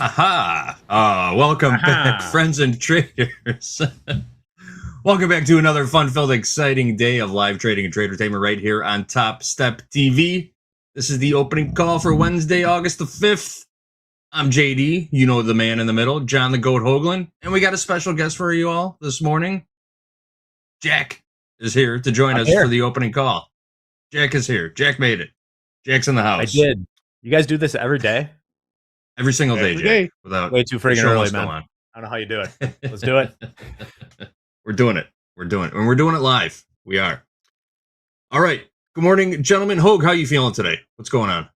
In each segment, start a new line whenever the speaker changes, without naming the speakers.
Aha! Welcome back,
Aha.
friends and traders. Welcome back to another fun-filled, exciting day of live trading and tradertainment right here on TopstepTV. This is the opening call for Wednesday, August the 5th. I'm JD, you know the man in the middle, John the Goat Hoagland, and we got a special guest for you all this morning. Jack is here to join us for the opening call. Jack is here. Jack made it. Jack's in the house.
I did. You guys do this every day?
Every single day,
Every
Jack.
day.
Without
Way too friggin'
show
early,
must go
man.
on.
I don't know how you do it. Let's do it.
We're doing it. We're doing it. And we're doing it live. We are. All right. Good morning, gentlemen. Hoag, how you feeling today? What's going on?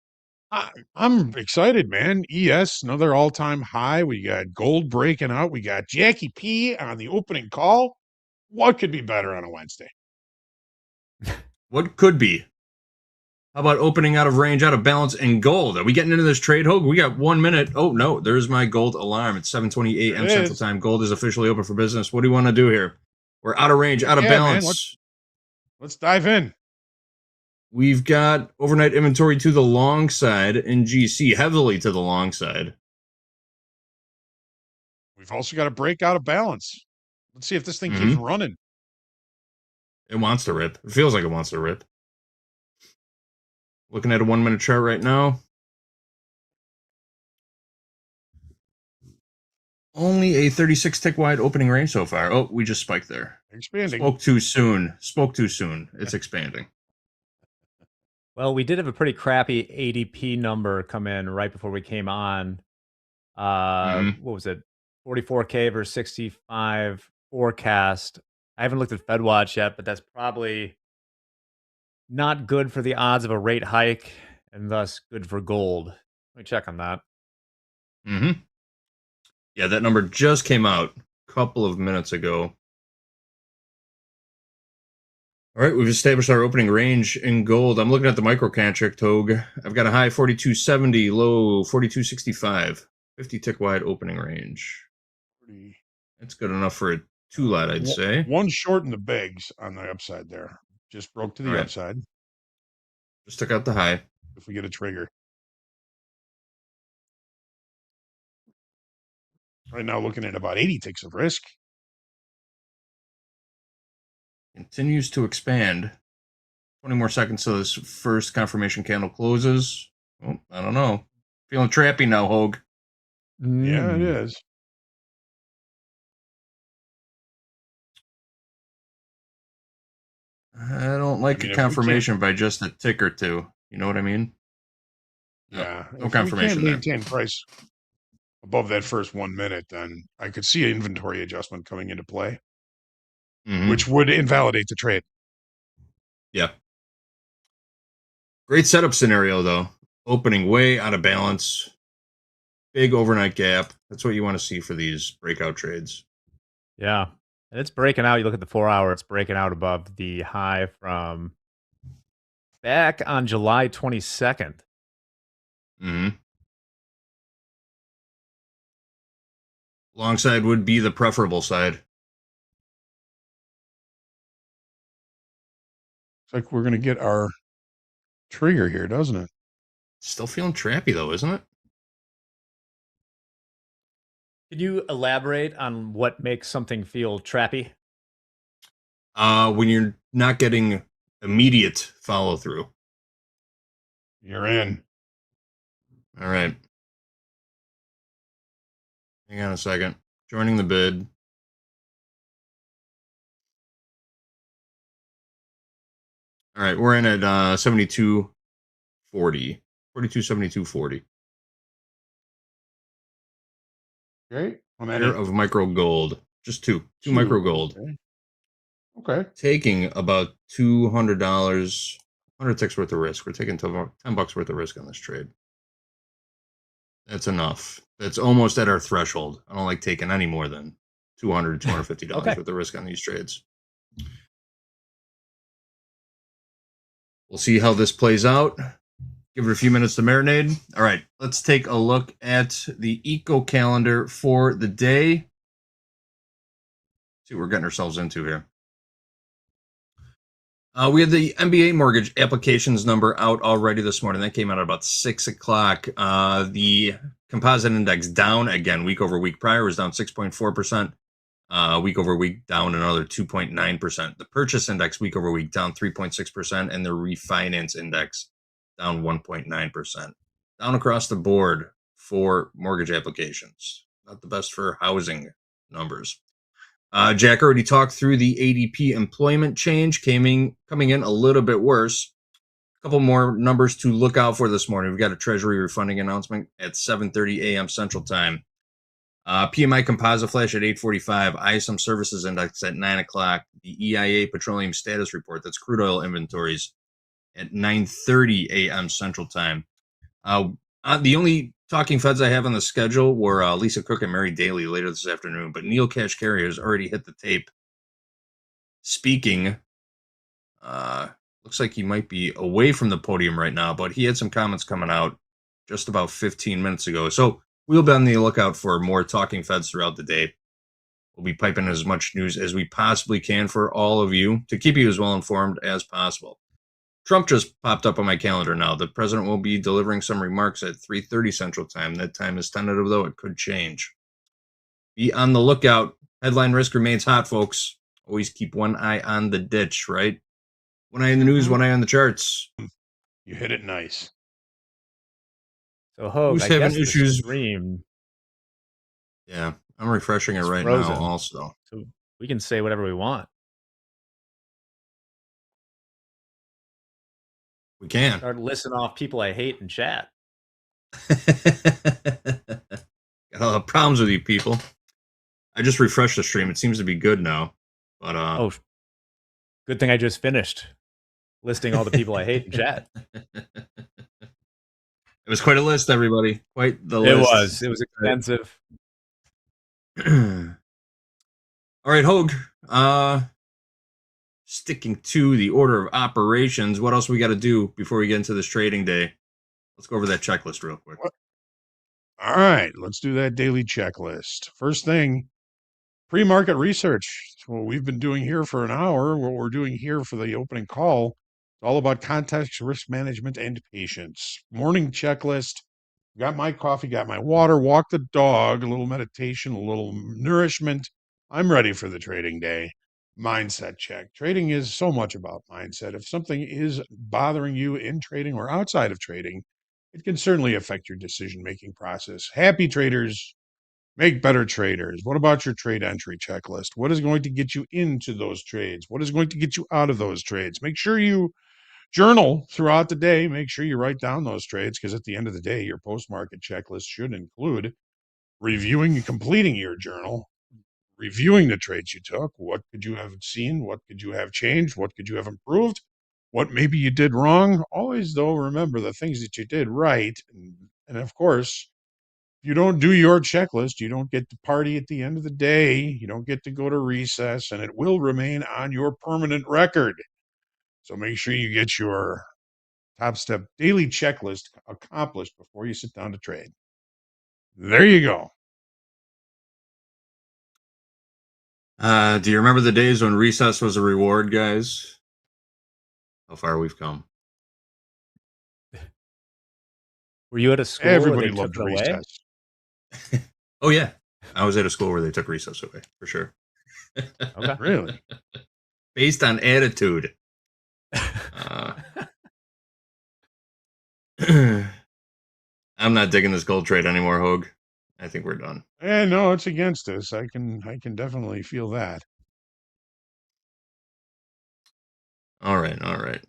I'm excited, man. ES, another all-time high. We got gold breaking out. We got Jackie P on the opening call. What could be better on a Wednesday?
What could be? How about opening out of range, out of balance, and gold? Are we getting into this trade, Hoag? We got 1 minute. Oh, no. There's my gold alarm. It's 7:20 a.m. Central Time. Gold is officially open for business. What do you want to do here? We're out of range, out of balance.
Man, let's dive in.
We've got overnight inventory to the long side in GC, heavily to the long side.
We've also got a break out of balance. Let's see if this thing keeps running.
It wants to rip. It feels like it wants to rip. Looking at a 1 minute chart right now. Only a 36 tick wide opening range so far. Oh, we just spiked there.
Expanding.
Spoke too soon. Spoke too soon. It's expanding.
Well, we did have a pretty crappy ADP number come in right before we came on. What was it? 44K versus 65 forecast. I haven't looked at FedWatch yet, but that's probably not good for the odds of a rate hike and thus good for gold. Let me check on that.
Yeah, that number just came out a couple of minutes ago. All right, we've established our opening range in gold. I'm looking at the micro contract, Hoag. I've got a high 4270, low 4265. 50 tick wide opening range. That's good enough for a two lot, I'd say.
One short in the bigs on the upside there. Just broke to the upside.
Just took out the high.
If we get a trigger. Right now, looking at about 80 ticks of risk.
Continues to expand. 20 more seconds till this first confirmation candle closes. Oh, I don't know. Feeling trappy now, Hoag.
Yeah, it is.
I don't like a confirmation by just a tick or two. You know what I mean?
Yeah.
No confirmation
there. If we can't maintain price above that first 1 minute, then I could see an inventory adjustment coming into play, which would invalidate the trade.
Yeah. Great setup scenario, though. Opening way out of balance. Big overnight gap. That's what you want to see for these breakout trades.
Yeah. And it's breaking out. You look at the 4 hour, it's breaking out above the high from back on July 22nd.
Long side would be the preferable side.
It's like we're going to get our trigger here, doesn't it?
Still feeling trappy, though, isn't it?
Can you elaborate on what makes something feel trappy?
When you're not getting immediate follow through.
You're in.
All right. Hang on a second. Joining the bid. All right, we're in at 72.40. 42.72.40.
Okay.
Pair of micro gold. Just two micro gold.
Okay.
Taking about $200, 100 ticks worth of risk. We're taking $10 worth of risk on this trade. That's enough. That's almost at our threshold. I don't like taking any more than $200, $250 worth of risk on these trades. We'll see how this plays out. Give it a few minutes to marinate. All right, let's take a look at the eco calendar for the day. See what we're getting ourselves into here. We had the MBA mortgage applications number out already this morning. That came out at about 6 o'clock. The composite index down again week over week. Prior was down 6.4%. Week over week down another 2.9%. The purchase index week over week down 3.6%, and the refinance index down 1.9%. Down across the board for mortgage applications. Not the best for housing numbers. Jack already talked through the ADP employment change, coming in a little bit worse. A couple more numbers to look out for this morning. We've got a Treasury refunding announcement at 7:30 a.m. Central Time. PMI composite flash at 8:45. ISM services index at 9 o'clock. The EIA petroleum status report, that's crude oil inventories, at 9:30 a.m. Central Time. The only talking feds I have on the schedule were Lisa Cook and Mary Daly later this afternoon, but Neil Kashkari has already hit the tape speaking. Looks like he might be away from the podium right now, but he had some comments coming out just about 15 minutes ago. So we'll be on the lookout for more talking feds throughout the day. We'll be piping as much news as we possibly can for all of you to keep you as well informed as possible. Trump just popped up on my calendar now. The president will be delivering some remarks at 3:30 Central Time. That time is tentative, though. It could change. Be on the lookout. Headline risk remains hot, folks. Always keep one eye on the ditch, right? One eye in the news, one eye on the charts.
You hit it nice.
So, Hogue,
Who's
I
having
guess
issues?
the stream.
Yeah, I'm refreshing it right
frozen.
now also.
So we can say whatever we want.
We can.
Start listing off people I hate in chat.
Got a lot of problems with you people. I just refreshed the stream. It seems to be good now. But
oh, good thing I just finished listing all the people I hate in chat.
It was quite a list, everybody. Quite the list.
It was expensive.
All right, Hogue. Sticking to the order of operations, what else we got to do before we get into this trading day? Let's go over that checklist real quick.
All right, let's do that daily checklist. First thing, pre-market research. What we've been doing here for an hour, what we're doing here for the opening call, it's all about context, risk management, and patience. Morning checklist. Got my coffee, got my water, walk the dog, a little meditation, a little nourishment. I'm ready for the trading day. Mindset check. Trading is so much about mindset. If something is bothering you in trading or outside of trading, it can certainly affect your decision-making process. Happy traders make better traders. What about your trade entry checklist? What is going to get you into those trades? What is going to get you out of those trades? Make sure you journal throughout the day. Make sure you write down those trades, because at the end of the day, your post-market checklist should include reviewing and completing your journal, reviewing the trades you took. What could you have seen? What could you have changed? What could you have improved? What maybe you did wrong? Always, though, remember the things that you did right. And of course, if you don't do your checklist, you don't get to party at the end of the day. You don't get to go to recess, and it will remain on your permanent record. So make sure you get your Topstep daily checklist accomplished before you sit down to trade. There you go.
Do you remember the days when recess was a reward, guys? How far we've come.
Were you at a school
Everybody
where they
loved
took it away?
recess.
Oh, yeah. I was at a school where they took recess away, for sure.
Okay.
Really?
Based on attitude. I'm not digging this gold trade anymore, Hogue. I think we're done.
No, it's against us. I can definitely feel that.
All right.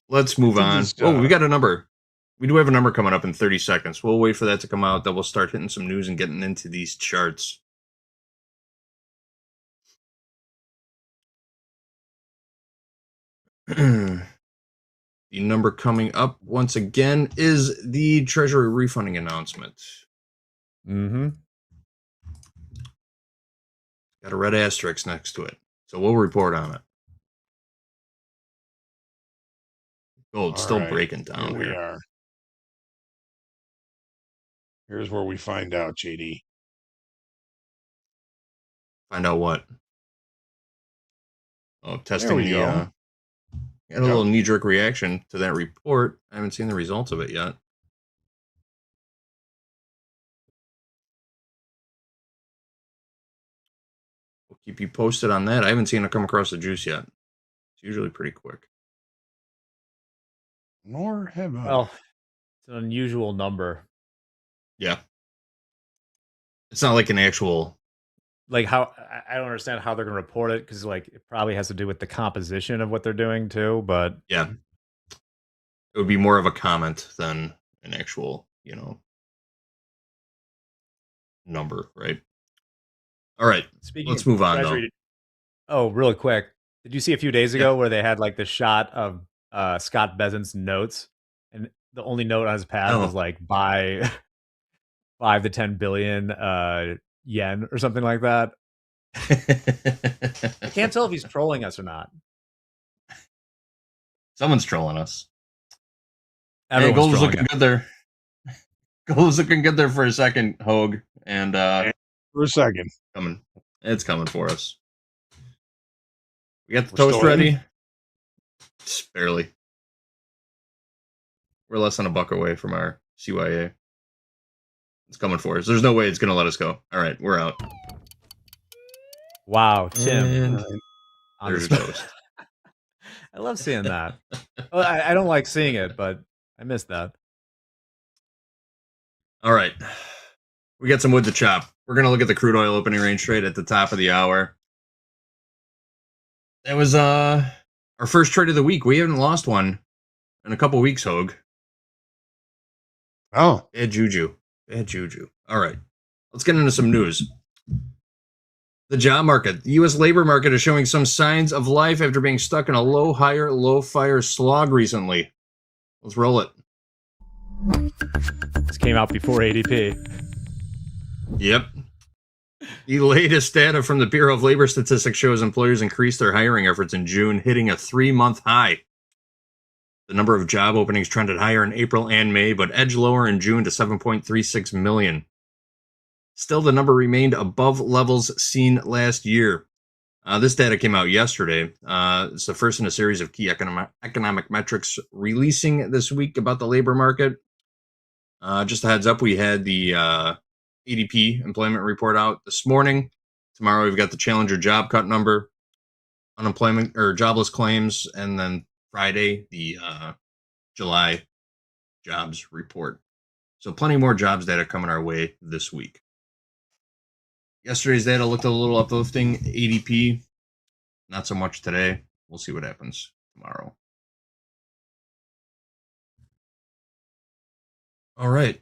Let's move on.
Just,
Oh, we got a number. We do have a number coming up in 30 seconds. We'll wait for that to come out. Then we'll start hitting some news and getting into these charts. The number coming up once again is the Treasury refunding announcement.
Mm-hmm.
Got a red asterisk next to it. So we'll report on it. Gold's still breaking down
here. We are. Here's where we find out, JD.
Find out what? Oh, testing the
go.
Got a little knee-jerk reaction to that report. I haven't seen the results of it yet. keep you posted on that. I haven't seen it come across the juice yet. It's usually pretty quick.
Nor have I.
Well, it's an unusual number.
Yeah. It's not like an actual.
Like how I don't understand how they're going to report it because like it probably has to do with the composition of what they're doing too. But
Yeah. It would be more of a comment than an actual, number, right? All right.
speaking
Let's
of
move on,
Treasury, oh, really quick. Did you see a few days ago where they had like the shot of Scott Bessent's notes, and the only note on his pad was like buy 5 to 10 billion yen or something like that. I can't tell if he's trolling us or not.
Someone's trolling us.
Everyone's
gold was
trolling
looking
us.
good there. Gold was looking good there for a second, Hogue, and
for a second,
it's coming for us. We got the
We're
toast
still
ready.
in?
Just barely. We're less than $1 away from our CYA. It's coming for us. There's no way it's going to let us go. All right, we're out.
Wow, Tim.
And there's toast.
I love seeing that. Well, I don't like seeing it, but I missed that.
All right. We got some wood to chop. We're going to look at the crude oil opening range trade at the top of the hour. That was our first trade of the week. We haven't lost one in a couple weeks, Hogue.
Oh.
Bad juju. Bad juju. All right. Let's get into some news. The job market. The U.S. labor market is showing some signs of life after being stuck in a low, higher, low, fire slog recently. Let's roll it.
This came out before ADP.
Yep. The latest data from the Bureau of Labor Statistics shows employers increased their hiring efforts in June, hitting a 3-month high. The number of job openings trended higher in April and May, but edged lower in June to 7.36 million. Still, the number remained above levels seen last year. This data came out yesterday. It's the first in a series of key economic metrics releasing this week about the labor market. Just a heads up, we had the ADP employment report out this morning. Tomorrow we've got the Challenger job cut number, unemployment or jobless claims, and then Friday the July jobs report. So plenty more jobs data coming our way this week. Yesterday's data looked a little uplifting. ADP, not so much today. We'll see what happens tomorrow. All right.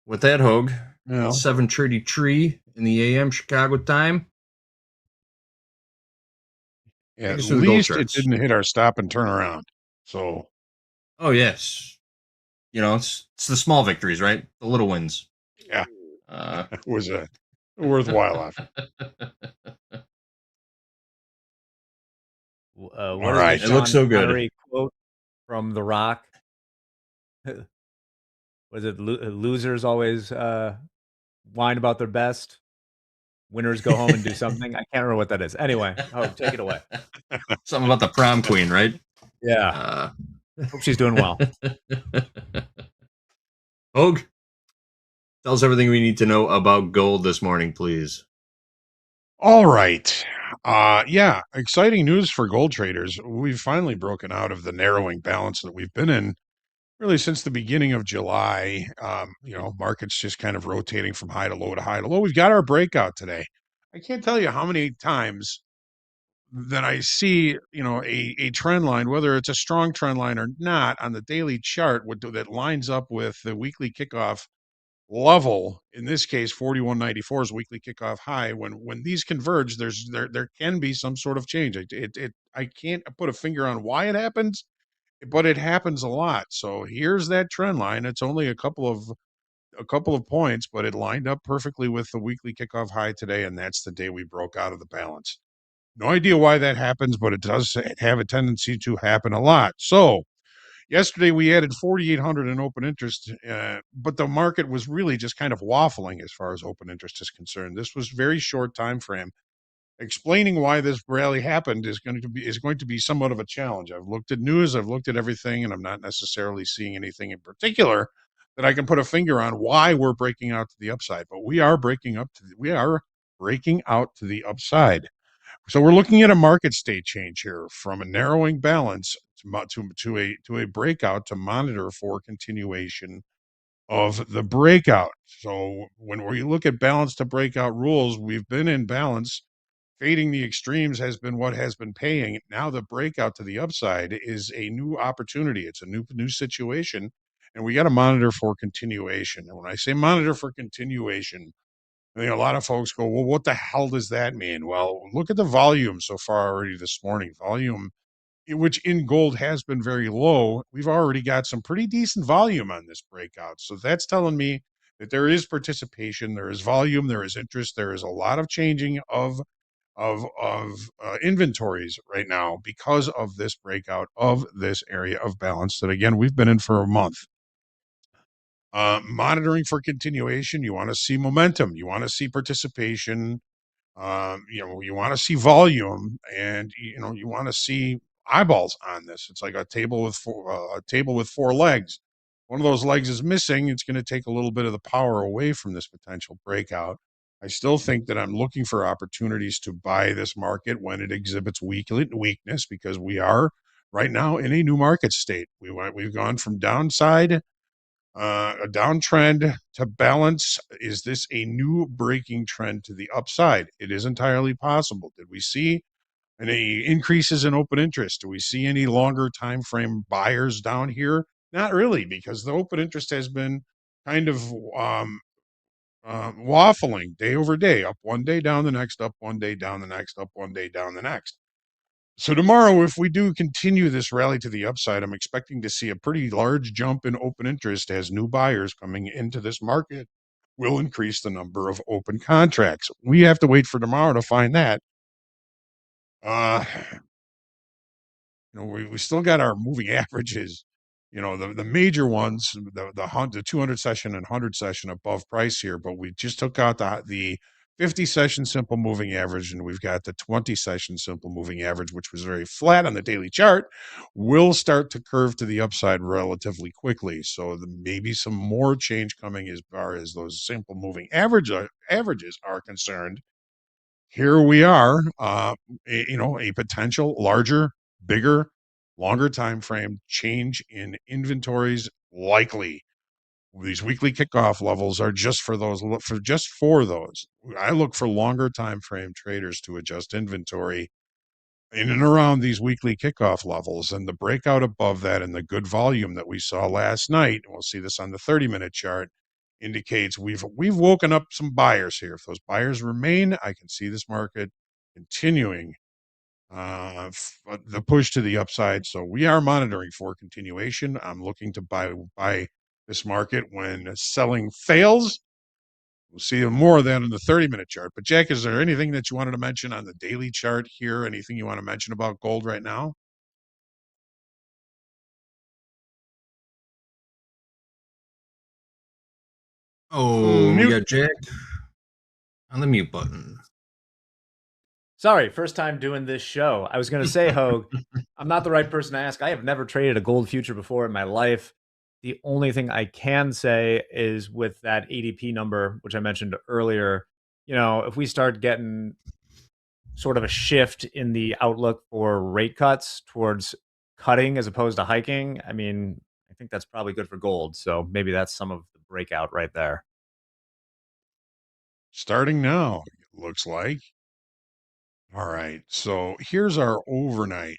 With that, Hogue, 7:33 in the AM Chicago time.
Yeah, at least it didn't hit our stop and turn around. So.
Oh, yes. It's the small victories, right? The little wins.
Yeah. It was a worthwhile effort.
All right.
It looks so good.
Quote from The Rock. Was it losers always whine about their best? Winners go home and do something? I can't remember what that is. Anyway, take it away.
Something about the prom queen, right?
Yeah. Hope she's doing well.
Hogue, tell us everything we need to know about gold this morning, please.
All right. Yeah, exciting news for gold traders. We've finally broken out of the narrowing balance that we've been in really since the beginning of July. Markets just kind of rotating from high to low to high to low. We've got our breakout today. I can't tell you how many times that I see, a trend line, whether it's a strong trend line or not, on the daily chart that lines up with the weekly kickoff level. In this case, 41.94 is weekly kickoff high. When these converge, there can be some sort of change. I can't put a finger on why it happens, but it happens a lot. So here's that trend line. It's only a couple of points, but it lined up perfectly with the weekly kickoff high today, and that's the day we broke out of the balance. No idea why that happens, but it does have a tendency to happen a lot. So yesterday we added 4,800 in open interest, but the market was really just kind of waffling as far as open interest is concerned. This was very short time frame. Explaining why this rally happened is going to be somewhat of a challenge. I've looked at news, I've looked at everything, and I'm not necessarily seeing anything in particular that I can put a finger on why we're breaking out to the upside. But we are breaking up we are breaking out to the upside. So we're looking at a market state change here from a narrowing balance to a breakout to monitor for continuation of the breakout. So when we look at balance to breakout rules, we've been in balance. Fading the extremes has been what has been paying. Now the breakout to the upside is a new opportunity. It's a new situation, and we got to monitor for continuation. And when I say monitor for continuation, I think a lot of folks go, well, what the hell does that mean? Well, look at the volume so far already this morning. Volume, which in gold has been very low. We've already got some pretty decent volume on this breakout. So that's telling me that there is participation, there is volume, there is interest, there is a lot of changing of inventories right now because of this breakout of this area of balance that again we've been in for a month. Monitoring for continuation, you want to see momentum, you want to see participation, you want to see volume, and you want to see eyeballs on this. It's like a table with four legs. One of those legs is missing. It's going to take a little bit of the power away from this potential breakout. I still think that I'm looking for opportunities to buy this market when it exhibits weakness, because we are right now in a new market state. We've gone from downside, a downtrend, to balance. Is this a new breaking trend to the upside? It is entirely possible. Did we see any increases in open interest? Do we see any longer time frame buyers down here? Not really, because the open interest has been kind of waffling day over day, up one day, down the next, up one day, down the next, up one day, down the next. So tomorrow, if we do continue this rally to the upside, I'm expecting to see a pretty large jump in open interest as new buyers coming into this market will increase the number of open contracts. We have to wait for tomorrow to find that. Uh, we still got our moving averages, the major ones, the 200 session and 100 session above price here, but we just took out the 50 session simple moving average, and we've got the 20 session simple moving average, which was very flat on the daily chart, will start to curve to the upside relatively quickly. So maybe some more change coming as far as those simple moving averages are concerned. Here we are, a potential larger, bigger, longer time frame change in inventories likely. These weekly kickoff levels are just for those. I look for longer time frame traders to adjust inventory in and around these weekly kickoff levels, and the breakout above that and the good volume that we saw last night, and we'll see this on the 30-minute chart, indicates we've woken up some buyers here. If those buyers remain, I can see this market continuing the push to the upside. So we are monitoring for continuation. I'm looking to buy this market when selling fails. We'll see more of that in the 30-minute chart. But Jack, is there anything that you wanted to mention on the daily chart here? Anything you want to mention about gold right now?
Oh, we got Jack on the mute button.
Sorry, first time doing this show. I was going to say, Hogue, I'm not the right person to ask. I have never traded a gold future before in my life. The only thing I can say is with that ADP number, which I mentioned earlier, if we start getting sort of a shift in the outlook for rate cuts towards cutting as opposed to hiking, I think that's probably good for gold. So maybe that's some of the breakout right there.
Starting now, it looks like. All right, so here's our overnight.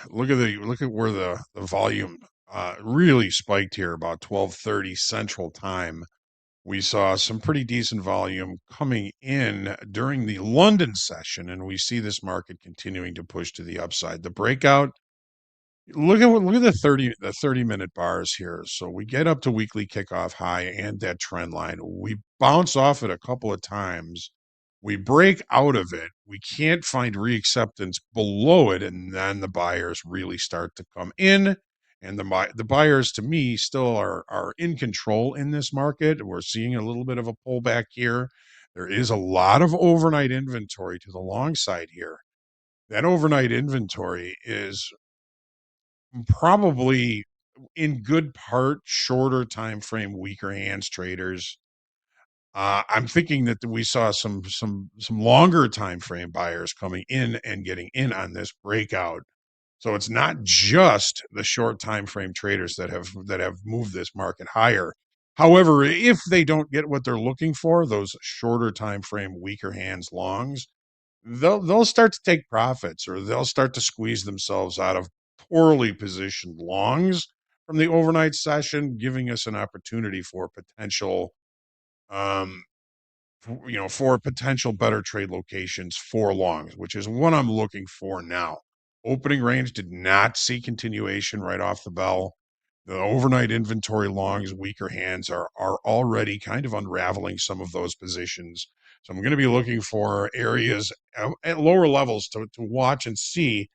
Look at where the volume really spiked here about 12:30 Central Time. We saw some pretty decent volume coming in during the London session, and we see this market continuing to push to the upside. The breakout, look at the 30-minute bars here. So we get up to weekly kickoff high and that trend line. We bounce off it a couple of times. We break out of it. We can't find reacceptance below it, and then the buyers really start to come in. And the buyers, to me, still are in control in this market. We're seeing a little bit of a pullback here. There is a lot of overnight inventory to the long side here. That overnight inventory is probably in good part shorter time frame, weaker hands traders. I'm thinking that we saw some longer time frame buyers coming in and getting in on this breakout. So it's not just the short time frame traders that have moved this market higher. However, if they don't get what they're looking for, those shorter time frame, weaker hands longs, they'll start to take profits, or they'll start to squeeze themselves out of poorly positioned longs from the overnight session, giving us an opportunity for potential um for potential better trade locations for longs, which is what I'm looking for now. Opening range did not see continuation right off the bell. The overnight inventory longs, weaker hands are already kind of unraveling some of those positions. So I'm going to be looking for areas at lower levels to watch and see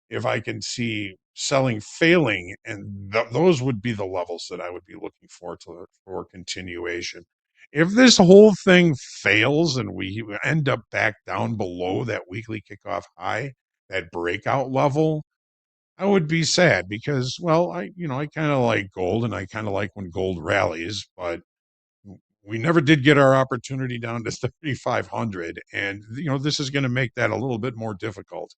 if I can see selling failing, and those would be the levels that I would be looking for continuation. If this whole thing fails and we end up back down below that weekly kickoff high, that breakout level, I would be sad because, well, I kind of like gold and I kind of like when gold rallies, but we never did get our opportunity down to 3,500, and this is going to make that a little bit more difficult.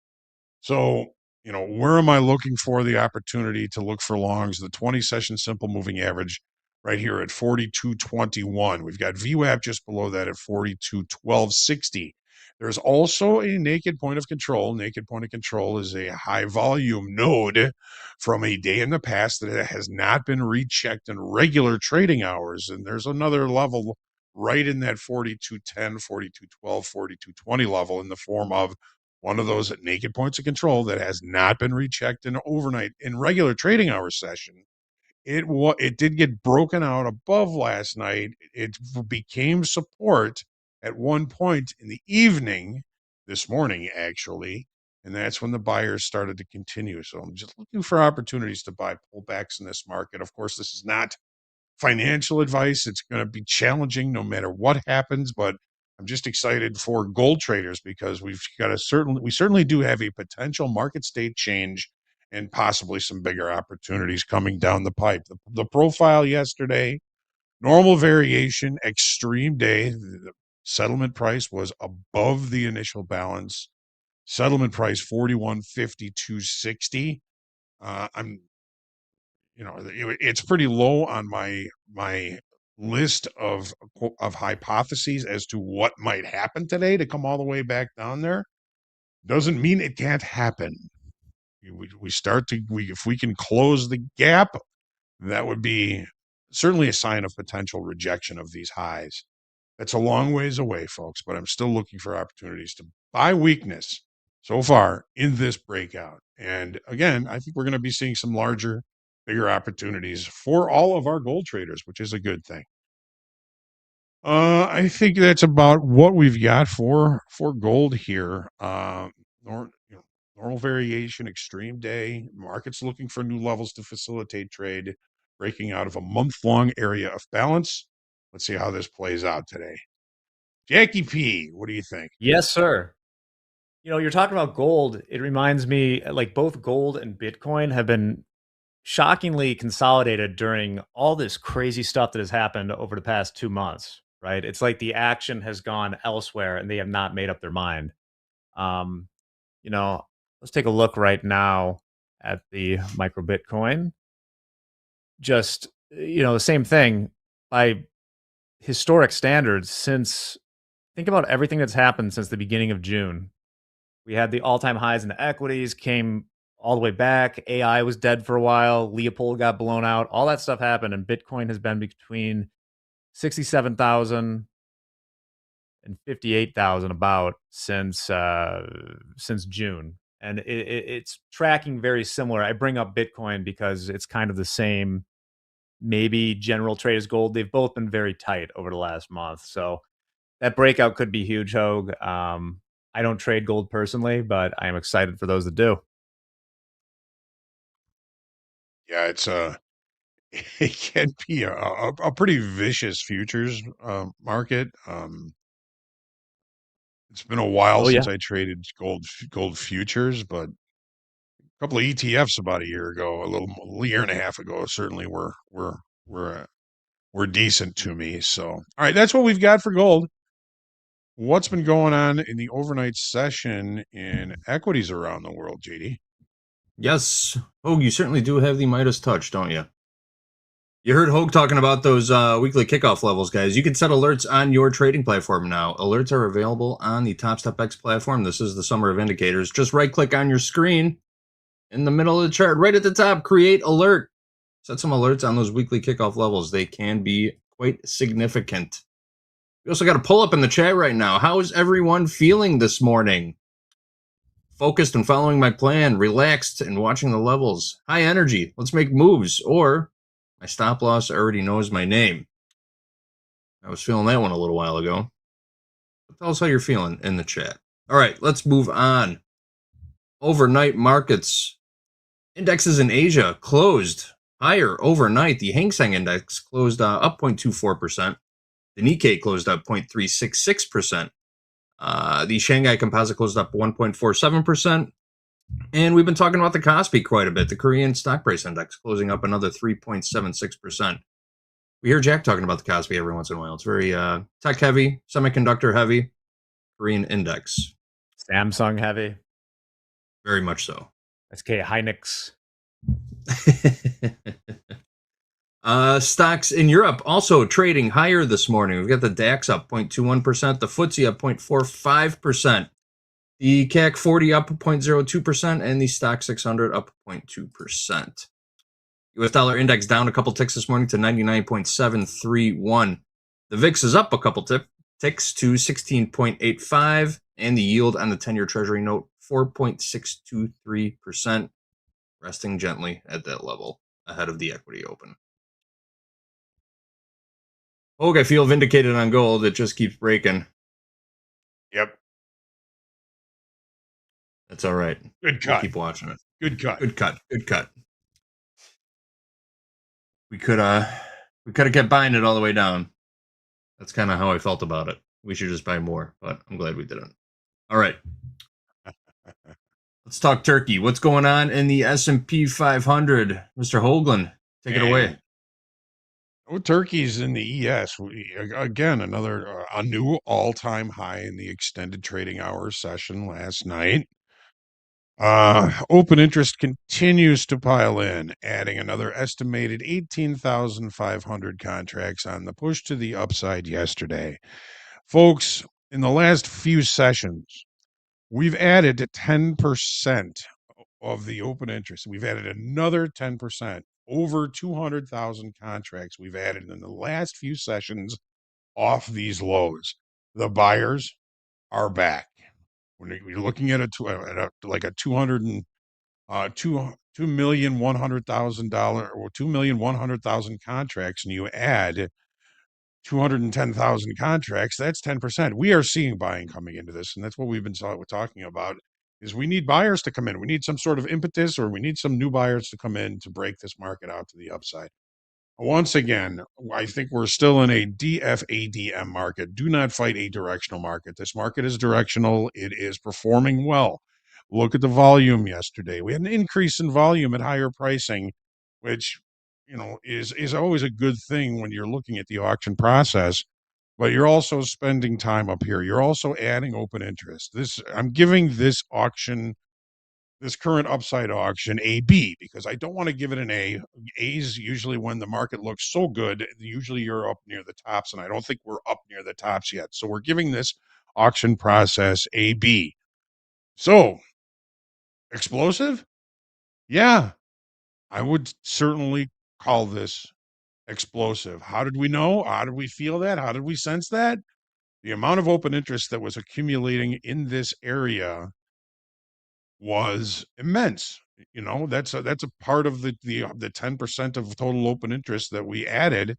So, where am I looking for the opportunity to look for longs? The 20 session simple moving average right here at 42.21. We've got VWAP just below that at 42.1260. There's also a naked point of control. Naked point of control is a high volume node from a day in the past that has not been rechecked in regular trading hours. And there's another level right in that 42.10, 42.12, 42.20 level in the form of one of those naked points of control that has not been rechecked in overnight in regular trading hour session. It did get broken out above last night. It became support at one point in the evening this morning, actually, and that's when the buyers started to continue. So I'm just looking for opportunities to buy pullbacks in this market. Of course, this is not financial advice. It's going to be challenging no matter what happens, but I'm just excited for gold traders because we certainly do have a potential market state change and possibly some bigger opportunities coming down the pipe. The profile yesterday, normal variation, extreme day. The settlement price was above the initial balance. Settlement price 41.5260. I'm it's pretty low on my list of hypotheses as to what might happen today to come all the way back down there. Doesn't mean it can't happen. If we can close the gap, that would be certainly a sign of potential rejection of these highs. That's a long ways away, folks, but I'm still looking for opportunities to buy weakness so far in this breakout. And again, I think we're going to be seeing some bigger opportunities for all of our gold traders, which is a good thing. I think that's about what we've got for gold here. Normal variation, extreme day. Market's looking for new levels to facilitate trade, breaking out of a month-long area of balance. Let's see how this plays out today. Jackie P, what do you think?
Yes, sir. You're talking about gold. It reminds me, like, both gold and Bitcoin have been shockingly consolidated during all this crazy stuff that has happened over the past 2 months, right? It's like the action has gone elsewhere and they have not made up their mind. Um, you know, let's take a look right now at the micro Bitcoin. Just, the same thing by historic standards. Think about everything that's happened since the beginning of June. We had the all-time highs in the equities, came all the way back. AI was dead for a while. Leopold got blown out. All that stuff happened, and Bitcoin has been between 67,000 and 58,000 about since June, and it's tracking very similar. I bring up Bitcoin because it's kind of the same, maybe general trade as gold. They've both been very tight over the last month, so that breakout could be huge, Hogue. I don't trade gold personally, but I am excited for those that do.
Yeah, it can be a pretty vicious futures market. It's been a while
Oh yeah.
since I traded gold futures, but a couple of ETFs about a year ago, a year and a half ago, certainly were were decent to me. So, all right, that's what we've got for gold. What's been going on in the overnight session in equities around the world, JD?
Yes. Oh, you certainly do have the Midas touch, don't you? You heard Hogue talking about those weekly kickoff levels, guys. You can set alerts on your trading platform now. Alerts are available on the TopstepX platform. This is the summer of indicators. Just right-click on your screen in the middle of the chart, right at the top, create alert. Set some alerts on those weekly kickoff levels. They can be quite significant. We also got a pull up in the chat right now. How is everyone feeling this morning? Focused and following my plan, relaxed and watching the levels. High energy. Let's make moves. Or my stop loss already knows my name. I was feeling that one a little while ago. But tell us how you're feeling in the chat. All right, let's move on. Overnight markets. Indexes in Asia closed higher overnight. The Hang Seng Index closed up 0.24%. The Nikkei closed up 0.366%. The Shanghai Composite closed up 1.47%. And we've been talking about the Kospi quite a bit. The Korean Stock Price Index closing up another 3.76%. We hear Jack talking about the Kospi every once in a while. It's very tech heavy, semiconductor heavy, Korean index.
Samsung heavy.
Very much so.
SK Hynix.
Stocks in Europe also trading higher this morning. We've got the DAX up 0.21%, the FTSE up 0.45%, the CAC 40 up 0.02%, and the Stock 600 up 0.2%. US dollar index down a couple ticks this morning to 99.731. The VIX is up a couple ticks to 16.85, and the yield on the 10-year Treasury note 4.623%, resting gently at that level ahead of the equity open. Hogue, I feel vindicated on gold. It just keeps breaking.
Yep.
That's all right.
Good cut.
We'll keep watching it.
Good cut.
Good cut. Good cut. We could have kept buying it all the way down. That's kind of how I felt about it. We should just buy more, but I'm glad we didn't. All right. Let's talk Turkey. What's going on in the S&P 500? Mr. Hoagland, take it away.
Oh, Turkey's in the ES. Again, another a new all-time high in the extended trading hours session last night. Open interest continues to pile in, adding another estimated 18,500 contracts on the push to the upside yesterday. Folks, in the last few sessions, we've added 10% of the open interest. We've added another 10%, over 200,000 contracts we've added in the last few sessions off these lows. The buyers are back. When you're looking at like a $2,100,000 or 2,100,000 contracts, and you add 210,000 contracts, that's 10%. We are seeing buying coming into this, and that's what we've been talking about, is we need buyers to come in. We need some sort of impetus, or we need some new buyers to come in to break this market out to the upside. Once again, I think we're still in a DFADM market. Do not fight a directional market. This market is directional. It is performing well. Look at the volume yesterday. We had an increase in volume at higher pricing, which is always a good thing when you're looking at the auction process. But you're also spending time up here. You're also adding open interest. I'm giving this auction, this current upside auction, a B, because I don't want to give it an A. A's usually when the market looks so good, usually you're up near the tops, and I don't think we're up near the tops yet. So we're giving this auction process a B. So, explosive? Yeah, I would certainly call this explosive. How did we know? How did we feel that? How did we sense that? The amount of open interest that was accumulating in this area was immense. That's a part of the 10% of total open interest that we added.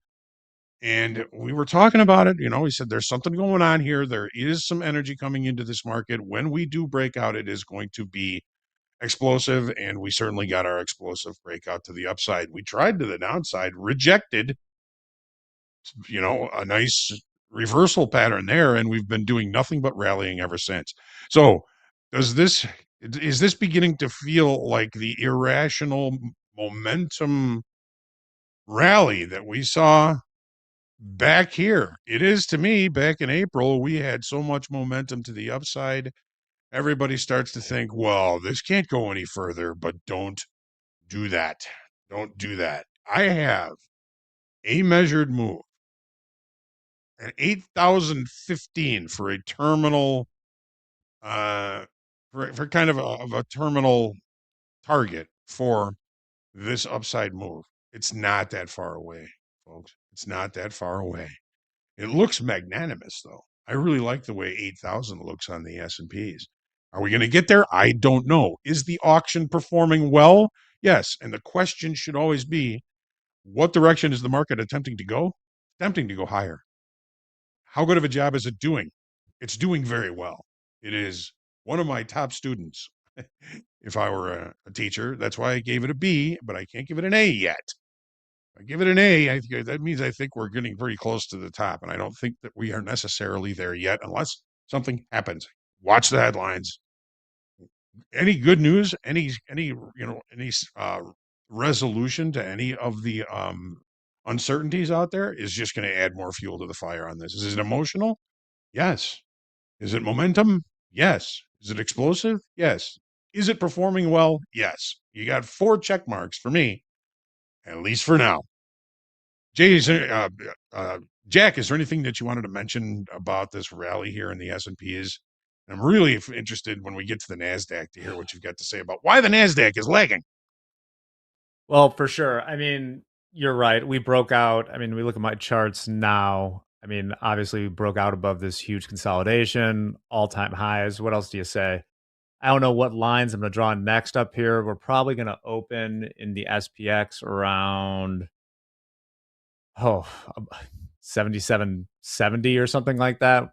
And we were talking about it. We said there's something going on here. There is some energy coming into this market. When we do break out, it is going to be explosive. And we certainly got our explosive breakout to the upside. We tried to the downside, rejected, a nice reversal pattern there. And we've been doing nothing but rallying ever since. So is this beginning to feel like the irrational momentum rally that we saw back here. It is to me. Back in April, we had so much momentum to the upside. Everybody starts to think, well, this can't go any further, but don't do that. Don't do that. I have a measured move, an 8,015 for a terminal, for kind of a terminal target for this upside move. It's not that far away, folks. It's not that far away. It looks magnanimous, though. I really like the way 8,000 looks on the S&Ps. Are we going to get there? I don't know. Is the auction performing well? Yes. And the question should always be, what direction is the market attempting to go? Attempting to go higher. How good of a job is it doing? It's doing very well. It is one of my top students. If I were a teacher, that's why I gave it a B, but I can't give it an A yet. I give it an A. That means I think we're getting pretty close to the top, and I don't think that we are necessarily there yet, unless something happens. Watch the headlines. Any good news? Any resolution to any of the uncertainties out there is just going to add more fuel to the fire on this. Is it emotional? Yes. Is it momentum? Yes. Is it explosive? Yes. Is it performing well? Yes. You got 4 check marks for me, at least for now. Jay, Jack, is there anything that you wanted to mention about this rally here in the S&Ps? I'm really interested when we get to the NASDAQ to hear what you've got to say about why the NASDAQ is lagging.
Well, for sure. I mean, you're right. We broke out. I mean, we look at my charts now. I mean, obviously, we broke out above this huge consolidation, all-time highs. What else do you say? I don't know what lines I'm going to draw next up here. We're probably going to open in the SPX around, 7770 or something like that.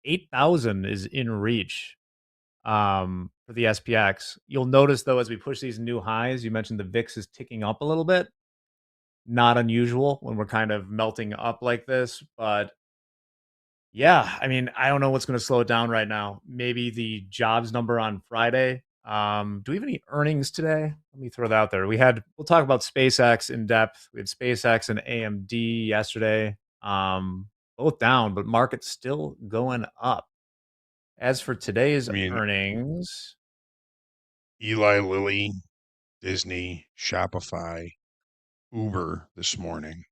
8,000 is in reach for the SPX. You'll notice, though, as we push these new highs, you mentioned the VIX is ticking up a little bit. Not unusual when we're kind of melting up like this, but yeah, I mean, I don't know what's going to slow it down right now. Maybe the jobs number on Friday. Do we have any earnings today? Let me throw that out there. We'll talk about SpaceX in depth. We had SpaceX and AMD yesterday. Both down, but market's still going up. As for today's earnings,
Eli Lilly, Disney, Shopify, Uber this morning.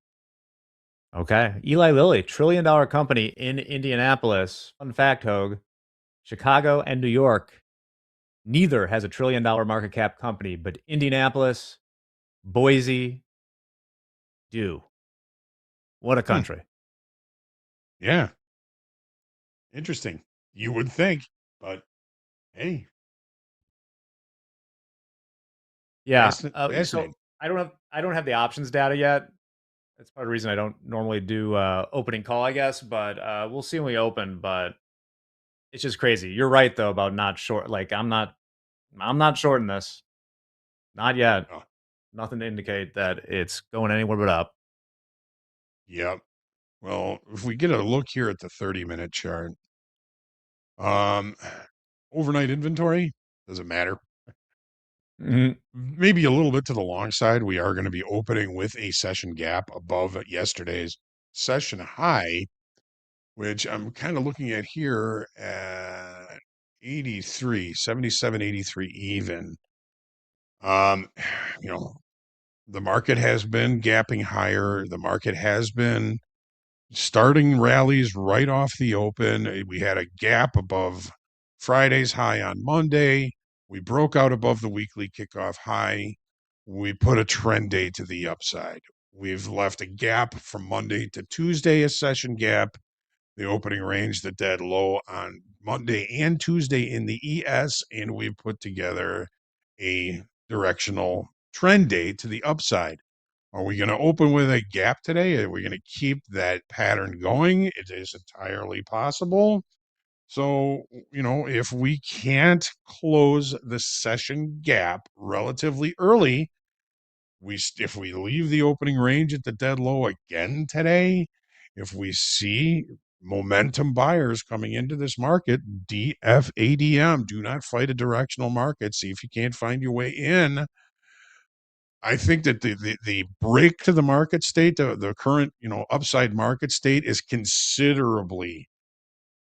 Okay. Eli Lilly, $1 trillion company in Indianapolis. Fun fact, Hogue, Chicago and New York, neither has a $1 trillion market cap company, but Indianapolis, Boise do. What a country.
Yeah. Interesting. You would think, but hey.
Yeah. So I don't have the options data yet. That's part of the reason I don't normally do opening call, I guess, but we'll see when we open. But it's just crazy. You're right though about not short. Like I'm not shorting this. Not yet.
Oh.
Nothing to indicate that it's going anywhere but up.
Yep. Well, if we get a look here at the 30-minute chart, overnight inventory doesn't matter. Maybe a little bit to the long side. We are going to be opening with a session gap above yesterday's session high, which I'm kind of looking at here at 77.83 even. The market has been gapping higher. The market has been starting rallies right off the open. We had a gap above Friday's high on Monday. We broke out above the weekly kickoff high. We put a trend day to the upside. We've left a gap from Monday to Tuesday, a session gap. The opening range, the dead low on Monday and Tuesday in the ES, and we've put together a directional trend day to the upside. Are we going to open with a gap today? Are we going to keep that pattern going? It is entirely possible. So, if we can't close the session gap relatively early, if we leave the opening range at the dead low again today, if we see momentum buyers coming into this market, DFADM, do not fight a directional market. See if you can't find your way in. I think that the break to the market state, the current, upside market state is considerably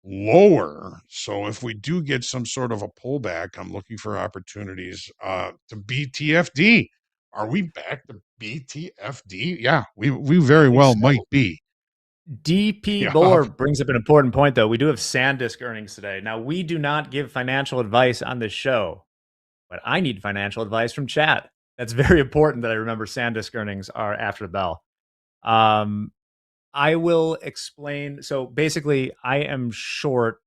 lower. So if we do get some sort of a pullback, I'm looking for opportunities to BTFD. Are we back to BTFD? Yeah, we very
think
well
so.
might be.
DP
Yeah.
Buller brings up an important point, though. We do have SanDisk earnings today. Now, we do not give financial advice on this show, but I need financial advice from chat. That's very important that I remember SanDisk earnings are after the bell. I will explain. So basically, I am short.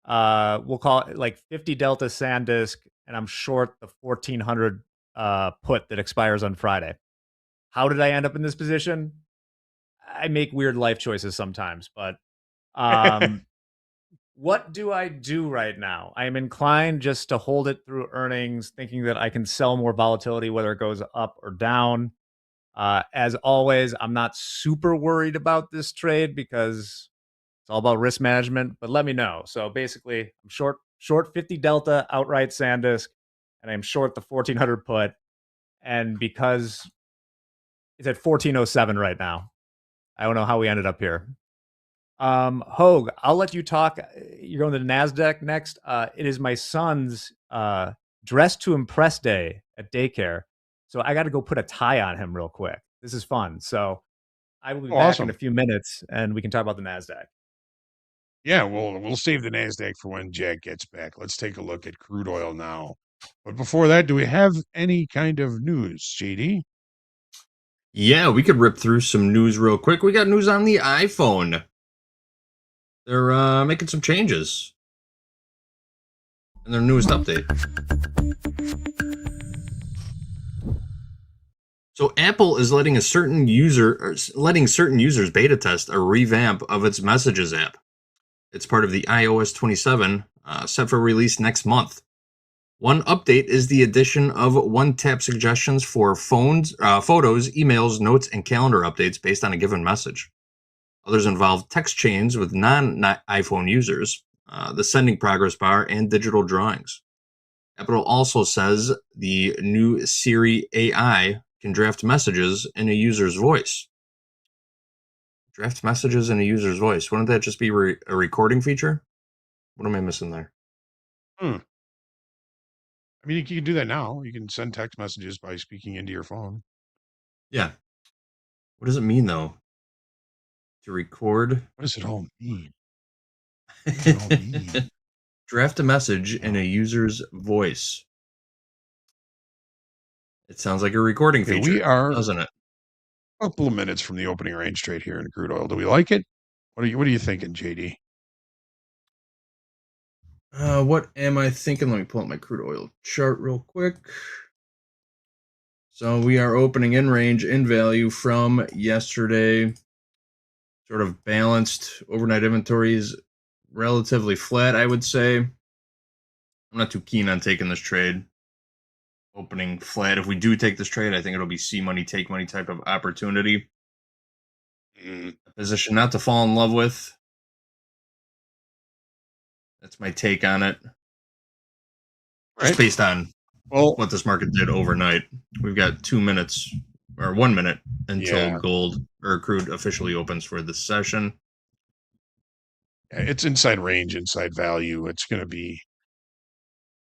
We'll call it like 50 Delta SanDisk, and I'm short the 1400 put that expires on Friday. How did I end up in this position? I make weird life choices sometimes, but what do I do right now? I am inclined just to hold it through earnings, thinking that I can sell more volatility, whether it goes up or down. As always, I'm not super worried about this trade because it's all about risk management, but let me know. So basically, I'm short 50 Delta outright SanDisk, and I'm short the 1400 put. And because it's at 1407 right now, I don't know how we ended up here. Hogue, I'll let you talk. You're going to the NASDAQ next. It is my son's dress to impress day at daycare. So I got to go put a tie on him real quick. This is fun. So I will be back in a few minutes and we can talk about the NASDAQ.
Yeah, we'll save the NASDAQ for when Jack gets back. Let's take a look at crude oil now. But before that, do we have any kind of news, JD?
Yeah, we could rip through some news real quick. We got news on the iPhone. They're making some changes in their newest update. So Apple is letting certain users beta test a revamp of its Messages app. It's part of the iOS 27, set for release next month. One update is the addition of one-tap suggestions for photos, emails, notes, and calendar updates based on a given message. Others involve text chains with non-iPhone users, the sending progress bar, and digital drawings. Apple also says the new Siri AI can draft messages in a user's voice. Draft messages in a user's voice. Wouldn't that just be a recording feature? What am I missing there?
I mean, you can do that now. You can send text messages by speaking into your phone.
Yeah. What does it mean, though? To record?
What does it all mean? What does it all mean?
Draft a message in a user's voice. It sounds like a recording feature,
we are
doesn't it?
A couple of minutes from the opening range trade here in crude oil. Do we like it? What are you thinking, JD?
What am I thinking? Let me pull up my crude oil chart real quick. So we are opening in range in value from yesterday. Sort of balanced. Overnight inventories relatively flat, I would say. I'm not too keen on taking this trade. Opening flat. If we do take this trade, I think it'll be see money, take money type of opportunity. A position not to fall in love with. That's my take on it. Just based on what this market did overnight. We've got 2 minutes or 1 minute until gold or crude officially opens for this session.
It's inside range, inside value. It's going to be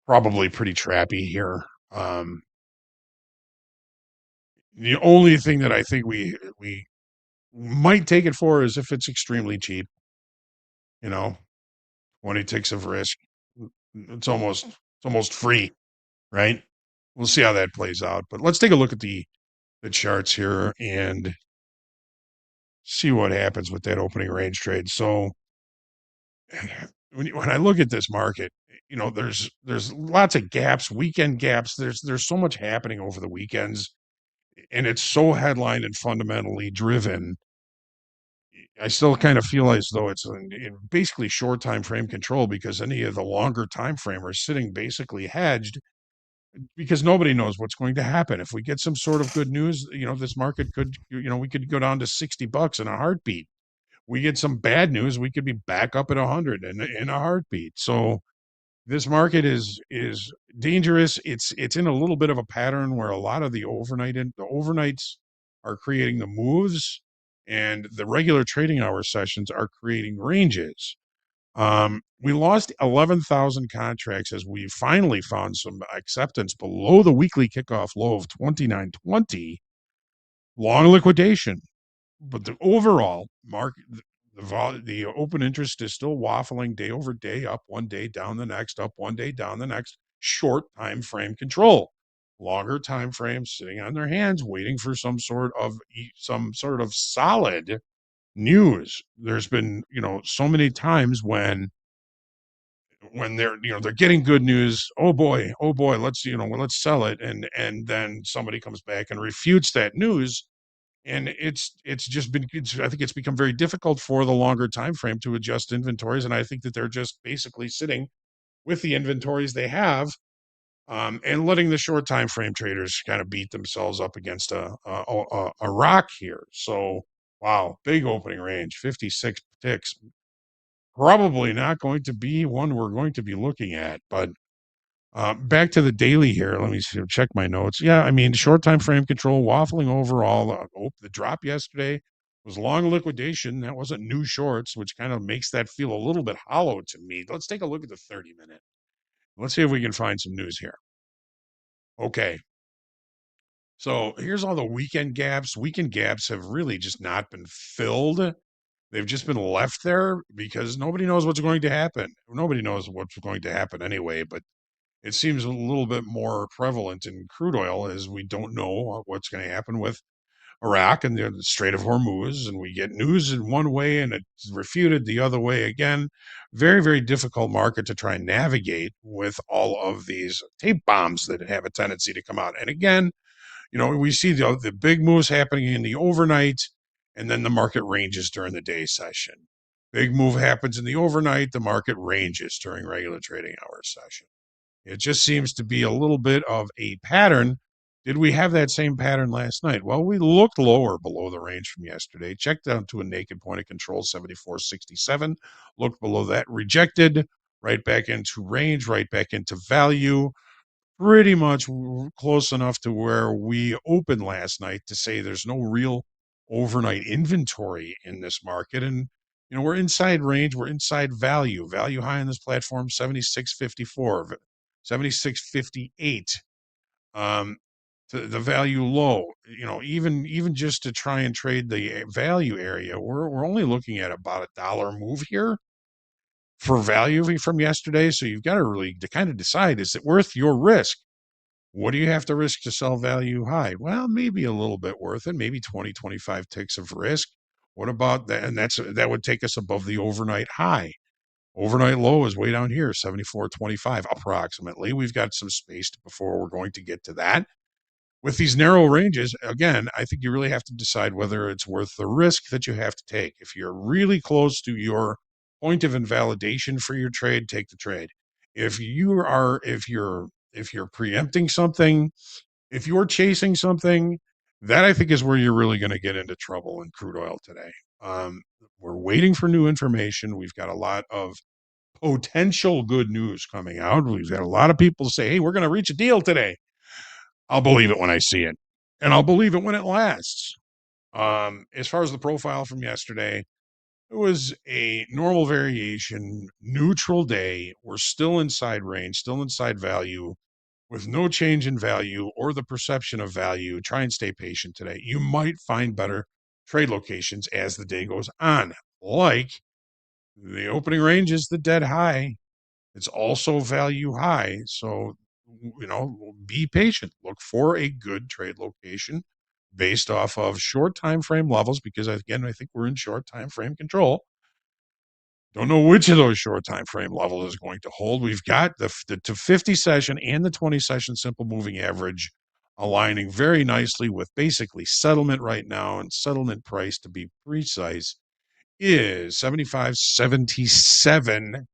probably pretty trappy here. The only thing that I think we might take it for is if it's extremely cheap. 20 ticks of risk. It's almost free, right? We'll see how that plays out. But let's take a look at the charts here and see what happens with that opening range trade. So when I look at this market, there's lots of gaps, weekend gaps. There's so much happening over the weekends, and it's so headline and fundamentally driven. I still kind of feel as though it's in basically short time frame control because any of the longer time frame are sitting basically hedged because nobody knows what's going to happen. If we get some sort of good news, this market could, we could go down to $60 in a heartbeat. We get some bad news, we could be back up at 100 in a heartbeat. So this market is dangerous. It's in a little bit of a pattern where a lot of the overnights are creating the moves, and the regular trading hour sessions are creating ranges. We lost 11,000 contracts as we finally found some acceptance below the weekly kickoff low of 29.20. Long liquidation, but the overall market, the open interest is still waffling day over day, up one day, down the next, up one day, down the next. Short time frame control, longer time frames sitting on their hands, waiting for some sort of solid news. There's been, so many times when they're getting good news. Oh boy, let's sell it, and then somebody comes back and refutes that news, and I think it's become very difficult for the longer time frame to adjust inventories, and I think that they're just basically sitting with the inventories they have, and letting the short time frame traders kind of beat themselves up against a rock here. So wow, big opening range, 56 ticks. Probably not going to be one we're going to be looking at, but back to the daily here. Let me check my notes. Yeah, I mean, short time frame control, waffling overall. The drop yesterday was long liquidation. That wasn't new shorts, which kind of makes that feel a little bit hollow to me. Let's take a look at the 30-minute. Let's see if we can find some news here. Okay. So here's all the weekend gaps. Weekend gaps have really just not been filled. They've just been left there because nobody knows what's going to happen. Nobody knows what's going to happen anyway, but it seems a little bit more prevalent in crude oil as we don't know what's going to happen with Iraq and the Strait of Hormuz, and we get news in one way and it's refuted the other way again. Very, very difficult market to try and navigate with all of these tape bombs that have a tendency to come out. And again, we see the big moves happening in the overnight, and then the market ranges during the day session. Big move happens in the overnight, the market ranges during regular trading hour session. It just seems to be a little bit of a pattern. Did we have that same pattern last night? Well, we looked lower below the range from yesterday, checked down to a naked point of control, 74.67, looked below that, rejected, right back into range, right back into value, pretty much close enough to where we opened last night to say there's no real overnight inventory in this market. And, we're inside range, we're inside value. Value high on this platform, 76.54, 76.58. The value low, even just to try and trade the value area, we're only looking at about $1 move here for value from yesterday. So you've got to really kind of decide, is it worth your risk? What do you have to risk to sell value high? Well, maybe a little bit worth it, maybe 20, 25 ticks of risk. What about that? And that would take us above the overnight high. Overnight low is way down here, 74.25 approximately. We've got some space before we're going to get to that. With these narrow ranges, again, I think you really have to decide whether it's worth the risk that you have to take. If you're really close to your point of invalidation for your trade, take the trade. If you're preempting something, if you're chasing something, that I think is where you're really going to get into trouble in crude oil today. We're waiting for new information. We've got a lot of potential good news coming out. We've got a lot of people say, hey, we're going to reach a deal today. I'll believe it when I see it, and I'll believe it when it lasts. As far as the profile from yesterday, it was a normal variation, neutral day. We're still inside range, still inside value, with no change in value or the perception of value. Try and stay patient today. You might find better trade locations as the day goes on. Like the opening range is the dead high. It's also value high. So, be patient. Look for a good trade location based off of short time frame levels, because again, I think we're in short time frame control. Don't know which of those short time frame levels is going to hold. We've got the 50 session and the 20 session simple moving average aligning very nicely with basically settlement right now, and settlement price, to be precise, is 75.77.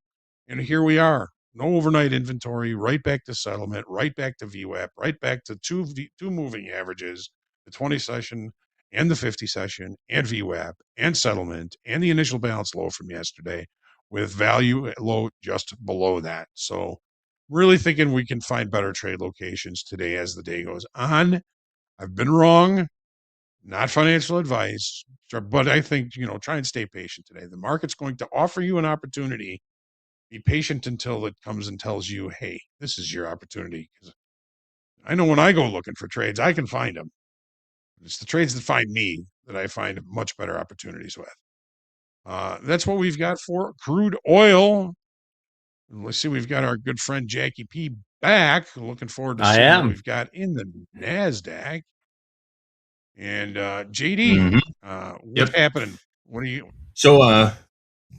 And here we are. No overnight inventory, right back to settlement, right back to VWAP, right back to two moving averages, the 20 session and the 50 session, and VWAP and settlement and the initial balance low from yesterday, with value low just below that. So really thinking we can find better trade locations today as the day goes on. I've been wrong, not financial advice, but I think, try and stay patient today. The market's going to offer you an opportunity. Be patient until it comes and tells you, hey, this is your opportunity. Because I know when I go looking for trades, I can find them. It's the trades that find me that I find much better opportunities with. That's what we've got for crude oil. Let's see, we've got our good friend Jackie P back. Looking forward to seeing what we've got in the NASDAQ. And JD, what's happening? What are you?
So,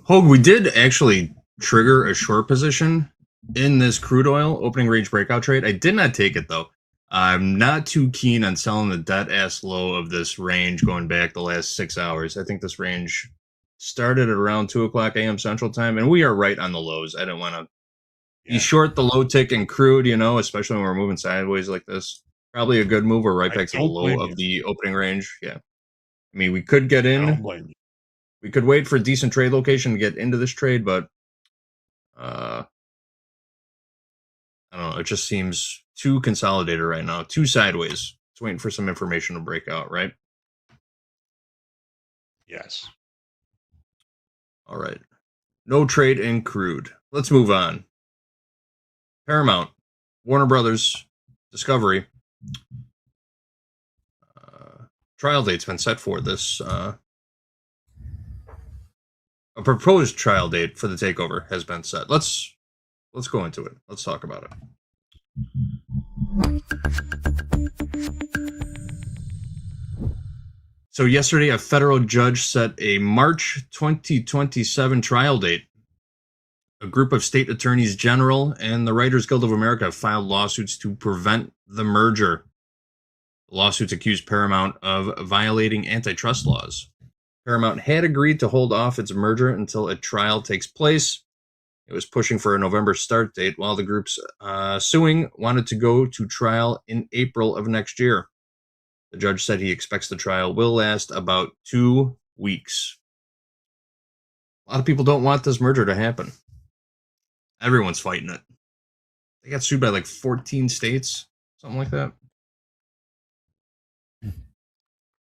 Hogue, we did actually trigger a short position in this crude oil opening range breakout trade. I did not take it though. I'm not too keen on selling the dead ass low of this range going back the last 6 hours. I think this range started at around 2 o'clock a.m. Central Time, and we are right on the lows. I didn't want to be short the low tick and crude, especially when we're moving sideways like this. Probably a good move. We're right back to the low of the opening range. Yeah. I mean, we could get in.
I don't blame you.
We could wait for a decent trade location to get into this trade, but I don't know. It just seems too consolidated right now, too sideways. It's waiting for some information to break out, right?
Yes.
All right. No trade in crude. Let's move on. Paramount, Warner Brothers, Discovery. Trial date's been set for this. A proposed trial date for the takeover has been set. Let's go into it. Let's talk about it. So yesterday, a federal judge set a March 2027 trial date. A group of state attorneys general and the Writers Guild of America have filed lawsuits to prevent the merger. The lawsuits accuse Paramount of violating antitrust laws. Paramount had agreed to hold off its merger until a trial takes place. It was pushing for a November start date, while the groups suing wanted to go to trial in April of next year. The judge said he expects the trial will last about 2 weeks. A lot of people don't want this merger to happen. Everyone's fighting it. They got sued by like 14 states, something like that.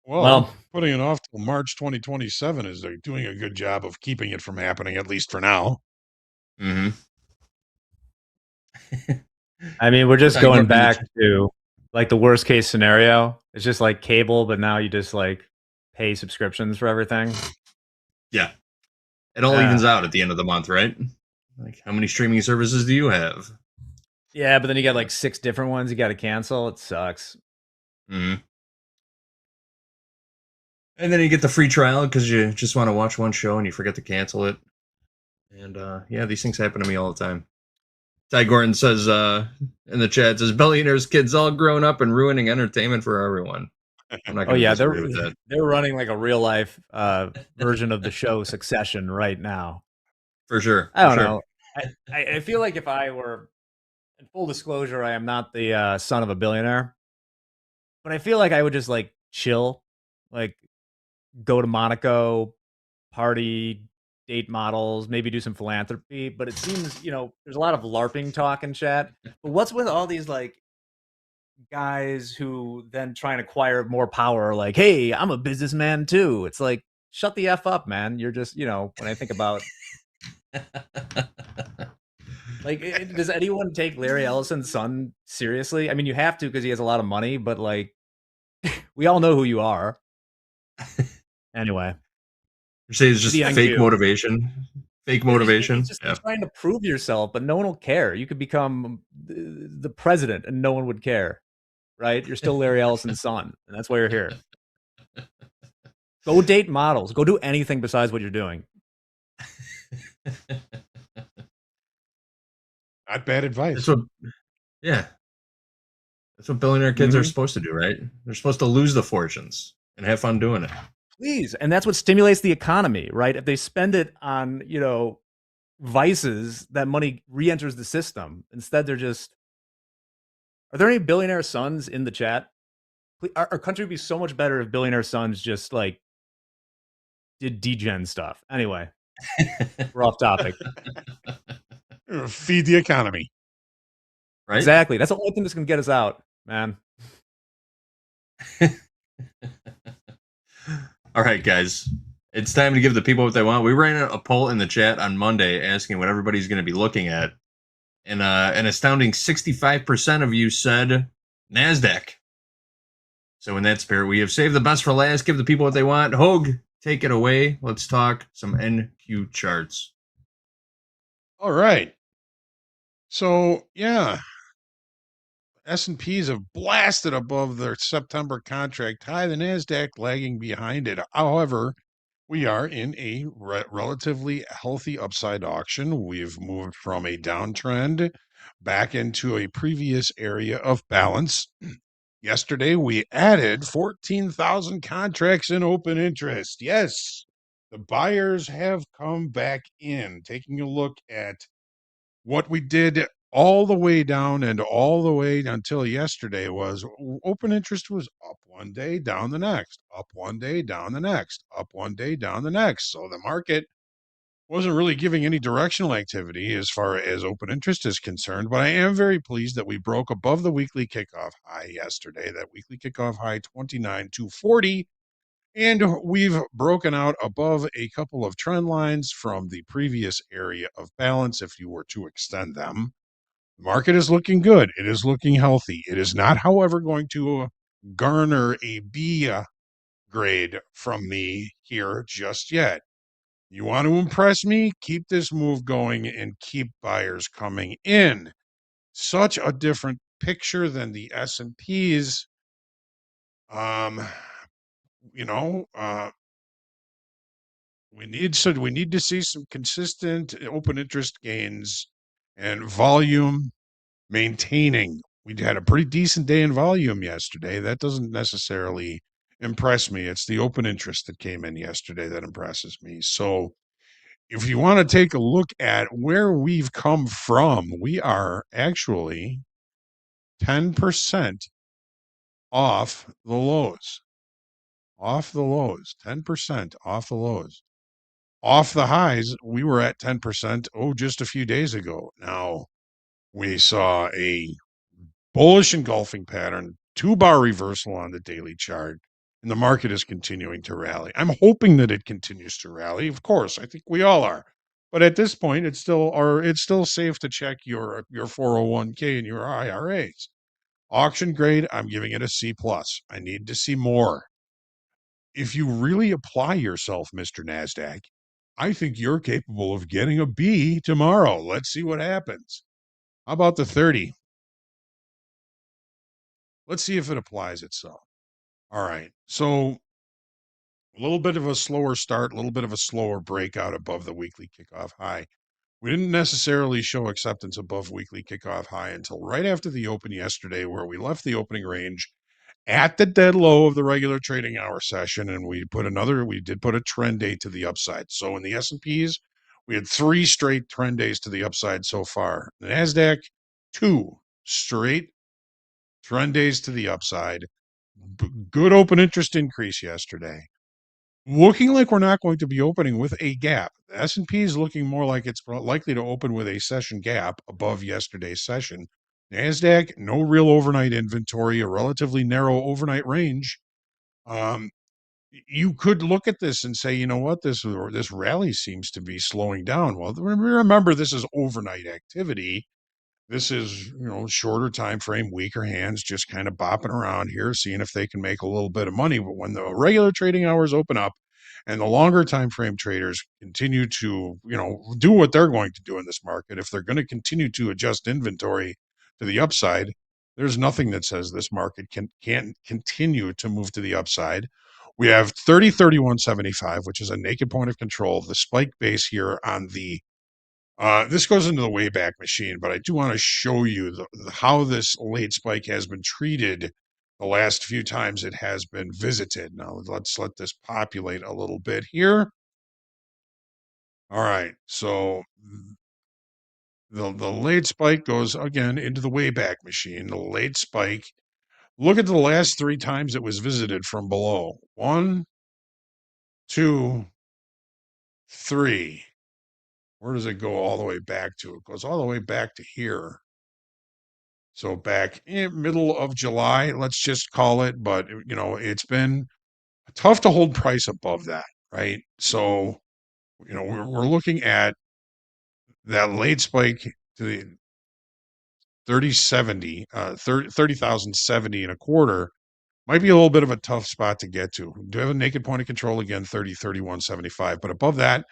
Well, putting it off till March 2027 is they're doing a good job of keeping it from happening, at least for now.
Mm-hmm.
I mean, we're just going back to like the worst case scenario. It's just like cable, but now you just like pay subscriptions for everything.
Yeah. It all evens out at the end of the month, right? Like, how many streaming services do you have?
Yeah, but then you got like 6 different ones you got to cancel. It sucks.
Mm-hmm. And then you get the free trial because you just want to watch one show and you forget to cancel it. And yeah, these things happen to me all the time. Ty Gordon says in the chat, says billionaires' kids all grown up and ruining entertainment for everyone. I'm not going to disagree with that.
They're running like a real life version of the show Succession right now.
For sure.
I don't know. I feel like if I were, in full disclosure, I am not the son of a billionaire, but I feel like I would just like chill, like go to Monaco, party, date models, maybe do some philanthropy. But it seems, there's a lot of LARPing talk in chat. But what's with all these like guys who then try and acquire more power? Like, hey, I'm a businessman too. It's like, shut the F up, man. You're just, when I think about like, does anyone take Larry Ellison's son seriously? I mean, you have to because he has a lot of money, but like, we all know who you are. Anyway.
You say it's just fake motivation? Fake motivation?
It's just trying to prove yourself, but no one will care. You could become the president and no one would care, right? You're still Larry Ellison's son, and that's why you're here. Go date models. Go do anything besides what you're doing.
Not bad advice.
That's what billionaire kids are supposed to do, right? They're supposed to lose the fortunes and have fun doing it.
Please. And that's what stimulates the economy, right? If they spend it on, vices, that money re-enters the system. Instead, they're just... Are there any billionaire sons in the chat? Our country would be so much better if billionaire sons just, like, did degen stuff. Anyway, we're off topic.
Feed the economy.
right?
Exactly. That's the only thing that's going to get us out, man.
All right, guys. It's time to give the people what they want. We ran a poll in the chat on Monday asking what everybody's going to be looking at. And an astounding 65% of you said NASDAQ. So in that spirit, we have saved the best for last. Give the people what they want. Hogue, take it away. Let's talk some NQ charts.
All right. So, yeah, S&Ps have blasted above their September contract high, the NASDAQ lagging behind it. However, we are in a relatively healthy upside auction. We've moved from a downtrend back into a previous area of balance. Yesterday, we added 14,000 contracts in open interest. Yes, the buyers have come back in. Taking a look at what we did all the way down and all the way until yesterday was open interest was up one day, down the next, up one day, down the next, up one day, down the next. So the market wasn't really giving any directional activity as far as open interest is concerned, but I am very pleased that we broke above the weekly kickoff high yesterday, that weekly kickoff high 29,240. And we've broken out above a couple of trend lines from the previous area of balance if you were to extend them. The market is looking good. It is looking healthy. It is not, however, going to garner a B grade from me here just yet. You want to impress me? Keep this move going and keep buyers coming in. Such a different picture than the S&Ps. Um, you know, we need to see some consistent open interest gains and volume maintaining. We had a pretty decent day in volume yesterday. That doesn't necessarily impress me. It's the open interest that came in yesterday that impresses me. So if you want to take a look at where we've come from, we are actually 10% off the lows. Off the lows. 10% off the lows. Off the highs, we were at 10%, just a few days ago. Now, we saw a bullish engulfing pattern, 2-bar reversal on the daily chart, and the market is continuing to rally. I'm hoping that it continues to rally. Of course, I think we all are. But at this point, it's still safe to check your 401k and your IRAs. Auction grade, I'm giving it a C plus. I need to see more. If you really apply yourself, Mr. NASDAQ, I think you're capable of getting a B tomorrow. Let's see what happens. How about the 30? Let's see if it applies itself. All right. So a little bit of a slower start, a little bit of a slower breakout above the weekly kickoff high. We didn't necessarily show acceptance above weekly kickoff high until right after the open yesterday, where we left the opening range at the dead low of the regular trading hour session, and we did put a trend day to the upside. So in the S&Ps, we had 3 straight trend days to the upside so far. The NASDAQ, 2 straight trend days to the upside. Good open interest increase yesterday. Looking like we're not going to be opening with a gap. The S&P is looking more like it's likely to open with a session gap above yesterday's session. NASDAQ, no real overnight inventory, a relatively narrow overnight range. You could look at this and say, you know what, this rally seems to be slowing down. Well, remember, this is overnight activity. This is, shorter time frame, weaker hands, just kind of bopping around here, seeing if they can make a little bit of money. But when the regular trading hours open up and the longer time frame traders continue to, do what they're going to do in this market, if they're going to continue to adjust inventory to the upside, there's nothing that says this market can't continue to move to the upside. We have 30-31.75, which is a naked point of control. The spike base here on the this goes into the Wayback Machine, but I do want to show you how this late spike has been treated the last few times it has been visited. Now, let's let this populate a little bit here. All right, so the late spike goes, again, into the Wayback Machine. The late spike, look at the last 3 times it was visited from below. 1, 2, 3. Where does it go all the way back to? It goes all the way back to here. So back in middle of July, let's just call it. But, it's been tough to hold price above that, right? So, we're looking at that late spike to the 30,070 and a quarter might be a little bit of a tough spot to get to. We do have a naked point of control again, 31.75, but above that,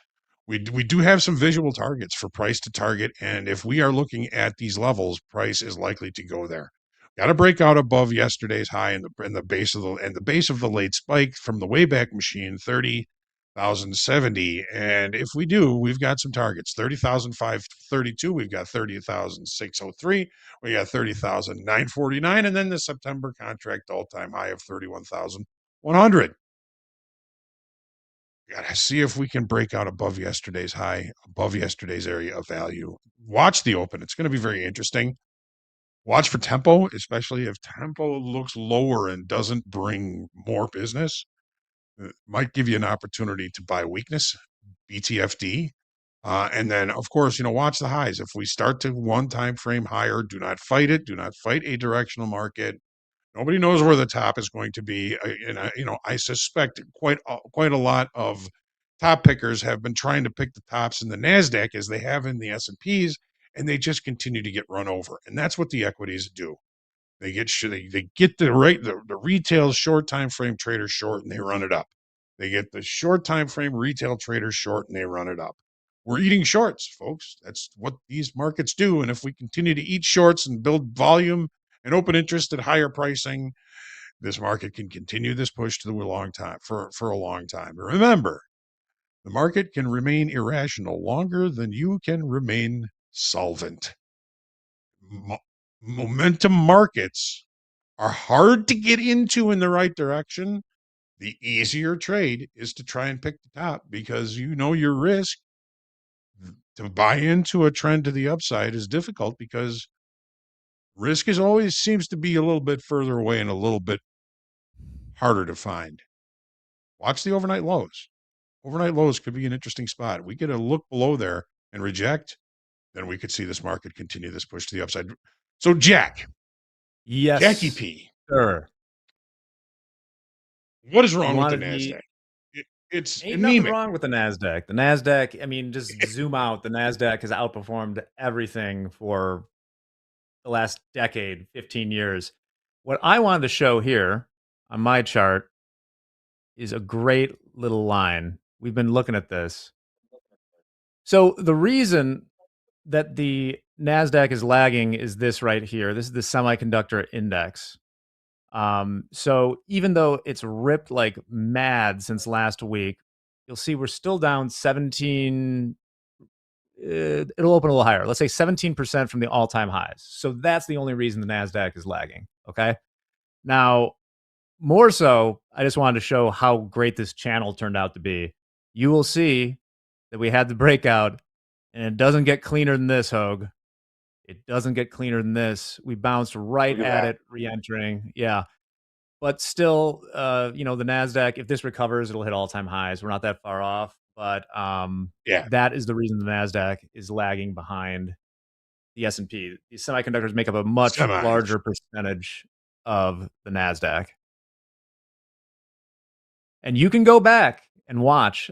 we do have some visual targets for price to target, and if we are looking at these levels, price is likely to go there. Got to break out above yesterday's high in the base of the late spike from the Wayback Machine, 30,070, and if we do, we've got some targets: 30,532. We've got 30,603. We got 30,949, and then the September contract all-time high of 31,100. Got to see if we can break out above yesterday's high, above yesterday's area of value. Watch the open. It's going to be very interesting. Watch for tempo, especially if tempo looks lower and doesn't bring more business. It might give you an opportunity to buy weakness, BTFD. And then, of course, watch the highs. If we start to one time frame higher, do not fight it. Do not fight a directional market. Nobody knows where the top is going to be. I suspect quite a lot of top pickers have been trying to pick the tops in the NASDAQ as they have in the S&Ps, and they just continue to get run over. And that's what the equities do. They get the retail short time frame traders short, and they run it up. They get the short time frame retail traders short, and they run it up. We're eating shorts, folks. That's what these markets do. And if we continue to eat shorts and build volume and open interest at higher pricing, this market can continue this push to the long time for a long time. Remember, the market can remain irrational longer than you can remain solvent. Momentum markets are hard to get into in the right direction. The easier trade is to try and pick the top because your risk. To buy into a trend to the upside is difficult because risk always seems to be a little bit further away and a little bit harder to find. Watch the overnight lows. Overnight lows could be an interesting spot. We get a look below there and reject, then we could see this market continue this push to the upside. So, Jack.
Yes.
Jackie P.
Sir.
What is wrong with the NASDAQ? It's
ain't
anemic.
Nothing wrong with the NASDAQ. The NASDAQ, I mean, just zoom out. The NASDAQ has outperformed everything for the last decade, 15 years. What I wanted to show here on my chart is a great little line. We've been looking at this. So the reason that the NASDAQ is lagging is this right here. This is the semiconductor index. So even though it's ripped like mad since last week, you'll see we're still down 17. It'll open a little higher. Let's say 17% from the all-time highs. So that's the only reason the NASDAQ is lagging. Okay. Now, more so, I just wanted to show how great this channel turned out to be. You will see that we had the breakout, and it doesn't get cleaner than this, Hogue. It doesn't get cleaner than this. We bounced right at it, re-entering. Yeah. But still, the NASDAQ, if this recovers, it'll hit all-time highs. We're not that far off. But that is the reason the NASDAQ is lagging behind the S&P. These semiconductors make up a much larger percentage of the NASDAQ. And you can go back and watch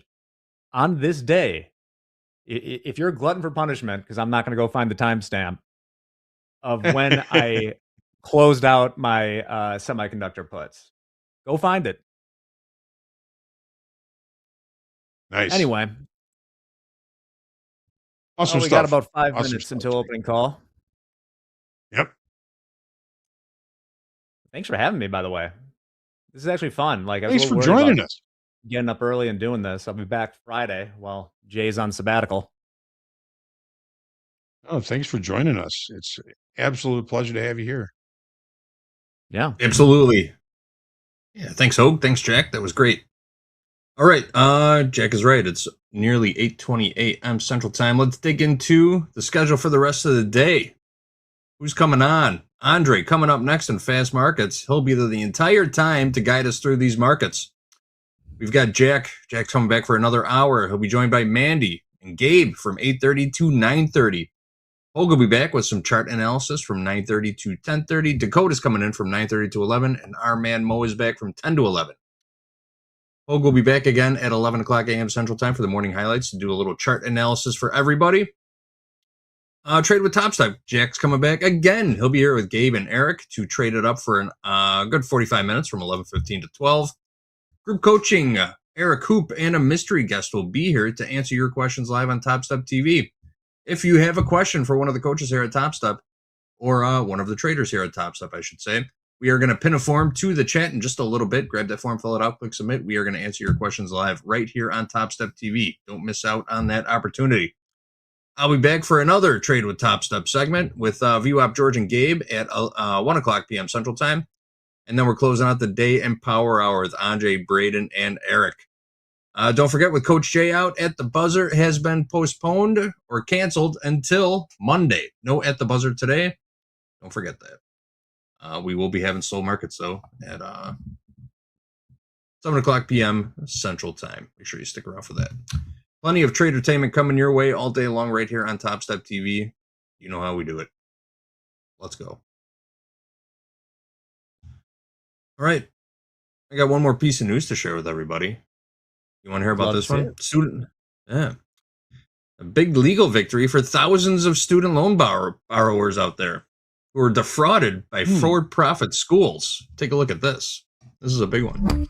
on this day, if you're a glutton for punishment, because I'm not going to go find the timestamp of when I closed out my semiconductor puts. Go find it.
Nice.
Anyway.
Awesome
we
stuff.
got about 5 minutes until opening call.
Yep.
Thanks for having me, by the way. This is actually fun.
Thanks for joining us.
Getting up early and doing this. I'll be back Friday while Jay's on sabbatical.
Oh, thanks for joining us. It's an absolute pleasure to have you here.
Yeah.
Absolutely. Yeah, thanks, Hogue. Thanks, Jack. That was great. All right, Jack is right. It's nearly 8:20 a.m. Central Time. Let's dig into the schedule for the rest of the day. Who's coming on? Andre coming up next in Fast Markets. He'll be there the entire time to guide us through these markets. We've got Jack. Jack's coming back for another hour. He'll be joined by Mandy and Gabe from 8:30 to 9:30. Hogue will be back with some chart analysis from 9:30 to 10:30. Dakota's coming in from 9:30 to 11, and our man Mo is back from 10 to 11. Hogue will be back again at 11 o'clock a.m. Central Time for the morning highlights to do a little chart analysis for everybody. Trade with Topstep. Jack's coming back again. He'll be here with Gabe and Eric to trade it up for a good 45 minutes from 11:15 to 12. Group coaching. Eric Hoop and a mystery guest will be here to answer your questions live on Topstep TV. If you have a question for one of the coaches here at Topstep, or one of the traders here at Topstep, I should say, we are going to pin a form to the chat in just a little bit. Grab that form, fill it out, click submit. We are going to answer your questions live right here on Topstep TV. Don't miss out on that opportunity. I'll be back for another Trade with Topstep segment with VWAP George and Gabe at 1 o'clock p.m. Central Time. And then we're closing out the day and power hour with Andre, Braden, and Eric. Don't forget, with Coach Jay out, At the Buzzer has been postponed or canceled until Monday. No At the Buzzer today. Don't forget that. We will be having Soul Markets, though, at 7 o'clock p.m. Central Time. Make sure you stick around for that. Plenty of trade entertainment coming your way all day long right here on Topstep TV. You know how we do it. Let's go. All right. I got one more piece of news to share with everybody. You want to hear about this one? A big legal victory for thousands of student loan borrowers out there who were defrauded by for-profit schools. Take a look at this. This is a big one.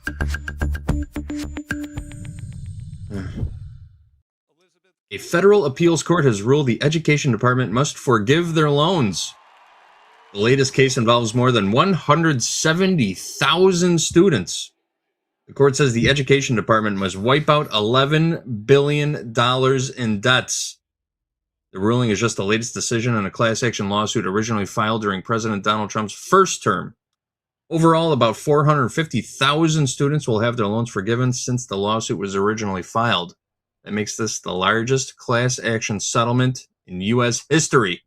A federal appeals court has ruled the education department must forgive their loans. The latest case involves more than 170,000 students. The court says the education department must wipe out $11 billion in debts. The ruling is just the latest decision on a class action lawsuit originally filed during President Donald Trump's first term. Overall, about 450,000 students will have their loans forgiven since the lawsuit was originally filed. That makes this the largest class action settlement in U.S. history.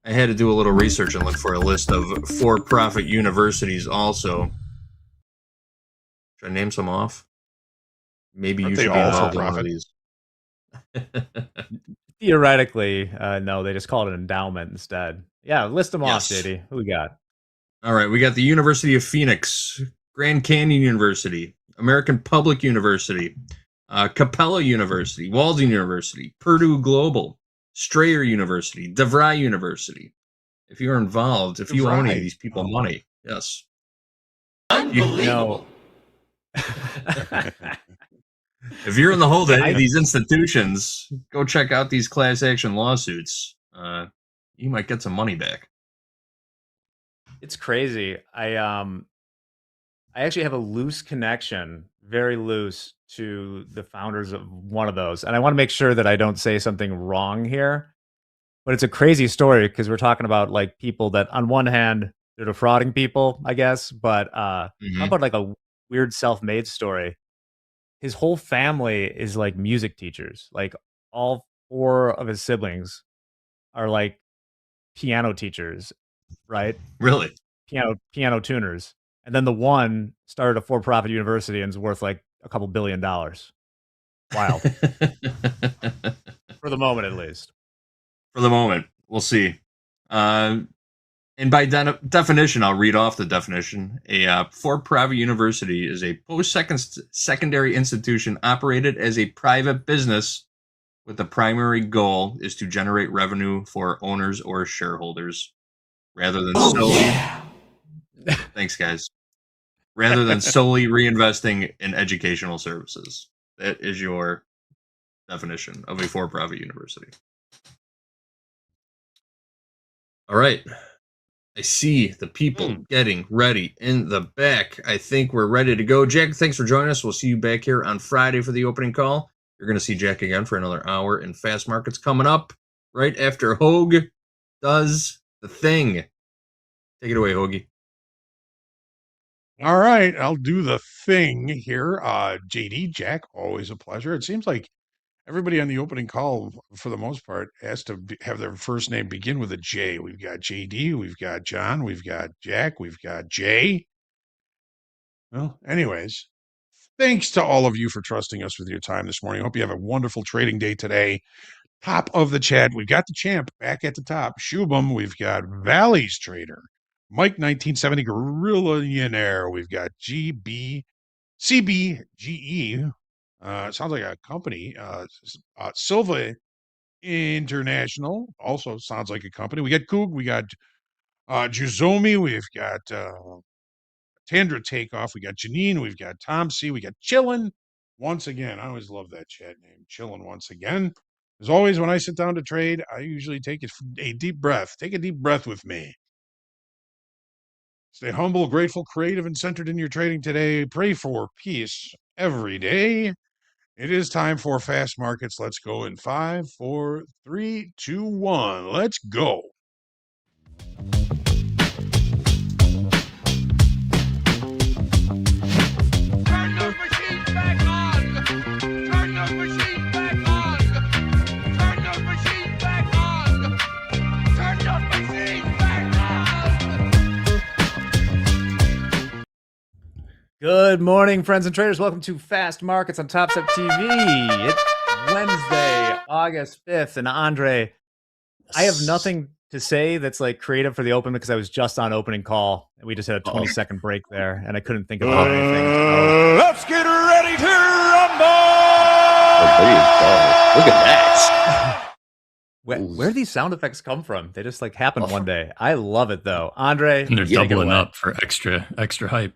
I had to do a little research and look for a list of for-profit universities also. Should I name some off? Maybe you should be involved in one of these.
Theoretically, no, they just call it an endowment instead. Yeah, list them off, JD. Who we got?
All right, we got the University of Phoenix, Grand Canyon University, American Public University, Capella University, Walden University, Purdue Global, Strayer University, DeVry University. If you're involved, if you owe any of these people money, yes.
Unbelievable.
If you're in the hold of any of these institutions, go check out these class action lawsuits. You might get some money back.
It's crazy. I actually have a loose connection, very loose, to the founders of one of those. And I want to make sure that I don't say something wrong here. But it's a crazy story because we're talking about like people that on one hand, they're defrauding people, I guess. But how about like a weird self-made story? His whole family is like music teachers. Like all 4 of his siblings are like piano teachers, right?
Really?
Piano tuners. And then the one started a for-profit university and is worth like a couple $1 billion. Wild. For the moment, at least.
For the moment. We'll see. And by definition, I'll read off the definition. A for-profit university is a post-secondary institution operated as a private business with the primary goal is to generate revenue for owners or shareholders rather than solely... Thanks, guys. Rather than solely reinvesting in educational services. That is your definition of a for-profit university. All right. I see the people getting ready in the back. I think we're ready to go. Jack, thanks for joining us. We'll see you back here on Friday for the opening call. You're going to see Jack again for another hour in Fast Markets coming up right after Hogue does the thing. Take it away, Hoagie.
All right, I'll do the thing here. JD, Jack, always a pleasure. It seems like everybody on the opening call, for the most part, has to have their first name begin with a J. We've got JD, we've got John, we've got Jack, we've got Jay. Well, anyways, thanks to all of you for trusting us with your time this morning. I hope you have a wonderful trading day today. Top of the chat, we've got the champ back at the top. Shubham, we've got Valley's Trader. Mike 1970 Gorillionaire. We've got CBGE. Sounds like a company. Silva International also sounds like a company. We got Coog, we got Juzomi, we've got Tandra Takeoff, we got Janine, we've got Tom C, we got Chillin. Once again, I always love that chat name, Chillin once again. As always, when I sit down to trade, I usually take a deep breath. Take a deep breath with me. Stay humble, grateful, creative, and centered in your trading today. Pray for peace every day. It is time for Fast Markets. Let's go in 5, 4, 3, 2, 1. Let's go.
Turn those machines back on! Turn those machines back on! Turn those machines back on! Turn those machines back on!
Good morning, friends and traders. Welcome to Fast Markets on Topstep TV. It's Wednesday, August 5th, and Andre, I have nothing to say that's like creative for the open because I was just on opening call and we just had a 20-second break there and I couldn't think about anything. So.
Let's get ready to rumble!
Look at that.
Where do these sound effects come from? They just like happen one day. I love it though. Andre,
And they're
take it
doubling
away.
up for extra hype.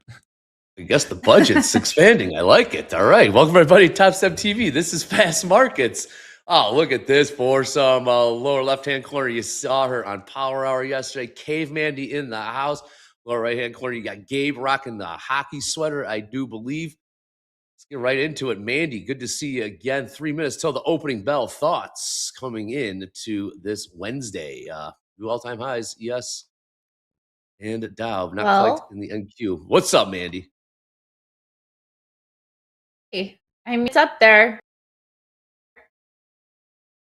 I guess the budget's expanding. I like it. All right. Welcome, everybody, to Topstep TV. This is Fast Markets. Oh, look at this. For some lower left-hand corner, you saw her on Power Hour yesterday. Cave Mandy in the house. Lower right-hand corner, you got Gabe rocking the hockey sweater, I do believe. Let's get right into it. Mandy, good to see you again. 3 minutes till the opening bell. Thoughts coming in to this Wednesday. New all-time highs, yes. And Dow, not quite in the NQ. What's up, Mandy?
I mean, it's up there.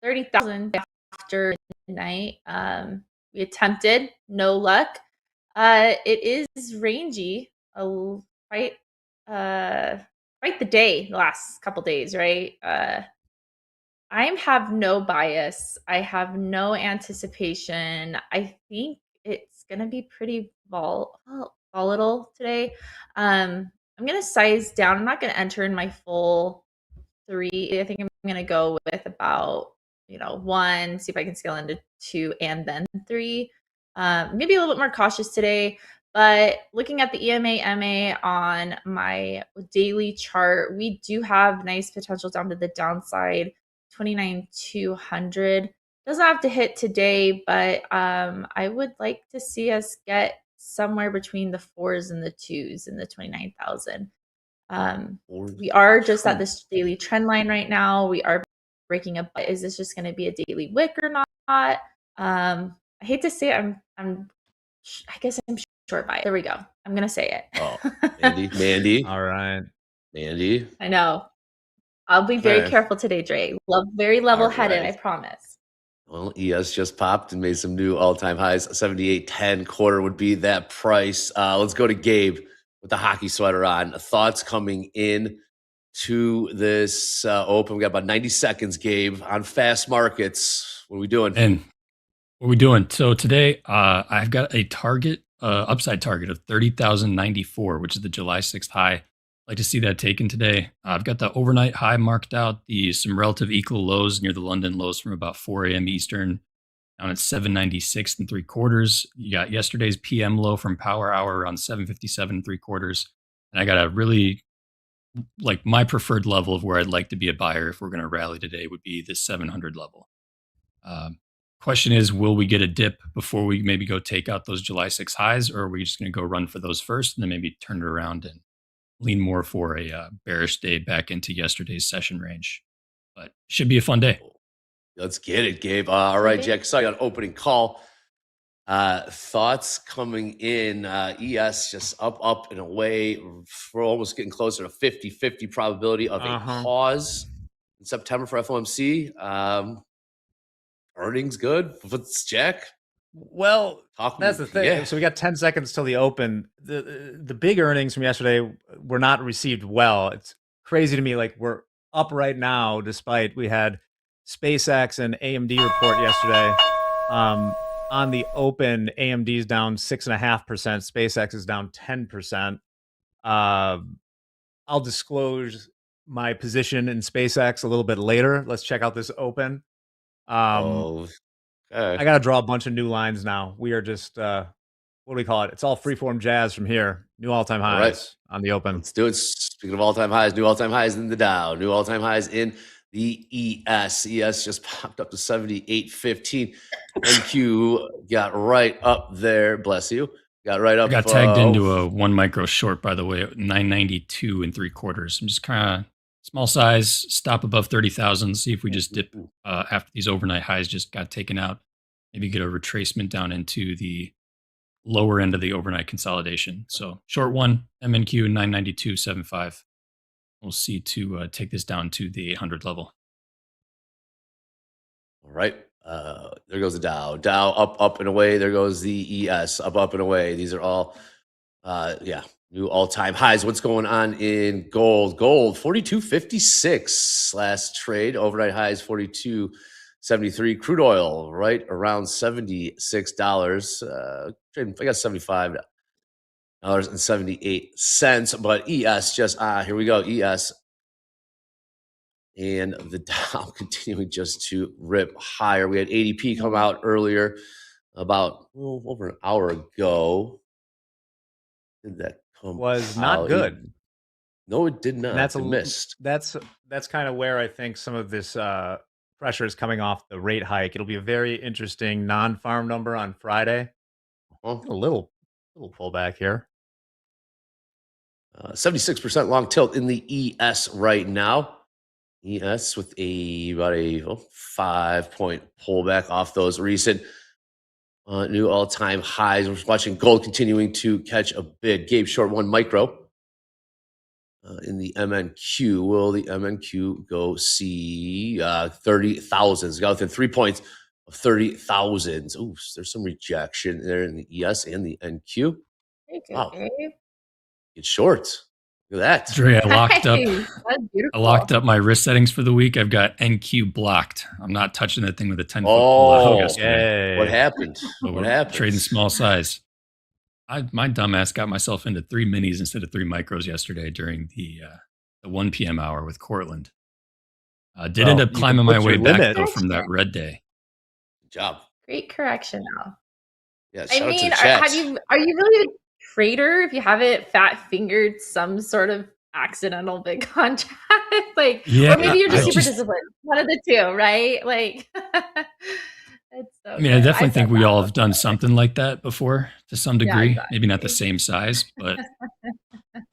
30,000 after midnight. We attempted, no luck. It is rangy, quite the day, the last couple days, right? I have no bias. I have no anticipation. I think it's gonna be pretty volatile today. I'm gonna size down. I'm not gonna enter in my full 3. I think I'm gonna go with about 1, see if I can scale into 2 and then 3. Maybe a little bit more cautious today, but looking at the EMA MA on my daily chart, we do have nice potential down to the downside. 29,200 doesn't have to hit today, but I would like to see us get somewhere between the 4s and the 2s in the 29,000. We are just at this daily trend line right now. We are breaking up. Is this just going to be a daily wick or not? I hate to say it, I guess I'm short by it. There we go. I'm going to say it.
Oh, Mandy.
All right.
Mandy.
I know. I'll be very careful today, Dre. Very level-headed, I promise.
Well, ES just popped and made some new all-time highs. 78.10 quarter would be that price. Let's go to Gabe with the hockey sweater on. Thoughts coming in to this open. We got about 90 seconds, Gabe, on Fast Markets. What are we doing?
And what are we doing? So today, I've got a target, upside target of 30,094, which is the July 6th high. I'd like to see that taken today. I've got the overnight high marked out, some relative equal lows near the London lows from about 4 a.m. Eastern, down at 796 3/4. You got yesterday's PM low from Power Hour on 757 3/4. And I got a really, like, my preferred level of where I'd like to be a buyer if we're going to rally today would be the 700 level. Question is, will we get a dip before we maybe go take out those July 6 highs, or are we just going to go run for those first and then maybe turn it around and lean more for a bearish day back into yesterday's session range? But should be a fun day.
Let's get it, Gabe. All right, Jack. Saw you on opening call. Thoughts coming in. ES just up and away. We're almost getting closer to 50-50 probability of a pause in September for FOMC. Earnings good. What's Jack?
Well, that's the thing. Yeah. So we got 10 seconds till the open. The big earnings from yesterday were not received well. It's crazy to me. Like, we're up right now, despite we had SpaceX and AMD report yesterday. On the open, AMD is down 6.5%. SpaceX is down 10%. I'll disclose my position in SpaceX a little bit later. Let's check out this open.
Okay.
I got to draw a bunch of new lines now. We are just, what do we call it? It's all freeform jazz from here. New all-time highs on the open.
Let's do it. Speaking of all-time highs, new all-time highs in the Dow, new all-time highs in the ES. ES just popped up to 78.15. NQ got right up there. Bless you. Got right up.
I got tagged into a 1 micro short, by the way, at 992 3/4. I'm just kind of small size, stop above 30,000. See if we just dip after these overnight highs just got taken out. Maybe get a retracement down into the lower end of the overnight consolidation. So short one, MNQ 992.75. We'll see to take this down to the 800 level.
All right. There goes the Dow. Dow up and away. There goes the ES up and away. These are all, new all-time highs. What's going on in gold? Gold 42.56 last trade. Overnight highs 42.73. Crude oil right around $76. Trading, I got $75.78. But ES just here we go. ES. And the Dow continuing just to rip higher. We had ADP come out earlier about over an hour ago. Did that come
was not good?
No, it did not.
That's
missed.
That's kind of where I think some of this pressure is coming off the rate hike. It'll be a very interesting non-farm number on Friday. A little pullback here.
76% long tilt in the ES right now. ES with about a 5-point pullback off those recent new all-time highs. We're watching gold continuing to catch a bid. Gabe short 1 micro in the MNQ. Will the MNQ go see 30,000s? Got within 3 points of 30,000. Ooh, there's some rejection there in the ES and the NQ. Wow, it's short. Look at that.
Dre, I locked up my risk settings for the week. I've got NQ blocked. I'm not touching that thing with a 10-foot pole yesterday.
What happened? What happened?
Trading small size. My dumbass got myself into 3 minis instead of 3 micros yesterday during the 1 p.m. hour with Cortland. Did end up climbing my way back though from that red day.
Good job.
Great correction, Al.
Yeah,
I mean, are you really a trader if you haven't fat fingered some sort of accidental big contract? Or maybe you're just super disciplined. One of the two, right? It's so
I mean, I definitely think we all have done something like that before to some degree.
Yeah, exactly.
Maybe not the same size, but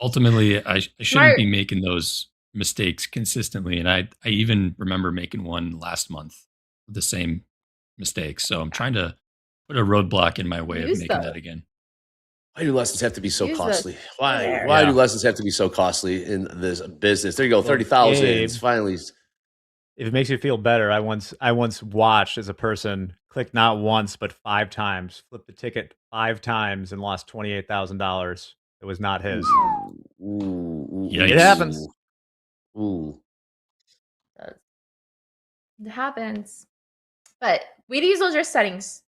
ultimately I shouldn't be making those mistakes consistently. And I even remember making one last month with the same mistake. So I'm trying to put a roadblock in my way of making that again.
Why do lessons have to be so costly? Why do lessons have to be so costly in this business? There you go, 30,000. It's finally.
If it makes you feel better, I once watched as a person click not once but 5 times, flip the ticket 5 times, and lost $28,000. It was not his.
Yikes.
It happens.
It happens. But we use those risk settings,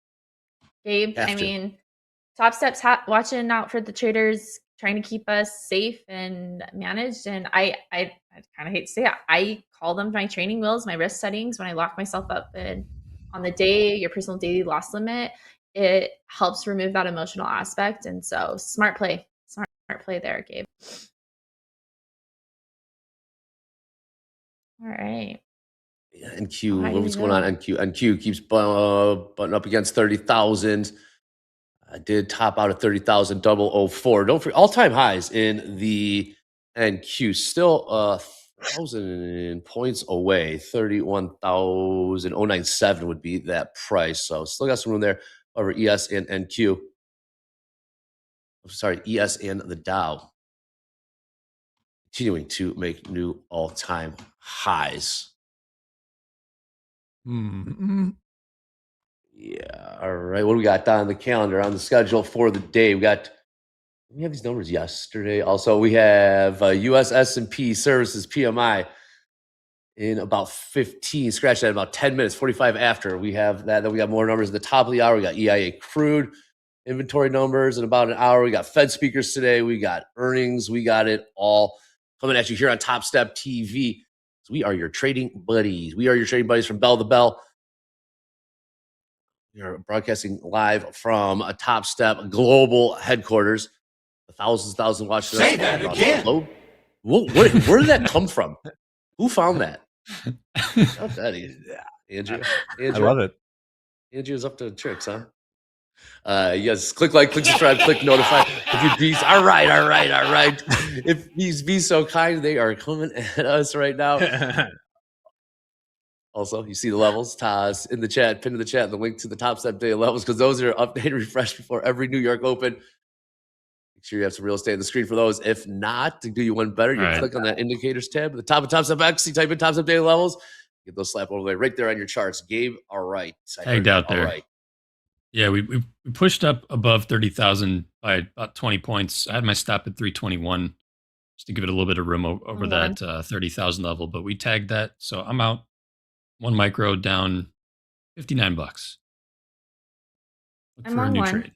Gabe. I mean, Topstep's watching out for the traders, trying to keep us safe and managed. And I kind of hate to say it, I call them my training wheels, my risk settings. When I lock myself up on the day, your personal daily loss limit, it helps remove that emotional aspect. And so smart play there, Gabe. All right.
Yeah, NQ, what's going on? NQ keeps butting up against 30,000. I did top out at 30,004. Don't forget, all-time highs in the NQ. Still 1,000 points away. 31,097 would be that price. So still got some room there over ES and NQ. I'm sorry, ES and the Dow. Continuing to make new all-time highs. Yeah. All right. What do we got on the calendar, on the schedule for the day? We have these numbers yesterday. Also, we have U.S. S&P Services PMI in about 15. Scratch that in about 10 minutes, 45 after. We have that. Then we got more numbers at the top of the hour. We got EIA crude inventory numbers in about an hour. We got Fed speakers today. We got earnings. We got it all coming at you here on Topstep TV. We are your trading buddies. We are your trading buddies from bell to bell. We are broadcasting live from a Topstep global headquarters. Thousands watching us.
Say that again.
Where did that come from? Who found that? Not that easy. Andrew.
I love it.
Andrew's up to tricks, huh? Yes, click like, click subscribe, click notify. If you bees, all right. If he's be so kind, they are coming at us right now. Also, you see the levels, Taz, in the chat, pinned in the chat, the link to the Topstep daily levels, because those are updated, refreshed before every New York Open. Make sure you have some real estate on the screen for those. If not, to do you one better, you click on that indicators tab at the top of Topstep X. You type in Topstep daily levels, get those slap over there, right there on your charts. Gabe, all right.
Tagged out there.
All right.
Yeah, we pushed up above 30,000 by about 20 points. I had my stop at 321 just to give it a little bit of room over that 30,000 level, but we tagged that. So I'm out. One micro down $59. Look
I'm
for a
on
new
one.
trade.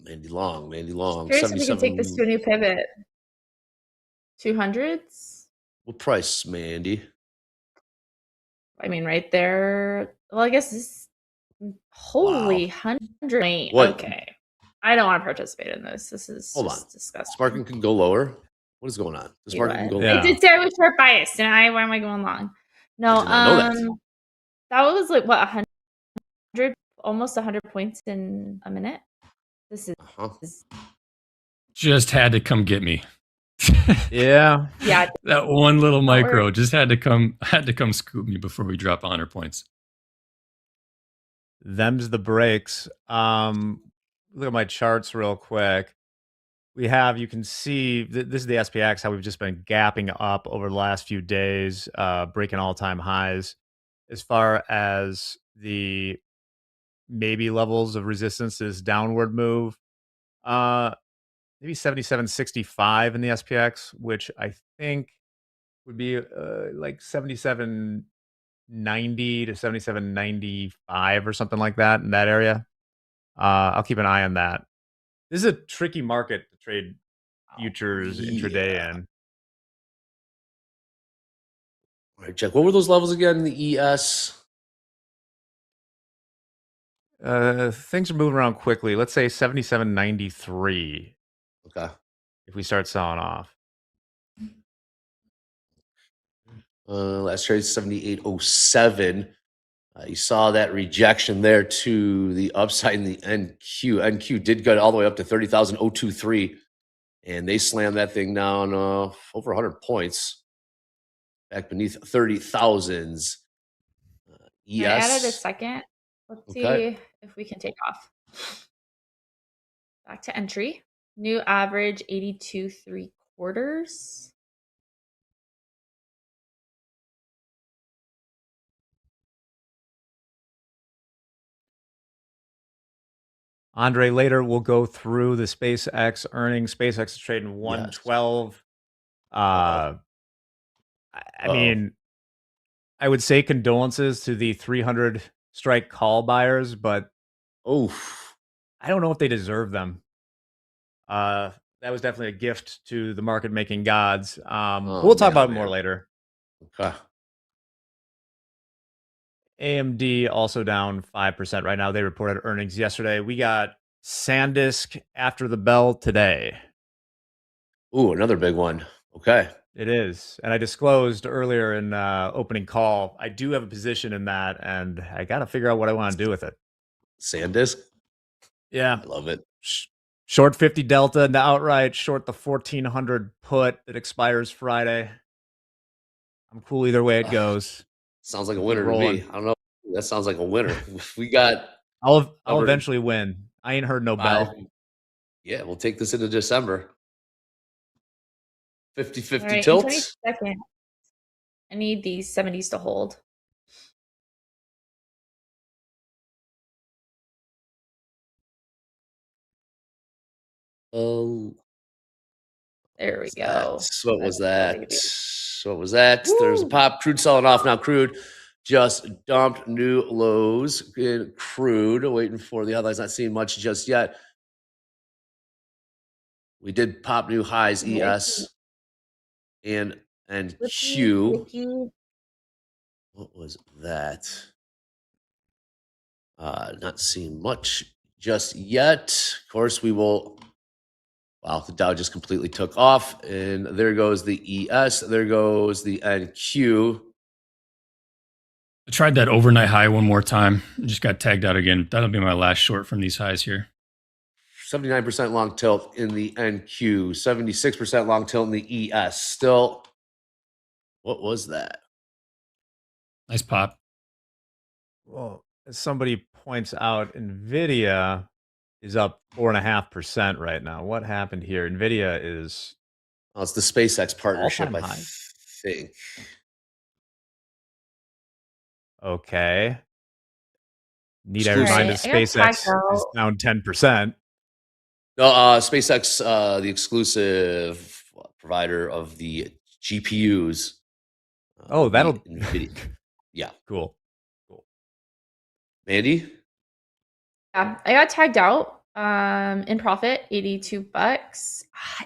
Mandy Long.
Curious if we can take this to a new pivot. 200s?
What price, Mandy?
I mean, right there. Well, I guess this. Holy 100.
What?
Okay. I don't want to participate in this. This is
Hold
just
on.
disgusting.
This market can go lower. What is going on? This market can go lower.
I did say I was short biased, and why am I going long? No,
I did not know
that was like what 100, almost 100 points in a minute. This is
Just had to come get me.
Yeah.
That one little micro just had to come scoop me before we drop 100 points.
Them's the breaks. Look at my charts real quick. You can see, this is the SPX, how we've just been gapping up over the last few days, breaking all-time highs. As far as the maybe levels of resistance, this downward move, maybe 77.65 in the SPX, which I think would be like 77.90 to 77.95 or something like that in that area. I'll keep an eye on that. This is a tricky market to trade futures intraday in.
All right, check. What were those levels again in the ES?
Things are moving around quickly. Let's say 77.93.
Okay.
If we start selling off.
Last trade 78.07. You saw that rejection there to the upside in the NQ. NQ did go all the way up to 30,023, and they slammed that thing down over 100 points back beneath 30,000s.
I added a second. Let's see if we can take off. Back to entry. New average 82.75.
Andre, later we'll go through the SpaceX earnings. SpaceX is trading 112. I mean, I would say condolences to the 300 strike call buyers, but I don't know if they deserve them. That was definitely a gift to the market making gods. We'll talk about it more later.
Okay.
AMD also down 5% right now. They reported earnings yesterday. We got SanDisk after the bell today.
Ooh, another big one. Okay.
It is. And I disclosed earlier in opening call, I do have a position in that, and I got to figure out what I want to do with it.
SanDisk?
Yeah.
I love it.
Short 50 delta and the outright, short the 1400 put that expires Friday. I'm cool either way it goes.
Sounds like a winner to me. I don't know. That sounds like a winner. We got.
I'll eventually win. I ain't heard no bell.
Yeah, we'll take this into December. 50-50
right,
tilts.
Second. I need these 70s to hold.
Oh.
There we go.
What was that? What was that? There's a pop. Crude selling off now. Crude just dumped new lows in crude. Waiting for the headlines. Not seeing much just yet. We did pop new highs, ES and Q. What was that? Not seeing much just yet. Of course, we will. Wow, the Dow just completely took off, and there goes the ES. There goes the NQ.
I tried that overnight high one more time. Just got tagged out again. That'll be my last short from these highs here.
79% long tilt in the NQ, 76% long tilt in the ES. Still, what was that?
Nice pop.
Well, as somebody points out, NVIDIA is up 4.5% right now. What happened here? NVIDIA is...
Oh, it's the SpaceX partnership,
all-time
I
high.
think.
Okay. Need I
Exclusive.
remind
Alright,
that
I got tagged
SpaceX is
out.
down 10%.
No, SpaceX, the exclusive provider of the GPUs.
Oh, that'll...
NVIDIA. Yeah.
Cool.
Mandy?
Yeah, I got tagged out in profit, $82.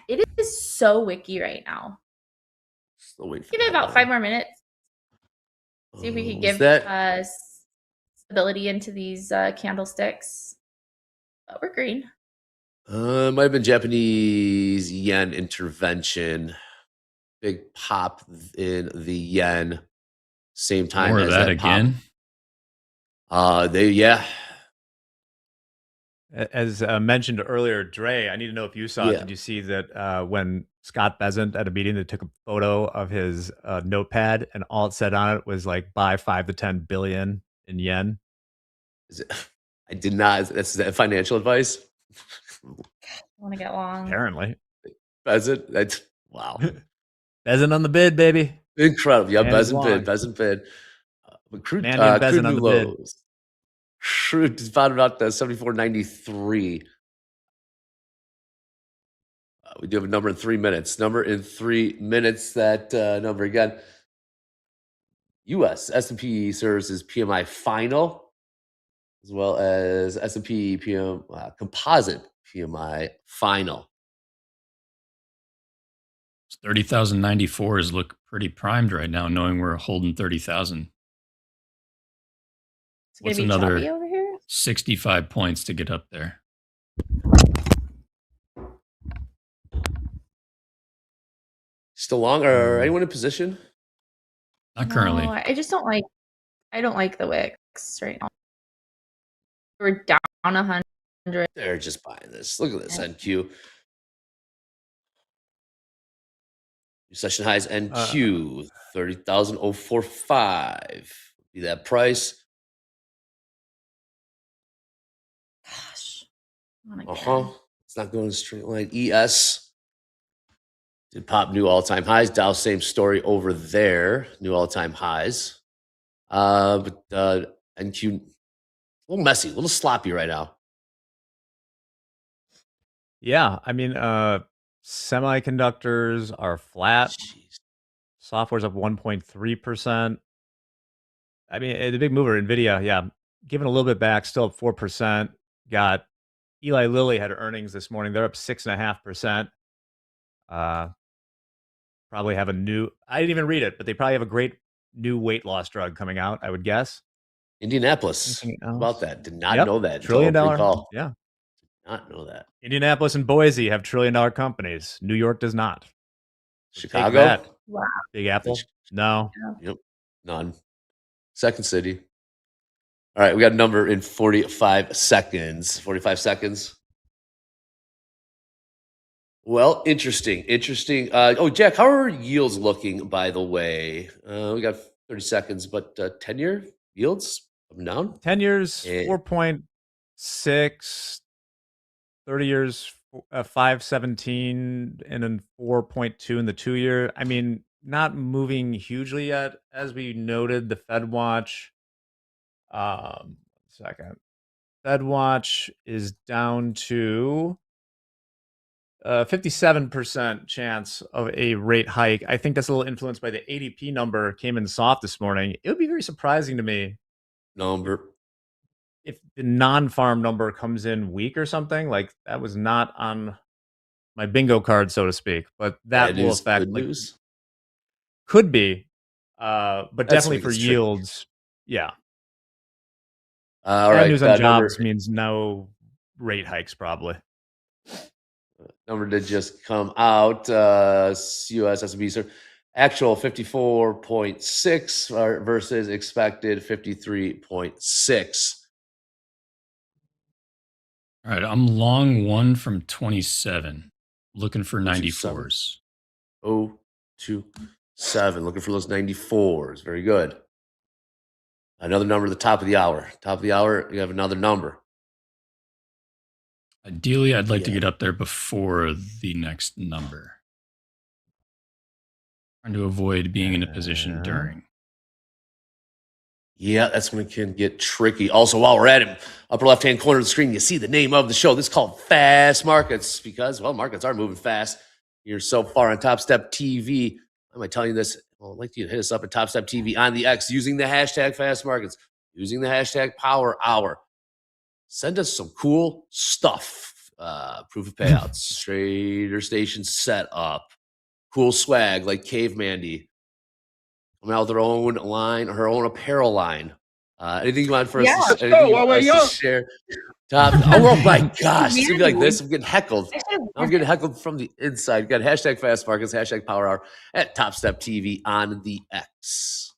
It is so wicky right now.
Still waiting for
Give it
that
about
one.
5 more minutes. See if we
Was
can give
that?
stability into these candlesticks. But we're green.
Might have been Japanese yen intervention. Big pop in the yen. Same time
More of
as
that
that pop.
again.
Yeah.
As mentioned earlier, Dre, I need to know if you saw it.
Yeah.
Did you see that when Scott Besant at a meeting, they took a photo of his notepad, and all it said on it was like buy 5 to 10 billion in yen?
I did not. That's financial advice.
I want to get long.
Apparently.
Bezant. That's wow.
Besant on the bid, baby.
Incredible. Yeah,
Man is
Bezant
long.
bid. Bezant bid. But crude,
Man named
crude
Besant
new
on the bid.
lows. Crude is bottomed out to 74.93. We do have a number in 3 minutes. Number in 3 minutes. That number again. U.S. S&P Services PMI final, as well as S&P PM composite PMI final.
30,094 look pretty primed right now, knowing we're holding 30,000.
It's gonna
What's
be
another
choppy over here.
65 points to get up there?
Still long, or anyone in position?
Not currently.
No, I just don't like. I don't like the wicks right now. We're down 100.
They're just buying this. Look at this NQ. New session highs NQ 30,045. Be that price.
Gosh. I wanna get
It's not going straight line. ES did pop new all-time highs. Dow, same story over there. New all-time highs. But NQ, a little messy, a little sloppy right now.
Yeah, I mean, semiconductors are flat.
Jeez.
Software's up 1.3%. I mean, the big mover, NVIDIA, yeah, giving a little bit back, still up 4%. Got Eli Lilly had earnings this morning. They're up 6.5%. Probably have a new, I didn't even read it, but they probably have a great new weight loss drug coming out, I would guess.
Indianapolis.
Anything
How
else?
about that? Did not
Yep,
know that.
$1 trillion.
Call.
Yeah.
Did not know that.
Indianapolis and Boise have $1 trillion companies. New York does not. So take
Chicago?
that,
Wow.
Big Apple? No.
Yep. None. Second city. All right, we got a number in 45 seconds. 45 seconds. Well, interesting. Jack, how are yields looking, by the way? We got 30 seconds, but 10-year yields up and down?
10 years,
Eh.
4.6. 30 years, 5.17, and then 4.2 in the 2-year. I mean, not moving hugely yet. As we noted, the Fed watch, Fed watch is down to 57% chance of a rate hike. I think that's a little influenced by the ADP number came in soft this morning. It would be very surprising to me if the non-farm number comes in weak or something. Like that was not on my bingo card, so to speak. But that will affect.
Good
like,
news.
Could be, but
That's
definitely
when it
for
gets tricky.
yields. Yeah.
All
Bad
right.
news on
number,
jobs means no rate hikes, probably.
number did just come out. US S&P sir. Actual 54.6 versus expected 53.6.
All right, I'm long 1 from 27, looking for 94s.
027. Looking for those 94s. Very good. Another number at the top of the hour. Top of the hour, you have another number.
Ideally, I'd like to get up there before the next number. Trying to avoid being in a position during.
Yeah, that's when it can get tricky. Also, while we're at it, upper left-hand corner of the screen, you see the name of the show. This is called Fast Markets because, well, markets are moving fast. You're so far on TopstepTV. Am I telling you this? Well, I'd like you to hit us up at TopstepTV on the X using the hashtag Fast Markets, using the hashtag Power Hour. Send us some cool stuff. Proof of payouts, trader station set up, cool swag like Cave Mandy. Coming out with her own line, her own apparel line. Anything you want for us to share? Oh my gosh, it's gonna be like this. I'm getting heckled. I'm getting heckled from the inside. You got hashtag Fast Markets, hashtag Power Hour at TopstepTV on the X.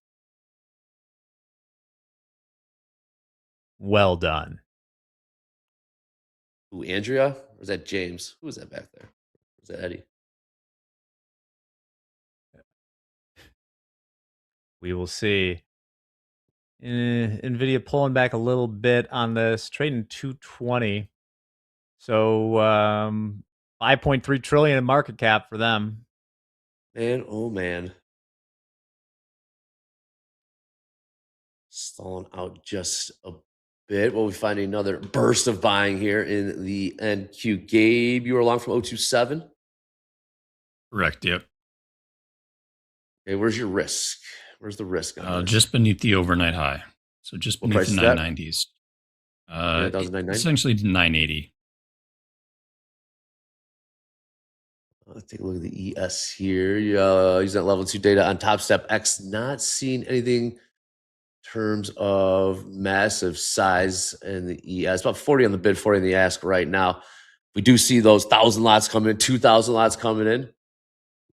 Well done.
Ooh, Andrea? Or is that James? Who is that back there? Is that Eddie?
We will see. Nvidia pulling back a little bit on this, trading 220. So 5.3 trillion in market cap for them.
Man, oh man. Stalling out just a bit. Well, we find another burst of buying here in the NQ. Gabe, you were along from 027?
Correct, yep.
Okay, where's your risk? Where's the risk on this?
Just beneath the overnight high. So just
What
beneath the
price is that?
990s.
9,990?
Essentially 980.
Let's take a look at the ES here. Using that level 2 data on Topstep X. Not seeing anything in terms of massive size in the ES. About 40 on the bid, 40 on the ask right now. We do see those 1,000 lots coming in, 2,000 lots coming in.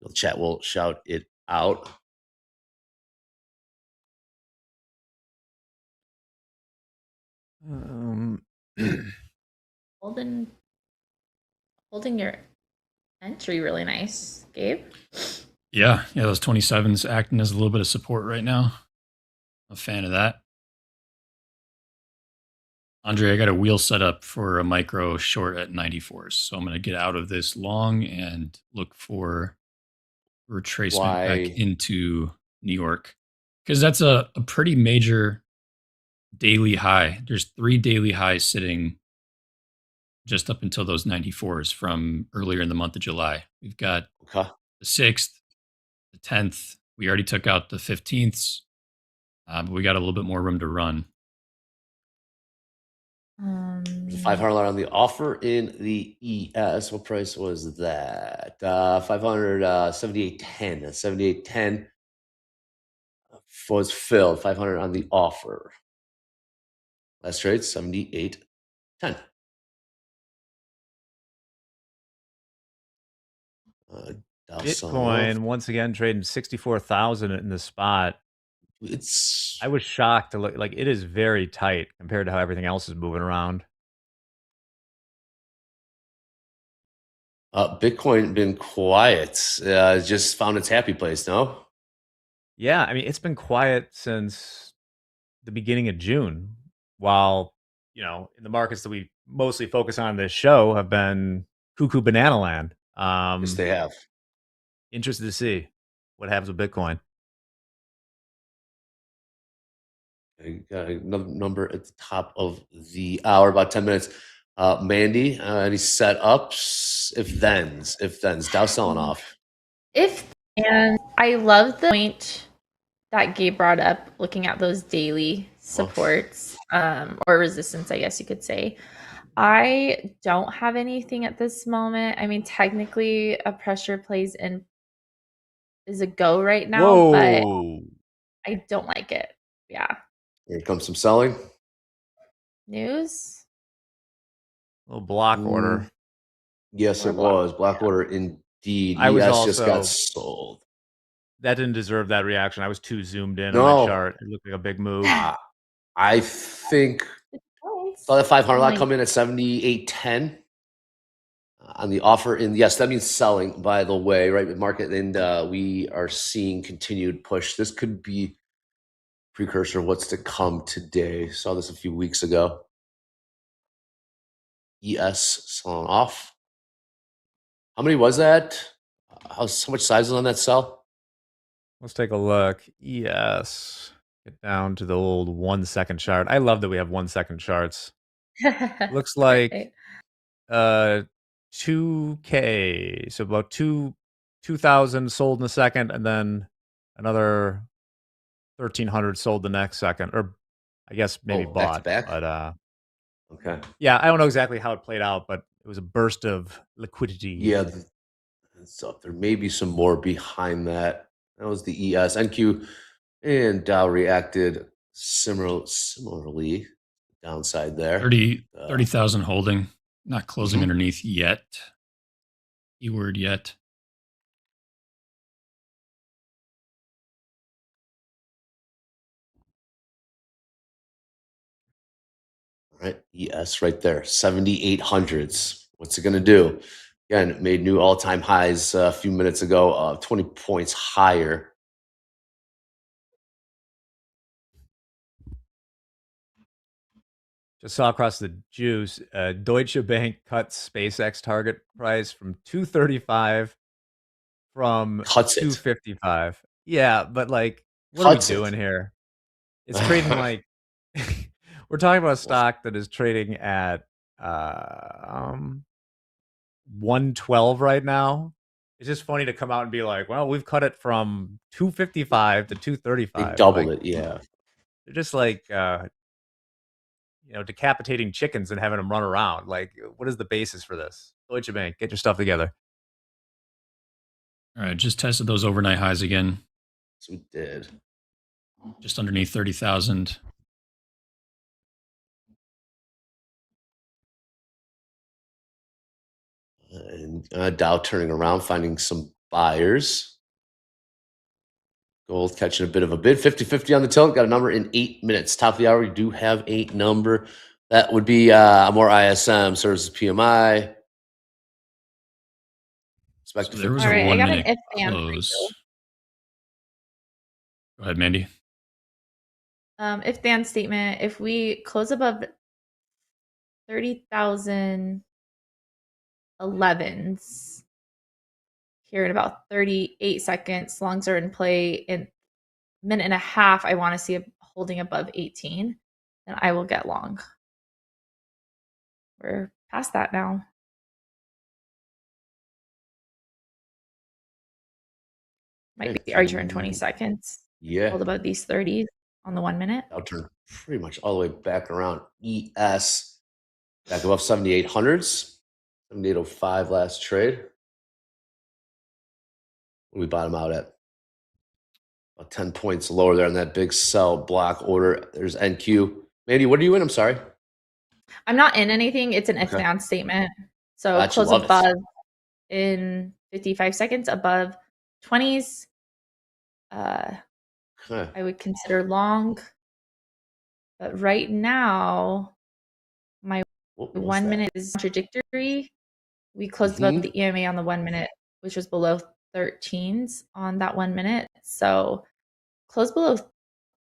The chat will shout it out.
Holding your entry really nice, Gabe.
Yeah, those 27s acting as a little bit of support right now. I'm a fan of that. Andre, I got a wheel set up for a micro short at 94s. So I'm going to get out of this long and look for retracement back into New York. Because that's a pretty major daily high. There's 3 daily highs sitting just up until those 94s from earlier in the month of July. We've got the 6th, the 10th. We already took out the 15ths, but we got a little bit more room to run.
$500 on the offer in the ES. What price was that? 500, 78.10. 78.10 was filled. 500 on the offer. Last trade, 78.10.
Bitcoin once again trading 64,000 in the spot. I was shocked to look like it is very tight compared to how everything else is moving around.
Bitcoin been quiet. Just found its happy place, no?
Yeah, I mean it's been quiet since the beginning of June. While in the markets that we mostly focus on this show have been cuckoo banana land.
Yes, they have.
Interested to see what happens with Bitcoin.
I got another number at the top of the hour, about 10 minutes Mandy, any setups? If thens, Dow selling off.
And I love the point that Gabe brought up, looking at those daily supports or resistance, I guess you could say. I don't have anything at this moment. I mean, technically, a pressure plays in is a go right now, but I don't like it. Yeah.
Here comes some selling.
News?
A little block order.
Yes,
Or
it
block,
was. Block
yeah.
order indeed.
I was
ES just got
also-
sold.
That didn't deserve that reaction. I was too zoomed in
No.
on my chart. It looked like a big move.
I think saw that 500 lot come in at 78.10 on the offer. And yes, that means selling, by the way, right? With market, and we are seeing continued push. This could be precursor of what's to come today. Saw this a few weeks ago. ES selling off. How many was that? How much size was on that sell?
Let's take a look. ES. Get down to the old 1 second chart. I love that we have 1 second charts. Looks like 2K. So about 2,000 sold in a second, and then another 1,300 sold the next second. Or I guess maybe bought.
Back to back?
But
Okay.
yeah, I don't know exactly how it played out, but it was a burst of liquidity.
Yeah. So there may be some more behind that. That was the ES. NQ and Dow reacted similarly. Downside there.
30,000 holding. Not closing underneath yet. Keyword yet.
All right. ES right there. 7,800s. What's it going to do? Again, it made new all-time highs a few minutes ago, 20 points higher.
Just saw across the juice, Deutsche Bank cut SpaceX target price from 235 from
Cuts it.
255. Yeah, but like, what
Cuts
are
it.
we doing here? It's trading like we're talking about a stock that is trading at 112 right now. It's just funny to come out and be like, well, we've cut it from 255 to 235.
They doubled
Like,
it, yeah.
They're just like decapitating chickens and having them run around. Like, what is the basis for this? Deutsche Bank, get your stuff together.
All right, just tested those overnight highs again.
So we did.
Just underneath 30,000.
And Dow turning around, finding some buyers. Gold catching a bit of a bid. 50-50 on the tilt. Got a number in 8 minutes. Top of the hour, we do have a number. That would be more ISM, services PMI.
So there was a 1 minute close. Go ahead, Mandy.
If Dan statement, if we close above 30,000 11s here in about 38 seconds, longs are in play in a minute and a half. I want to see a holding above 18, then I will get long. We're past that now. Might be our turn 20 seconds.
Yeah.
Hold above these 30s on the 1 minute.
I'll turn pretty much all the way back around. ES back above 7,800s. 7,805 last trade. What do we bottom out at? About 10 points lower there on that big sell block order. There's NQ. Mandy, what are you in? I'm sorry.
I'm not in anything. It's an if then statement. So
Gotcha,
close
love it.
above in 55 seconds, above 20s. I would consider long. But right now, my 1 minute is contradictory. We closed above the EMA on the 1 minute, which was below 13s on that 1 minute. So close below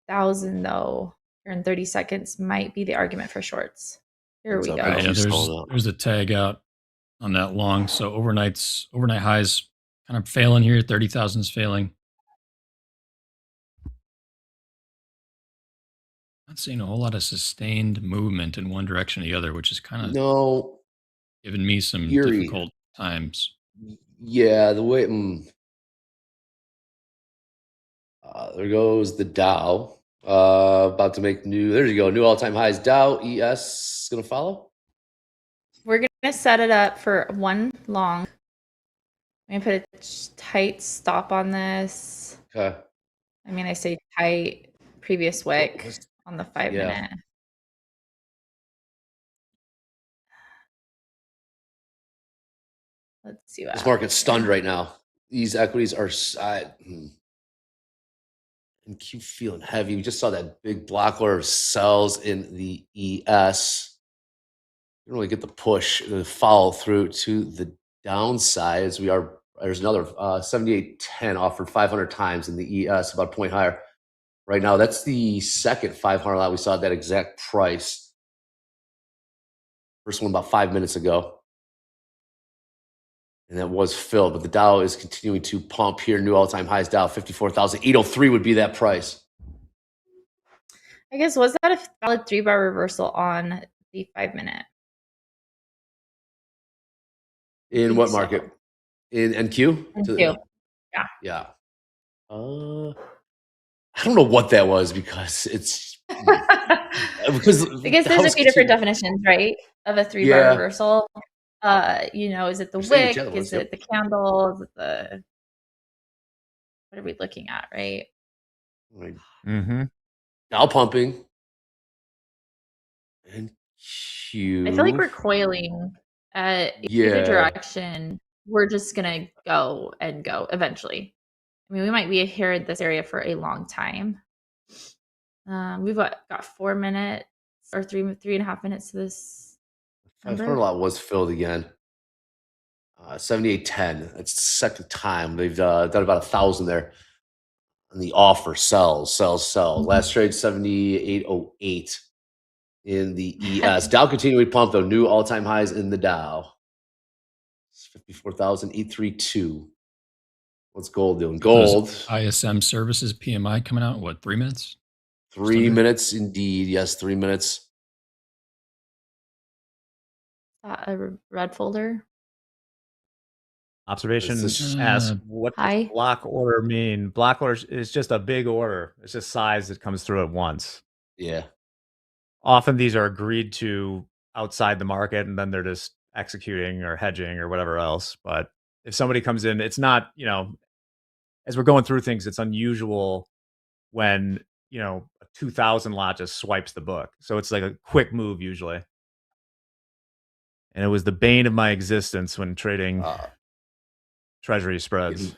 1,000 though, here in 30 seconds might be the argument for shorts. Here we go.
Yeah, there's a tag out on that long. So overnight highs kind of failing here. 30,000 is failing. Not seeing a whole lot of sustained movement in one direction or the other, which is kind of
No,
giving me some
Yuri.
difficult times.
Yeah, the way. There goes the Dow. About to make new. There you go. New all-time highs. Dow ES gonna follow.
We're gonna set it up for one long. I'm gonna put a tight stop on this.
Okay.
I mean, I say tight. Previous wick on the 5 minute. Let's see what
This market's stunned right now. These equities are. And keep feeling heavy. We just saw that big block order of sells in the ES. You don't really get the push, the follow through to the downside as we are. There's another 78.10 offered 500 times in the ES, about a point higher right now. That's the second 500 lot we saw at that exact price. First one about 5 minutes ago. And that was filled, but the Dow is continuing to pump here. New all-time highs. Dow 54,803 would be that price.
I guess, was that a valid 3-bar reversal on the 5 minute?
In what market?
So.
In NQ?
NQ. Yeah.
Yeah. I don't know what that was because it's because
I guess there's a few different definitions, right? Of a 3-bar reversal. Is it the wick? Is it the candle? Is it the, what are we looking at, right?
Mm-hmm.
Dow pumping. And Q.
I feel like we're coiling either direction. We're just gonna go and go eventually. I mean, we might be here in this area for a long time. We've got 4 minutes or 3.5 minutes to this.
500 lot was filled again. 78.10. That's the second time they've done about 1,000 there. And the offer sells. Last trade 78.08 in the ES. Dow continuing to pump though. New all-time highs in the Dow. 54,832. What's gold doing? Gold.
Those ISM services PMI coming out in what, 3 minutes?
3 minutes indeed. Yes, 3 minutes.
A red folder.
Observation asks, what does block order mean? Block order is just a big order. It's just size that comes through at once.
Yeah.
Often these are agreed to outside the market, and then they're just executing or hedging or whatever else. But if somebody comes in, it's not, as we're going through things, it's unusual when, a 2,000 lot just swipes the book. So it's like a quick move usually. And it was the bane of my existence when trading treasury spreads.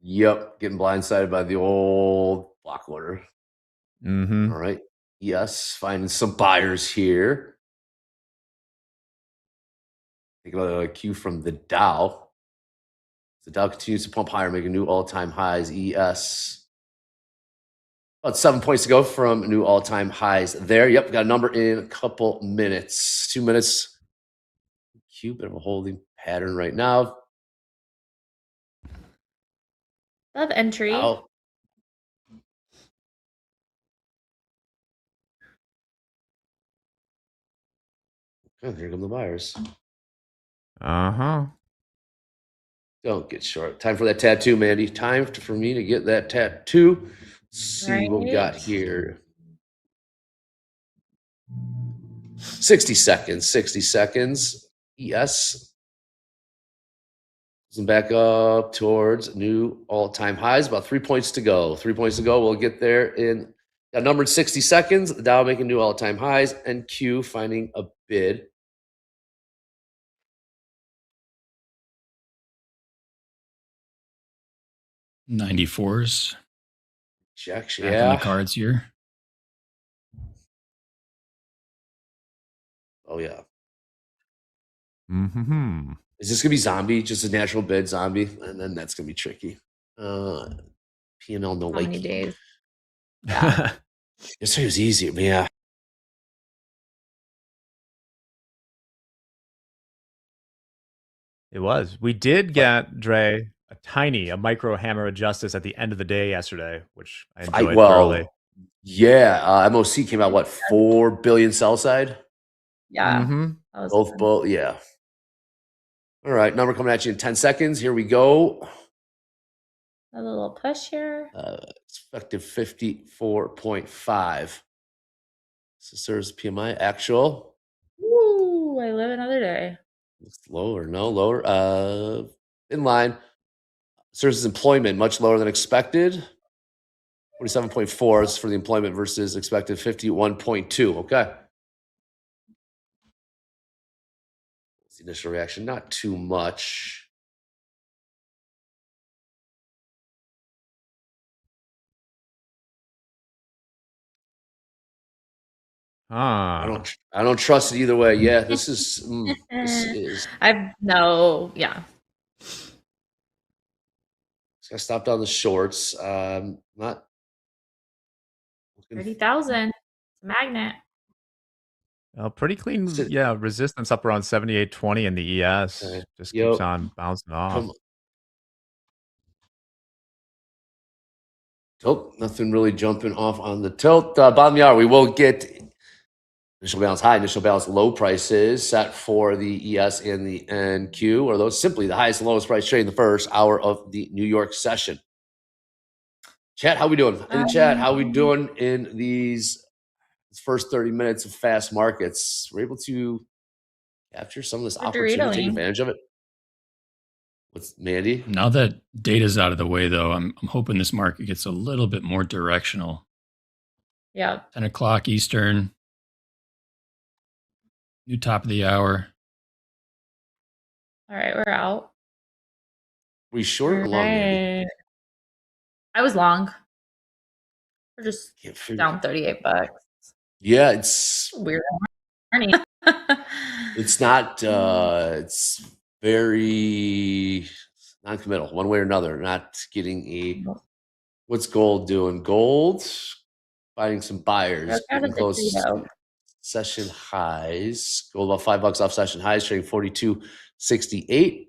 Getting blindsided by the old block order.
Mm-hmm.
All right. Yes, finding some buyers here. Take a cue from the Dow. The Dow continues to pump higher, making new all-time highs. ES. About 7 points to go from new all-time highs there. Yep, got a number in a couple minutes. 2 minutes. Q, bit of a holding pattern right now.
Love entry.
Dow. Okay, here come the buyers.
Uh-huh.
Don't get short. Time for that tattoo, Mandy. Time for me to get that tattoo. Let's see what we got here. 60 seconds. 60 seconds. ES. Back up towards new all-time highs. About 3 points to go. 3 points to go. We'll get there in a numbered 60 seconds. The Dow making new all-time highs. And Q finding a bid.
$94s.
Check.
Back on the cards here.
Oh, yeah.
Mm-hmm.
Is this going to be zombie? Just a natural bid zombie? And then that's going to be tricky. P&L no like.
How many days?
Yeah. Yesterday was easier, but yeah.
It was. We did get, Dre, a micro hammer of justice at the end of the day yesterday, which I enjoyed thoroughly.
Yeah, MOC came out, what, 4 billion sell side?
Yeah.
Mm-hmm.
That was fun.
Both, yeah. All right, number coming at you in 10 seconds. Here we go.
A little push here.
Expected 54.5. Sisters PMI actual.
Ooh, I live another day.
It's lower, no lower. In line. Services employment much lower than expected. 47.4 is for the employment versus expected 51.2. Okay. That's the initial reaction. Not too much.
Ah.
I don't trust it either way. Yeah, this is
I've no, yeah.
I stopped on the shorts. Not looking
30,000. It's a magnet.
Pretty clean,
So-
yeah. Resistance up around 78.20 in the ES.
Okay.
Just
Yo.
keeps on bouncing off.
Come. Nope, nothing really jumping off on the tilt. Bottom of the hour, we will get initial balance high, initial balance low prices set for the ES and the NQ, or those simply the highest and lowest price trading the first hour of the New York session. Chat, how we doing? In the chat, how we doing in these first 30 minutes of fast markets? We're able to capture some of this
We're
opportunity, take
Doritoing.
advantage of it. What's Mandy?
Now that data's out of the way, though, I'm hoping this market gets a little bit more directional.
Yeah.
10 o'clock Eastern. New top of the hour.
All right, we're out.
We short or long, Mandy?
Right. I was long. We're just
Can't figure-
down $38.
Yeah, it's
Weird morning.
it's not it's very non-committal one way or another. Not getting a what's gold doing? Gold finding some buyers,
Broke out
getting
of the
close
trio.
session highs. Gold about $5 off session highs, trading 42.68.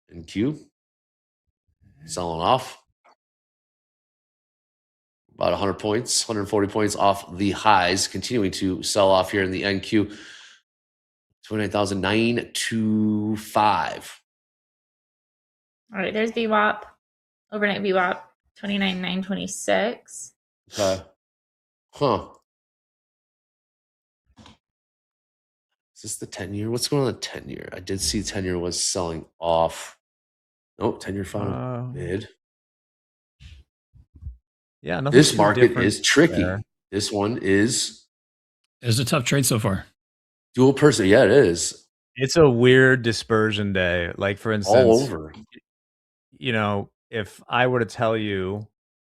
And Q selling off about 100 points, 140 points off the highs, continuing to sell off here in the NQ. 29,925.
All right, there's VWAP. Overnight VWAP, 29,926.
Okay. Huh. Is this the 10-year? What's going on the 10-year? I did see 10-year was selling off. Nope, 10-year final bid.
Yeah, nothing
This
too
market
different
is tricky.
there.
This one is
It's a tough trade so far.
dual person. Yeah, it is.
It's a weird dispersion day. Like, for instance,
All over.
you know, if I were to tell you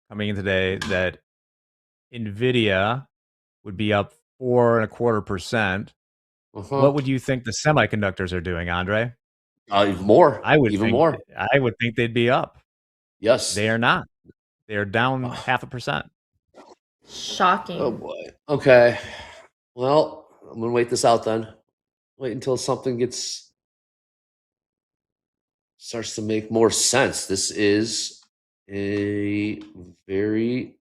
coming in today that NVIDIA would be up 4.25%, what would you think the semiconductors are doing, Andre?
Even more.
I would
even
think,
more.
I would think they'd be up.
Yes.
They are not. They are down 0.5%.
Shocking.
Oh boy. Okay. Well, I'm gonna wait this out then. Wait until something starts to make more sense. This is a very,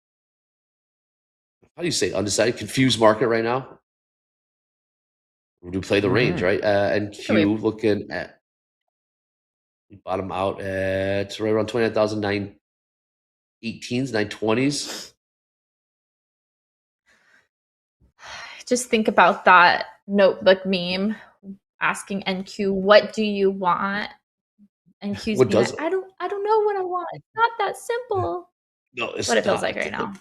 how do you say, undecided, confused market right now. We do play the range, right? And Q looking at, we bottom out at right around 29,918s, 920s.
Just think about that notebook meme asking NQ, what do you want? NQ's
What
being
does
like, I don't know what I want. It's not that simple.
No, it's
What it feels
not.
like right now.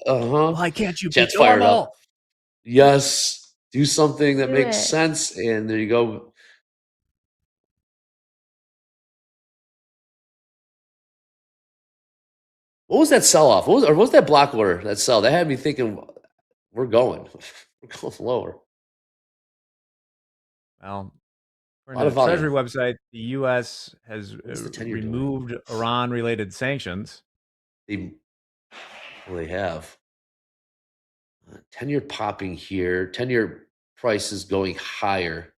Why can't you be
Chat's fired
normal?
up. Yes. Do something that
Do
makes
it.
sense. And there you go. What was that sell off? What was that block order, that sell? That had me thinking, we're going. We're going lower.
Well,
Lot
according
of
to the
volume.
Treasury website, the U.S. has
What's the 10-year doing?
removed Iran-related sanctions.
They have 10-year popping here. 10-year prices going higher.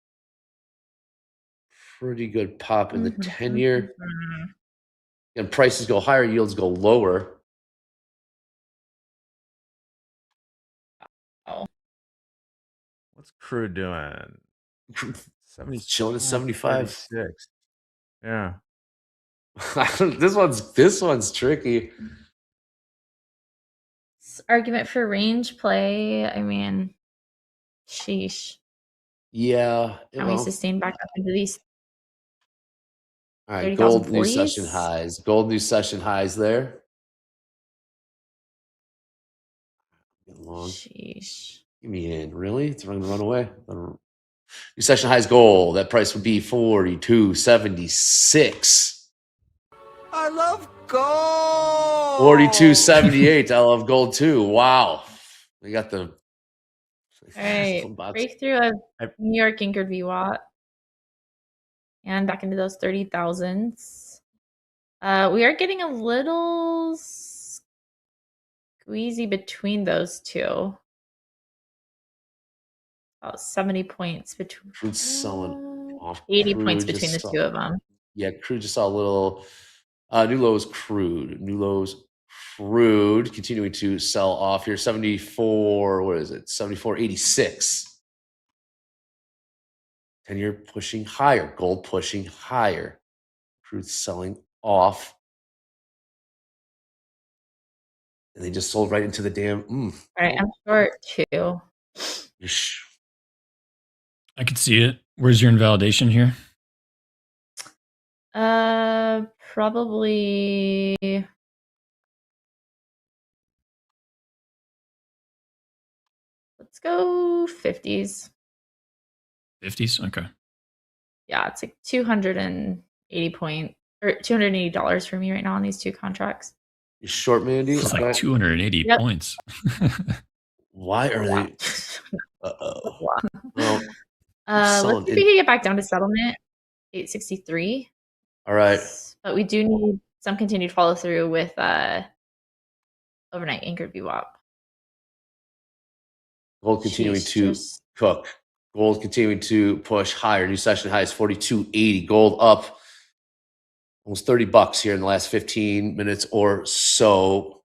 Pretty good pop in the 10-year. And prices go higher, yields go lower.
Oh,
What's crude doing? 70,
Chilling at 75.
36. Yeah.
This one's tricky.
argument for range play. I mean, sheesh.
Yeah.
Can we sustain back up into these
All right,
30,000
gold new session highs. Gold new session highs there. Long.
Sheesh.
Give me in. Really? It's going to run away. New session highs gold. That price would be 42.76.
I love gold.
42.78. I love gold too. Wow. We got the
All right, breakthrough of New York anchored VWAP. And back into those 30,000s. We are getting a little squeezy between those two. About 70 points between.
Crude's selling off.
80
Crude
points between the
just
two of them.
Yeah, crude just saw a little new lows crude. New lows crude continuing to sell off here. 74, what is it? 74.86. 10-year pushing higher. Gold pushing higher. Crude selling off. And they just sold right into the damn.
All right, I'm short too.
I could see it. Where's your invalidation here?
Probably. Let's go 50s.
50s? Okay.
Yeah, it's like 280 point or $280 for me right now on these two contracts.
You short, Mandy?
It's like 280 points.
Why are they?
Well,
let's
see if we can get back down to settlement 863.
All right.
But we do need some continued follow through with overnight anchored VWAP.
Gold continuing to cook. Gold continuing to push higher. New session high is 42.80. Gold up almost $30 here in the last 15 minutes or so.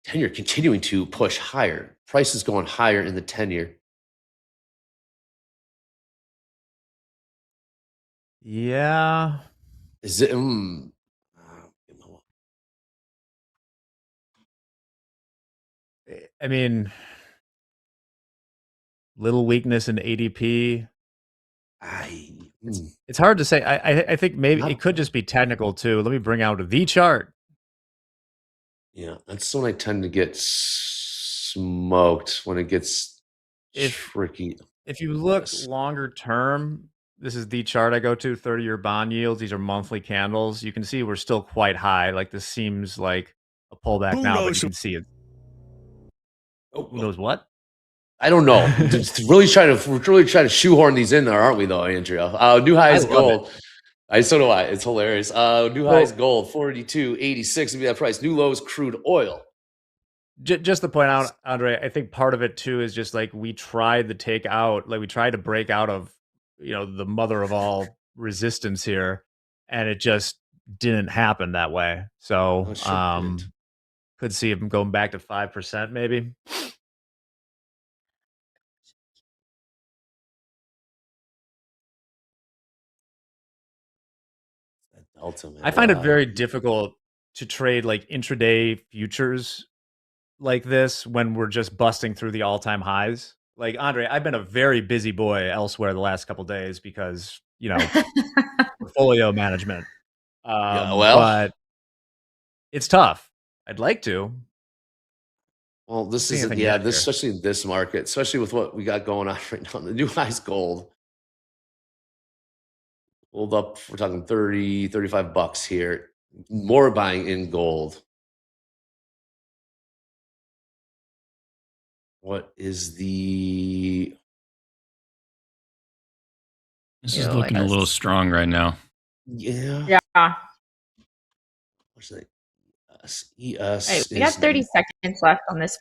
10-year continuing to push higher. Prices going higher in the 10-year.
Yeah.
Is it?
I mean, little weakness in ADP. It's hard to say. I think maybe it could just be technical too. Let me bring out the chart.
Yeah, that's when I tend to get smoked, when it gets tricky.
If you look longer term, this is the chart I go to, 30-year bond yields. These are monthly candles. You can see we're still quite high. Like this seems like a pullback now, but you can see it. Who knows what?
I don't know. We're really trying to shoehorn these in there, aren't we, though, Andrea? New highs gold. So do I. It's hilarious. New highs gold, 42.86 would be that price. New lows crude oil.
Just to point out, Andre, I think part of it too is just like we tried to take out, like we tried to break out of, the mother of all resistance here, and it just didn't happen that way. So, could see them going back to 5% maybe. I find it very difficult to trade like intraday futures like this when we're just busting through the all-time highs. Like Andre, I've been a very busy boy elsewhere the last couple of days because portfolio management. But it's tough. I'd like to.
Well, this is especially in this market, especially with what we got going on right now. The new highs gold. Gold up, we're talking $35 here. More buying in gold. What is the...
This is looking a little strong right now.
Yeah.
Yeah.
What's that?
Right, we got 30 seconds left on this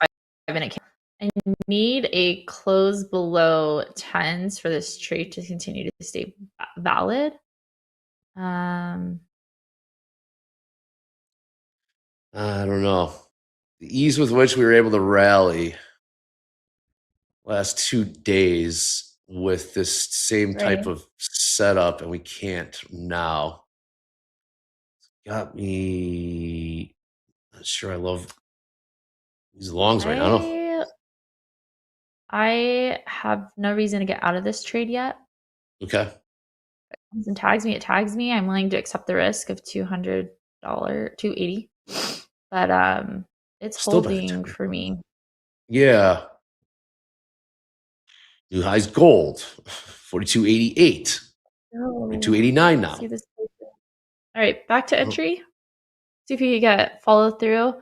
5-minute candle. I need a close below 10s for this trade to continue to stay valid.
I don't know. The ease with which we were able to rally last 2 days with this same type
Right.
of setup, and we can't now. Got me not sure I love these longs right now.
I have no reason to get out of this trade yet.
Okay.
If it comes and tags me, it tags me. I'm willing to accept the risk of $200, $280. But it's
Still better
holding
than-
for me.
Yeah. New highs gold, 42.88.
Oh,
42.89 now.
see this. All right, back to entry. See if you can get follow through.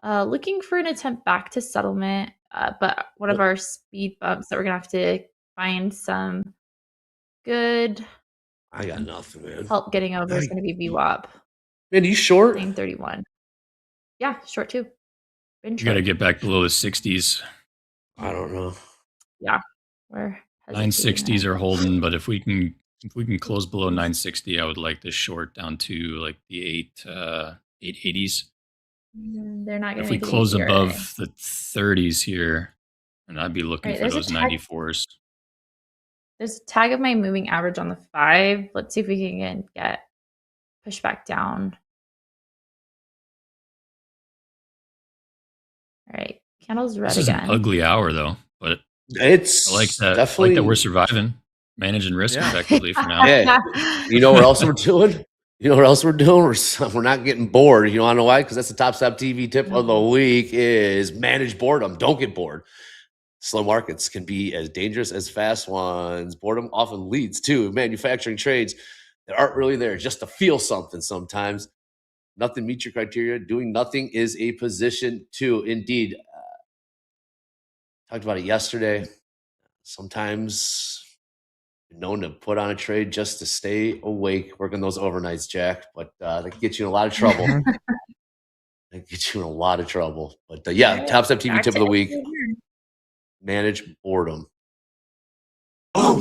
Looking for an attempt back to settlement, but one of our speed bumps that we're gonna have to find some good
I got nothing, man.
help getting over is gonna be VWAP.
Man, you short?
931. Yeah, short too. Been
You got to
short.
get back below the 60s.
I don't know.
Yeah, we're
960s are holding, but if we can close below 960, I would like this short down to like the 880s.
They're not going
If
to
we close above the 30s here, and I'd be looking for those 94s.
There's a tag of my moving average on the 5. Let's see if we can get pushed back down. All right, candle's red
This is
again.
an ugly hour though, but
it's
I like that.
Definitely,
I like that we're surviving, managing risk effectively for now.
Yeah. You know what else we're doing? You know what else we're doing? We're not getting bored. You want to know why? Because that's the TopstepTV tip of the week: is manage boredom. Don't get bored. Slow markets can be as dangerous as fast ones. Boredom often leads to manufacturing trades that aren't really there just to feel something sometimes. Nothing meets your criteria. Doing nothing is a position too. Indeed. Talked about it yesterday. Sometimes known to put on a trade just to stay awake, working those overnights, Jack. But that can get you in a lot of trouble. That gets you in a lot of trouble. But yeah, TopstepTV tip of the week: manage boredom. Oh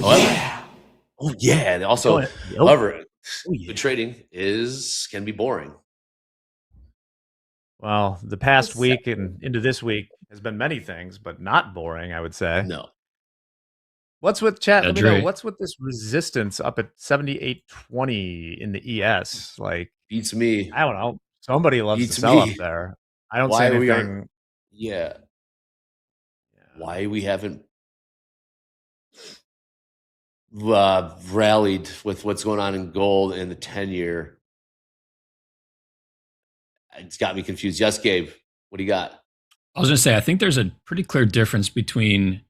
yeah. And also, however, the trading can be boring.
Well, the past week and into this week has been many things, but not boring, I would say.
No.
What's with chat? Let me know.
Dre.
What's with this resistance up at 78.20 in the ES? Like,
Beats me.
I don't know. Somebody loves
Beats
to sell
me.
up there. I don't
Why
see
we
anything.
aren't? Yeah. Why we haven't rallied with what's going on in gold and the 10-year? It's got me confused. Yes, Gabe. What do you got?
I was going to say, I think there's a pretty clear difference between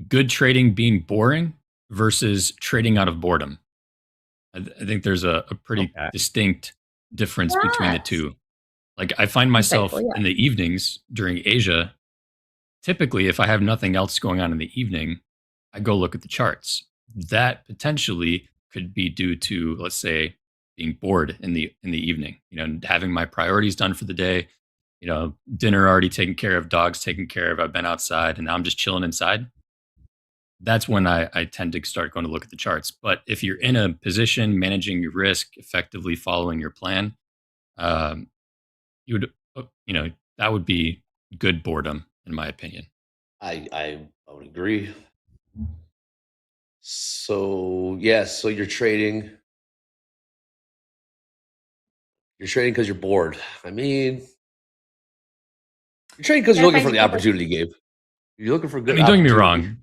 good trading being boring versus trading out of boredom. I think there's a pretty distinct difference between the two. Like, I find myself in the evenings during Asia, typically, if I have nothing else going on in the evening, I go look at the charts. That potentially could be due to, let's say, being bored in the evening, having my priorities done for the day, dinner already taken care of, dogs taken care of, I've been outside, and now I'm just chilling inside. That's when I tend to start going to look at the charts. But if you're in a position managing your risk, effectively following your plan, you would, that would be good boredom, in my opinion.
I would agree. So yes, so you're trading. You're trading because you're bored. I mean, you're trading because you're looking for the opportunity, Gabe. You're looking for good.
Don't get me wrong.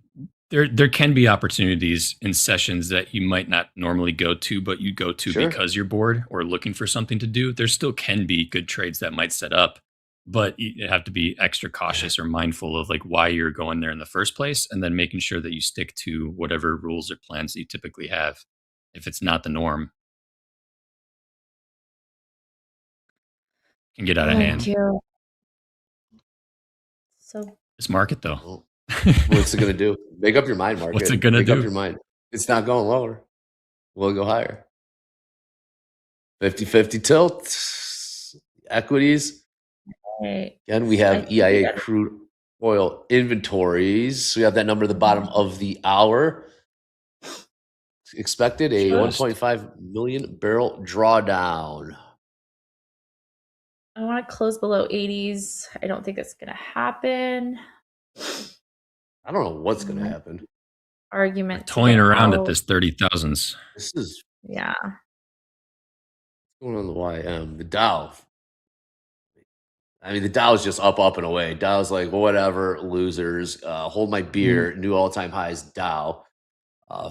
There can be opportunities in sessions that you might not normally go to, but you go to because you're bored or looking for something to do. There still can be good trades that might set up, but you have to be extra cautious or mindful of like why you're going there in the first place, and then making sure that you stick to whatever rules or plans that you typically have. If it's not the norm, it can get out of hand.
Thank you. So
this market, though.
What's it going to do? Make up your mind, market.
What's it going to do?
Make up your mind. It's not going lower. We'll go higher. 50-50 tilt. Equities.
Right.
Again, we have EIA crude oil inventories. We have that number at the bottom of the hour. Expected a
Just-
1.5 million barrel drawdown.
I want to close below 80s. I don't think it's going to happen.
I don't know what's going to happen.
Argument to
toying
get
around at
out.
this 30,000s.
This is
Yeah.
going on the YM. The Dow. I mean, the Dow's just up and away. Dow's like, whatever, losers. Hold my beer. New all-time highs, Dow.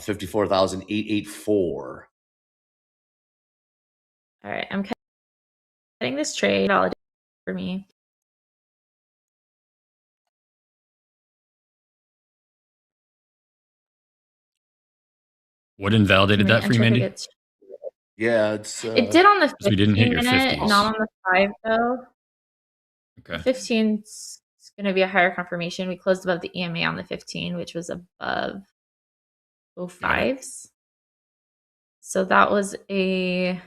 54,884.
All right. I'm cutting this trade. Validate for me.
What invalidated that for you, Mandy?
Yeah, it's
It did on the 15
we didn't hit your
minute,
50s.
not on the 5 though.
Okay.
15 is going to be a higher confirmation. We closed above the EMA on the 15, which was above 05s. So that was I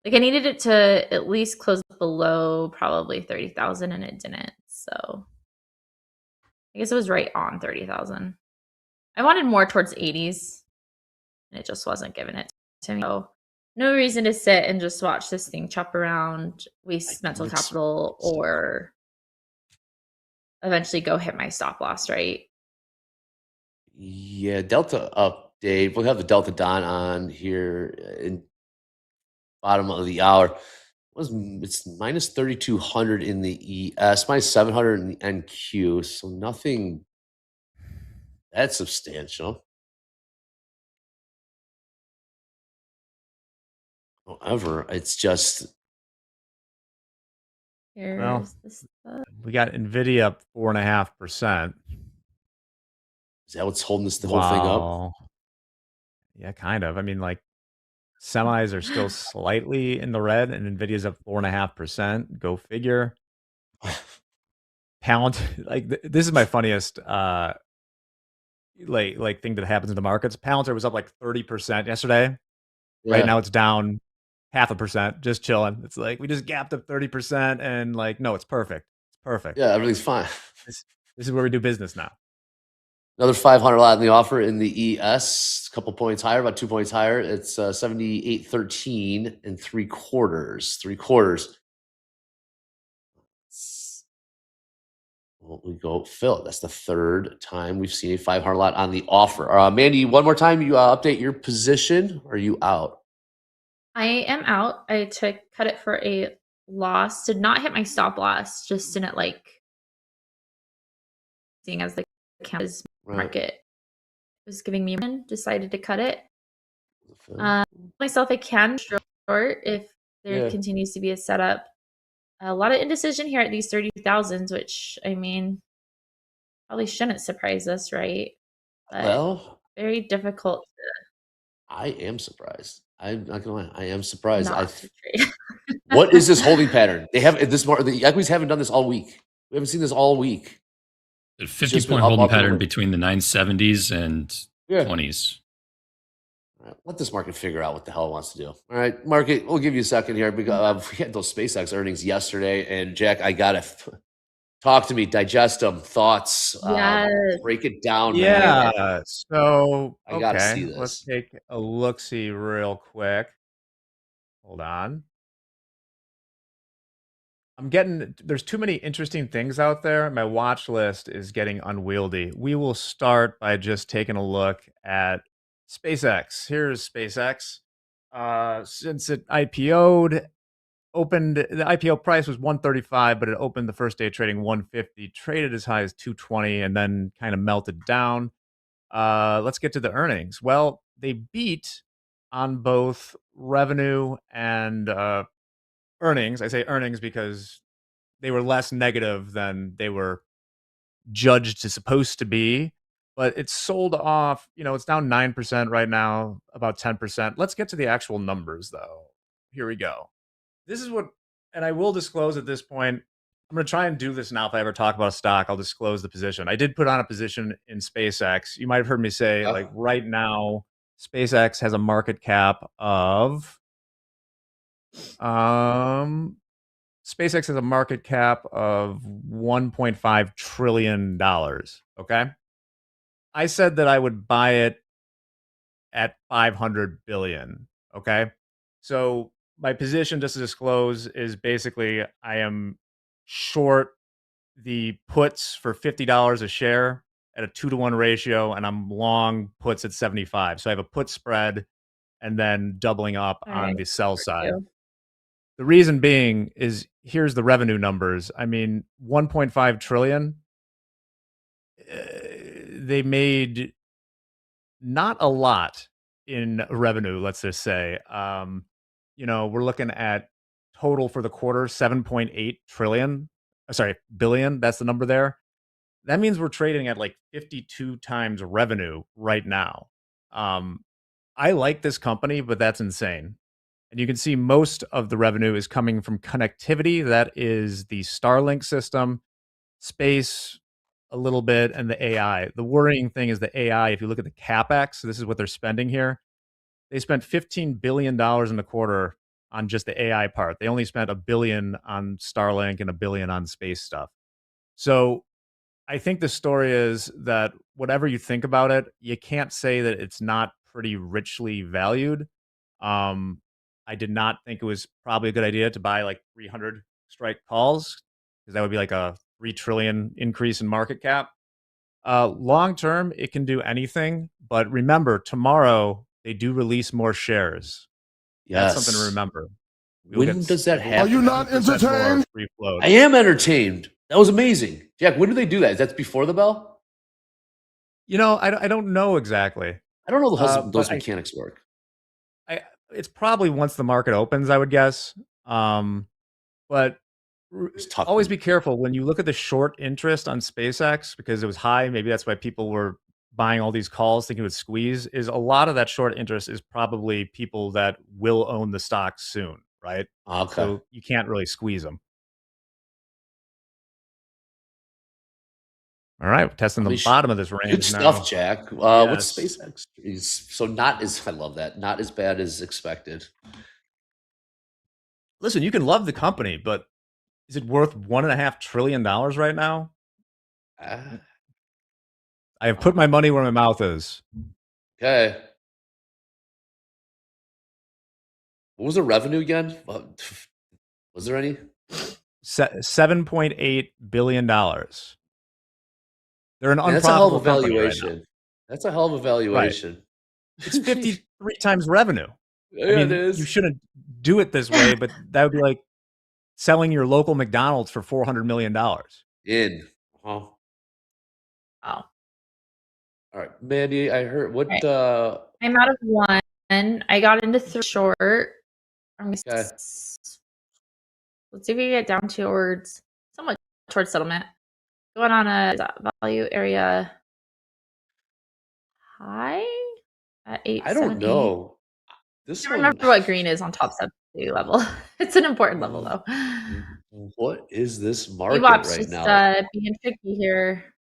needed it to at least close below probably 30,000 and it didn't. So I guess it was right on 30,000. I wanted more towards 80s and it just wasn't giving it to me. So no reason to sit and just watch this thing chop around, waste mental capital, or eventually go hit my stop loss, right?
Yeah, Delta update. We'll have the Delta Don on here in bottom of the hour. It's minus 3,200 in the ES, minus 700 in the NQ. So nothing that substantial. However, it's just
Here's this stuff.
We got Nvidia up 4.5%.
Is that what's holding the whole thing up?
Yeah, kind of. I mean, like semis are still slightly in the red, and Nvidia's up 4.5%. Go figure. Pound, this is my funniest like thing that happens in the markets. Palantir was up like 30% yesterday.
Yeah.
Right now it's down 0.5%, just chilling. It's like we just gapped up 30%, and like, no, it's perfect. It's perfect.
Yeah, everything's fine.
This is where we do business now.
Another 500 lot in the offer in the ES, a couple points higher, about 2 points higher. It's 78.13 and 3/4. Well, we go fill. That's the third time we've seen a 500 lot on the offer. Mandy, one more time, you update your position. Or are you out?
I am out. I cut it for a loss. Did not hit my stop loss. Just didn't seeing as the campus market was giving me. Decided to cut it. Myself, I can short if there continues to be a setup. A lot of indecision here at these 30,000s, which I mean, probably shouldn't surprise us, right? But
Well,
very difficult.
I am surprised. I'm not gonna lie. I am surprised.
Not to trade.
What is this holding pattern? They have this. The equities haven't done this all week. We haven't seen this all week.
The 50-point holding pattern between the 970s and 20s.
All right, let this market figure out what the hell it wants to do. All right, market, we'll give you a second here because we had those SpaceX earnings yesterday. And Jack, I got to talk to me, digest them, thoughts, break it down.
Yeah.
Man.
So,
I got to see this.
Let's take a look-see real quick. Hold on. There's too many interesting things out there. My watch list is getting unwieldy. We will start by just taking a look at SpaceX. Here's SpaceX. Since it IPO'd, the IPO price was $135, but it opened the first day trading $150, traded as high as $220, and then kind of melted down. Let's get to the earnings. Well, they beat on both revenue and earnings. I say earnings because they were less negative than they were judged to supposed to be. But it's sold off, it's down 9% right now, about 10%. Let's get to the actual numbers, though. Here we go. This is and I will disclose at this point, I'm going to try and do this now. If I ever talk about a stock, I'll disclose the position. I did put on a position in SpaceX. You might have heard me say, right now, SpaceX has a market cap of, SpaceX has a market cap of $1.5 trillion. Okay. I said that I would buy it at 500 billion. Okay. So my position, just to disclose, is basically I am short the puts for $50 a share at a 2-to-1 ratio, and I'm long puts at 75. So I have a put spread and then doubling up
All
on
right.
the sell side.
you.
The reason being is here's the revenue numbers. I mean, 1.5 trillion. They made not a lot in revenue, let's just say. We're looking at total for the quarter 7.8 trillion. Sorry, billion. That's the number there. That means we're trading at like 52 times revenue right now. I like this company, but that's insane. And you can see most of the revenue is coming from connectivity. That is the Starlink system, space, a little bit, and the AI. The worrying thing is the AI. If you look at the CapEx, this is what they're spending here. They spent $15 billion in the quarter on just the AI part. They only spent $1 billion on Starlink and $1 billion on space stuff. So I think the story is that whatever you think about it, you can't say that it's not pretty richly valued. I did not think it was probably a good idea to buy like 300 strike calls, because that would be like a 3 trillion increase in market cap. Long term, it can do anything, but remember, tomorrow they do release more shares.
Yes.
That's something to remember.
When does that happen?
Are you not entertained?
Free float.
I am entertained. That was amazing. Jack, when do they do that? Is that before the bell?
I don't know exactly.
I don't know how those
but
mechanics work.
It's probably once the market opens, I would guess. But
tough.
Always be careful when you look at the short interest on SpaceX, because it was high. Maybe that's why people were buying all these calls thinking it would squeeze. Is a lot of that short interest is probably people that will own the stock soon, right?
Okay.
So you can't really squeeze them. All right, testing the bottom of this range.
Good stuff, Jack. What's SpaceX? I love that. Not as bad as expected.
Listen, you can love the company, but is it worth $1.5 trillion right now? I have put my money where my mouth is.
Okay. What was the revenue again? Was there any?
$7.8 billion. They're an unprofitable
That's a hell of a
company
valuation.
right now.
That's a hell of a valuation.
Right. It's 53 times revenue.
Yeah,
I mean,
it is.
you shouldn't do it this way, but that would be like selling your local McDonald's for $400 million.
In. Huh?
Oh.
All right, Mandy, I heard what
I'm out of one. I got into short. Let's see if we get down towards somewhat towards settlement. Going on a value area high at 8.
I don't know.
I don't remember what green is on Topstep level. It's an important level though.
What is this market
VWAP's
right now?
Being tricky here.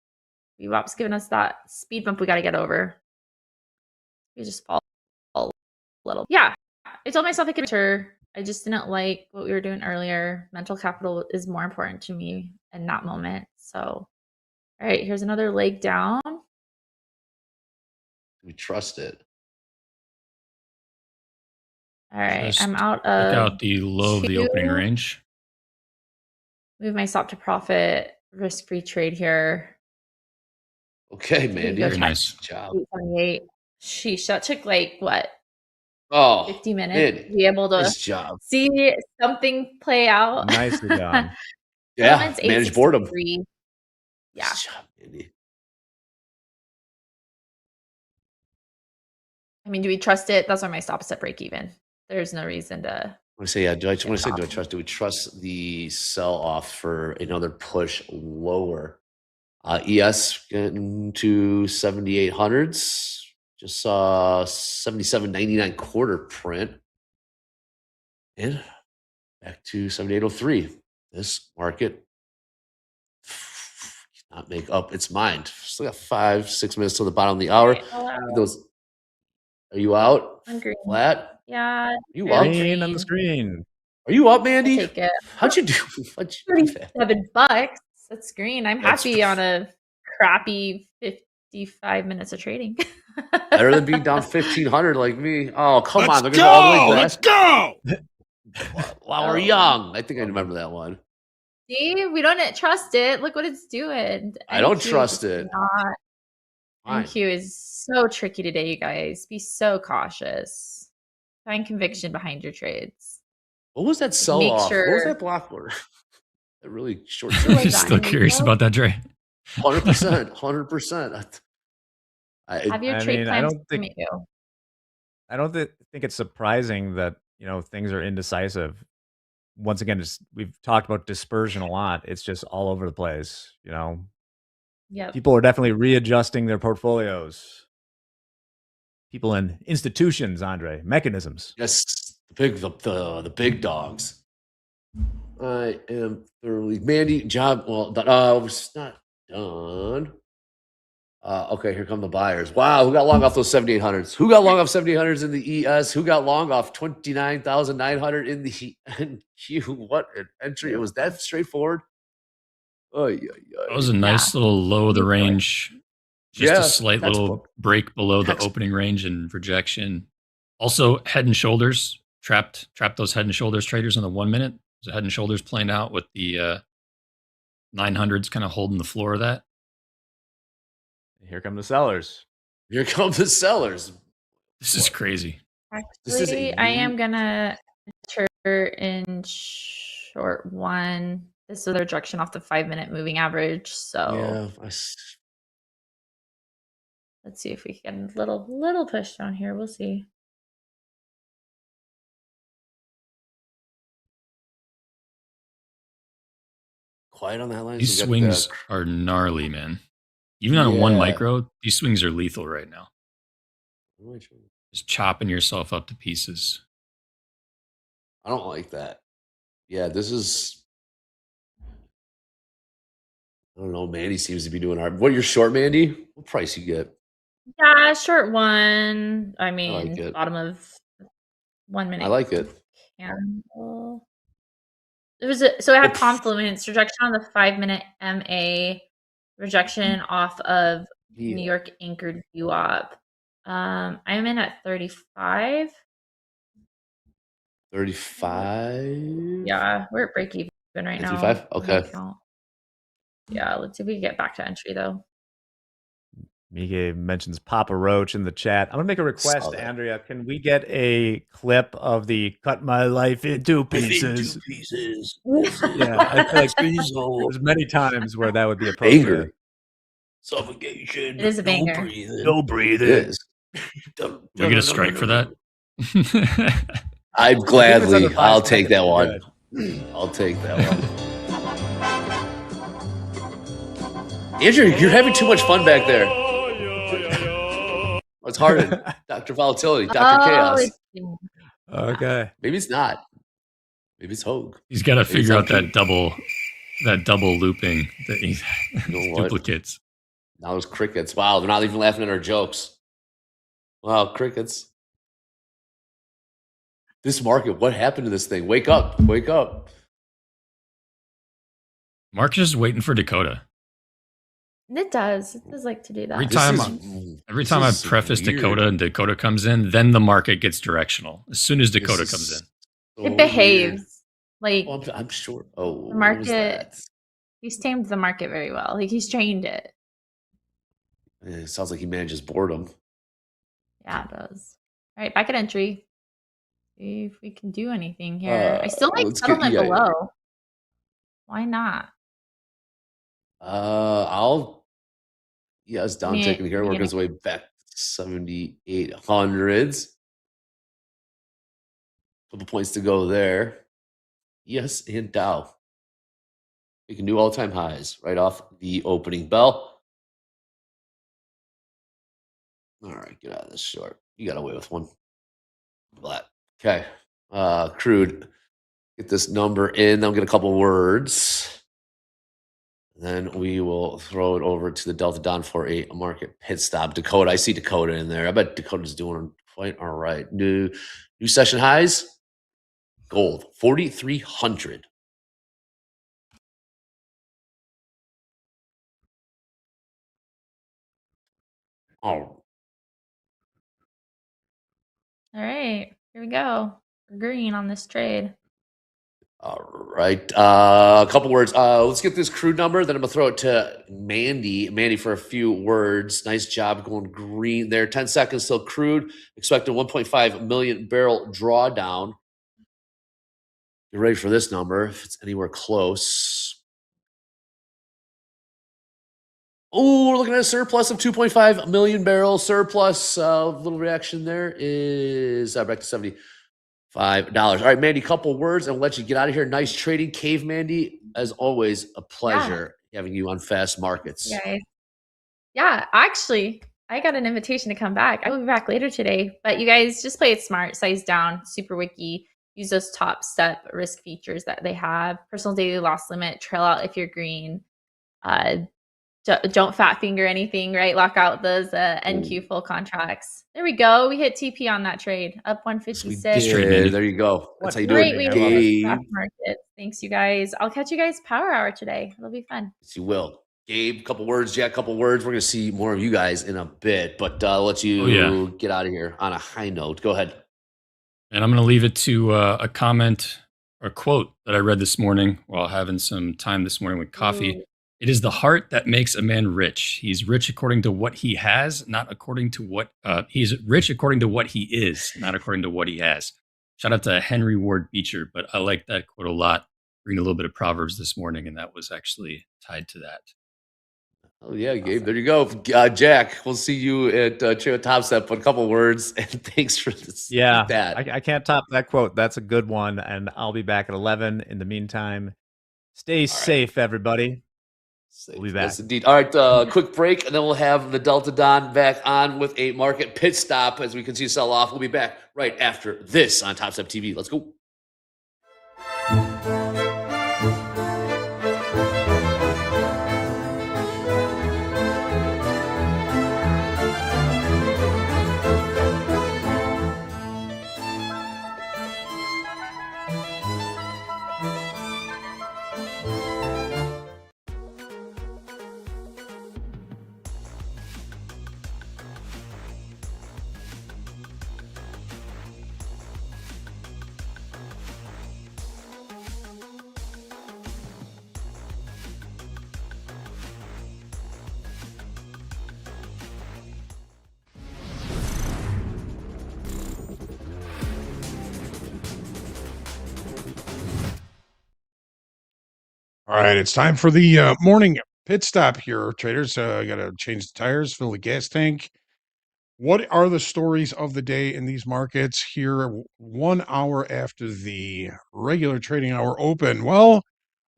VWAP's giving us that speed bump we got to get over. We just fall a little. Yeah, I told myself I could enter. I just didn't like what we were doing earlier. Mental capital is more important to me in that moment. So, all right, here's another leg down.
We trust it.
All right,
Just
I'm out
check
of
out the low of the opening range.
Move my stop to profit, risk-free trade here.
Okay, Mandy.
Very nice.
Good job.
878. Sheesh, that took like what?
Oh,
50 minutes
Mandy.
to be able to
Nice job.
see something play out.
Nicely done.
Yeah, manage boredom.
Yeah.
Nice job, Mandy.
I mean, do we trust it? That's why my stop is at break even. There's no reason to.
I want to say, yeah. Do we trust the sell off for another push lower? ES getting to 7,800s. Just saw 77.99 quarter print. And back to 7803. This market cannot make up its mind. Still got 5-6 minutes till the bottom of the hour. Are you out?
I'm green.
Flat?
Yeah.
You up?
Green on the screen.
Are you up, Mandy?
I'll take it.
How'd you do?
$37. That's green. I'm happy on a crappy 55 minutes of trading.
Better than being down 1,500 like me. Oh, come on. They're
Let's
going to go all the way
go.
back.
Let's go.
While we're
Oh.
young. I think I remember that one.
See, we don't trust it. Look what it's doing.
I don't
NQ
trust
is
it.
not-
Fine.
NQ is so tricky today, you guys. Be so cautious. Find conviction behind your trades.
What was that sell
Make
off? What was
sure-
that block order? That really short
What
term.
was
Just
that,
still curious
Enrico?
about that, Dre.
100%. 100%.
Have your
I
trade
mean, I
plans
don't think-
permit you.
I don't think it's surprising that things are indecisive. Once again, we've talked about dispersion a lot. It's just all over the place.
Yep.
People are definitely readjusting their portfolios. People in institutions, Andre, mechanisms.
Yes, the big dogs. I am thoroughly Mandy job. Well, it's not done. Okay, here come the buyers. Wow, who got long off those 7,800s? Who got long off 7,800s in the ES? Who got long off 29,900 in the NQ? What an entry! It was that straightforward. Oh yeah,
That was a nice little low of the range. Just
Yeah,
a slight little
textbook.
break below the
Textbook.
opening range and rejection. Also, head and shoulders trapped those head and shoulders traders in the 1 minute. So head and shoulders playing out with the 900s kind of holding the floor of that.
Here come the sellers.
Here come the sellers.
This is crazy.
This is
Actually,
a
I am gonna enter in short one. This is a rejection off the 5-minute moving average. So
Yeah,
let's see if we can get a little push down here. We'll see.
quiet on that line.
These
So we got
swings are gnarly, man. Even on a one micro, these swings are lethal right now. Just chopping yourself up to pieces.
I don't like that. Yeah, this is. I don't know. Mandy seems to be doing hard. What, you're short, Mandy? What price you get?
Yeah, short one. I mean,
like it.
bottom of 1 minute.
I like it.
Candle. So it had confluence rejection on the 5-minute MA, rejection off of New York anchored VWAP. I'm in at 35.
35?
Yeah, we're at break even right now.
55?
on the
Okay.
account. Yeah, let's see if we can get back to entry though.
Miguel mentions Papa Roach in the chat. I'm gonna make a request,
Saw that.
Andrea. Can we get a clip of the "Cut My Life into Pieces"? Yeah, I feel like there's many times where that would be appropriate.
Anger. Suffocation.
It is a banger.
No breathing.
It is.
Do we get a strike for that?
I'd gladly.
under 5
I'll take that
seconds,
one. I'll take that one. Andrew, you're having too much fun back there. It's hard. Dr. Volatility, Dr. Chaos.
Okay.
Maybe it's not. Maybe it's Hogue.
He's got to
Maybe
figure out
it's
that double looping that he
know what?
duplicates.
Now there's crickets. Wow, they're not even laughing at our jokes. Wow, crickets. This market, what happened to this thing? Wake up. Wake up.
Mark's just waiting for Dakota.
It does. It does like to do that.
Every
This
time,
is-
every
this
time I
is
preface
weird.
Dakota and Dakota comes in, then the market gets directional. As soon as Dakota
This
comes
is
in.
so
It
weird.
behaves. Like
Oh, I'm sure. Oh,
the
what was
market,
that?
he's tamed the market very well. Like he's trained it.
It sounds like he manages boredom.
Yeah, it does. All right, back at entry. See if we can do anything here. I still like
let's get-
settlement
yeah.
below. Why not?
It's down
Yeah,
taking here, working its way back to 7,800s. Couple points to go there. Yes, and Dow. We can do all-time highs right off the opening bell. All right, get out of this short. You got away with one. Black. Okay. Crude. Get this number in. I'll get a couple words. Then we will throw it over to the Delta Don for a market pit stop. Dakota. I see Dakota in there. I bet Dakota's doing quite all right. New session highs. Gold, 4,300. Oh,
All right, here we go. We're green on this trade.
all right. A couple words. Let's get this crude number. Then I'm gonna throw it to Mandy. Mandy for a few words. Nice job going green there. 10 seconds till crude. Expecting 1.5 million barrel drawdown. You're ready for this number if it's anywhere close. Oh, we're looking at a surplus of 2.5 million barrels. Surplus. Little reaction there is back to $75. All right, Mandy, couple words and we'll let you get out of here. Nice trading, Cave Mandy. As always, a pleasure having you on Fast Markets.
Yeah, actually, I got an invitation to come back. I will be back later today, but you guys just play it smart, size down, super wiki. Use those top step risk features that they have. Personal daily loss limit, trail out if you're green. Don't fat finger anything, right? Lock out those NQ full contracts. There we go. We hit TP on that trade, up 156.
Yeah, there you go. That's how you do it.
Great way to get stock market. Thanks, you guys. I'll catch you guys power hour today. It'll be fun.
Yes, you will. Gabe, couple words. Jack, couple words. We're going to see more of you guys in a bit, but I'll let you get out of here on a high note. Go ahead.
And I'm going to leave it to a comment or quote that I read this morning while having some time this morning with coffee. It is the heart that makes a man rich. He's rich according to what he has, not according to what he's rich according to what he is, not according to what he has. Shout out to Henry Ward Beecher, but I like that quote a lot. Reading a little bit of Proverbs this morning, and that was actually tied to that.
Oh yeah, Gabe. There you go, Jack. We'll see you at Topstep. But a couple words, and thanks for this.
Yeah,
that.
I can't top that quote. That's a good one, and I'll be back at 11. In the meantime, stay safe, everybody. We'll be back.
Yes, indeed. All right, quick break, and then we'll have the Delta Don back on with a market pit stop as we continue to sell off. We'll be back right after this on Topstep TV. Let's go.
All right, it's time for the morning pit stop here, traders. I got to change the tires, fill the gas tank. What are the stories of the day in these markets here 1 hour after the regular trading hour open? Well,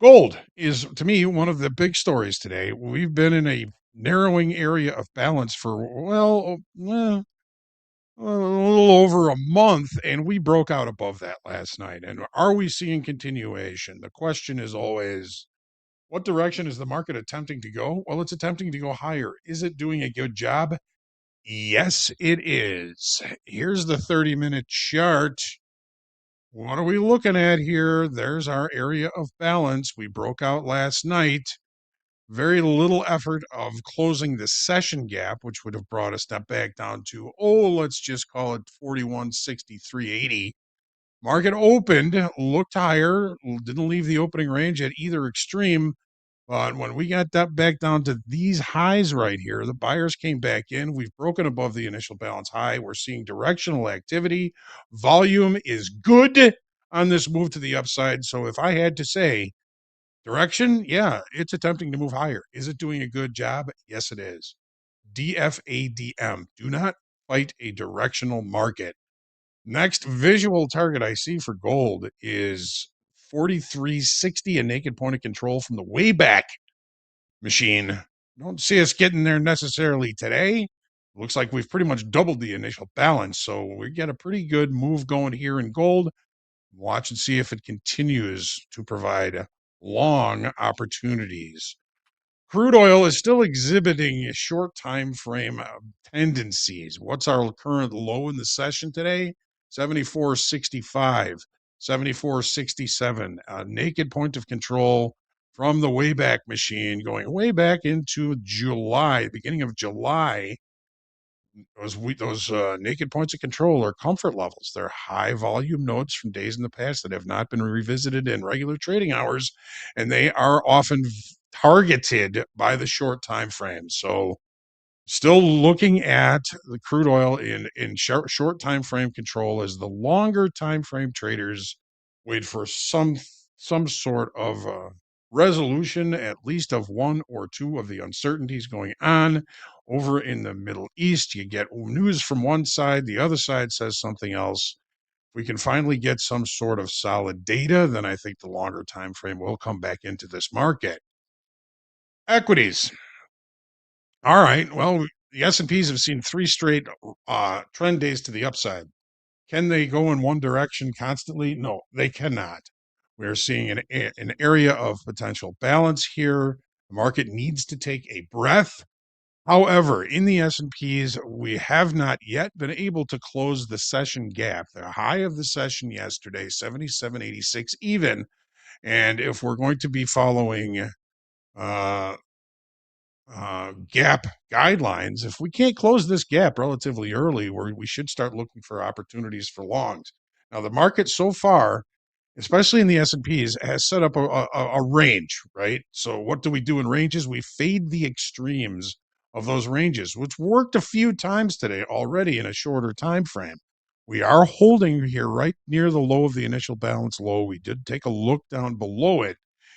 gold is, to me, one of the big stories today. We've been in a narrowing area of balance for, a little over a month, and we broke out above that last night. And are we seeing continuation? The question is always, what direction is the market attempting to go? Well, it's attempting to go higher. Is it doing a good job? Yes, it is. Here's the 30-minute chart. What are we looking at here? There's our area of balance. We broke out last night. Very little effort of closing the session gap, which would have brought a step back down to, let's just call it 41.6380. Market opened, looked higher, didn't leave the opening range at either extreme. But when we got that back down to these highs right here, the buyers came back in. We've broken above the initial balance high. We're seeing directional activity. Volume is good on this move to the upside. So if I had to say, direction, yeah, it's attempting to move higher. Is it doing a good job? Yes, it is. DFADM. Do not fight a directional market. Next visual target I see for gold is 43.60, a naked point of control from the Wayback Machine. Don't see us getting there necessarily today. Looks like we've pretty much doubled the initial balance, so we get a pretty good move going here in gold. Watch and see if it continues to provide long opportunities. Crude oil is still exhibiting short time frame tendencies. What's our current low in the session today? 74.65, 74.67. A naked point of control from the Wayback Machine going way back into July, beginning of July. those naked points of control are comfort levels. They're high volume nodes from days in the past that have not been revisited in regular trading hours, and they are often targeted by the short time frame. So still looking at the crude oil in short time frame control as the longer time frame traders wait for some sort of resolution, at least of one or two of the uncertainties going on over in the Middle East. You get news from one side, the other side says something else. If we can finally get some sort of solid data, then I think the longer time frame will come back into this market. Equities. All right. Well, the S&Ps have seen 3 straight trend days to the upside. Can they go in one direction constantly? No, they cannot. We're seeing an area of potential balance here. The market needs to take a breath. However, in the S&Ps, we have not yet been able to close the session gap. The high of the session yesterday, 77.86 even. And if we're going to be following gap guidelines, if we can't close this gap relatively early, we should start looking for opportunities for longs. Now, the market so far, especially in the S&Ps, has set up a range, right? So what do we do in ranges? We fade the extremes of those ranges, which worked a few times today already in a shorter time frame. We are holding here right near the low of the initial balance low. We did take a look down below it.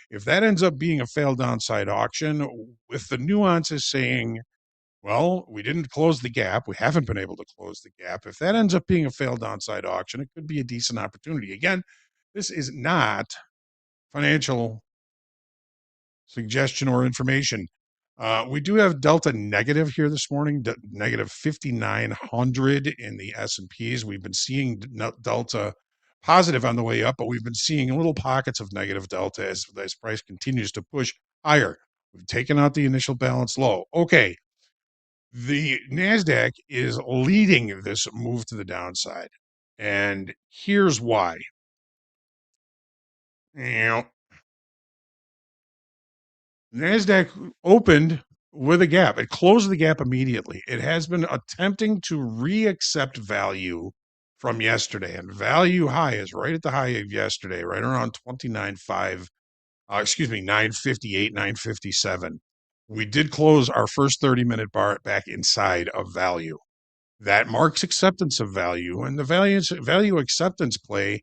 If that ends up being a failed downside auction, with the nuances saying, well, we didn't close the gap, we haven't been able to close the gap. If that ends up being a failed downside auction, it could be a decent opportunity. Again, this is not financial suggestion or information. We do have Delta negative here this morning, negative 5,900 in the S&Ps. We've been seeing Delta positive on the way up, but we've been seeing little pockets of negative Delta as price continues to push higher. We've taken out the initial balance low. Okay, the NASDAQ is leading this move to the downside, and here's why. NASDAQ opened with a gap. It closed the gap immediately. It has been attempting to re-accept value from yesterday, and value high is right at the high of yesterday, right around 29.5, 958, 957. We did close our first 30-minute bar back inside of value. That marks acceptance of value, and the value acceptance play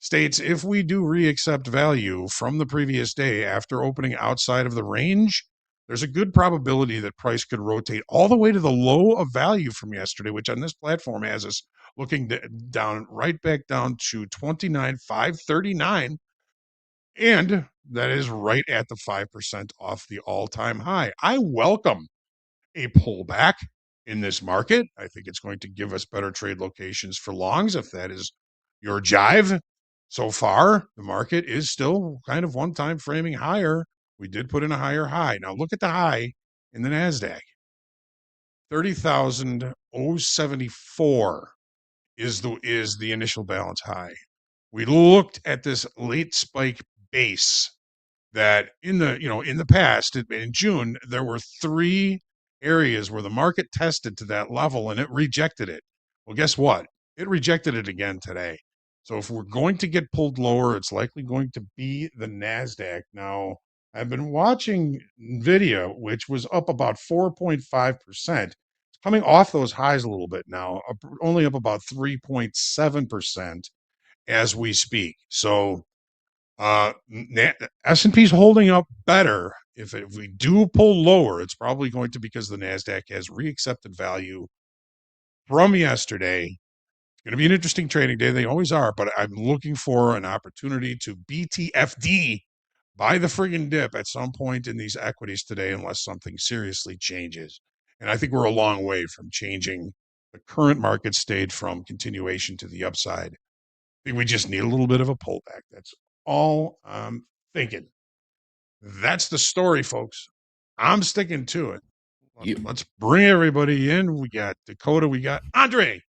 states if we do re-accept value from the previous day after opening outside of the range, there's a good probability that price could rotate all the way to the low of value from yesterday, which on this platform has us looking down right back down to 29,539. And that is right at the 5% off the all-time high. I welcome a pullback in this market. I think it's going to give us better trade locations for longs if that is your jive. So far, the market is still kind of one-time framing higher. We did put in a higher high. Now look at the high in the NASDAQ. 30,074 is the initial balance high. We looked at this late spike base that in the past, in June, there were 3 areas where the market tested to that level and it rejected it. Well, guess what? It rejected it again today. So if we're going to get pulled lower, it's likely going to be the NASDAQ. Now, I've been watching NVIDIA, which was up about 4.5%. It's coming off those highs a little bit now, only up about 3.7% as we speak. So S&P's holding up better. If we do pull lower, it's probably going to be because the NASDAQ has reaccepted value from yesterday. It's going to be an interesting trading day. They always are, but I'm looking for an opportunity to BTFD, buy the friggin' dip at some point in these equities today, unless something seriously changes. And I think we're a long way from changing the current market state from continuation to the upside. I think we just need a little bit of a pullback. That's all I'm thinking. That's the story, folks. I'm sticking to it. Let's bring everybody in. We got Dakota. We got Andre.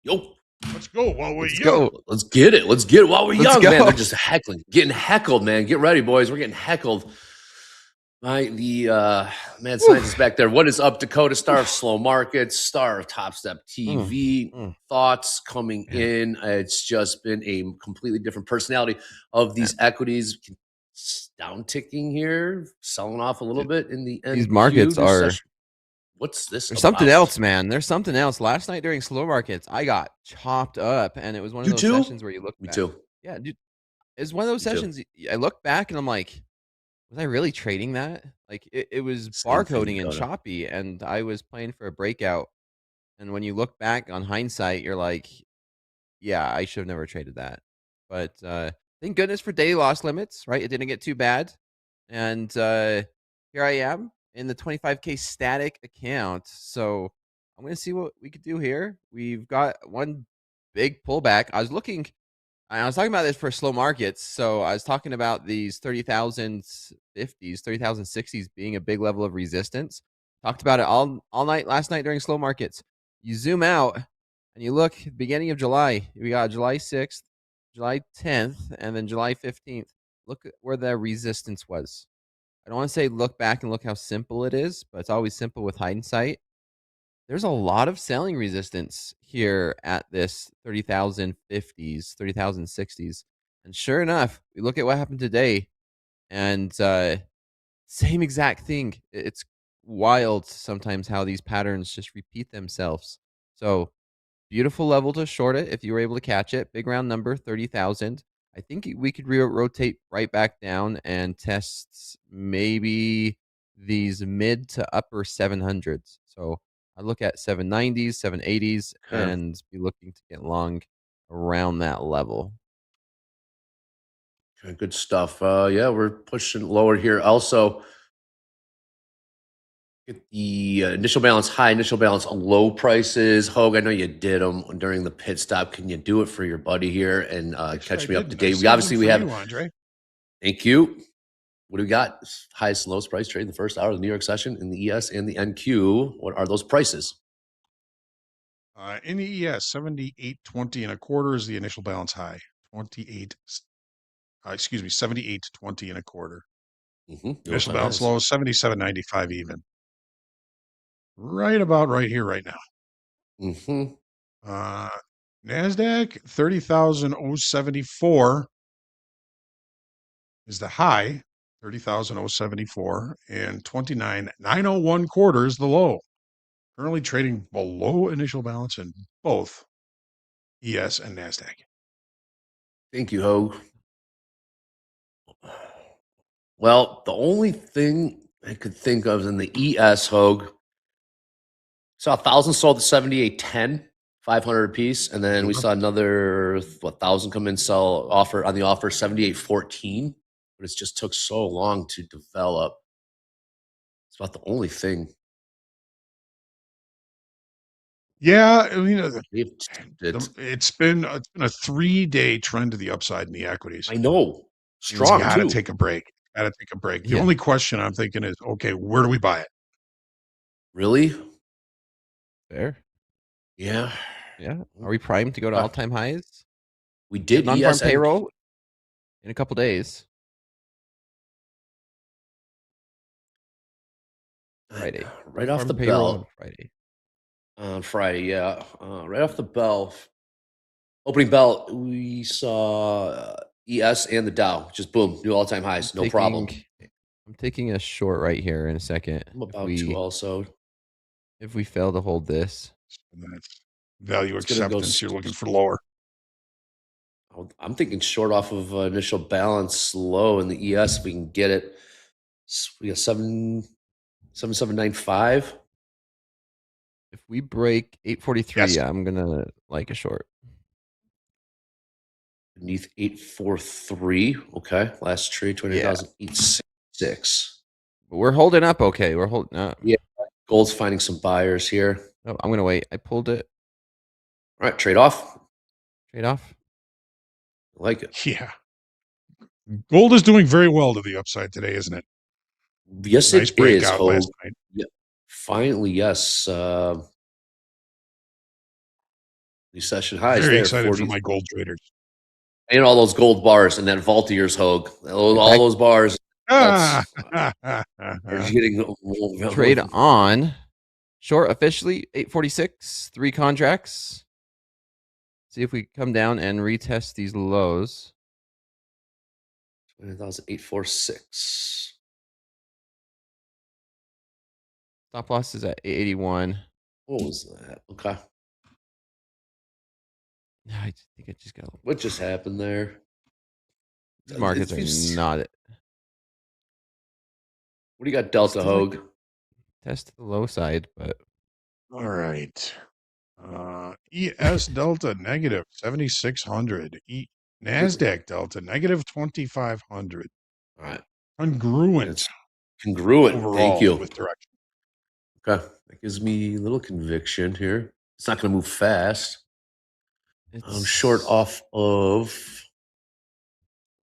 Yo.
Let's go while we're
Let's
young.
go. Let's get it. Let's get it while we're
Let's
young,
go.
man. They're just heckling. Getting heckled, man. Get ready, boys. We're getting heckled. The mad scientist back there. What is up, Dakota? Star of Slow Markets, star of Topstep TV. Thoughts coming in. It's just been a completely different personality of these equities. Down ticking here, selling off a little bit in the end.
These markets are.
What's this?
There's something else, man. There's something else. Last night during slow markets, I got chopped up, and it was one of those sessions where you look.
Me
back.
too.
Yeah, dude. It's one of those sessions. I look back and I'm like, was I really trading that? Like it was barcoding and choppy, and I was playing for a breakout. And when you look back on hindsight, you're like, yeah, I should have never traded that. But thank goodness for daily loss limits, right? It didn't get too bad. And here I am in the 25K static account. So I'm going to see what we could do here. We've got one big pullback. I was talking about this for slow markets. So I was talking about these 30,050s, 30,060s being a big level of resistance. Talked about it all night last night during slow markets. You zoom out and you look beginning of July. We got July 6th, July 10th, and then July 15th. Look at where the resistance was. I don't want to say look back and look how simple it is, but it's always simple with hindsight. There's a lot of selling resistance here at this 30,050s, 30,060s. And sure enough, we look at what happened today, and same exact thing. It's wild sometimes how these patterns just repeat themselves. So beautiful level to short it if you were able to catch it. Big round number, 30,000. I think we could rotate right back down and test maybe these mid to upper 700s. So I look at 790s, 780s, and be looking to get long around that level.
Okay, good stuff. Yeah, we're pushing lower here. Also, get the initial balance high, initial balance low prices. Hogue, I know you did them during the pit stop. Can you do it for your buddy here and catch me up to date? We obviously have.
Andre.
Thank you. What do we got? Highest and lowest price trade in the first hour of the New York session in the ES and the NQ. What are those prices?
In the ES, 78.20 and a quarter is the initial balance high. 78.20 and a quarter. Initial balance low, 77.95 even. Right about right here, right now. NASDAQ, 30,074 is the high, 30,074, and 29,901 quarter is the low. Currently trading below initial balance in both ES and NASDAQ.
Thank you, Hogue. Well, the only thing I could think of is in the ES, Hogue. Saw 1,000 sold at 78.10, 500 a piece, and then we saw another 1,000 come in, sell offer on the offer 78.14, but it just took so long to develop. It's about the only thing.
Yeah, I mean, it's been a 3-day trend to the upside in the equities.
I know, strong.
Got to take a break. The only question I'm thinking is, okay, where do we buy it?
Really?
Fair.
Yeah.
Are we primed to go to all-time highs?
We did
non-farm payroll in a couple days. Friday.
Right off the bell. On Friday, yeah. Right off the bell. Opening bell, we saw ES and the Dow. Just boom, new all-time highs. No problem.
I'm taking a short right here in a second.
I'm about to also.
If we fail to hold this.
That's value acceptance. You're looking for lower.
I'm thinking short off of initial balance low in the ES. If we can get it. We got 7795.
If we break 843, I'm gonna like a short.
Beneath 843. Okay. Last trade 20,866.
But we're holding up okay. We're holding up.
Yeah. Gold's finding some buyers here.
Oh, I'm gonna wait. I pulled it.
All right, trade off.
Trade off.
I like it.
Yeah. Gold is doing very well to the upside today, isn't it?
Yes,
nice breakout
is.
last night.
Yeah. Finally, yes. These session highs.
Very excited for my gold traders.
And all those gold bars and that vault of yours, Hogue. All those bars. Are you getting
Trade on. Short officially 846, 3 contracts. See if we come down and retest these lows.
20,846.
Stop loss is at 881.
What was that? Okay.
I think I just got.
What just happened there?
These markets are not it.
What do you got, Delta Hogue?
Test the low side, but
all right. ES Delta negative 7,600. NASDAQ Delta negative 2,500.
All right.
Congruent.
It's congruent.
Overall,
thank you.
With direction.
Okay. That gives me a little conviction here. It's not going to move fast. I'm short off of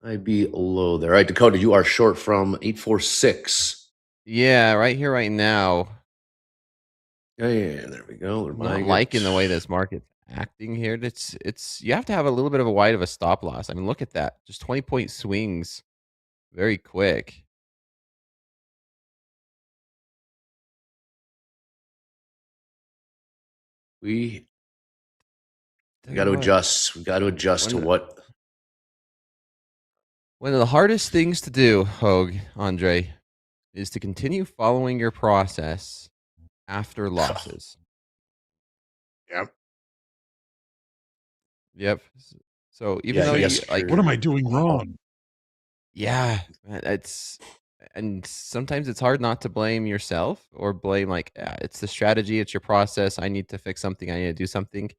IB low there. All right, Dakota, you are short from 846.
Yeah, right here, right now.
Yeah, there we go.
I'm not liking the way this market's acting here. It's you have to have a little bit of a wide of a stop loss. I mean, look at that. Just 20-point swings very quick.
We got to adjust. We got to adjust to what.
One of the hardest things to do, Hogue, Andre, is to continue following your process after losses. Yep. So even though you like,
what am I doing wrong?
Yeah, and sometimes it's hard not to blame yourself or blame it's the strategy, it's your process. I need to fix something. I need to do something,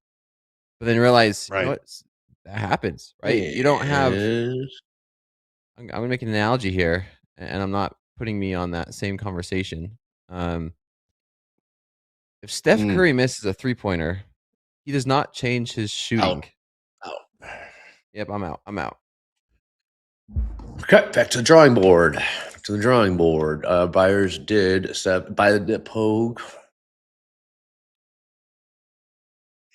but then realize you know what, that happens, right? You don't have. I'm gonna make an analogy here, and I'm not putting me on that same conversation. If Steph Curry misses a 3-pointer, he does not change his shooting.
Out.
Yep, I'm out.
Okay, back to the drawing board. Buyers did buy the dip Hogue.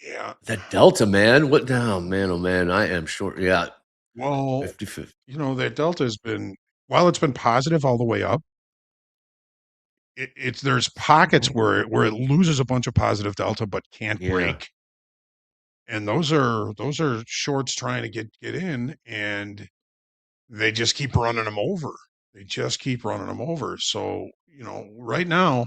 Yeah.
That Delta, man. What down, man? Oh, man. I am short. Yeah.
Well,
50-50.
You know, that Delta has been, while it's been positive all the way up, there's pockets where it loses a bunch of positive Delta but can't break. And those are shorts trying to get in, and they just keep running them over. So, you know, right now,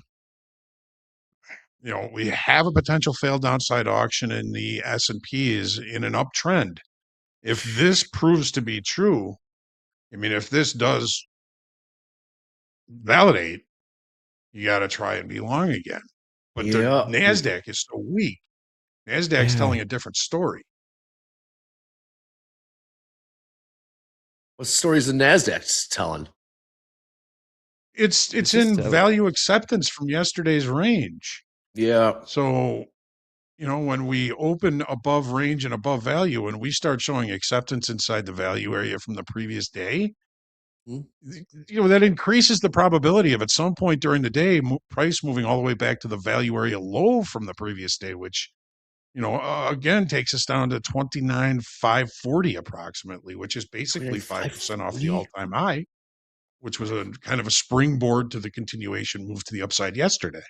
you know, we have a potential failed downside auction in the S&Ps in an uptrend. If this proves to be true, I mean, if this does validate, you got to try and be long again. But the NASDAQ is so weak. NASDAQ's telling a different story.
What story is the NASDAQ telling?
It's in value acceptance from yesterday's range.
Yeah.
So, you know, when we open above range and above value, and we start showing acceptance inside the value area from the previous day, you know, that increases the probability of at some point during the day, price moving all the way back to the value area low from the previous day, which, you know, again, takes us down to 29,540 approximately, which is basically 5% off the all-time high, which was a kind of a springboard to the continuation move to the upside yesterday.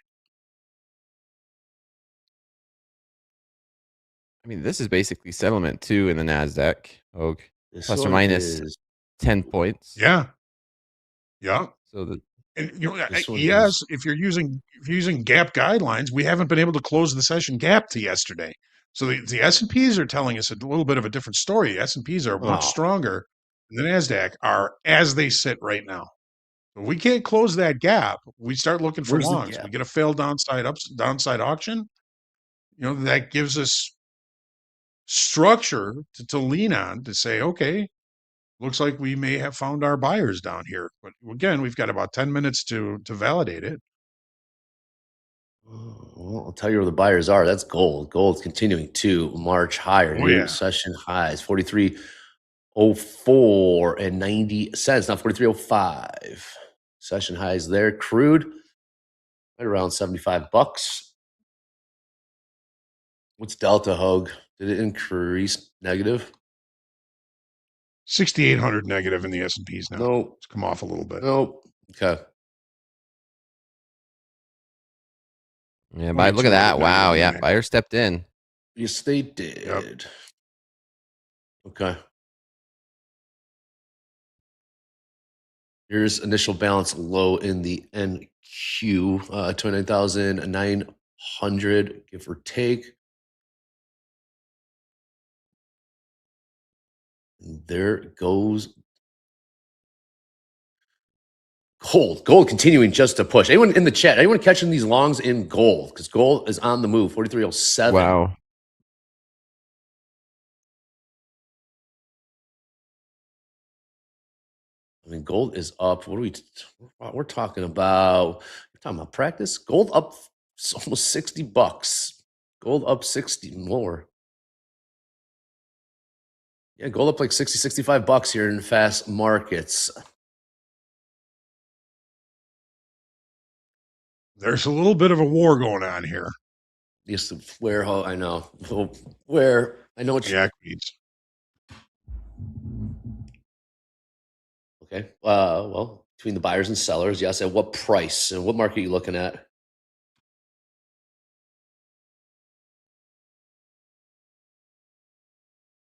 I mean, this is basically settlement too in the NASDAQ, Hogue, plus or minus 10 points.
Yeah.
So
and you know, yes, if you're using gap guidelines, we haven't been able to close the session gap to yesterday. So the S&Ps are telling us a little bit of a different story. S&Ps are much stronger than the NASDAQ are as they sit right now. If we can't close that gap, we start looking for longs. We get a failed downside auction. You know, that gives us structure to lean on to say, okay, looks like we may have found our buyers down here. But again, we've got about 10 minutes to validate it.
Well, I'll tell you where the buyers are. That's gold. Gold's continuing to march higher. New session highs, 43.04 and 90 cents. Now 43.05. Session highs there. Crude right around $75. What's Delta Hogue? Did it increase negative?
6,800 negative in the S&Ps now.
Nope.
It's come off a little bit.
Nope. Okay.
Yeah, but look at that. Wow. Yeah. Buyer stepped in.
Yes, they did.
Yep.
Okay. Here's initial balance low in the NQ, 29,900, give or take. And there goes gold. Gold continuing just to push. Anyone in the chat, anyone catching these longs in gold? Because gold is on the move, 4307.
Wow.
I mean, gold is up. What are we're talking about? We're talking about practice. Gold up almost $60. Gold up 60 more. Yeah, gold up like 60, $65 here in fast markets.
There's a little bit of a war going on here.
Yes, where I know. Where I know it's
equities.
Okay. Well, between the buyers and sellers, yes. At what price and what market are you looking at?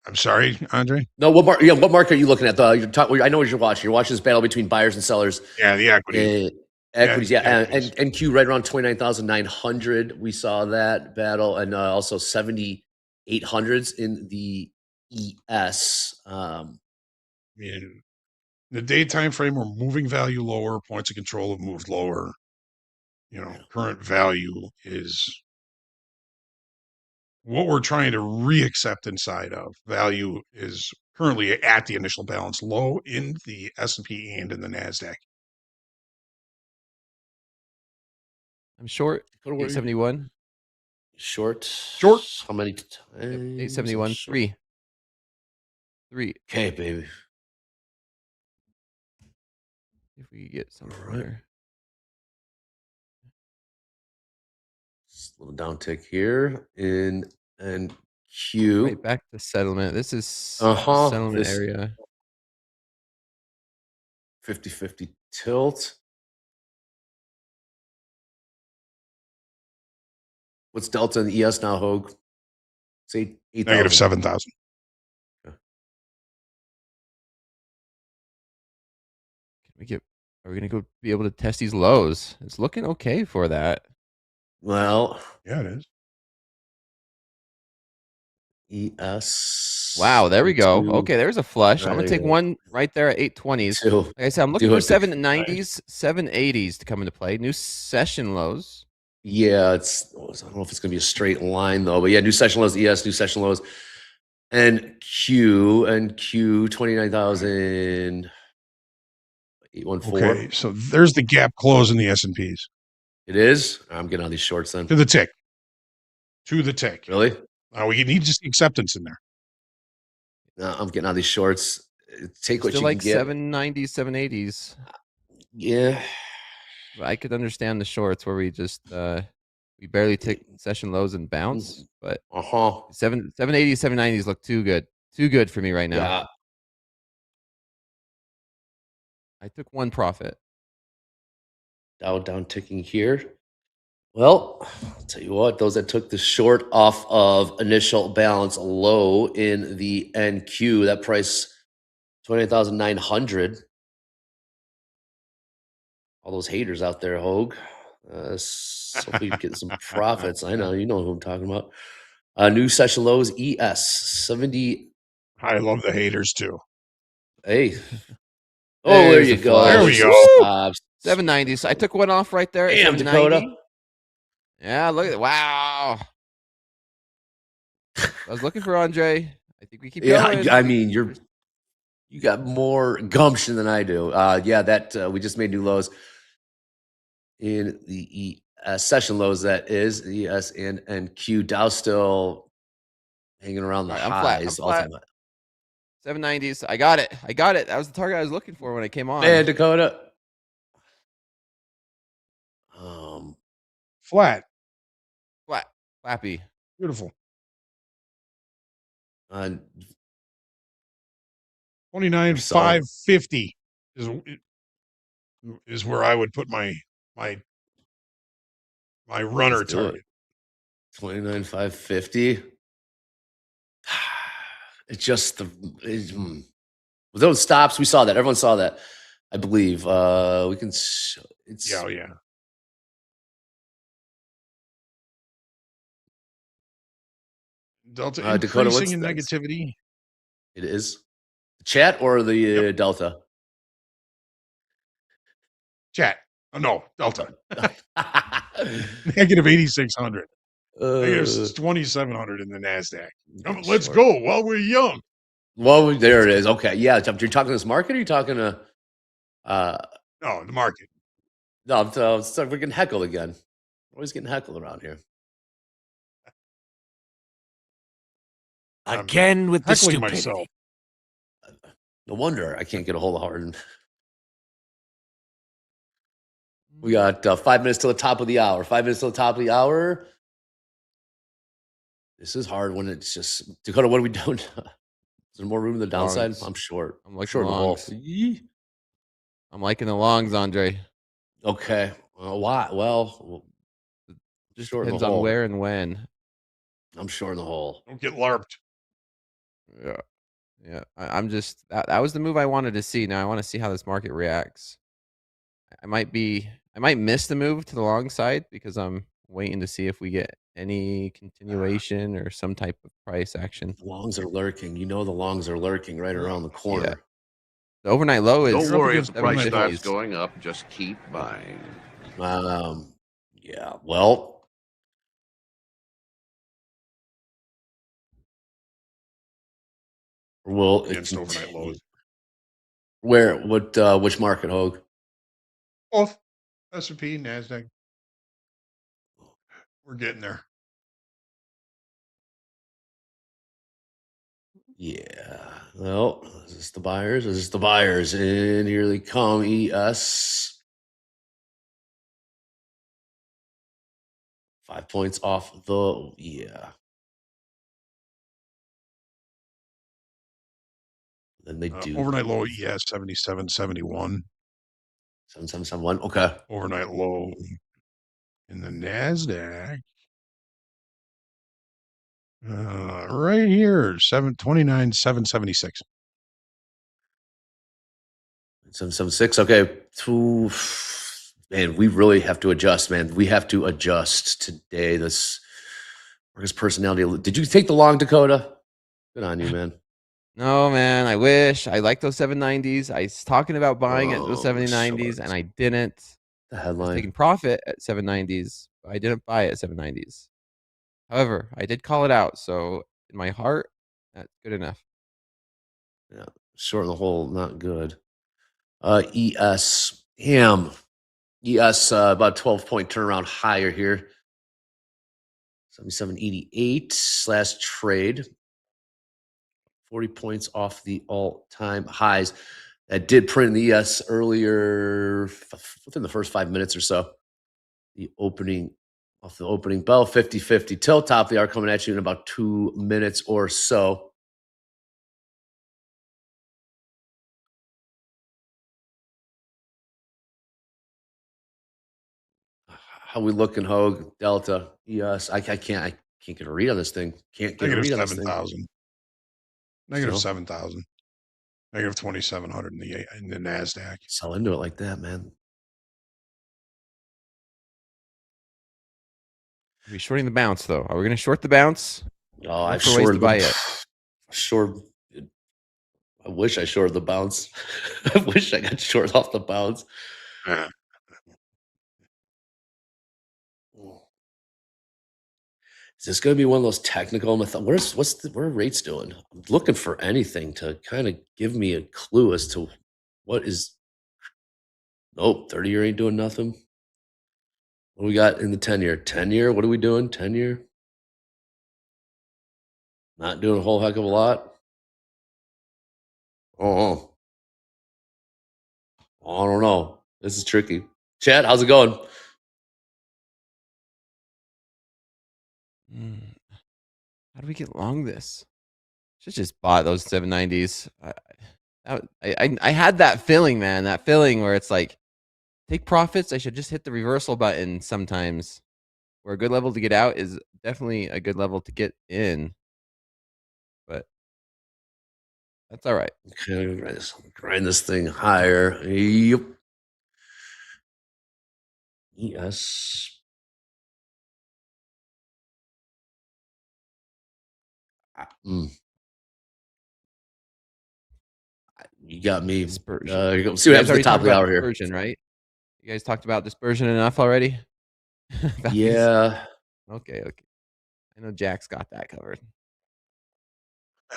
I'm sorry, Andre.
No, what market? Yeah, what market are you looking at? I know what you're watching. You're watching this battle between buyers and sellers.
Yeah, the equity.
Equities, equities. And NQ right around 29,900. We saw that battle, and also 7,800s in the ES.
In the day time frame, we're moving value lower. Points of control have moved lower. Current value is what we're trying to reaccept inside of. Value is currently at the initial balance low in the S&P and in the NASDAQ.
I'm short. 871.
Short.
Short.
How many times?
871. Three.
Okay, baby.
If we get something
All right.
there.
Just a little down tick here in NQ.
Right back to settlement. This is settlement area.
50-50 tilt. What's delta in the ES now, Hogue? Say 8,000.
Negative 7,000.
Are we gonna be able to test these lows? It's looking okay for that.
Well,
yeah, it is.
ES.
Wow, there we go. Okay, there's a flush. I'm gonna take one right there at 820s. Like I said, I'm looking for 790s, 780s to come into play. New session lows.
Yeah, I don't know if it's gonna be a straight line though, but yeah, new session lows, ES, new session lows, NQ 29,000. 814.
Okay, so there's the gap close in the S&Ps.
It is? I'm getting all these shorts then.
To the tick.
Really?
We need just acceptance in there.
No, I'm getting all these shorts. Take what
Still
you
like
can get.
790s, 780s.
Yeah.
I could understand the shorts where we just we barely take session lows and bounce, but 780s, 790s look too good. Too good for me right now.
Yeah.
I took one profit.
Down ticking here. Well, I'll tell you what, those that took the short off of initial balance low in the NQ, that price 28,900. All those haters out there, Hogue. Hopefully you get some profits. I know, you know who I'm talking about. New session lows, ES 70.
I love the haters too.
Hey. Oh, there you go.
There we go.
790s. I took one off right there.
Damn, Dakota.
Yeah, look at it. Wow. I was looking for Andre. I think we keep going.
I mean, you got more gumption than I do. That we just made new lows in the session lows. That is ES and NQ. Dow still hanging around the highs.
I'm flat. 790s. I got it. That was the target I was looking for when I came on.
Man, Dakota.
Flappy.
Beautiful. 29,550 is where I would put my runner
Let's do
target.
29,550. It's just with those stops. We saw that. Everyone saw that. I believe we can. It's
Yeah. Delta
Dakota,
increasing
what's
in
next?
negativity.
It is the chat or the Delta.
Chat. Oh, no, Delta. Negative 8,600. Negative 2,700 in the NASDAQ. Let's go while we're young.
Well, there it is. Okay, yeah. You're talking to this market, or are you talking to?
No, the market.
No, we're getting heckled again. We're always getting heckled around here.
Again with the
heckling
stupidity.
myself.
No wonder I can't get a hold of Harden. We got 5 minutes till the top of the hour. 5 minutes till the top of the hour. This is hard when it's just Dakota. What are we doing? Is there more room in the downside?
Longs.
I'm short.
I'm liking
short
the
in the hole.
longs. I'm liking the longs, Andre.
Okay. Why? Well,
Just
short in the
depends on
hole.
where and when.
I'm short in the hole.
Don't get LARPed.
Yeah. I'm just that was the move I wanted to see. Now I want to see how this market reacts. I might miss the move to the long side because I'm waiting to see if we get any continuation or some type of price action.
The longs are lurking. You know the longs are lurking right around the corner.
Yeah. The overnight low is.
Don't worry if
against
the price
750s.
starts going up. Just keep buying.
Yeah. Well. Well,
Against overnight lows.
Where? What? Which market, Hogue?
Both S&P, NASDAQ. We're getting there.
Yeah. Well, is this the buyers? Is this the buyers? And here they come. ES. 5 points off the. Yeah. Then they do.
Overnight low ES 77.71.
7771. Okay.
Overnight low in the NASDAQ. Right here, 776.
776. Okay. Man, we really have to adjust, man. We have to adjust today. This personality. Did you take the long, Dakota? Good on you, man.
No, man. I wish. I like those 790s. I was talking about buying at those 790s, and I didn't.
The
I was
headline.
taking profit at 790s, but I didn't buy it at 790s. However, I did call it out, so in my heart, that's good enough.
Yeah, short in the hole, not good. ES, damn. ES, about 12-point turnaround higher here. 77.88 last trade. 40 points off the all-time highs. That did print in the ES earlier, within the first 5 minutes or so. The opening bell, 50-50 till top of the hour, coming at you in about 2 minutes or so. How we looking, Hogue? Delta, ES. I can't get a read on this thing. Can't get a read on this thing.
Negative 7,000. Negative 2,700 in the NASDAQ.
Sell into it like that, man.
Are we shorting the bounce, though? Are we going to short the bounce?
Oh, I've
for ways to
shorted
buy it.
I wish I shorted the bounce. I wish I got short off the bounce. Is this going to be one of those technical methods? What are rates doing? I'm looking for anything to kind of give me a clue as to what is. Nope, 30-year ain't doing nothing. What do we got in the 10-year? 10-year, what are we doing? 10-year? Not doing a whole heck of a lot. Oh, I don't know. This is tricky. Chad, how's it going?
How do we get long this? Should just buy those 790s. I had that feeling, man. That feeling where it's like, take profits. I should just hit the reversal button sometimes. Where a good level to get out is definitely a good level to get in. But that's all right.
Okay, grind this thing higher. Yep. Yes. You got me.
Dispersion.
See what happens at the top of the hour here.
Dispersion, right? You guys talked about dispersion enough already?
Yeah.
Okay. I know Jack's got that covered.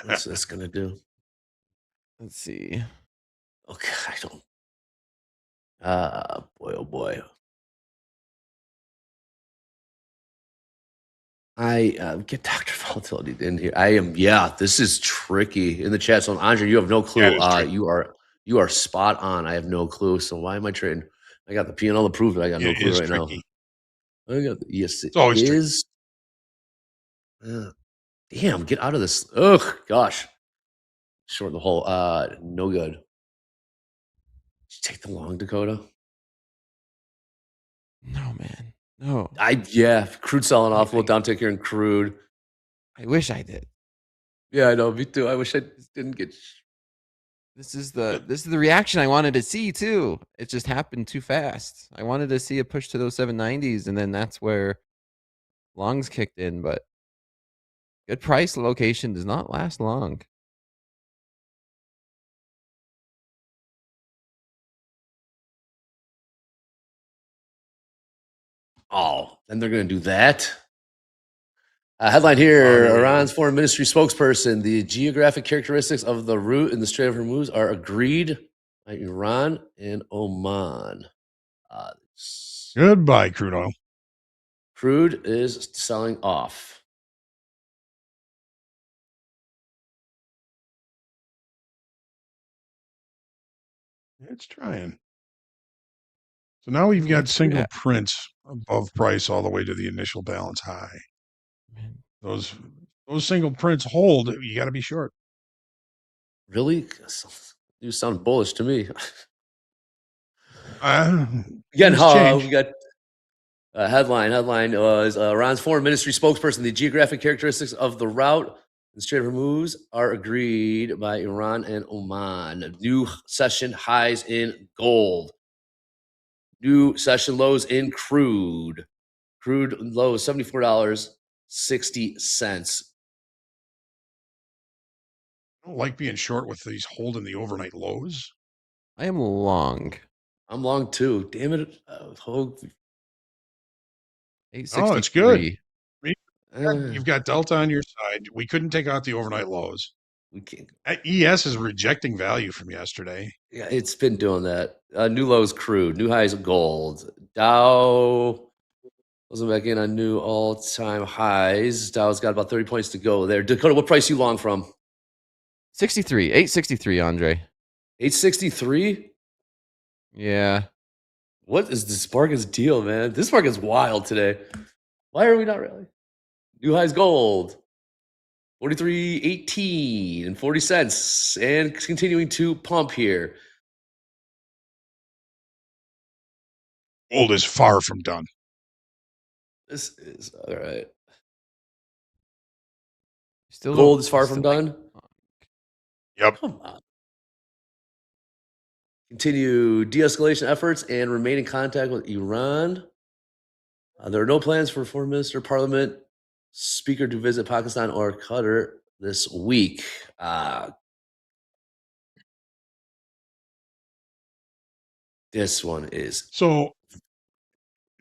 What's this gonna do?
Let's see.
Okay, I don't. Boy, oh boy. I get Dr. Volatility in here. I am. Yeah, this is tricky in the chat. So Andre, you have no clue. You are spot on. I have no clue. So why am I trading? I got the P&L to prove it. I got no clue right
tricky.
now. I got yes,
it's always
is. Damn, get out of this. Ugh, gosh. Short the whole. No good. Did you take the long, Dakota?
No, man. No.
Crude selling off. A little downtick here in crude.
I wish I did.
Yeah, I know. Me too. I wish I didn't get.
This is the reaction I wanted to see too. It just happened too fast. I wanted to see a push to those 790s, and then that's where longs kicked in. But good price location does not last long.
Oh, then they're going to do that. Headline here: Iran's foreign ministry spokesperson. The geographic characteristics of the route in the Strait of Hormuz are agreed by Iran and Oman.
Goodbye, crude oil.
Crude is selling off.
It's trying. So now we've got single prints above price all the way to the initial balance high. Those single prints hold. You got to be short.
Really? You sound bullish to me.
Again,
we got headline is Iran's foreign ministry spokesperson. The geographic characteristics of the route in the Strait of Hormuz are agreed by Iran and Oman. New session highs in gold. New session lows in crude. Crude low is $74.60.
I don't like being short with these holding the overnight lows.
I am long.
I'm long too. Damn it.
Oh, it's good. You've got Delta on your side. We couldn't take out the overnight lows.
We can't.
ES is rejecting value from yesterday.
Yeah, it's been doing that. New lows crude, new highs gold. Dow wasn't back in on new all-time highs. Dow's got about 30 points to go there. Dakota, what price you long from?
863, Andre.
863?
Yeah.
What is this bargain's deal, man? This bargain's wild today. Why are we not really? New highs gold. 43.18 and 40 cents. And continuing to pump here.
Gold is far from done.
This is all right.
Still
gold is far from done.
Yep.
Come on. Continue de-escalation efforts and remain in contact with Iran. There are no plans for foreign minister, parliament, speaker to visit Pakistan or Qatar this week. This one is
so.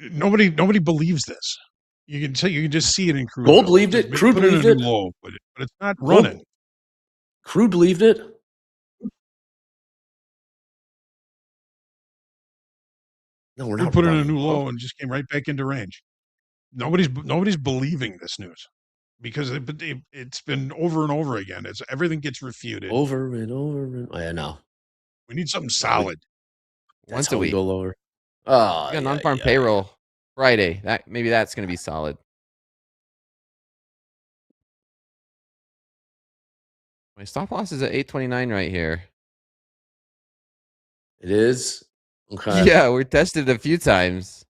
Nobody believes this. You can just see it in crude.
Gold believed it. Crude believed it.
Low, but it's not running.
Crude believed it. No, we're not.
Put in a new low and just came right back into range. Nobody's believing this news because it's been over and over again. Everything gets refuted
over and over. Oh, yeah, no.
We need something solid.
Once a week.
We go lower.
Oh, yeah, non-farm payroll Friday. Maybe that's going to be solid. My stop loss is at 829 right here.
It is? Okay.
Yeah, we're tested a few times.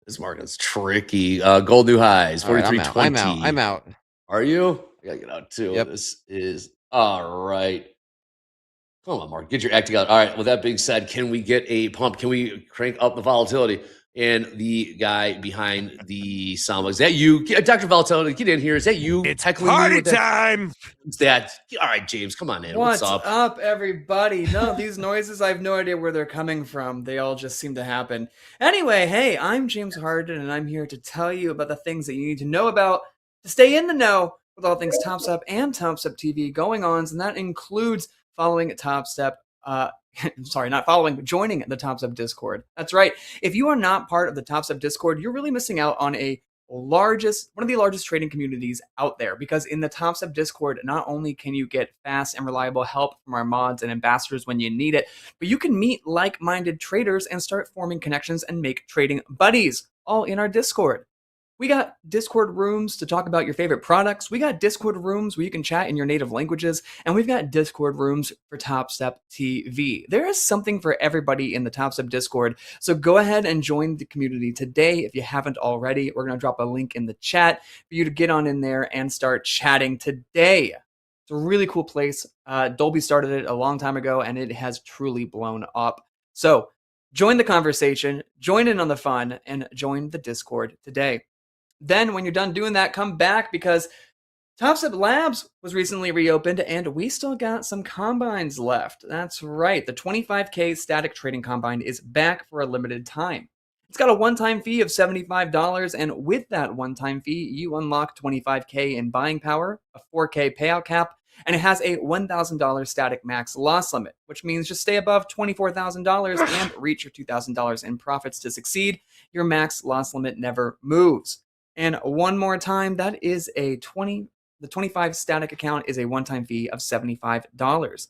This market's tricky. Gold new highs,
All right,
43.20.
I'm out.
Are you? I gotta get out too.
Yep.
This is all right. Come on, Mark. Get your act together. All right. With that being said, can we get a pump? Can we crank up the volatility? And the guy behind the sound, is that you? Dr. Volatility, get in here. Is that you?
It's
heckling me
party
with that?
time.
It's that. All right, James, come on in. What's up?
Everybody? No, these noises, I have no idea where they're coming from. They all just seem to happen. Anyway, hey, I'm James Harden, and I'm here to tell you about the things that you need to know about to stay in the know with all things Topstep and Topstep TV going on, and that includes following Topstep. Sorry, not following, but joining the Topstep Discord. That's right. If you are not part of the Topstep Discord, you're really missing out on one of the largest trading communities out there, because in the Topstep Discord, not only can you get fast and reliable help from our mods and ambassadors when you need it, but you can meet like-minded traders and start forming connections and make trading buddies, all in our Discord. We got Discord rooms to talk about your favorite products. We got Discord rooms where you can chat in your native languages. And we've got Discord rooms for Topstep TV. There is something for everybody in the Topstep Discord. So go ahead and join the community today if you haven't already. We're going to drop a link in the chat for you to get on in there and start chatting today. It's a really cool place. Dolby started it a long time ago, and it has truly blown up. So join the conversation, join in on the fun, and join the Discord today. Then when you're done doing that, come back, because Topstep Labs was recently reopened and we still got some combines left. That's right. The 25K static trading combine is back for a limited time. It's got a one-time fee of $75, and with that one-time fee, you unlock 25K in buying power, a 4K payout cap, and it has a $1,000 static max loss limit, which means just stay above $24,000 and reach your $2,000 in profits to succeed. Your max loss limit never moves. And one more time, that is the 25 static account is a one-time fee of $75.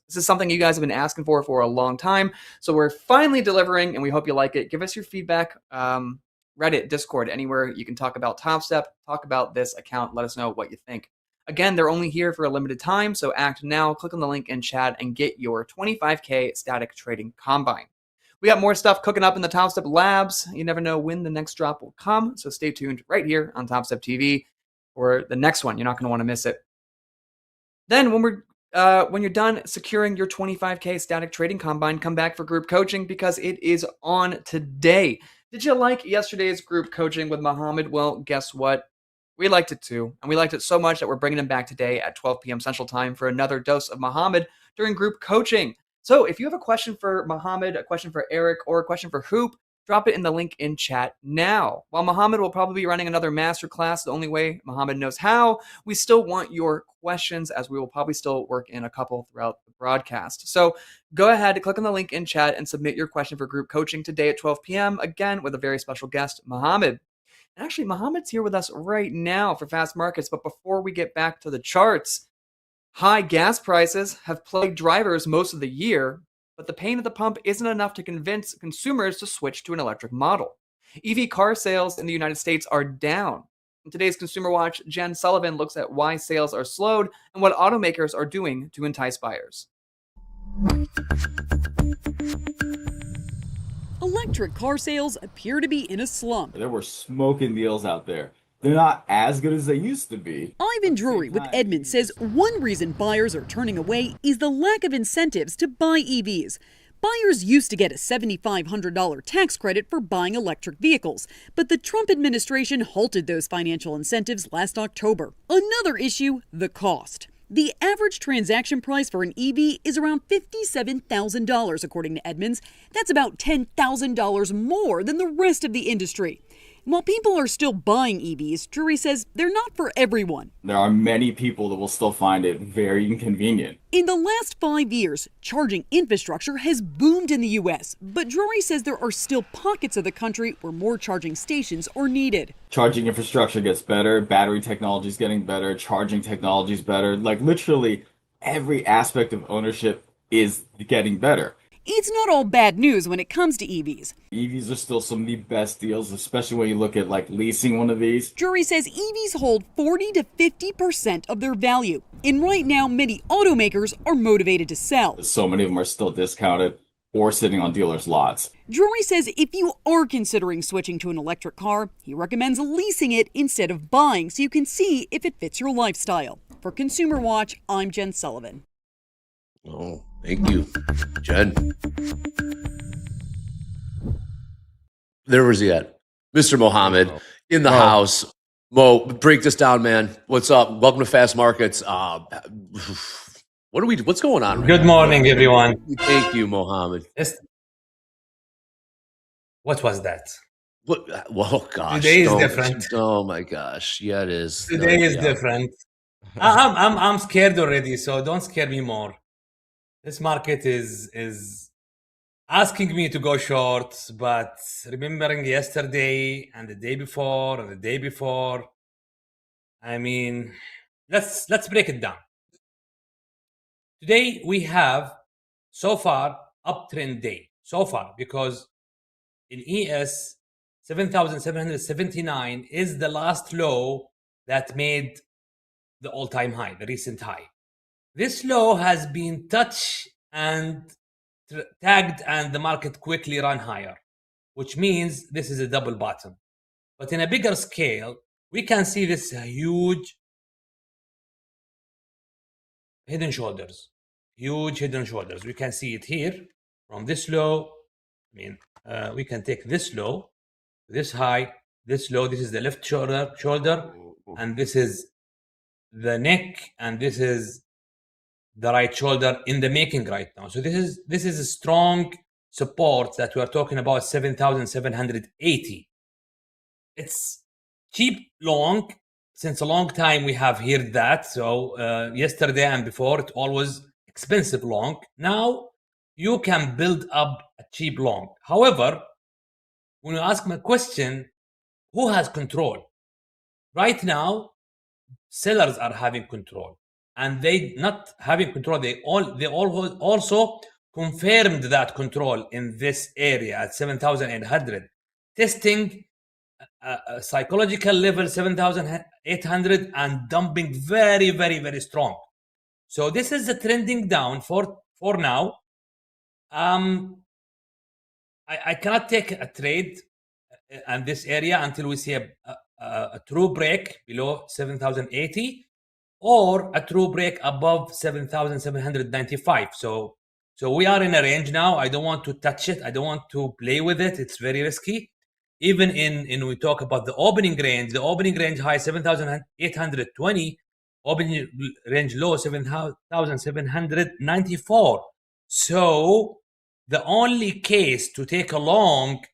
This is something you guys have been asking for a long time, so we're finally delivering, and we hope you like it. Give us your feedback, Reddit, Discord, anywhere you can talk about Topstep, talk about this account, let us know what you think. Again, they're only here for a limited time, so act now, click on the link in chat, and get your 25K static trading combine. We got more stuff cooking up in the Topstep Labs. You never know when the next drop will come, so stay tuned right here on Topstep TV for the next one. You're not going to want to miss it. Then when you're done securing your 25K static trading combine, come back for group coaching, because it is on today. Did you like yesterday's group coaching with Mohammed? Well, guess what? We liked it too, and we liked it so much that we're bringing him back today at 12 p.m. Central Time for another dose of Mohammed during group coaching. So if you have a question for Mohammed, a question for Eric, or a question for Hoop, drop it in the link in chat now. While Mohammed will probably be running another masterclass the only way Mohammed knows how, we still want your questions, as we will probably still work in a couple throughout the broadcast. So go ahead, click on the link in chat, and submit your question for group coaching today at 12 p.m., again with a very special guest, Mohammed. And actually, Mohammed's here with us right now for Fast Markets, but before we get back to the charts, high gas prices have plagued drivers most of the year, but the pain at the pump isn't enough to convince consumers to switch to an electric model. EV car sales in the United States are down. In today's Consumer Watch, Jen Sullivan looks at why sales are slowed and what automakers are doing to entice buyers.
Electric car sales appear to be in a slump.
There were smoking deals out there. They're not as good as they used to be.
Ivan Drury with Edmund says one reason buyers are turning away is the lack of incentives to buy EVs. Buyers used to get a $7,500 tax credit for buying electric vehicles, but the Trump administration halted those financial incentives last October. Another issue, the cost. The average transaction price for an EV is around $57,000, according to Edmunds. That's about $10,000 more than the rest of the industry. While people are still buying EVs, Drury says they're not for everyone.
There are many people that will still find it very inconvenient.
In the last 5 years, charging infrastructure has boomed in the U.S., but Drury says there are still pockets of the country where more charging stations are needed.
Charging infrastructure gets better, battery technology is getting better, charging technology is better. Like literally every aspect of ownership is getting better.
It's not all bad news when it comes to EVs.
EVs are still some of the best deals, especially when you look at like leasing one of these.
Drury says EVs hold 40 to 50% of their value. And right now, many automakers are motivated to sell.
So many of them are still discounted or sitting on dealers' lots.
Drury says if you are considering switching to an electric car, he recommends leasing it instead of buying so you can see if it fits your lifestyle. For Consumer Watch, I'm Jen Sullivan.
Oh, thank you, Jen. There was he at? Mr. Mohammed in the house. Mo, break this down, man. What's up? Welcome to Fast Markets. What's going on?
Good morning, everyone.
Thank you, Mohammed.
What was that?
What? Well, gosh.
Today is different.
Oh my gosh. Yeah, it is.
Today is different. I'm scared already, so don't scare me more. This market is asking me to go short, but remembering yesterday and the day before and the day before, I mean, let's break it down. Today we have so far uptrend day so far because in ES 7,779 is the last low that made the all-time high, the recent high. This low has been touched and tagged, and the market quickly ran higher, which means this is a double bottom. But in a bigger scale, we can see this huge hidden shoulders. Huge hidden shoulders. We can see it here from this low. I mean, we can take this low, this high, this low. This is the left shoulder, and this is the neck, and this is the right shoulder in the making right now. So this is a strong support that we are talking about, 7,780. It's cheap long. Since a long time we have heard that. So yesterday and before, it always expensive long. Now you can build up a cheap long. However, when you ask my question, who has control? Right now, sellers are having control. And they not having control, they also confirmed that control in this area at 7,800, testing a psychological level 7,800 and dumping very, very, very strong. So this is a trending down for now. I cannot take a trade in this area until we see a true break below 7,080 or a true break above 7,795. So we are in a range now. I don't want to touch it. I don't want to play with it. It's very risky. Even in we talk about the opening range high 7,820, opening range low 7,794. So the only case to take a long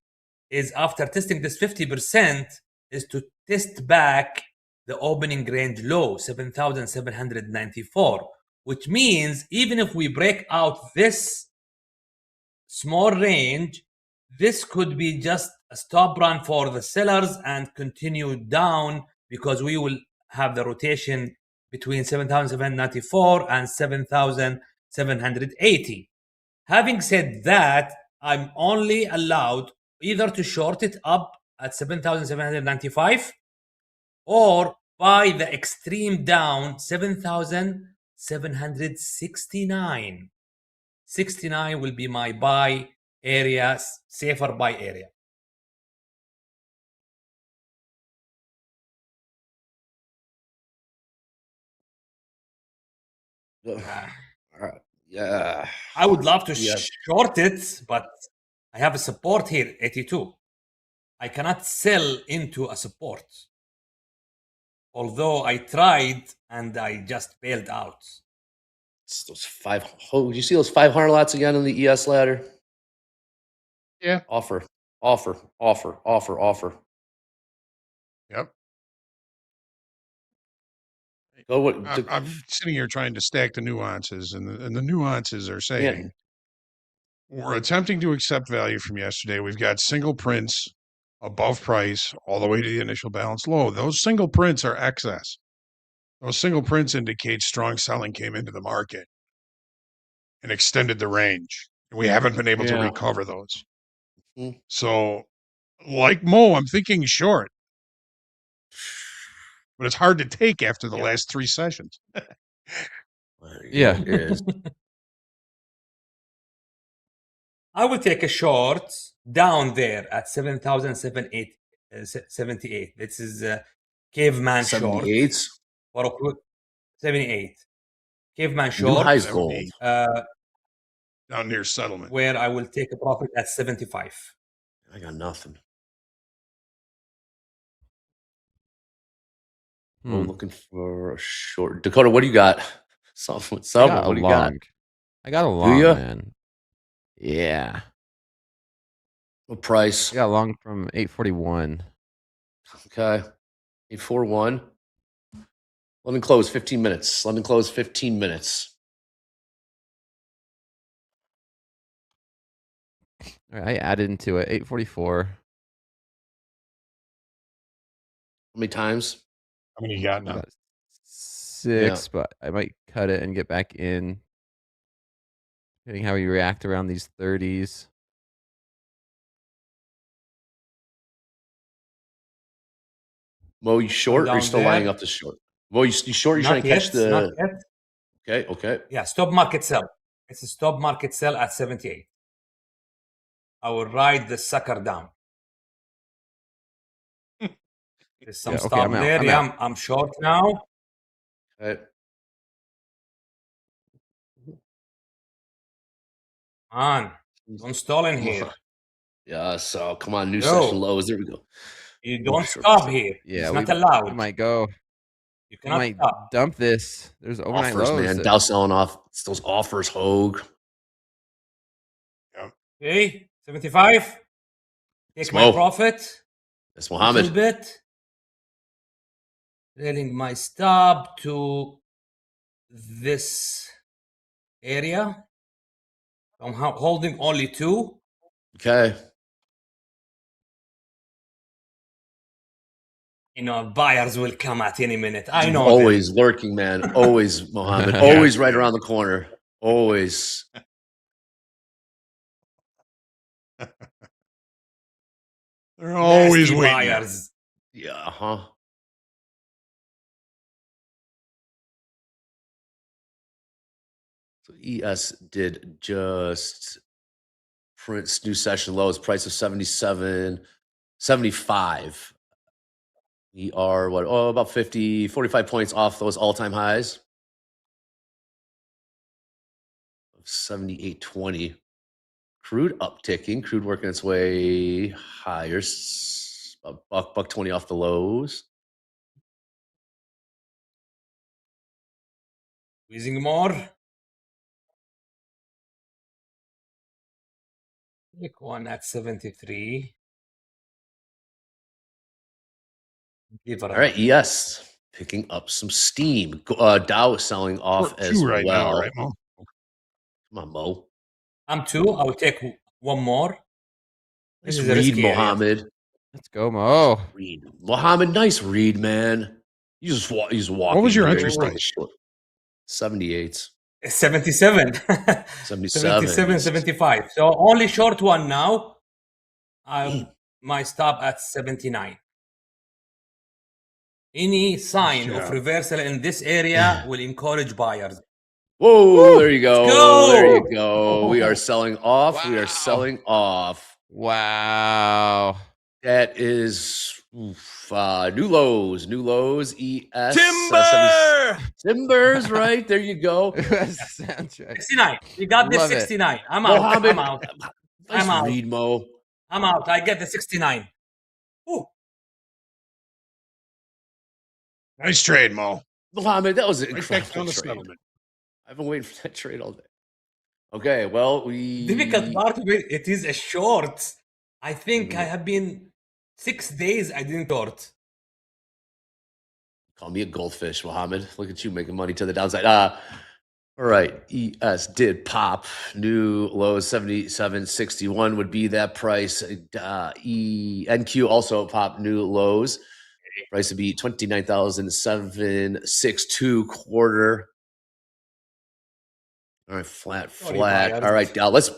is after testing this 50% is to test back the opening range low 7,794, which means even if we break out this small range, this could be just a stop run for the sellers and continue down because we will have the rotation between 7,794 and 7,780. Having said that, I'm only allowed either to short it up at 7,795 or buy the extreme down 7,769. 69 will be my buy area, safer buy area.
Yeah,
I would love to short it, but I have a support here, 82. I cannot sell into a support. Although I tried and I just bailed out.
It's those did you see those 500 lots again on the ES ladder?
Yeah.
Offer.
Yep.
Go
I'm sitting here trying to stack the nuances, and the nuances are saying we're attempting to accept value from yesterday. We've got single prints above price all the way to the initial balance low. Those single prints are excess. Those single prints indicate strong selling came into the market and extended the range. We haven't been able to recover those. So, like Mo, I'm thinking short. But it's hard to take after the last 3 sessions.
Yeah, it is.
I will take a short down there at 7,778. This is caveman short.
78s?
For a quick 78. Caveman
New
short.
highs gold.
Down near settlement.
Where I will take a profit at 75.
I got nothing. I'm looking for a short. Dakota, what do you got? What do you got?
I got a long, man. Yeah.
What price?
I got a long from 841.
Okay. 841. London close 15 minutes. London close 15 minutes.
All right, I added into it 844.
How many times?
How many you got now?
6, but I might cut it and get back in. Depending how you react around these 30s.
Mo, you short or you still lining up the short? Mo, you short? You trying to catch the?
Not yet.
Okay. Okay.
Yeah. Stop market sell. It's a stop market sell at 78. I will ride the sucker down. There's some stop there. I'm short now.
Okay.
On. Don't stall in here.
Yeah, so come on, new session lows. There we go.
You don't stop here.
Yeah,
it's not allowed.
We might go.
You cannot stop.
Dump this. There's overnight
offers,
lows.
Man. Dow selling off. It's those offers, Hogue.
Yeah.
Okay, 75. Take my profit.
That's Mohammed.
A little bit. Trailing my stop to this area. I'm holding only 2.
Okay.
You know, buyers will come at any minute. I know.
Always lurking, man. Always, Mohammed. Always right around the corner. Always.
They're always waiting.
Buyers.
Yeah, huh? So ES did just print new session lows, price of 77.75. We are about 45 points off those all-time highs. 78.20. Crude upticking, crude working its way higher. Buck 20 off the lows.
Squeezing more. Take one at 73.
All right, yes. Picking up some steam. Dow is selling off as
right
well.
Now, right, Mo?
Come on, Mo.
I'm 2. I will take one more.
Nice read, Mohammed.
Let's go, Mo.
Read. Mohammed, nice read, man. You just walk.
What was your entry price?
78.
77. 77, 75. So only short one now. My stop at 79. Any sign of reversal in this area will encourage buyers.
Whoa, there you go. There you go. We are selling off. Wow. We are selling off.
Wow.
That is new lows. New lows. ES.
Timber!
Timbers, right? There you go.
69. You got this 69. I'm out.
Mohammed,
I'm out.
Nice
I'm out.
read, Mo.
I'm out. I get the 69. Ooh.
Nice trade, Mo.
Mohammed, that was an
Right
incredible trade. I've been waiting for that trade all day. Okay, well,
difficult part of it is a short. I think I have been 6 days I didn't short.
Call me a goldfish, Mohammed. Look at you making money to the downside. All right, ES did pop. New low 77.61 would be that price. NQ also popped new lows. Price would be 29,762 quarter. All right, flat. All right, let's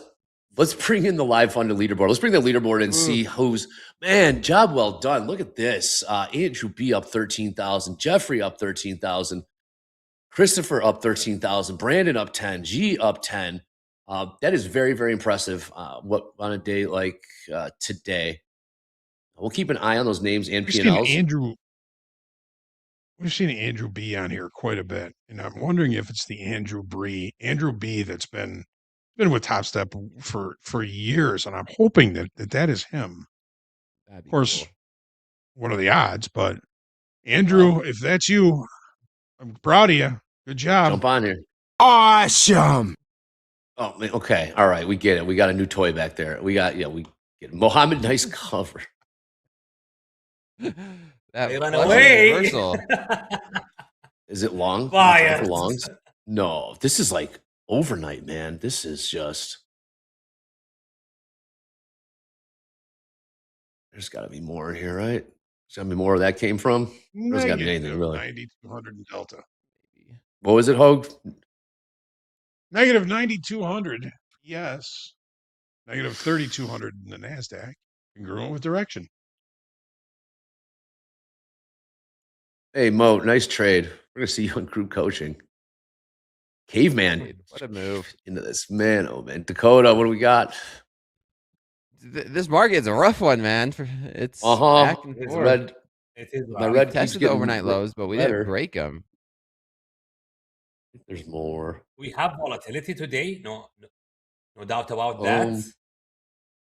let's bring in the live funded leaderboard. Let's bring the leaderboard and see who's, man, job well done. Look at this. Andrew B up 13,000. Jeffrey up 13,000. Christopher up 13,000. Brandon up 10. G up 10. That is very, very impressive. What on a day like today. We'll keep an eye on those names and P&Ls.
We've seen Andrew B on here quite a bit, and I'm wondering if it's the Andrew B that's been with Topstep for years, and I'm hoping that is him. Of course, what are the odds? But Andrew, if that's you, I'm proud of you. Good job.
Jump on here.
Awesome.
Oh, man, okay. All right. We get it. We got a new toy back there. We get it. Mohammed, nice cover.
That
ran away.
Is it long?
Bias.
Longs? No, this is like overnight, man. This is just. There's got to be more in here, right? There's got to be more where that came from. There's got to be anything, really.
9,200 in Delta.
What was it, Hogue?
Negative 9,200. Yes. Negative 3,200 in the NASDAQ. Congruent with direction.
Hey, Mo, nice trade. We're going to see you in group coaching. Caveman.
What a move.
Into this. Man, oh, man. Dakota, what do we got?
This market's a rough one, man. It's back and
It's
forth.
Red.
It is.
My red keeps
Tested the
getting
overnight lows, but we
better.
didn't break them.
There's more.
We have volatility today. No doubt about that.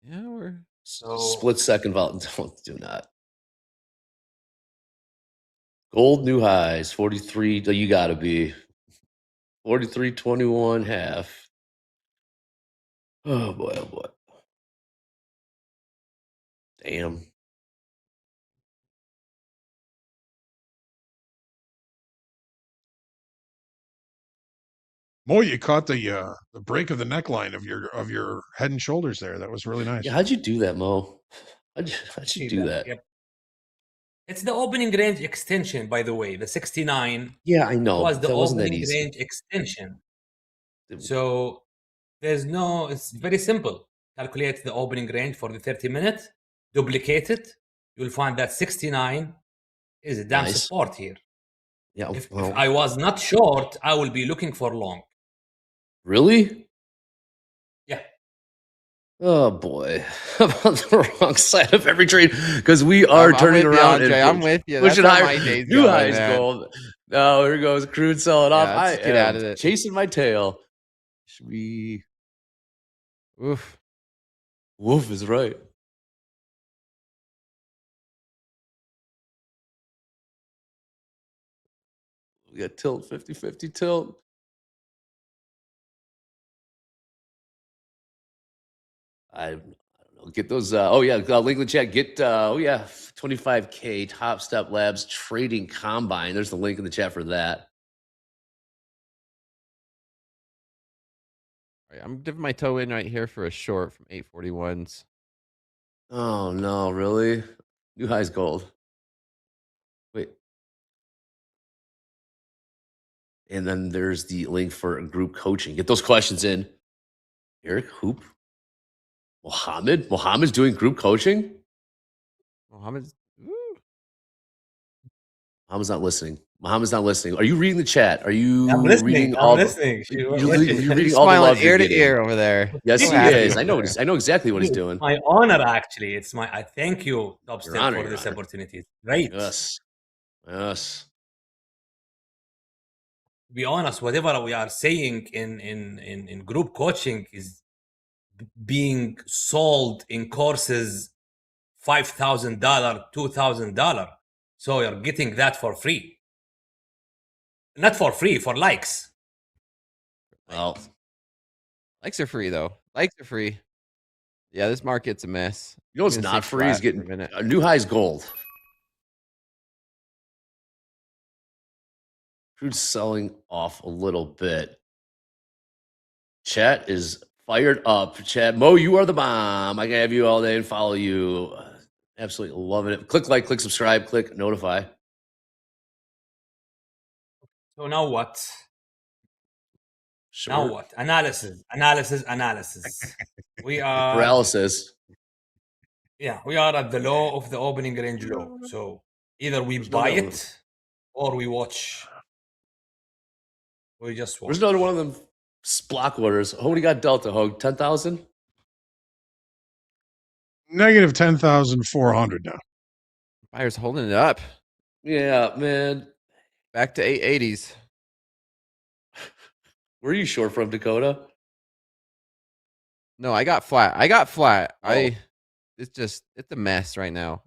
Yeah, we're
Split second volatility. Do not. Gold new highs, 43. You got to be 43.21 half. Oh boy, oh boy. Damn.
Mo, you caught the break of the neckline of your Head and Shoulders there. That was really nice.
Yeah, how'd you do that, Mo? How'd you do that?
Yep. It's the opening range extension, by the way. The 69.
Yeah, I know.
Was the
that wasn't that
opening
easy.
range extension. So it's very simple. Calculate the opening range for the 30-minute, duplicate it. You'll find that 69 is a damn support here.
Yeah.
If I was not short, I will be looking for long.
Really?
Yeah.
Oh boy, I'm on the wrong side of every trade because we are turning around.
Andre, I'm with you.
Pushing
That's how
higher.
my day's
New
going,
highs
man.
gold. Oh, here goes crude selling off.
let's
I
get
am
out of it.
chasing my tail. Should we?
Oof.
Wolf is right. We got tilt 50-50 tilt. I don't know. Get those. Link in the chat. Get 25K Top Step Labs trading combine. There's the link in the chat for that.
All right, I'm dipping my toe in right here for a short from 841s.
Oh no, really? New highs gold. Wait. And then there's the link for group coaching. Get those questions in. Eric Hoop. Mohammed's doing group coaching?
Mohammed's
not listening. Mohammed's not listening. Are you reading the chat? Are you
I'm listening.
reading
I'm
all
listening.
You're
He's
reading all the
smiling
love
ear
you're
to
getting.
ear over there.
Yes, he
happy
is.
over
I know exactly what he's
It's
doing.
my honor, actually. I thank you, Topstep,
honor,
for
your
this
honor.
opportunity. Right.
Yes.
To be honest, whatever we are saying in group coaching is being sold in courses $5,000, $2,000. So you're getting that for free. Not for free, for likes.
Well,
likes are free though. Likes are free. Yeah, this market's a mess.
You know what's
I'm gonna
not
stay
free is
flat
getting
for a minute.
new highs gold. Crude's selling off a little bit. Chat is fired up. Chat, Mo, you are the bomb. I can have you all day and follow you. Absolutely loving it. Click like, click subscribe, click notify.
So now what? Now what? Analysis. We are
paralysis.
Yeah, we are at the low of the opening range low. So either we buy it or we watch. We just watch.
There's another one of them block orders. What do you got Delta, Hogue? 10,000?
Negative 10,400 now.
Buyers holding it up.
Yeah, man.
Back to 880s.
Were you short from Dakota?
No, I got flat. It's a mess right now.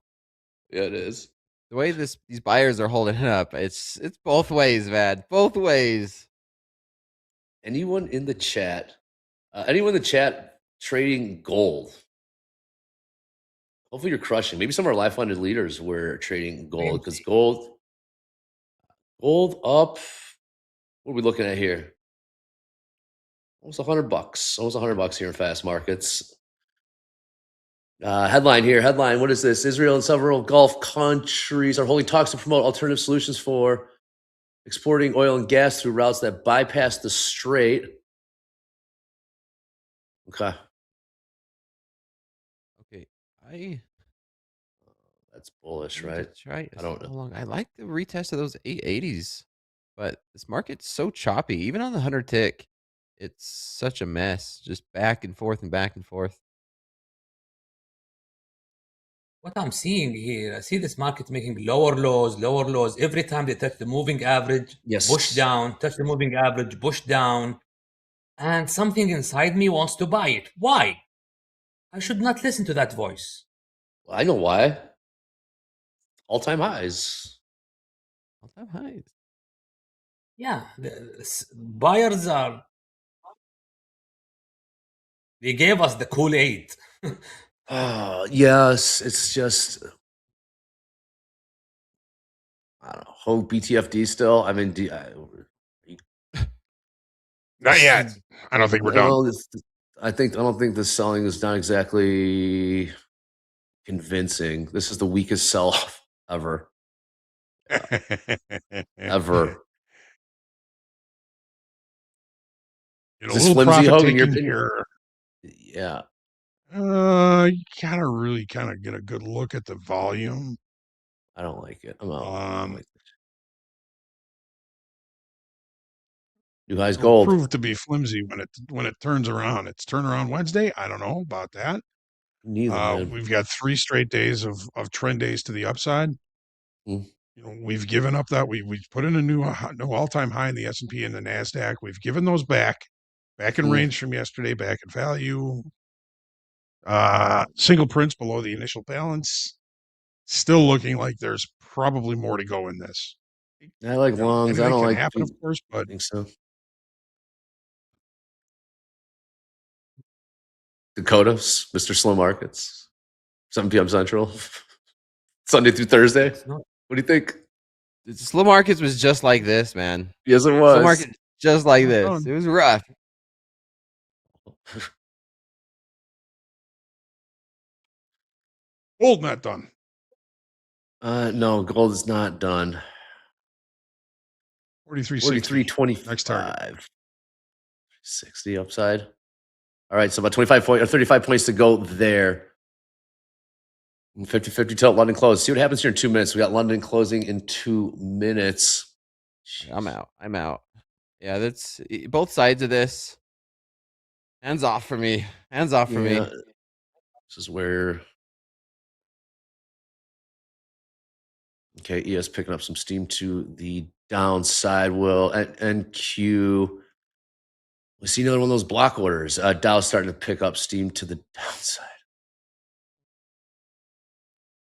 Yeah, it is.
The way these buyers are holding it up, it's both ways, man. Both ways.
Anyone in the chat? Anyone in the chat trading gold? Hopefully you're crushing. Maybe some of our life-funded leaders were trading gold because gold up. What are we looking at here? Almost $100. Almost $100 here in fast markets. Headline here. Headline. What is this? Israel and several Gulf countries are holding talks to promote alternative solutions for exporting oil and gas through routes that bypass the strait. Okay. That's bullish, right?
I don't know. I like the retest of those 880s, but this market's so choppy. Even on the 100 tick, it's such a mess. Just back and forth and back and forth.
What I'm seeing here, I see this market making lower lows. Every time they touch the moving average, push down, touch the moving average, push down. And something inside me wants to buy it. Why? I should not listen to that voice.
Well, I know why. All-time highs.
All-time highs.
Yeah, buyers are. They gave us the Kool-Aid.
Yes, it's just. I don't know. Hope BTFD still. I mean,
not yet. I don't think we're done.
I don't think the selling is not exactly convincing. This is the weakest sell-off ever. Ever.
Is this flimsy, Hogan, your opinion? Here.
Yeah.
You gotta really kind of get a good look at the volume.
I don't like it. I'm out. New highs gold.
Proved to be flimsy when it turns around. It's turnaround Wednesday. I don't know about that.
Neither.
We've got 3 straight days of trend days to the upside. You know, we've given up that we put in a new all-time high in the S&P and the NASDAQ. We've given those back in range from yesterday, back in value. Single prints below the initial balance. Still looking like there's probably more to go in this.
I like longs. I don't like
happen, of course, but
I think so. Dakotas, Mr. Slow Markets, 7 p.m. Central, Sunday through Thursday. What do you think?
Slow Markets was just like this, man.
Yes, it was.
Slow Market just like this. It was rough.
Gold not done.
No, gold is not done.
43.25. Next target.
60 upside. All right, so about 25 or 35 points to go there. 50-50 tilt, London close. See what happens here in 2 minutes. We got London closing in 2 minutes.
I'm out. Yeah, that's both sides of this. Hands off for me. Me.
This is where. Okay, ES picking up some steam to the downside. Will and Q. We see another one of those block orders. Dow's starting to pick up steam to the downside.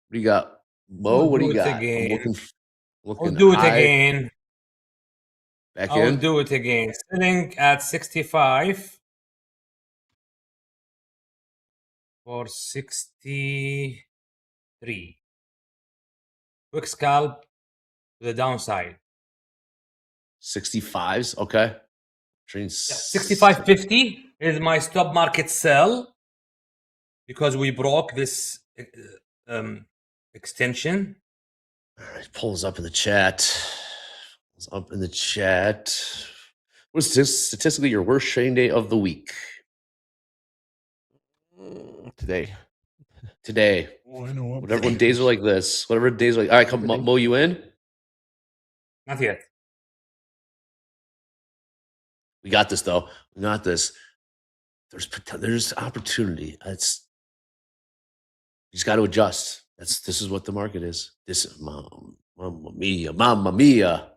What do you got, Mo? What do you got? I'm looking
I'll do it
high.
again.
I'll
do it again. Selling at 65 for 63. Quick scalp to the downside.
65s, okay.
65.50 is my stop market sell because we broke this extension.
All right, pulls up in the chat. What is statistically your worst trading day of the week?
Today.
Oh, I know what
Whatever when days are like this. Whatever days are like. All right, come Mo, you in?
Not yet.
We got this though. We got this. There's opportunity. It's you just got to adjust. This is what the market is. This is mamma mia.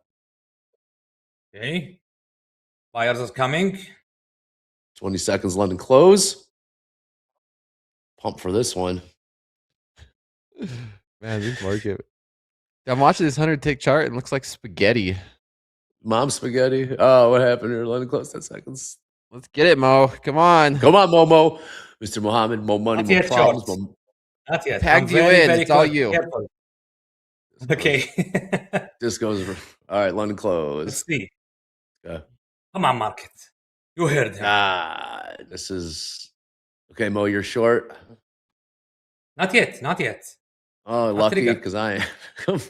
Okay. Buyers are coming.
20 seconds London close. Pump for this one.
Man, this market. I'm watching this 100-tick chart and it looks like spaghetti.
Mom spaghetti. Oh, what happened here? London close 10 seconds.
Let's get it, Mo. Come on.
Come on, Momo. Mr. Mohammed, more money,
Not
more
yet,
problems.
George.
More...
Not yet.
Tagged
I'm
you
very,
in.
very
It's all
close.
you.
Careful. Okay.
This goes. All right, London close.
Let's see.
Okay.
Come on, market. You heard him.
This is okay, Mo. You're short.
Not yet. Not yet.
Oh, lucky because I am.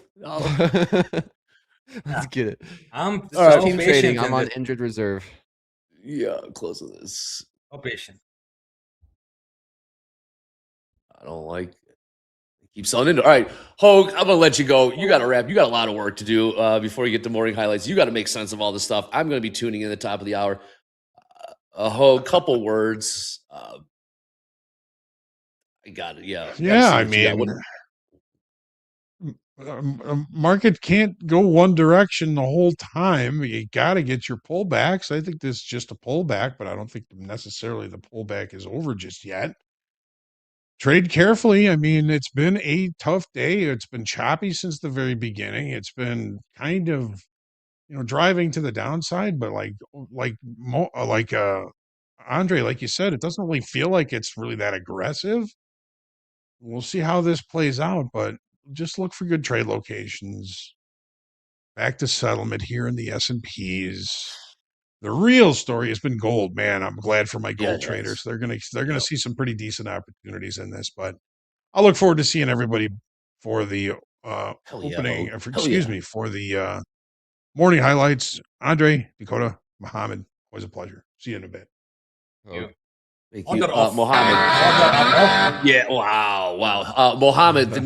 Let's get it.
I'm
All right, team
patient
trading. I'm
in
on
this.
injured reserve.
Yeah, close to this.
So patient.
I don't like it. Keep selling into. All right, Hogue, I'm gonna let you go. You got to wrap. You got a lot of work to do before you get to morning highlights. You got to make sense of all this stuff. I'm gonna be tuning in at the top of the hour. Hogue, couple words. I got it. Yeah.
Yeah, I mean, market can't go one direction the whole time. You got to get your pullbacks. I think this is just a pullback, but I don't think necessarily the pullback is over just yet. Trade carefully. I mean, it's been a tough day. It's been choppy since the very beginning. It's been kind of, driving to the downside, but Andre, like you said, it doesn't really feel like it's really that aggressive. We'll see how this plays out, but just look for good trade locations. Back to settlement here in the S&Ps. The real story has been gold, man. I'm glad for my gold traders. They're gonna see some pretty decent opportunities in this, but I look forward to seeing everybody for the opening. For the morning highlights. Andre, Dakota, Muhammad, always a pleasure. See you in a bit.
Thank you, Mohammed. Yeah, wow. Mohammed, the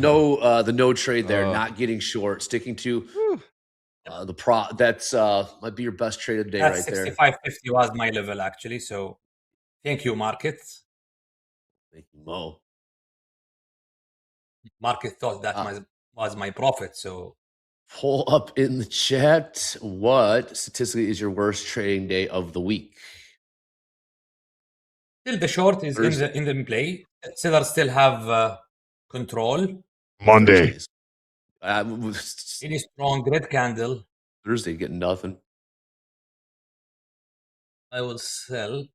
no trade there, not getting short, sticking to the pro. That's might be your best trade of the day right there.
65.50 was my level actually. So, thank you, market.
Thank you, Mo.
Market thought that was my profit. So,
pull up in the chat. What statistically is your worst trading day of the week?
Still, the short is in the play. Sellers still have control.
Monday.
Any strong red candle.
Thursday getting nothing.
I will sell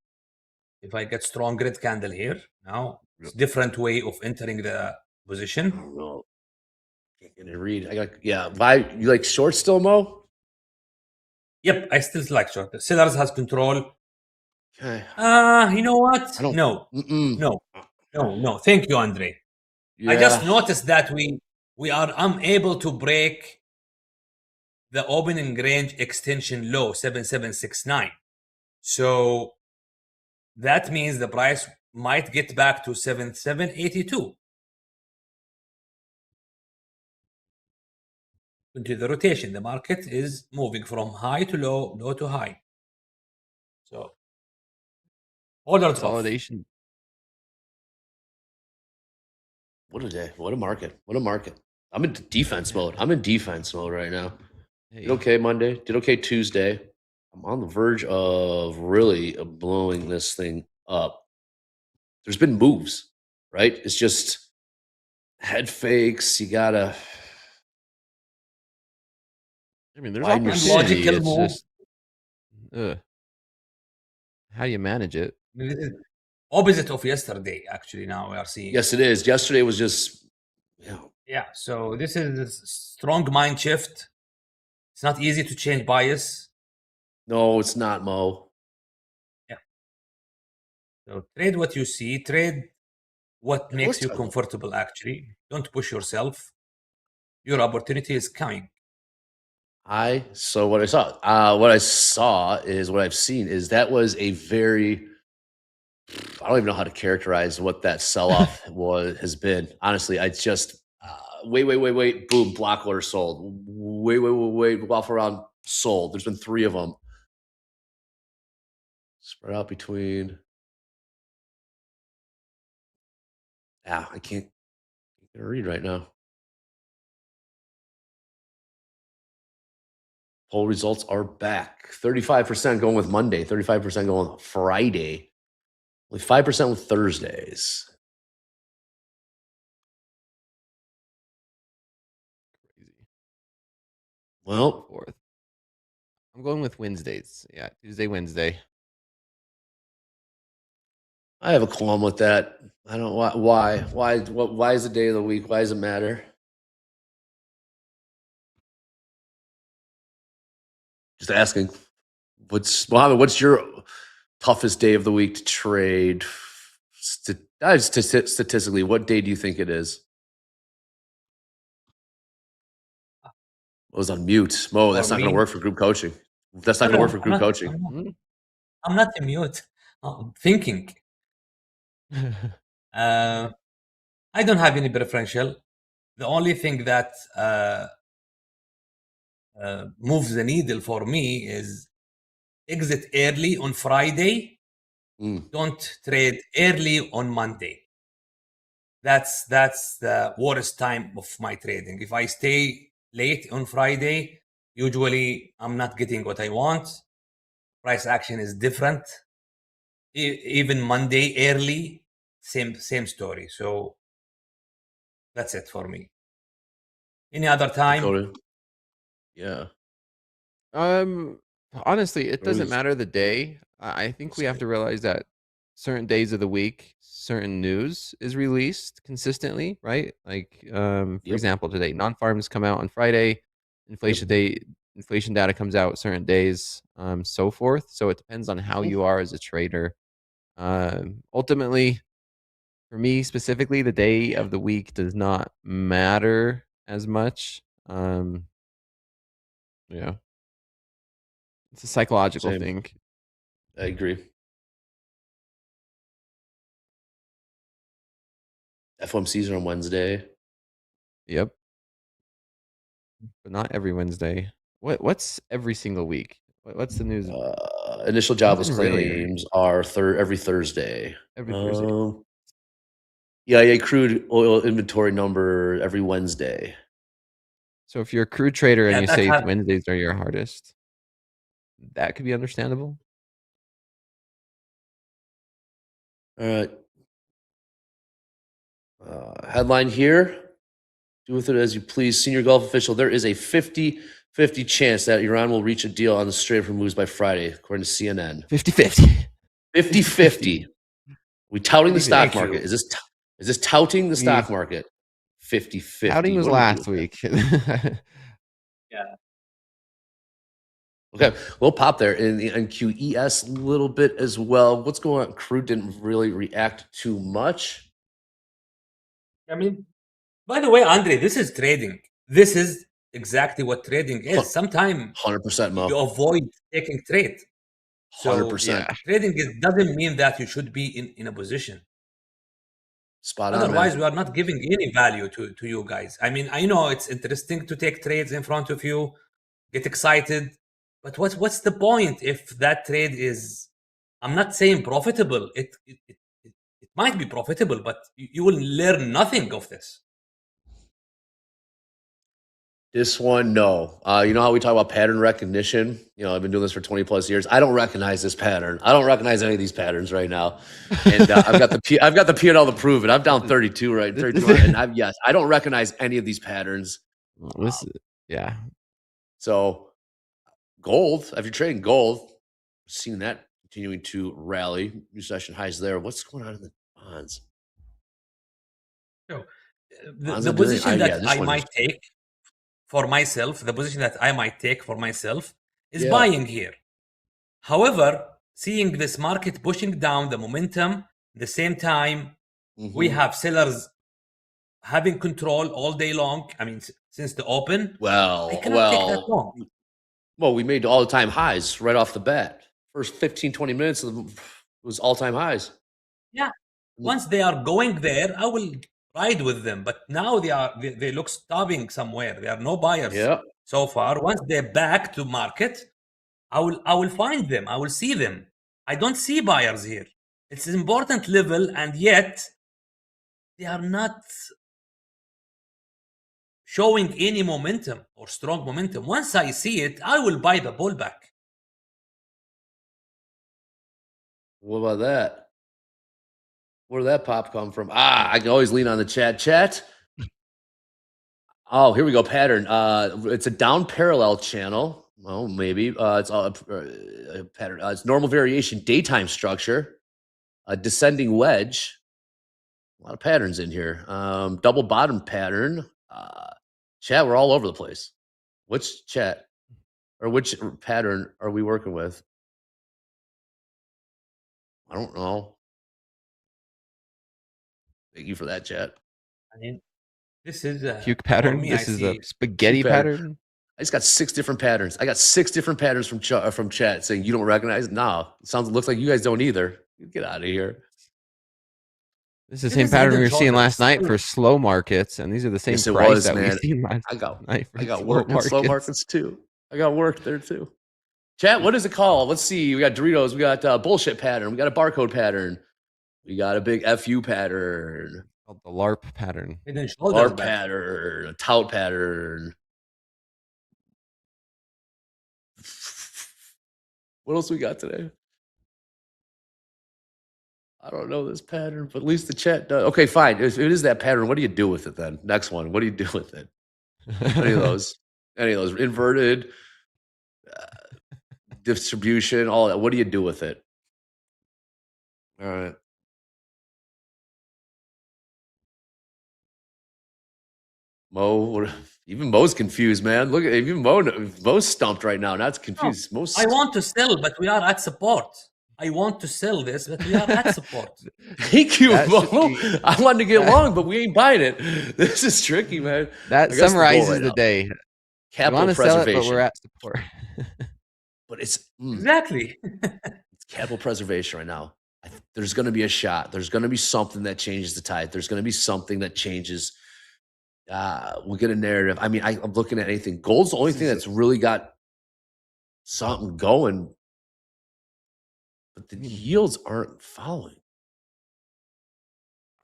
if I get strong red candle here. Now it's different way of entering the position.
I don't know. Can't get a read. Why you like short still, Mo?
Yep, I still like short. The sellers has control.
Okay.
You know what? No. Thank you, Andre. Yeah. I just noticed that we are unable to break the opening range extension low 7769. So that means the price might get back to 7782. Into the rotation, the market is moving from high to low, low to high. So order
consolidation.
What a day! What a market! What a market! I'm in defense mode. I'm in defense mode right now. Hey. Did okay Monday. Did okay Tuesday. I'm on the verge of really blowing this thing up. There's been moves, right? It's just head fakes. You gotta.
I mean, there's opportunity. It's just, how do you manage it?
Opposite of yesterday, actually. Now we are seeing.
Yes, it is. Yesterday was just.
Yeah. So this is a strong mind shift. It's not easy to change bias.
No, it's not, Mo.
Yeah. So trade what you see. Trade what makes you comfortable. Actually, don't push yourself. Your opportunity is coming.
What I saw is what I've seen is that was a very, I don't even know how to characterize what that sell-off has been. Honestly, I just wait, boom, block order sold. Wait, off around sold. There's been 3 of them spread out between. I can't get a read right now. Poll results are back. 35% going with Monday, 35% going with Friday, only 5% with Thursdays.
Crazy.
Well,
4th. I'm going with Wednesdays. Yeah, Tuesday, Wednesday.
I have a qualm with that. I don't why is the day of the week? Why does it matter? Just asking. Mohammed, what's your toughest day of the week to trade? Statistically, what day do you think it is? I was on mute. Mo, that's not going to work for group coaching. That's not going to work for group coaching.
I'm not in mute. I'm thinking. I don't have any preferential. The only thing that moves the needle for me is exit early on Friday. Don't trade early on Monday. That's the worst time of my trading. If I stay late on Friday, usually I'm not getting what I want. Price action is different. Even Monday early, same story. So that's it for me. Any other time?
Yeah.
Honestly, it doesn't matter the day. I think we have to realize that certain days of the week, certain news is released consistently, right? Like, for example, today, non-farms come out on Friday, inflation data comes out certain days, so forth. So it depends on how you are as a trader. Ultimately, for me specifically, the day of the week does not matter as much. Yeah. It's a psychological thing.
I agree. FOMCs are on Wednesday.
Yep. But not every Wednesday. What's every single week? What's the news?
Initial jobless claims are every Thursday.
Every Thursday.
Yeah, crude oil inventory number every Wednesday.
So if you're a crude trader and you say Wednesdays are your hardest, that could be understandable.
All right. Headline here. Do with it as you please. Senior Gulf official, there is a 50-50 chance that Iran will reach a deal on the Strait of Hormuz by Friday, according to CNN.
50-50.
50-50. We touting the stock market. Is this touting the stock market? 50-50.
Touting was last week.
Yeah.
Okay, we'll pop there in the NQES a little bit as well. What's going on? Crude didn't really react too much.
I mean, by the way, Andre, this is trading. This is exactly what trading is. Sometimes
100% Mo.
You avoid taking trade. So
100%.
Trading doesn't mean that you should be in a position.
Spot on.
Otherwise, we are not giving any value to you guys. I mean, I know it's interesting to take trades in front of you, get excited, but what's the point if that trade is, I'm not saying profitable. It might be profitable, but you will learn nothing of this.
This one, no. You know how we talk about pattern recognition? You know, I've been doing this for 20 plus years. I don't recognize this pattern. I don't recognize any of these patterns right now. And I've got the P&L to prove it. I'm down 32, right? 32, and I don't recognize any of these patterns.
Yeah.
So gold, if you're trading gold, seeing that continuing to rally, new session highs there. What's going on in the bonds?
The position that I might take for myself, is buying here. However, seeing this market pushing down the momentum, at the same time, we have sellers having control all day long. I mean, since the open. I cannot take that long.
Well, we made all-time highs right off the bat. First 15, 20 minutes was all-time highs.
Yeah. Once they are going there, I will ride with them. But now they look stopping somewhere. There are no buyers so far. Once they're back to market, I will find them. I will see them. I don't see buyers here. It's an important level, and yet they are not showing any momentum or strong momentum. Once I see it, I will buy the pullback.
What about that? Where did that pop come from? I can always lean on the chat. Chat. Oh, here we go. Pattern. It's a down parallel channel. Well, maybe it's all a pattern. It's normal variation, daytime structure, a descending wedge. A lot of patterns in here. Double bottom pattern. Chat. We're all over the place. Which chat or which pattern are we working with? I don't know. Thank you for that, chat.
I mean, this is a
puke pattern.
me,
this
I
is
see
a spaghetti pattern.
I just got 6 different patterns. I got 6 different patterns from chat saying you don't recognize. No, looks like you guys don't either. Get out of here.
This is the same pattern we were seeing last night for slow markets, and these are the same price that we've seen last night.
I got work in slow markets too. I got work there too. Chat, what is it called? Let's see. We got Doritos. We got bullshit pattern. We got a barcode pattern. We got a big FU pattern.
Called the LARP pattern.
LARP pattern. A tout pattern. What else we got today? I don't know this pattern, but at least the chat does. Okay, fine. If it is that pattern, what do you do with it then? Next one. What do you do with it? Any of those? Any of those? Inverted, distribution, all that. What do you do with it? All right. Mo, even Mo's confused, man. Look at even Mo's stumped right now. Not confused.
No, I want to sell, but we are at support. I want to sell this, but we are at support.
Thank you, Mo. I wanted to get long, but we ain't buying it. This is tricky, man.
That summarizes the day.
Capital preservation.
But we're at support.
But it's
exactly.
It's capital preservation right now. There's going to be a shot. There's going to be something that changes the tide. There's going to be something that changes. We'll get a narrative. I mean, I'm looking at anything. Gold's the only thing that's really got something going. But the yields aren't following.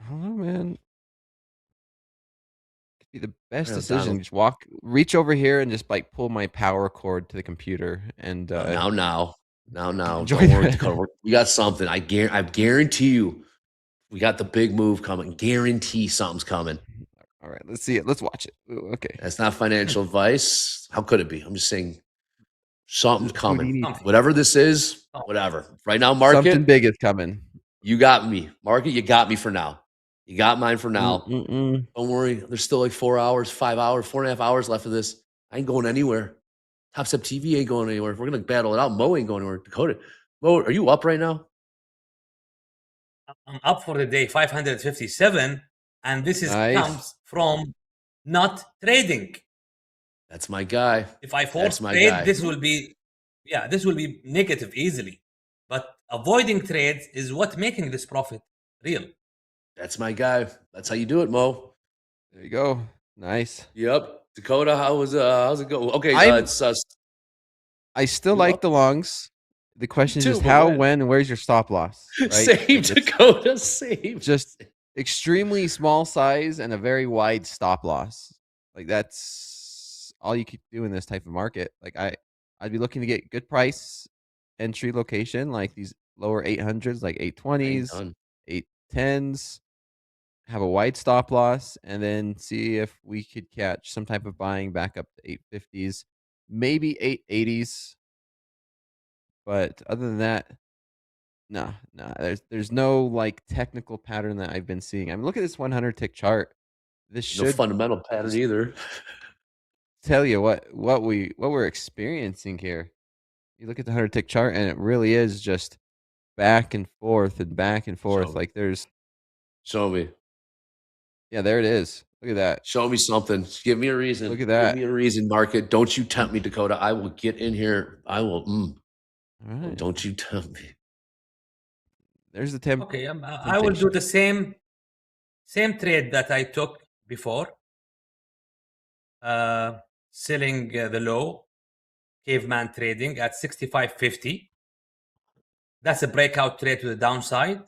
Oh man, could be the best decision. Just reach over here and just like pull my power cord to the computer and
now. Don't worry, Dakota. We got something. I guarantee you, we got the big move coming. Guarantee something's coming.
All right, let's see it. Let's watch it. Ooh, okay,
that's not financial advice. How could it be? I'm just saying. Something's coming. Whatever this is, whatever. Right now, market.
Something big is coming.
You got me. Market, you got me for now. You got mine for now. Don't worry. There's still like 4 hours, 5 hours, 4.5 hours left of this. I ain't going anywhere. TopstepTV ain't going anywhere. We're going to battle it out. Mo ain't going anywhere. Dakota. Mo, are you up right now?
I'm up for the day, 557. And this comes from not trading.
That's my guy.
If I force trade, this will be negative easily. But avoiding trades is what making this profit real.
That's my guy. That's how you do it, Mo.
There you go. Nice.
Yep. Dakota, how's it go? Okay, it's
I still like the longs. The question is just how, when, and where's your stop loss? Right?
Save, Dakota. Save.
Just extremely small size and a very wide stop loss. Like that's all you keep doing this type of market. Like I'd be looking to get good price entry location, like these lower 800s, like 820s, 810s, have a wide stop loss, and then see if we could catch some type of buying back up to 850s, maybe 880s. But other than that, no, there's no like technical pattern that I've been seeing. I mean, look at this 100 tick chart. This should
no fundamental pattern either.
Tell you what we're experiencing here. You look at the 100 tick chart, and it really is just back and forth and back and forth. Like there's
show me.
Yeah, there it is. Look at that.
Show me something. Give me a reason.
Look at that.
Give me a reason, market. Don't you tempt me, Dakota. I will get in here. I will.
All right.
Don't you tempt me.
There's the temp.
Okay, I will do the same trade that I took before. Selling the low, caveman trading at 65.50. That's a breakout trade to the downside.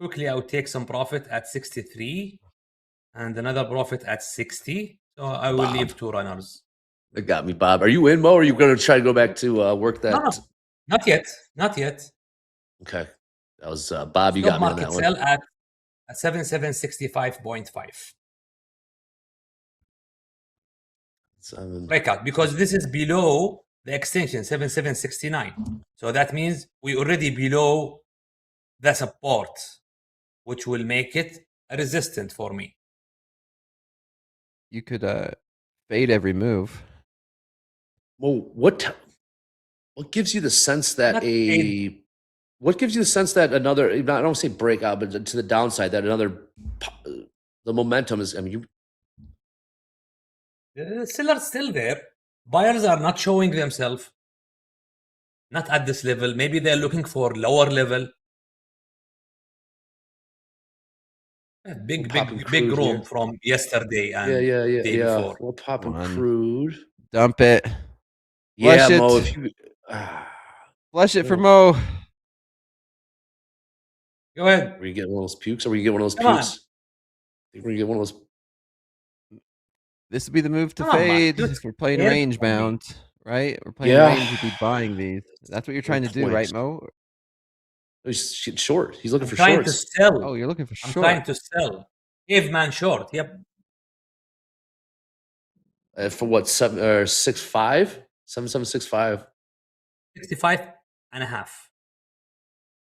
Quickly, I will take some profit at 63 and another profit at 60. So I will leave two runners.
That got me, Bob. Are you in, Mo? Or are you going to try to go back to work that?
No, not yet. Not yet.
Okay. That was Bob. You got me on that one.
Sell at 7765.5. Breakout, because this is below the extension 7769. So that means we already below the support, which will make it a resistant for me.
You could fade every move.
Well, what gives you the sense that what gives you the sense that another, I don't say breakout, but to the downside, that another, the momentum is, I mean,
the seller's still there. Buyers are not showing themselves. Not at this level. Maybe they're looking for lower level. Big room here from yesterday and day before.
We're popping crude.
Dump it.
Yeah,
Flush
Mo,
it.
if you
Flush it for Mo.
Go ahead.
Were you getting one of those pukes, or were you getting one of those
Come
pukes? Were you get one of those?
This would be the move to
Come on,
fade.
man.
We're playing
Fair
range
for me.
bound, right? We're playing
Yeah.
range. You'd be buying these. That's what you're trying to do, right, Mo?
He's short. He's looking
I'm
for
trying
shorts.
to sell.
Oh, you're looking for
I'm
short.
trying to sell. Caveman short. Yep.
For what, 6.5? 7765
65 and a half.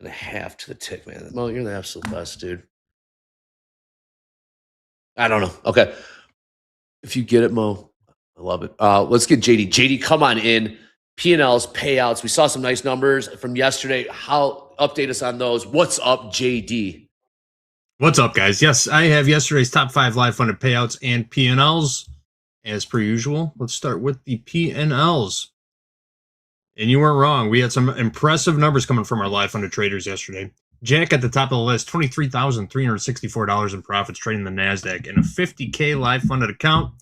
and a half to the tick, man. Mo, you're the absolute best, dude. I don't know. Okay. If you get it, Mo, I love it. Let's get JD. JD, come on in. P&Ls, payouts. We saw some nice numbers from yesterday. Update us on those. What's up, JD?
What's up, guys? Yes, I have yesterday's top 5 live funded payouts and P&Ls. As per usual, let's start with the P&Ls. And you weren't wrong. We had some impressive numbers coming from our live funded traders yesterday. Jack at the top of the list, $23,364 in profits trading the NASDAQ in a 50K live funded account.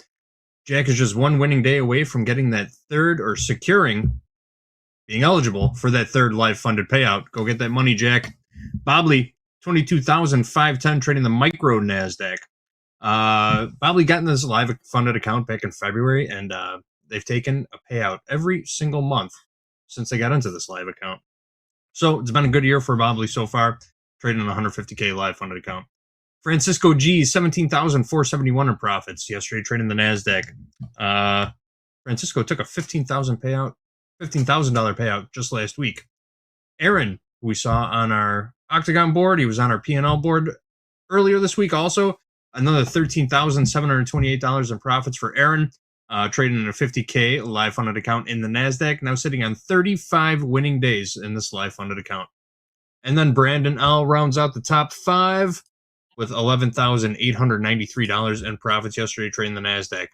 Jack is just one winning day away from getting that third, or securing, being eligible for that third live funded payout. Go get that money, Jack. Bobley, $22,510 trading the micro NASDAQ. Bobley got in this live funded account back in February, and they've taken a payout every single month since they got into this live account. So it's been a good year for Bobley so far, trading a 150K live funded account. Francisco G, $17,471 in profits yesterday, trading the NASDAQ. Francisco took a $15,000 payout just last week. Aaron, who we saw on our Octagon board, he was on our P&L board earlier this week also. Another $13,728 in profits for Aaron, trading in a 50K live funded account in the NASDAQ, now sitting on 35 winning days in this live funded account. And then Brandon L rounds out the top 5 with $11,893 in profits yesterday, trading the NASDAQ.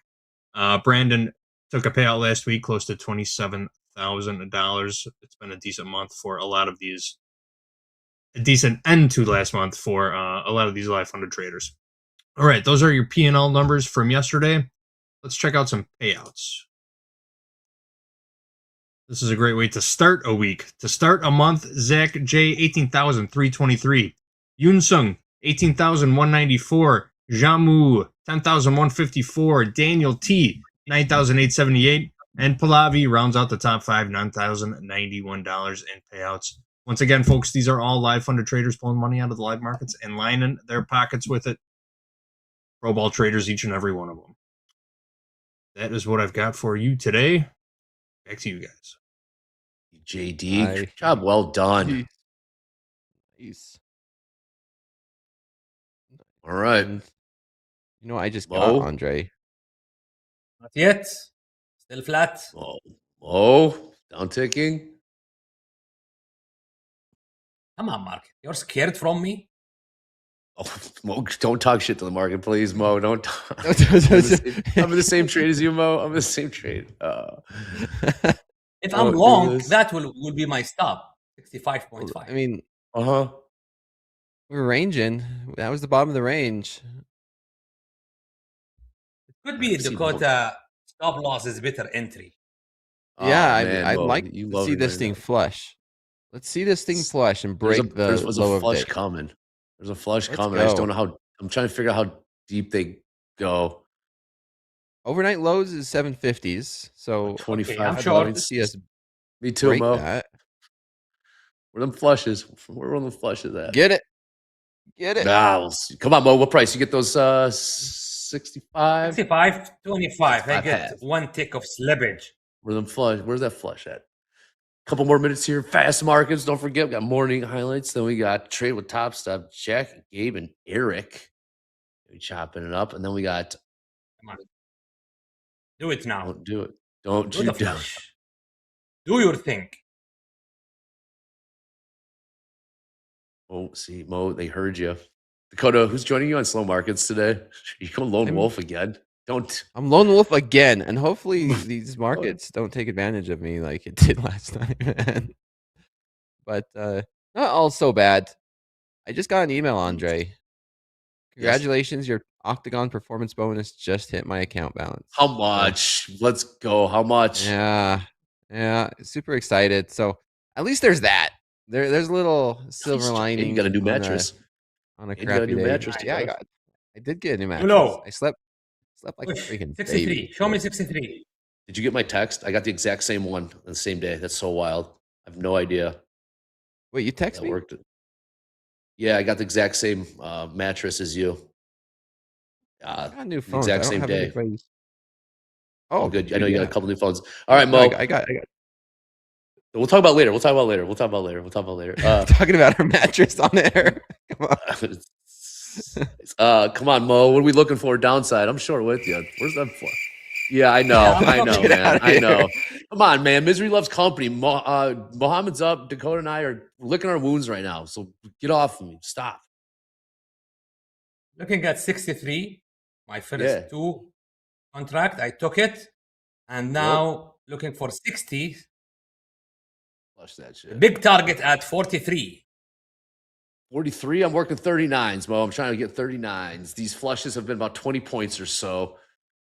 Brandon took a payout last week, close to $27,000. It's been a decent month for a lot of these. A decent end to last month for a lot of these live funded traders. All right, those are your P&L numbers from yesterday. Let's check out some payouts. This is a great way to start a week. To start a month, Zach J, $18,323. Yoon Sung, $18,194. Jamu, $10,154. Daniel T, $9,878. And Pallavi rounds out the top 5, $9,091 in payouts. Once again, folks, these are all live funded traders pulling money out of the live markets and lining their pockets with it. Pro ball traders, each and every one of them. That is what I've got for you today. Back to you guys.
JD, good job. Well done.
Nice.
All right.
You know what I just
Mo?
got, Andre?
Not yet. Still flat.
Down ticking.
Come on, Mark. You're scared from me?
Oh, Mo, don't talk shit to the market, please, Mo. Don't talk. I'm in the same trade as you, Mo. I'm in the same trade.
If I'm long, that will be my stop. 65.5.
I mean,
we're
ranging. That was the bottom of the range.
Could be Dakota stop loss is better entry.
Yeah,
Oh,
I
man,
I'd
Mo,
like
you
to
love
see
me
this
right
thing
now.
flush. Let's see this thing flush and break
There's
the
a
low of
flush
day.
coming. There's a flush
Let's
coming. I just
go.
don't know how. I'm trying to figure out how deep they go.
Overnight lows is 750s. So
25
I'm
I'd
sure.
love to see us
Me too,
break
Mo.
that.
Where them flushes? Where are the flushes at?
Get it. Get it.
Nah, we'll see. Come on, Mo. What price? You get those 65?
65, 25. I get
half.
one tick of slippage.
Where them flush? Where's that flush at? Couple more minutes here. Fast markets. Don't forget, we got morning highlights. Then we got trade with Topstep, Jack, Gabe, and Eric. We chopping it up, and then we got.
Come on, do it now.
Don't do it. Don't
Do
you
the
do it.
flush. Do your thing.
Oh, see, Mo, they heard you. Dakota, who's joining you on slow markets today? You go lone wolf again. Don't.
I'm lone wolf again, and hopefully these markets don't take advantage of me like it did last time, man. But not all so bad. I just got an email, Andre. Congratulations, your Octagon performance bonus just hit my account balance.
How much? Let's go. How much?
Yeah, super excited. So at least there's that. There's a little silver lining.
And you got a new mattress.
On a
And you got a
crappy
new
day.
mattress.
Yeah, I did get a new mattress.
Hello.
I slept like a freaking
63.
baby.
Show me 63.
Did you get my text? I got the exact same one on the same day. That's so wild. I have no idea.
Wait, you text me?
Worked. Yeah, I got the exact same mattress as you.
I got a new phone.
Exact
I don't
same
have
day.
anybody's.
Oh, good. I know you got
yeah.
a couple new phones. All right, Mo.
I got.
We'll talk about later. We'll talk about later.
Talking about our mattress on air. Come on.
Come on, Mo. What are we looking for? Downside. I'm short with you. Where's that for? Yeah, I know. I know,
Get
man.
out of
I know.
here.
Come on, man. Misery loves company. Mohammed's up. Dakota and I are licking our wounds right now. So get off of me. Stop.
Looking at 63, my first two contract, I took it. And now looking for 60.
Flush that shit.
Big target at 43.
43, I'm working 39s, Mo. I'm trying to get 39s. These flushes have been about 20 points or so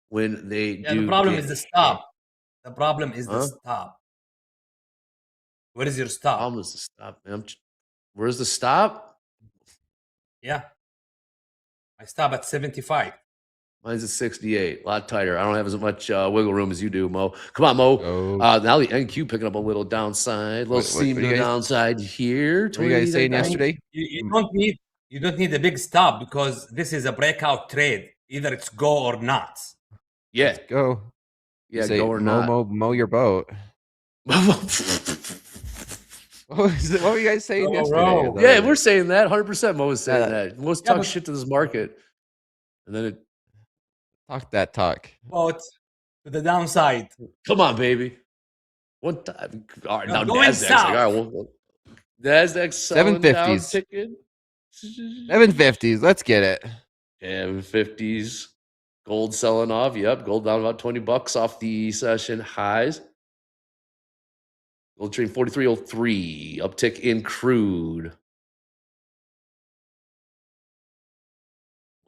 when they do.
The problem is the stop. The problem is the stop. Where is your stop?
Problem is the stop, man. Where's the stop?
Yeah. I stop at 75.
Mine's at 68. A lot tighter. I don't have as much wiggle room as you do, Mo. Come on, Mo. Now the NQ picking up a little downside, a little seam to the downside here.
What were you guys saying yesterday?
You don't need a big stop because this is a breakout trade. Either it's go or not.
Yeah.
Let's go.
Yeah,
say,
go or not.
Mow your boat. What were you guys saying yesterday?
Yeah, we're saying that. 100% Mo was saying that. Mo's talk shit to this market. And then it
talk that talk.
Boat to the downside.
Come on, baby. One time. All right, now Nasdaq's
south.
like, all right, well, Nasdaq's selling down
750s.
ticket.
750s. Let's get it.
750s. Gold selling off. Yep, gold down about $20 off the session highs. Gold trading 43.03. Uptick in crude.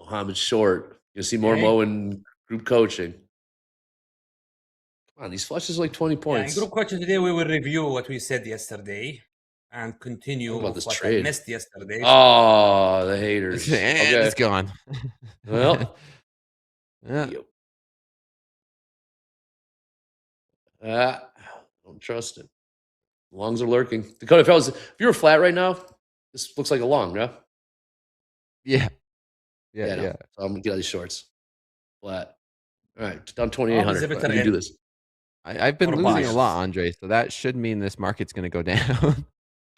Mohammed short. You'll see more Mo in group coaching. Come on, these flushes are like 20 points.
In group coaching today, we will review what we said yesterday and continue
What about this
what
trade?
I missed yesterday.
Oh, the haters.
It's gone.
Well,
yeah.
Don't trust it. Longs are lurking. Dakota, if you were flat right now, this looks like a long, yeah?
Yeah.
So I'm gonna get out of these shorts. Flat. All right, down 2,800.
Exhibit
You do this.
I've been losing a lot, Andre, so that should mean this market's going to go down.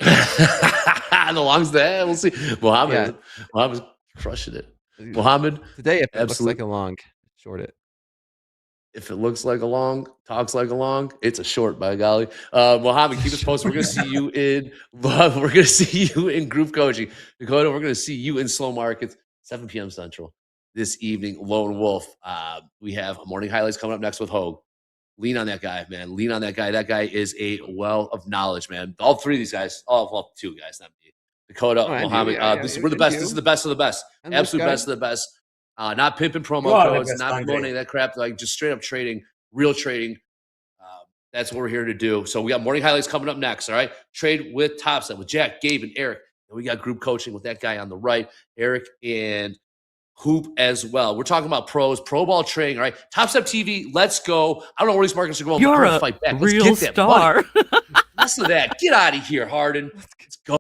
The longs there. We'll see. Mohammed's crushing it. Mohammed
Today, if it looks
absolutely.
like a long, short it.
If it looks like a long, talks like a long, it's a short, by golly. Mohammed, keep us posted. We're gonna see you in group coaching. Dakota, we're gonna see you in slow markets, 7 p.m. Central this evening. Lone Wolf. We have morning highlights coming up next with Hogue. Lean on that guy, man. Lean on that guy. That guy is a well of knowledge, man. All three of these guys, two guys, not me. Dakota, Mohammed. We're the best. This is the best of the best. Absolute best of the best. Not pimping promo codes, not promoting that crap, like just straight up trading, real trading. That's what we're here to do. So we got morning highlights coming up next. All right. Trade with Topstep with Jack, Gabe, and Eric. And we got group coaching with that guy on the right, Eric and Hoop as well. We're talking about pros, pro ball trading. All right. Topstep TV, let's go. I don't know where these markets are going.
You're a
fight back.
real
Let's get that
star.
Listen to that. Get out of here, Harden. Let's go.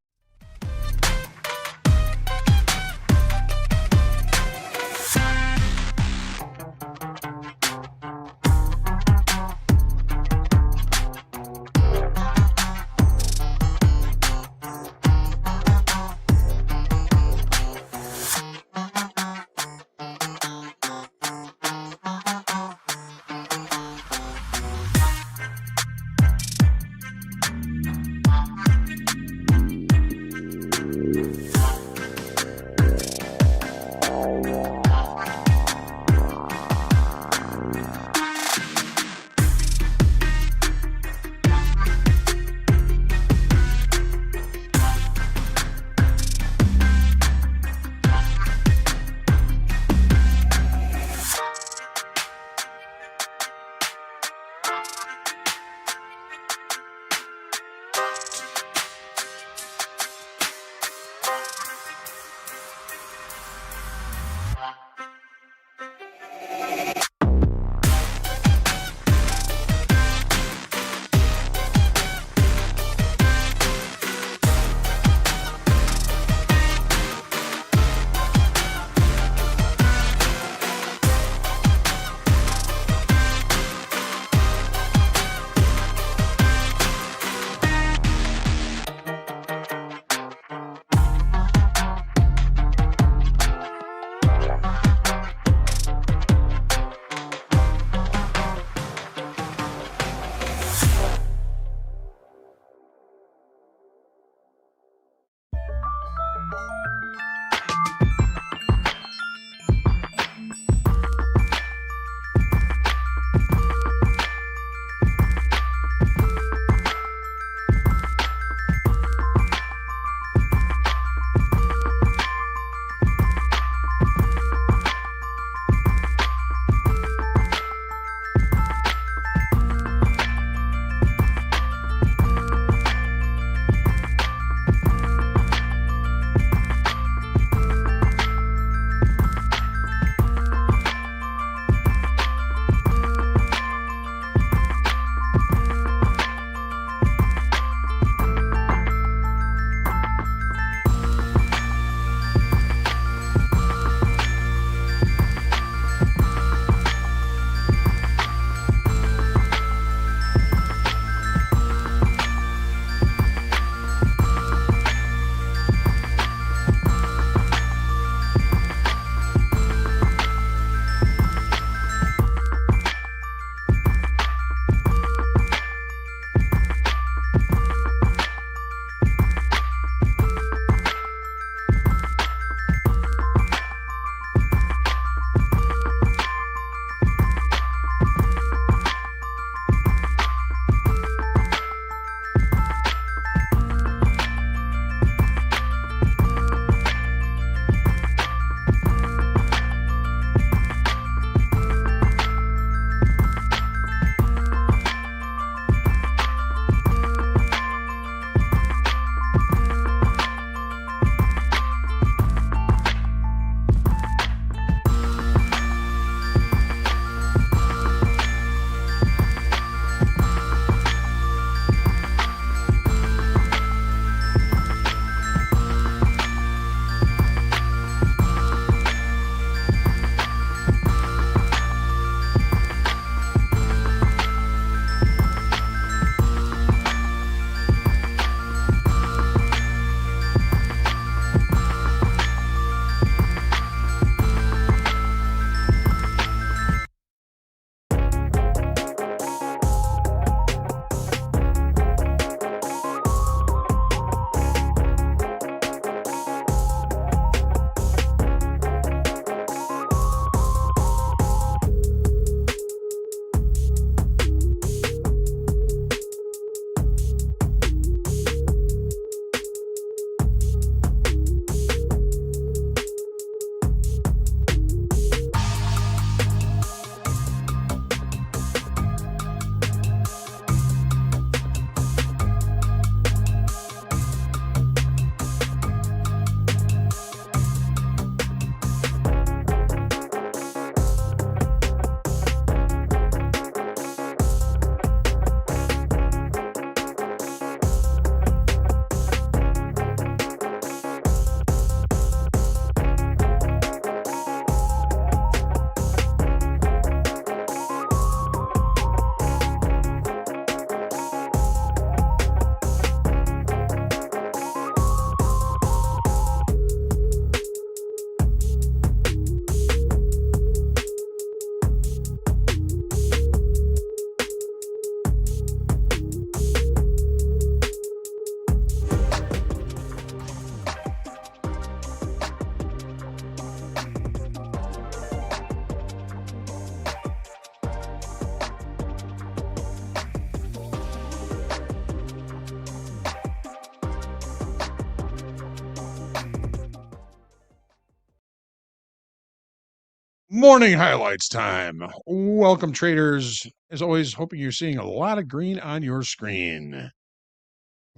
Morning highlights time. Welcome, traders. As always, hoping you're seeing a lot of green on your screen.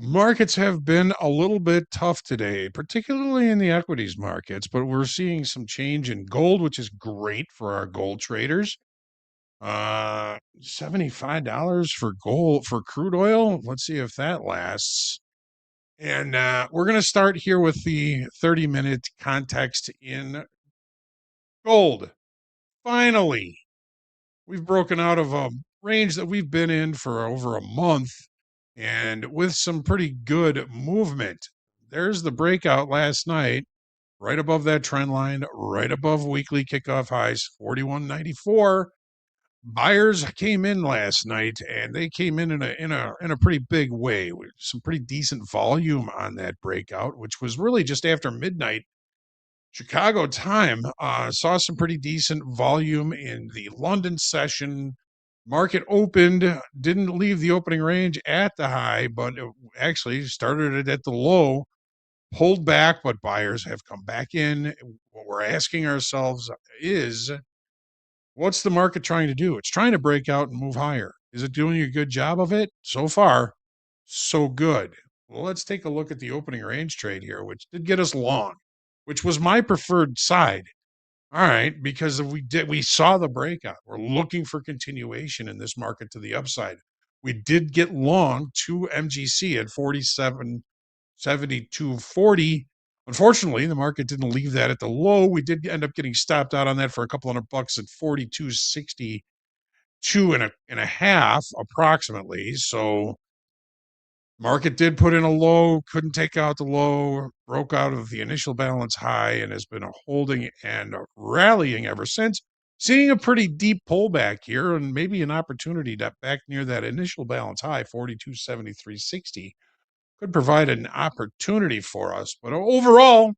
Markets have been a little bit tough today, particularly in the equities markets, but we're seeing some change in gold, which is great for our gold traders. $75 for gold for crude oil. Let's see if that lasts. And we're going to start here with the 30-minute context in gold. Finally, we've broken out of a range that we've been in for over a month and with some pretty good movement. There's the breakout last night, right above that trend line, right above weekly kickoff highs, 41.94. Buyers came in last night, and they came in a pretty big way with some pretty decent volume on that breakout, which was really just after midnight Chicago time. Saw some pretty decent volume in the London session. Market opened, didn't leave the opening range at the high, but it actually started it at the low, pulled back, but buyers have come back in. What we're asking ourselves is, what's the market trying to do? It's trying to break out and move higher. Is it doing a good job of it? So far, so good. Well, let's take a look at the opening range trade here, which did get us long, which was my preferred side. All right, because we saw the breakout. We're looking for continuation in this market to the upside. We did get long to MGC at 47.7240. Unfortunately, the market didn't leave that at the low. We did end up getting stopped out on that for a couple $100 at 42.62 and a half approximately. So market did put in a low, couldn't take out the low, broke out of the initial balance high, and has been holding and rallying ever since. Seeing a pretty deep pullback here, and maybe an opportunity to back near that initial balance high, 42.7360, could provide an opportunity for us. But overall,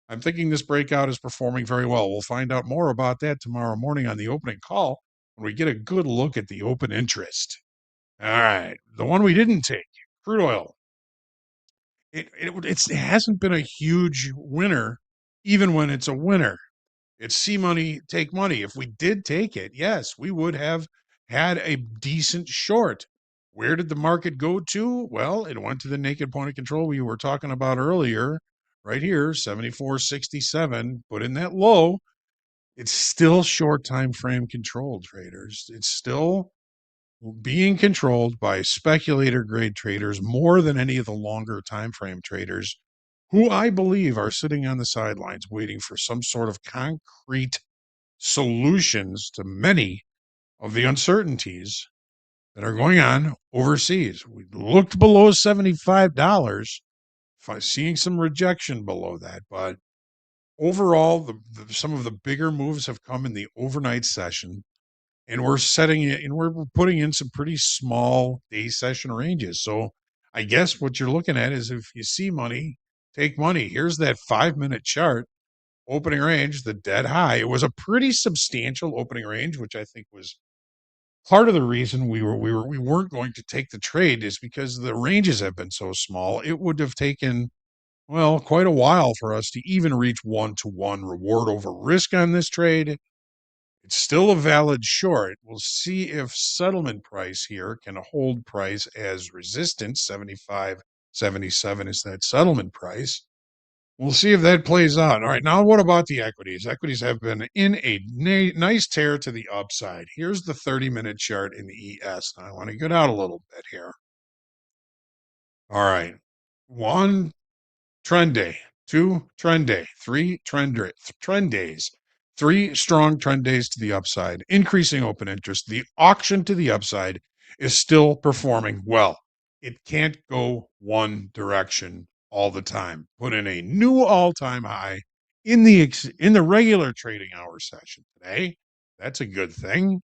I'm thinking this breakout is performing very well. We'll find out more about that tomorrow morning on the opening call when we get a good look at the open interest. All right, the one we didn't take, crude oil. It hasn't been a huge winner, even when it's a winner. It's see money, take money. If we did take it, yes, we would have had a decent short. Where did the market go to? Well, it went to the naked point of control we were talking about earlier, right here, 74.67. Put in that low. It's still short time frame controlled, traders. It's still being controlled by speculator grade traders more than any of the longer time frame traders, who I believe are sitting on the sidelines waiting for some sort of concrete solutions to many of the uncertainties that are going on overseas. We looked below $75, seeing some rejection below that, but overall, some of the bigger moves have come in the overnight session, and we're setting it, and we're putting in some pretty small day session ranges. So I guess what you're looking at is, if you see money, take money. Here's that 5-minute chart. Opening range, the dead high. It was a pretty substantial opening range, which I think was part of the reason we weren't going to take the trade, is because the ranges have been so small. It would have taken, well, quite a while for us to even reach 1-to-1 reward over risk on this trade. It's still a valid short. We'll see if settlement price here can hold price as resistance. 75.77 is that settlement price. We'll see if that plays out. All right, now what about the equities? Equities have been in a nice tear to the upside. Here's the 30-minute chart in the ES. Now I want to get out a little bit here. All right, 1 trend day, 2 trend day, 3 trend days, 3 strong trend days to the upside, increasing open interest. The auction to the upside is still performing well. It can't go one direction all the time. Put in a new all-time high in the regular trading hour session today. That's a good thing.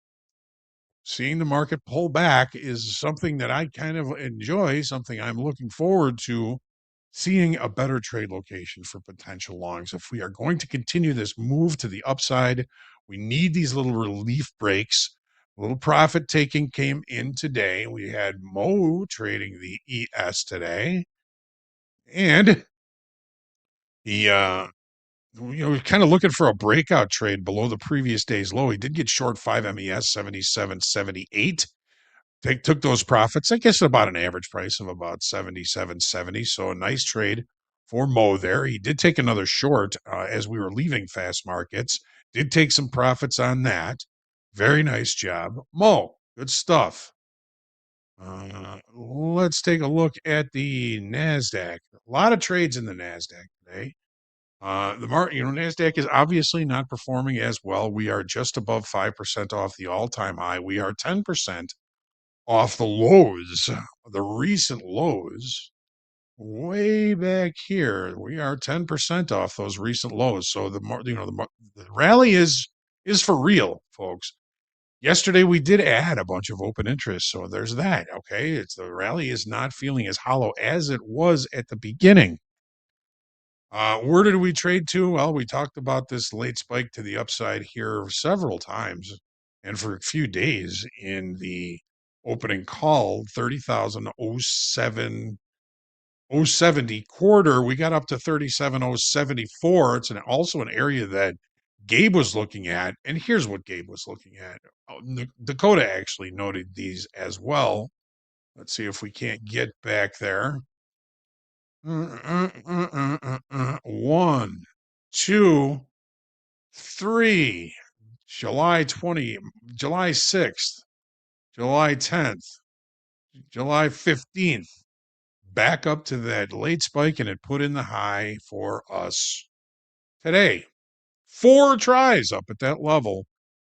Seeing the market pull back is something that I kind of enjoy, something I'm looking forward to, seeing a better trade location for potential longs. If we are going to continue this move to the upside, we need these little relief breaks. A little profit taking came in today. We had Mo trading the ES today, and he we're kind of looking for a breakout trade below the previous day's low. He did get short 5 MES 77.78. Took those profits, I guess, at about an average price of about 77.70. So a nice trade for Mo there. He did take another short as we were leaving fast markets. Did take some profits on that. Very nice job, Mo. Good stuff. Let's take a look at the NASDAQ. A lot of trades in the NASDAQ today. The market, NASDAQ is obviously not performing as well. We are just above 5% off the all-time high. We are 10% off the lows, the recent lows, way back here. We are 10% off those recent lows. So the rally is for real, folks. Yesterday we did add a bunch of open interest, so there's that. Okay, it's the rally is not feeling as hollow as it was at the beginning. Where did we trade to? Well, we talked about this late spike to the upside here several times and for a few days in the opening call, 30,070 quarter. We got up to 37,074. It's also an area that Gabe was looking at. And here's what Gabe was looking at. Dakota actually noted these as well. Let's see if we can't get back there. 1, 2, 3. July 6th, July 10th, July 15th. Back up to that late spike, and it put in the high for us today. 4 tries up at that level.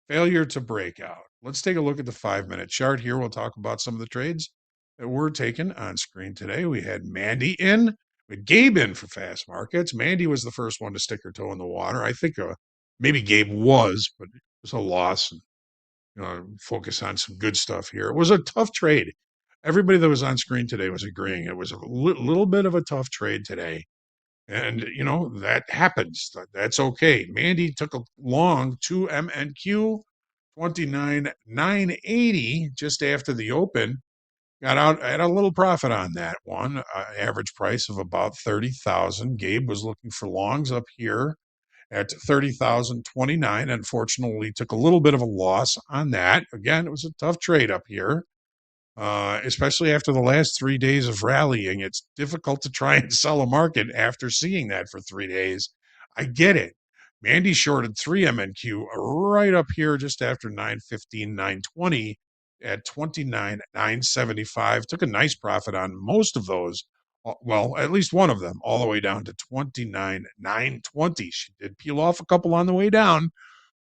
Failure to break out. Let's take a look at the 5-minute chart here. We'll talk about some of the trades that were taken on screen today. We had Mandy in. We had Gabe in for fast markets. Mandy was the first one to stick her toe in the water. I think maybe Gabe was, but it was a loss. And focus on some good stuff here. It was a tough trade. Everybody that was on screen today was agreeing. It was a little bit of a tough trade today. And, that happens. That's okay. Mandy took a long 2 MNQ, 29,980 just after the open. Got out at a little profit on that one. Average price of about 30,000. Gabe was looking for longs up here at 30,029. Unfortunately, took a little bit of a loss on that. Again, it was a tough trade up here. Especially after the last 3 days of rallying. It's difficult to try and sell a market after seeing that for 3 days. I get it. Mandy shorted 3 MNQ right up here just after 915, 920 at 29,975. Took a nice profit on most of those. Well, at least one of them, all the way down to 29,920. She did peel off a couple on the way down,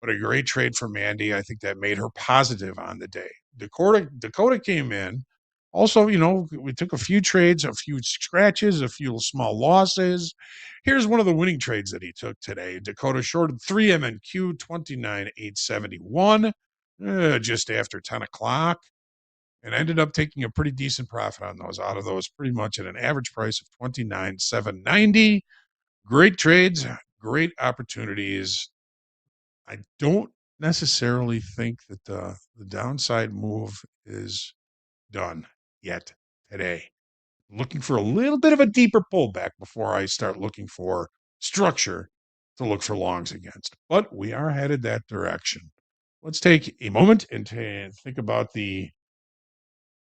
but a great trade for Mandy. I think that made her positive on the day. Dakota came in. Also, we took a few trades, a few scratches, a few small losses. Here's one of the winning trades that he took today. Dakota shorted 3 MNQ, 29,871, just after 10 o'clock, and ended up taking a pretty decent profit on those, out of those pretty much at an average price of 29,790. Great trades, great opportunities. I don't necessarily think that the downside move is done yet today. Looking for a little bit of a deeper pullback before I start looking for structure to look for longs against. But we are headed that direction. Let's take a moment and think about the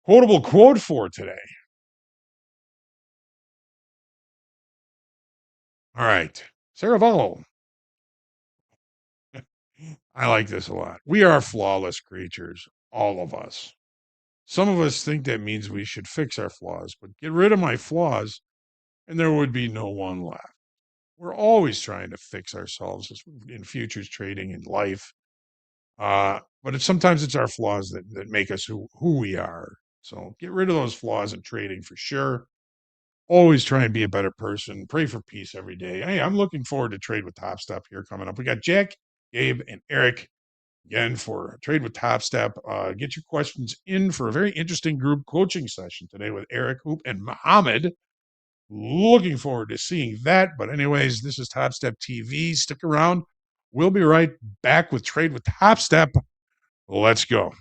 quotable quote for today. All right. Saravallo. I like this a lot. We are flawless creatures, all of us. Some of us think that means we should fix our flaws, but get rid of my flaws, and there would be no one left. We're always trying to fix ourselves in futures trading and life. But sometimes it's our flaws that make us who we are. So get rid of those flaws in trading for sure. Always try and be a better person. Pray for peace every day. Hey, I'm looking forward to Trade with Topstep here coming up. We got Jack, Gabe, and Eric again for Trade with Topstep. Get your questions in for a very interesting group coaching session today with Eric, Hoop, and Mohammed. Looking forward to seeing that. But anyways, this is Topstep TV. Stick around. We'll be right back with Trade with Topstep. Let's go.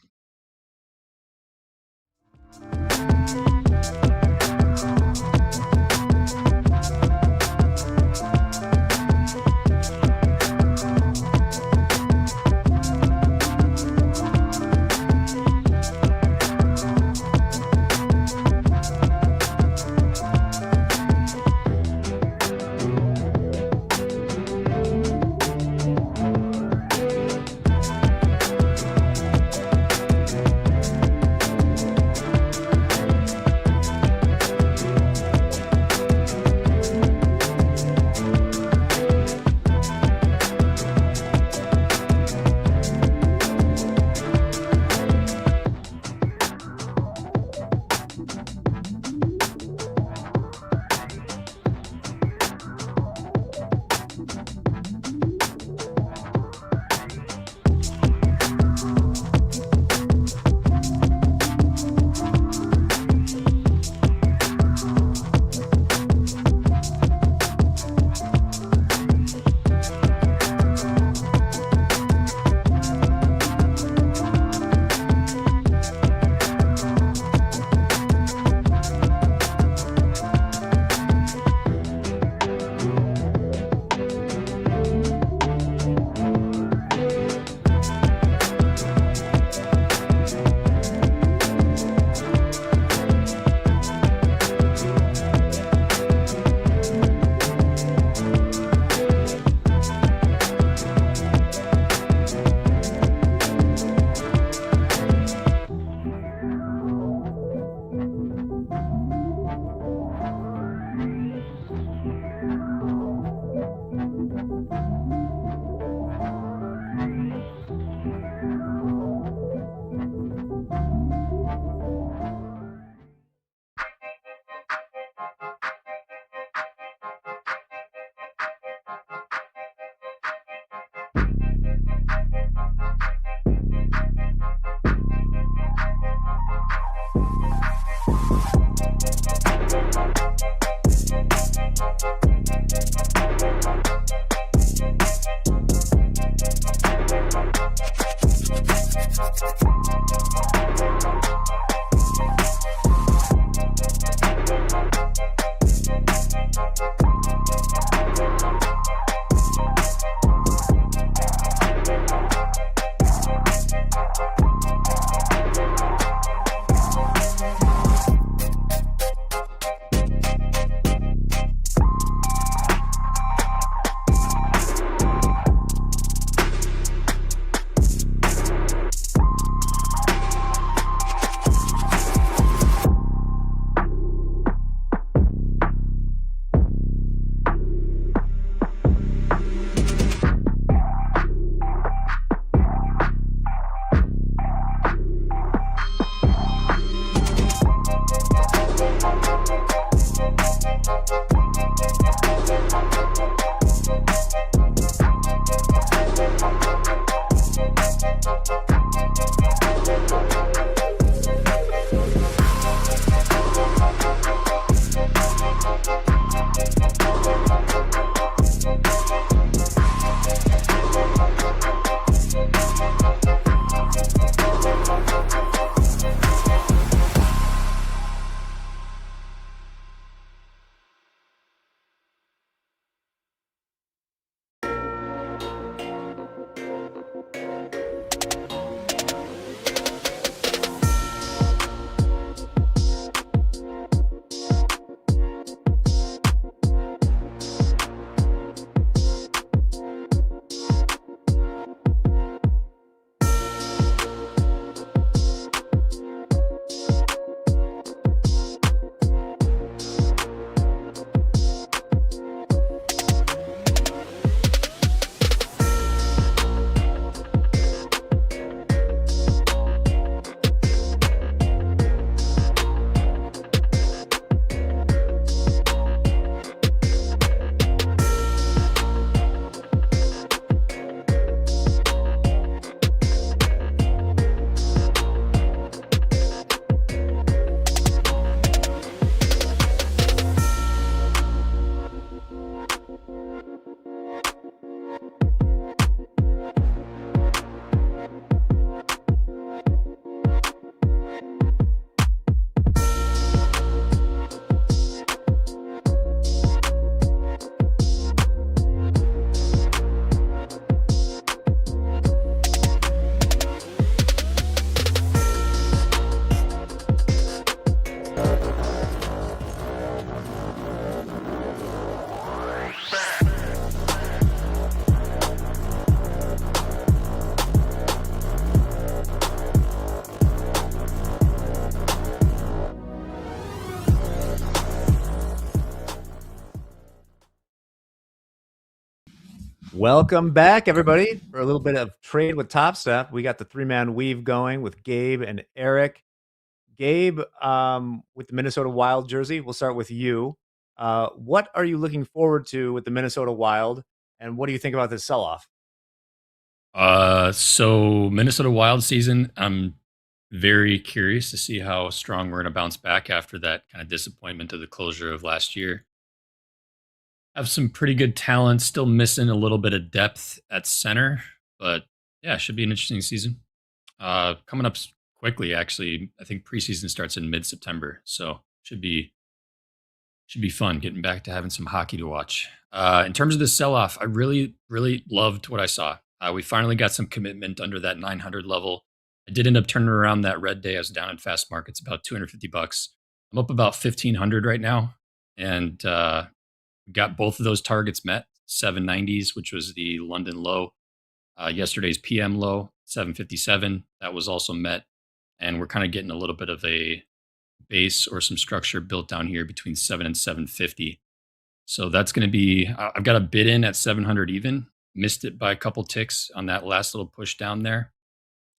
Welcome back, everybody, for a little bit of trade with Topstep. We got the 3-man weave going with Gabe and Eric. Gabe, with the Minnesota Wild jersey, we'll start with you. What are you looking forward to with the Minnesota Wild, and what do you think about this sell-off?
So Minnesota Wild season, I'm very curious to see how strong we're going to bounce back after that kind of disappointment of the closure of last year. Have some pretty good talent, still missing a little bit of depth at center, but yeah, should be an interesting season. Coming up quickly, actually. I think preseason starts in mid-September, so should be fun getting back to having some hockey to watch. In terms of the sell-off, I really loved what I saw. We finally got some commitment under that 900 level. I did end up turning around that red day. I was down in fast markets about $250. I'm up about 1,500 right now, and got both of those targets met. 790s, which was the London low. Yesterday's PM low, 757. That was also met. And we're kind of getting a little bit of a base or some structure built down here between 7 and 750. So that's going to be, I've got a bid in at 700 even. Missed it by a couple ticks on that last little push down there.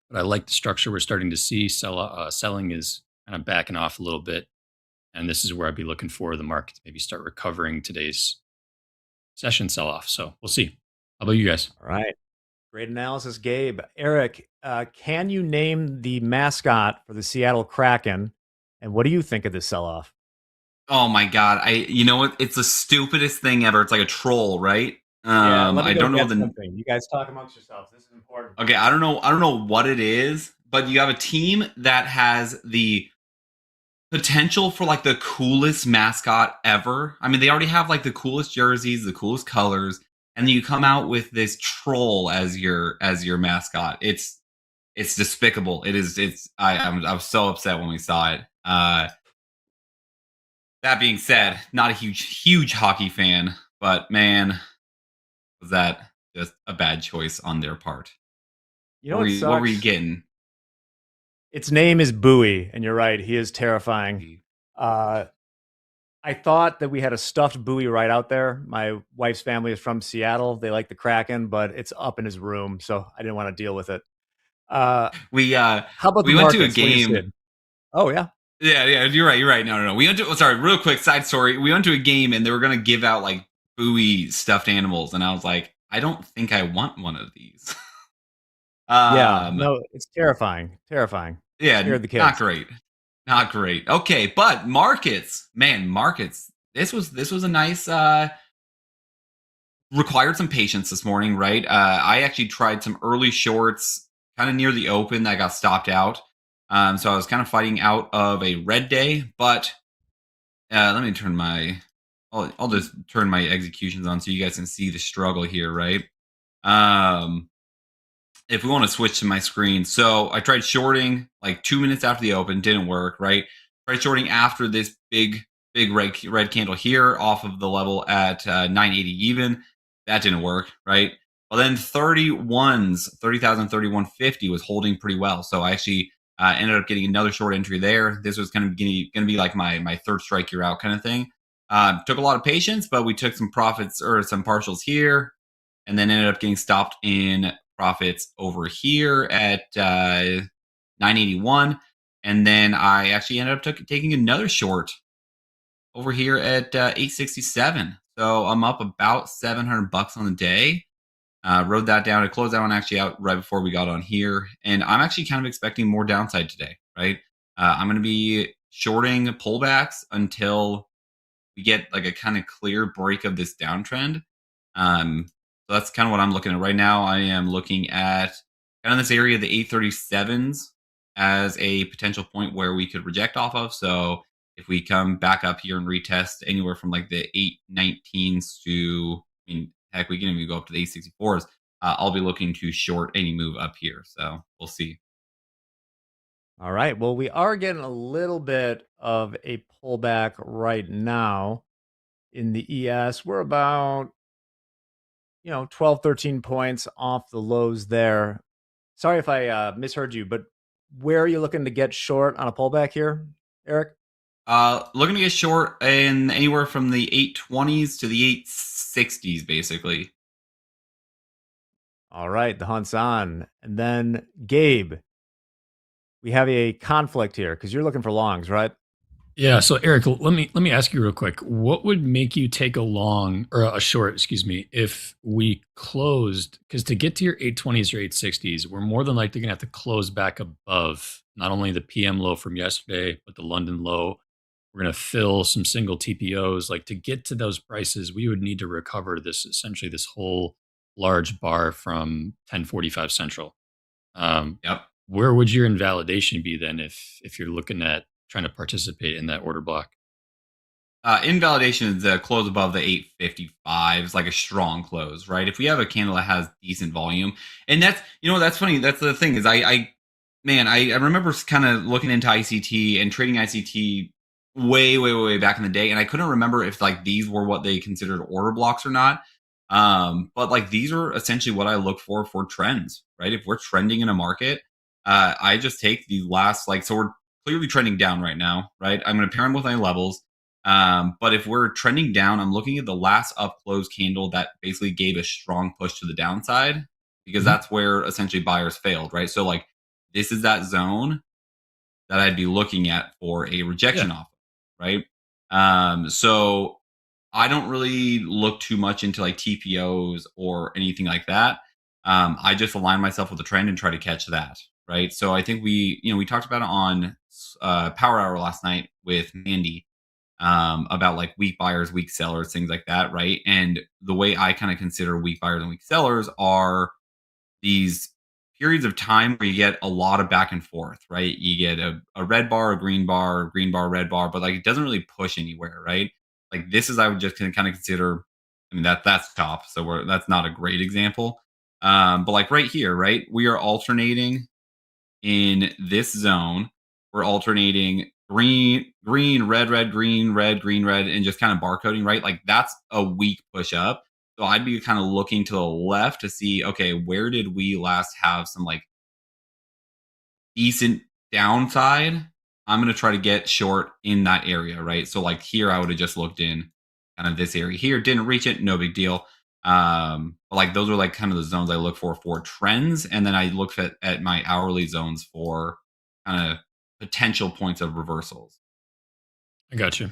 But I like the structure we're starting to see. Selling is kind of backing off a little bit. And this is where I'd be looking for the market to maybe start recovering today's session sell-off. So we'll see. How about you guys?
All right. Great analysis, Gabe. Eric, can you name the mascot for the Seattle Kraken? And what do you think of this sell-off?
Oh my God. You know what? It's the stupidest thing ever. It's like a troll, right?
Yeah, let me
I don't know
something. You guys talk amongst yourselves. This is important.
Okay, I don't know what it is, but you have a team that has the potential for like the coolest mascot ever. I mean, they already have like the coolest jerseys, the coolest colors, and then you come out with this troll as your mascot. It's despicable. It is. I was so upset when we saw it. That being said, not a huge hockey fan, but man, was that just a bad choice on their part?
You know
what were you getting?
Its name is Bowie, and you're right. He is terrifying. I thought that we had a stuffed Bowie right out there. My wife's family is from Seattle. They like the Kraken, but it's up in his room, so I didn't want to deal with it. How about
we went to a game.
Oh yeah.
Yeah, you're right. No. We went to real quick side story. We went to a game and they were gonna give out like Bowie stuffed animals, and I was like, I don't think I want one of these.
No, it's terrifying.
Yeah,
Scared the kids.
Not great. Okay, but markets. This was a nice. Required some patience this morning, right? I actually tried some early shorts, kind of near the open that got stopped out. So I was kind of fighting out of a red day, but let me turn my. I'll just turn my executions on so you guys can see the struggle here, right? If we want to switch to my screen, so I tried shorting like 2 minutes after the open, didn't work, right? Tried shorting after this big red candle here off of the level at 980 even, that didn't work, right? Well, then 30,031.50 was holding pretty well, so I actually ended up getting another short entry there. This was going to be like my third strike, you're out kind of thing. Took a lot of patience, but we took some profits or some partials here, and then ended up getting stopped in profits over here at 981, and then I actually ended up taking another short over here at 867. So I'm up about $700 on the day. Rode that down. I closed that one actually out right before we got on here, and I'm actually kind of expecting more downside today, right? I'm going to be shorting pullbacks until we get like a kind of clear break of this downtrend. So that's kind of what I'm looking at right now. I am looking at kind of this area, the 837s, as a potential point where we could reject off of. So if we come back up here and retest anywhere from like the 819s to, I mean, heck, we can even go up to the 864s. I'll be looking to short any move up here. So we'll see.
All right. Well, we are getting a little bit of a pullback right now in the ES. We're about 12, 13 points off the lows there. Sorry if I misheard you, but where are you looking to get short on a pullback here, Eric?
Looking to get short in anywhere from the 820s to the 860s, basically.
All right, the hunt's on. And then Gabe, we have a conflict here because you're looking for longs, right?
Yeah. So Eric, let me ask you real quick. What would make you take a long or a short, excuse me, if we closed? Because to get to your 820s or 860s, we're more than likely gonna have to close back above not only the PM low from yesterday, but the London low. We're gonna fill some single TPOs. Like to get to those prices, we would need to recover this essentially this whole large bar from 1045 Central.
Yep.
Where would your invalidation be then if you're looking at trying to participate in that order block?
Invalidation is the close above the 855 is like a strong close, right? If we have a candle that has decent volume, and that's that's funny. That's the thing is I remember kind of looking into ICT and trading ICT way back in the day, and I couldn't remember if like these were what they considered order blocks or not. But like these are essentially what I look for trends, right? If we're trending in a market, I just take the last so we're clearly trending down right now, right? I'm going to pair them with my levels. But if we're trending down, I'm looking at the last up close candle that basically gave a strong push to the downside because that's where essentially buyers failed, right? So like this is that zone that I'd be looking at for a rejection offer, right? So I don't really look too much into like TPOs or anything like that. I just align myself with the trend and try to catch that, right? So I think we talked about it on Power Hour last night with Mandy about like weak buyers, weak sellers, things like that, right? And the way I kind of consider weak buyers and weak sellers are these periods of time where you get a lot of back and forth, right? You get a red bar, a green bar, red bar, but like it doesn't really push anywhere, right? Like this is I would just kind of consider. I mean that's top, so that's not a great example. But like right here, right, we are alternating in this zone. We're alternating green, red, green, red, and just kind of barcoding, right? Like that's a weak push up. So I'd be kind of looking to the left to see, okay, where did we last have some like decent downside? I'm going to try to get short in that area, right? So like here, I would have just looked in kind of this area here, didn't reach it, no big deal. But like those are like kind of the zones I look for trends, and then I look at my hourly zones for kind of potential points of reversals.
I got you.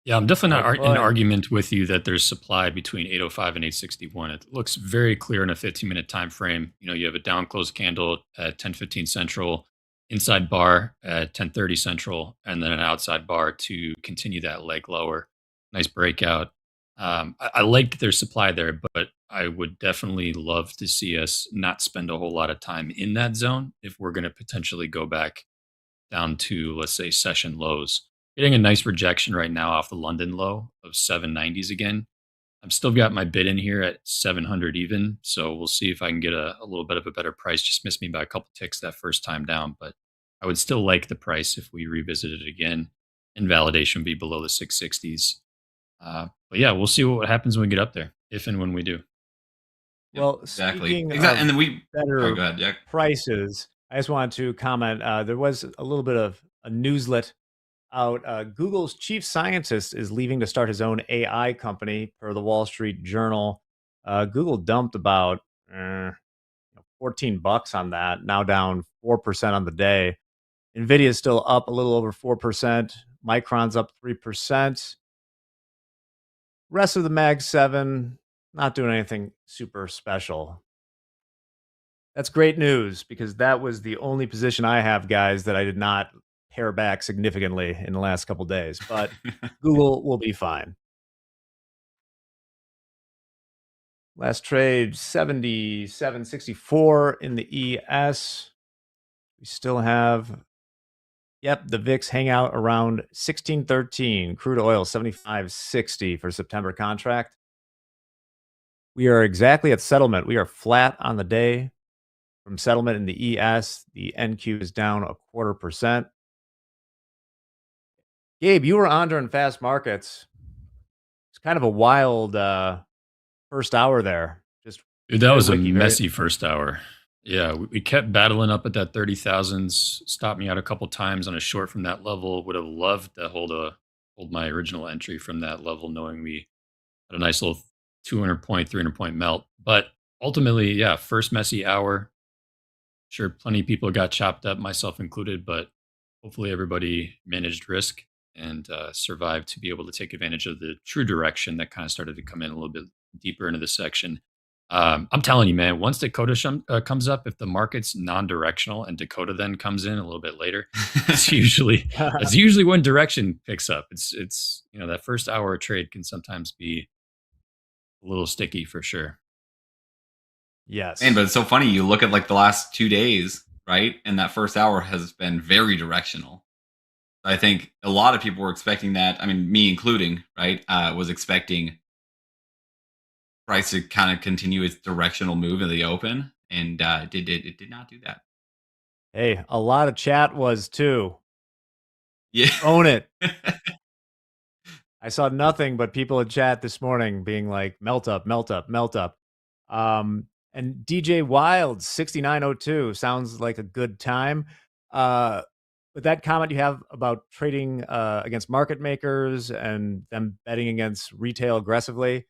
Yeah, I'm definitely not in argument with you that there's supply between 805 and 861. It looks very clear in a 15-minute time frame. You have a down close candle at 1015 Central, inside bar at 1030 Central, and then an outside bar to continue that leg lower. Nice breakout. I like that there's supply there, but I would definitely love to see us not spend a whole lot of time in that zone if we're going to potentially go back down to, let's say, session lows. Getting a nice rejection right now off the London low of 790s again. I'm still got my bid in here at 700 even, so we'll see if I can get a little bit of a better price. Just missed me by a couple ticks that first time down, but I would still like the price if we revisited it again. Invalidation would be below the 660s. But yeah, we'll see what happens when we get up there, if and when we do.
Well,
exactly.
Speaking
And then
better
go ahead, Jack.
prices, I just wanted to comment. There was a little bit of a newslet out. Google's chief scientist is leaving to start his own AI company, per the Wall Street Journal. Google dumped about $14 on that, now down 4% on the day. Nvidia is still up a little over 4%. Micron's up 3%. Rest of the Mag 7 not doing anything super special. That's great news because that was the only position I have, guys, that I did not pare back significantly in the last couple days. But Google will be fine. Last trade 77.64 in the ES. We still have, the VIX hang out around 1613. Crude oil 75.60 for September contract. We are exactly at settlement. We are flat on the day from settlement in the ES. The NQ is down 0.25%. Gabe, you were on during fast markets. It's kind of a wild first hour there.
Dude, that was a messy first hour. Yeah, we kept battling up at that 30,000s. Stopped me out a couple times on a short from that level. Would have loved to hold my original entry from that level, knowing we had a nice little 200 point, 300 point melt. But ultimately, yeah, first messy hour. Sure, plenty of people got chopped up, myself included, but hopefully everybody managed risk and survived to be able to take advantage of the true direction that kind of started to come in a little bit deeper into the section. I'm telling you, man, once Dakota comes up, if the market's non-directional and Dakota then comes in a little bit later, it's usually when direction picks up. It's that first hour of trade can sometimes be a little sticky for sure.
Yes.
And but it's so funny. You look at like the last 2 days, right? And that first hour has been very directional. I think a lot of people were expecting that. I mean, me including, right? Was expecting price to kind of continue its directional move in the open, and it did not do that.
Hey, a lot of chat was too.
Yeah,
own it. I saw nothing but people in chat this morning being like, "Melt up, melt up, melt up." And DJ Wild 6902 sounds like a good time. With that comment you have about trading against market makers and them betting against retail aggressively,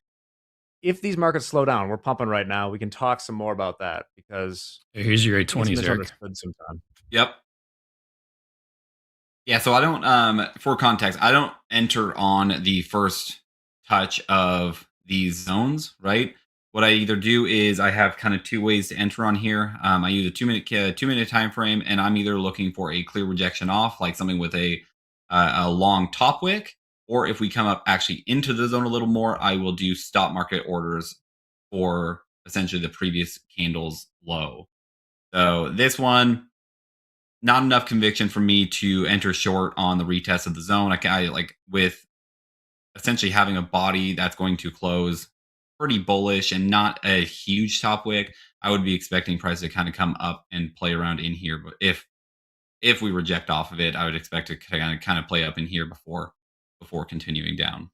if these markets slow down, we're pumping right now. We can talk some more about that because
here's your
it's
A20s, Eric.
misunderstood sometimes.
Yep. Yeah, so I don't, for context, I don't enter on the first touch of these zones, right? What I either do is I have kind of two ways to enter on here. I use a 2-minute time frame, and I'm either looking for a clear rejection off, like something with a long top wick, or if we come up actually into the zone a little more, I will do stop market orders for essentially the previous candle's low. So this one, not enough conviction for me to enter short on the retest of the zone. I like with essentially having a body that's going to close pretty bullish and not a huge top wick. I would be expecting price to kind of come up and play around in here. But if we reject off of it, I would expect to kind of play up in here before continuing down.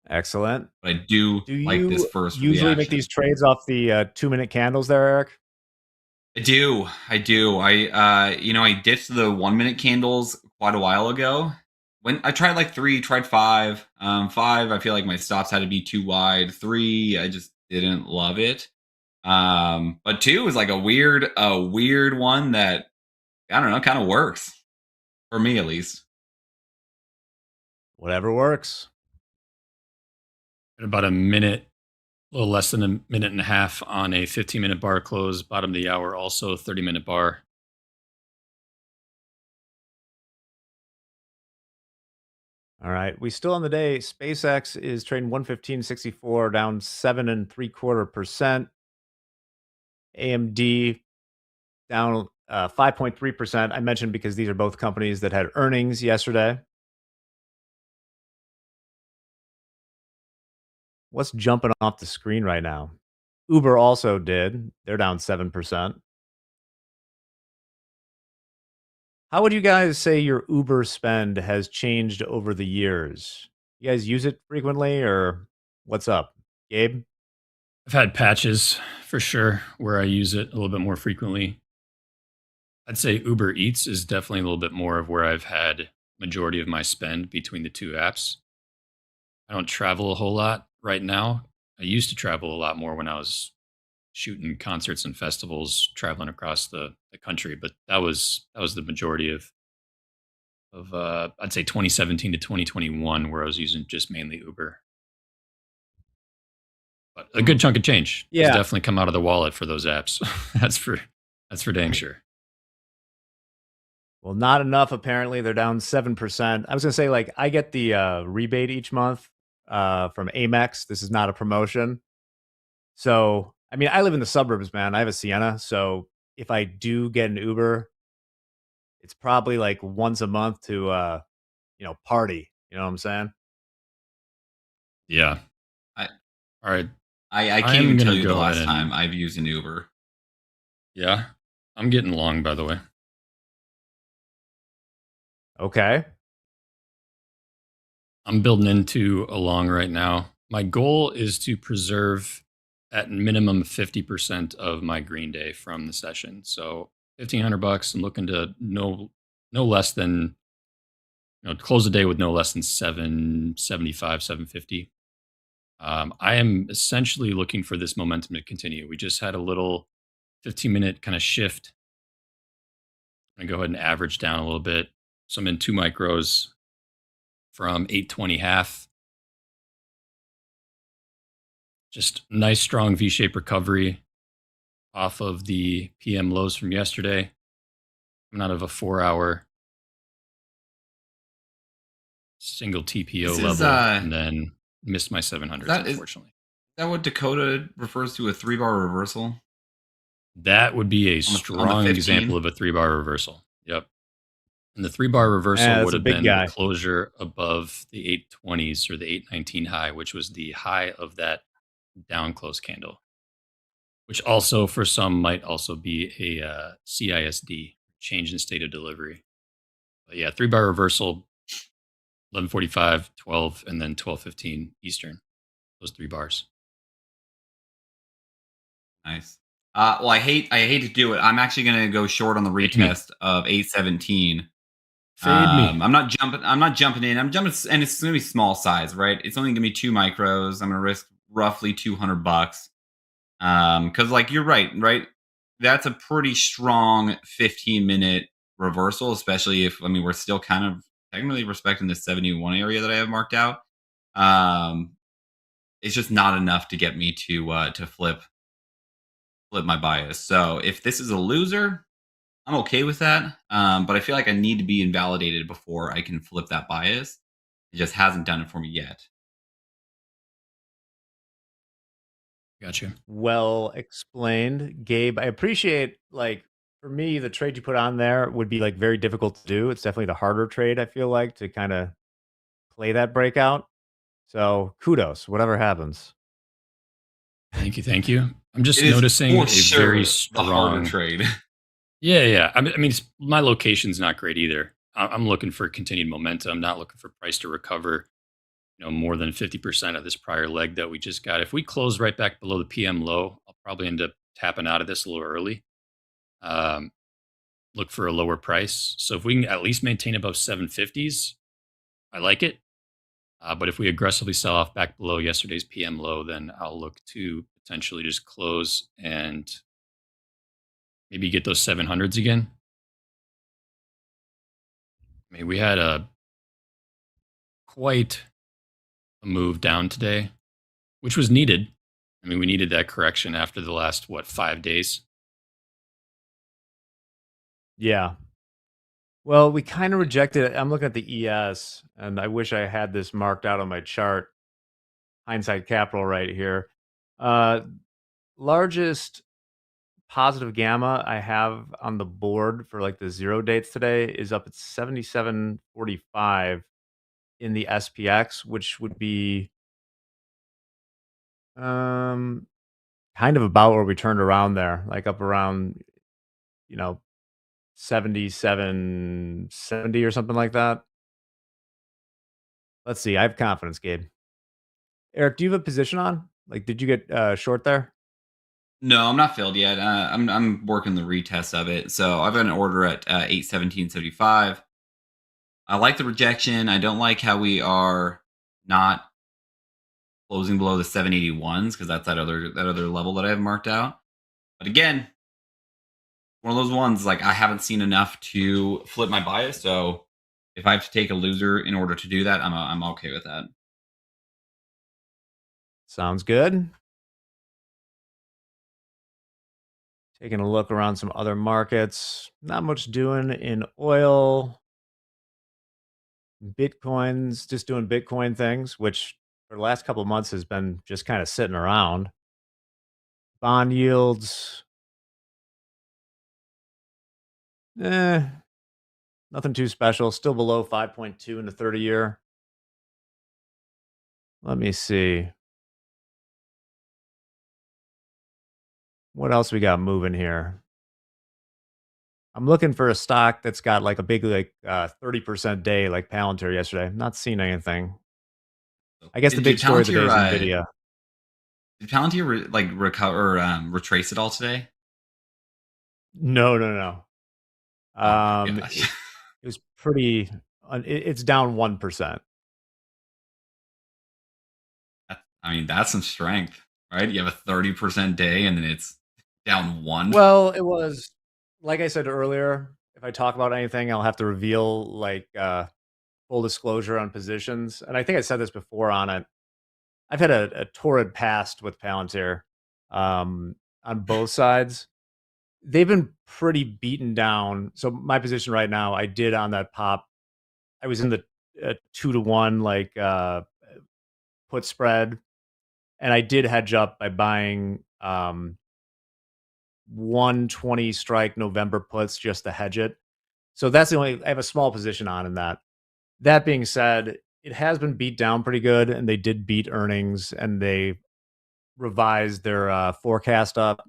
Excellent.
But I do like this first
usually
reaction.
make these trades off the 2-minute candles there, Eric?
I do. I ditched the 1-minute candles quite a while ago. When I tried like 3, tried 5. 5, I feel like my stops had to be too wide. 3, I just didn't love it. But 2 is like a weird one that, I don't know, kind of works. For me at least.
Whatever works.
At about a minute, a little less than a minute and a half on a 15-minute bar close, bottom of the hour, also 30-minute bar.
All right. We still on the day. SpaceX is trading 115.64, down 7.75%. AMD down 5.3%. I mentioned because these are both companies that had earnings yesterday. What's jumping off the screen right now? Uber also did. They're down 7%. How would you guys say your Uber spend has changed over the years? You guys use it frequently or what's up? Gabe?
I've had patches for sure where I use it a little bit more frequently. I'd say Uber Eats is definitely a little bit more of where I've had majority of my spend between the two apps. I don't travel a whole lot right now. I used to travel a lot more when I was shooting concerts and festivals, traveling across the country, but that was the majority of I'd say 2017 to 2021 where I was using just mainly Uber. But a good chunk of change has definitely come out of the wallet for those apps. that's for dang sure.
Well, not enough apparently. They're down 7%. I was gonna say, like, I get the rebate each month from Amex. This is not a promotion. So I mean, I live in the suburbs, man. I have a Sienna, so if I do get an Uber, it's probably like once a month to party. You know what I'm saying?
Yeah.
All
right.
I can't even tell you the last time I've used an Uber.
Yeah. I'm getting long, by the way.
Okay.
I'm building into a long right now. My goal is to preserve at minimum 50% of my green day from the session. So $1,500. I'm looking to no less than, close the day with no less than 775, 750. I am essentially looking for this momentum to continue. We just had a little 15-minute kind of shift. I'm going to go ahead and average down a little bit. So I'm in 2 micros from 820 half. Just nice, strong V-shaped recovery off of the PM lows from yesterday. Coming out of a 4-hour single TPO level, and then missed my 700s, unfortunately.
Is that what Dakota refers to, a 3-bar reversal?
That would be a strong example of a 3-bar reversal. Yep. And the 3-bar reversal would have been the closure above the 820s or the 819 high, which was the high of that down close candle, which also for some might also be a CISD, change in state of delivery. But yeah, 3-bar reversal, 11:45, 12, and then 12:15 Eastern. Those 3 bars.
Nice. Well, I hate to do it. I'm actually going to go short on the retest of 817. I'm not jumping in. I'm jumping, and it's going to be small size, right? It's only going to be 2 micros. I'm going to risk roughly $200. Because like you're right? That's a pretty strong 15-minute reversal, especially if we're still kind of technically respecting the 71 area that I have marked out. It's just not enough to get me to flip my bias. So if this is a loser, I'm okay with that. But I feel like I need to be invalidated before I can flip that bias. It just hasn't done it for me yet.
Gotcha.
Well explained, Gabe. I appreciate, like, for me, the trade you put on there would be like very difficult to do. It's definitely the harder trade, I feel like, to kind of play that breakout. So kudos, whatever happens.
Thank you. I'm just noticing a very strong
the harder trade.
Yeah. I mean, my location's not great either. I'm looking for continued momentum. I'm not looking for price to recover, more than 50% of this prior leg that we just got. If we close right back below the PM low, I'll probably end up tapping out of this a little early. Look for a lower price. So if we can at least maintain above 750s, I like it. But if we aggressively sell off back below yesterday's PM low, then I'll look to potentially just close and maybe get those 700s again. I mean, we had quite a move down today, which was needed. I mean, we needed that correction after the last, 5 days?
Yeah. Well, we kind of rejected it. I'm looking at the ES, and I wish I had this marked out on my chart. Hindsight Capital right here. Largest positive gamma I have on the board for like the 0 dates today is up at 77.45 in the SPX, which would be kind of about where we turned around there, like up around 77.70 or something like that. Let's see. I have confidence, Gabe. Eric, do you have a position on? Like, did you get short there?
No, I'm not filled yet. I'm working the retest of it. So I've got an order at 817.75. I like the rejection. I don't like how we are not closing below the 781s because that's that other level that I have marked out. But again, one of those ones like I haven't seen enough to flip my bias. So if I have to take a loser in order to do that, I'm okay with that.
Sounds good. Taking a look around some other markets. Not much doing in oil. Bitcoin's just doing Bitcoin things, which for the last couple of months has been just kind of sitting around. Bond yields. Nothing too special. Still below 5.2 in the 30-year. Let me see. What else we got moving here? I'm looking for a stock that's got like a big 30% day like Palantir yesterday. I'm not seeing anything. I guess the big story of the day is NVIDIA.
Did Palantir recover retrace it all today?
No. It was pretty. It's down 1%.
I mean, that's some strength, right? You have a 30% day and then it's down 1.
Well, it was like I said earlier, if I talk about anything, I'll have to reveal like full disclosure on positions. And I think I said this before on it. I've had a torrid past with Palantir on both sides. They've been pretty beaten down. So my position right now, I did on that pop. I was in the 2-to-1 like put spread, and I did hedge up by buying 120 strike November puts just to hedge it. So that's the only I have a small position on in that. That being said, it has been beat down pretty good, and they did beat earnings, and they revised their forecast up,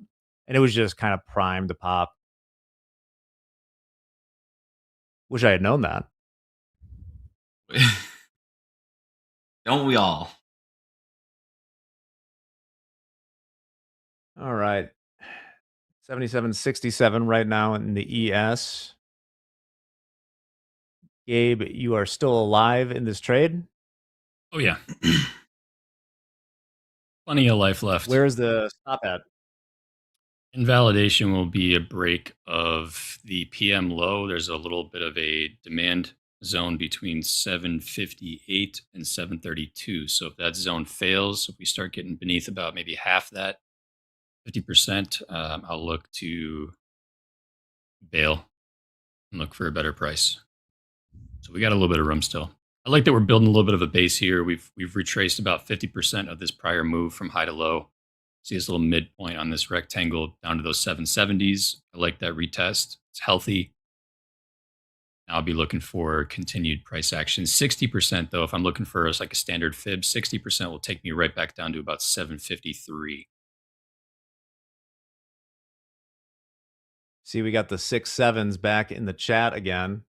and it was just kind of primed to pop. Wish I had known that.
Don't we all?
All right. 77.67 right now in the ES. Gabe, you are still alive in this trade?
Oh, yeah. Plenty of life left.
Where's the stop at?
Invalidation will be a break of the PM low. There's a little bit of a demand zone between 758 and 732. So if that zone fails, if we start getting beneath about maybe half that, 50%, I'll look to bail and look for a better price. So we got a little bit of room still. I like that we're building a little bit of a base here. We've retraced about 50% of this prior move from high to low. See this little midpoint on this rectangle down to those 770s. I like that retest. It's healthy. Now I'll be looking for continued price action. 60% though, if I'm looking for like a standard fib, 60% will take me right back down to about 753.
See, we got the 6-7s back in the chat again.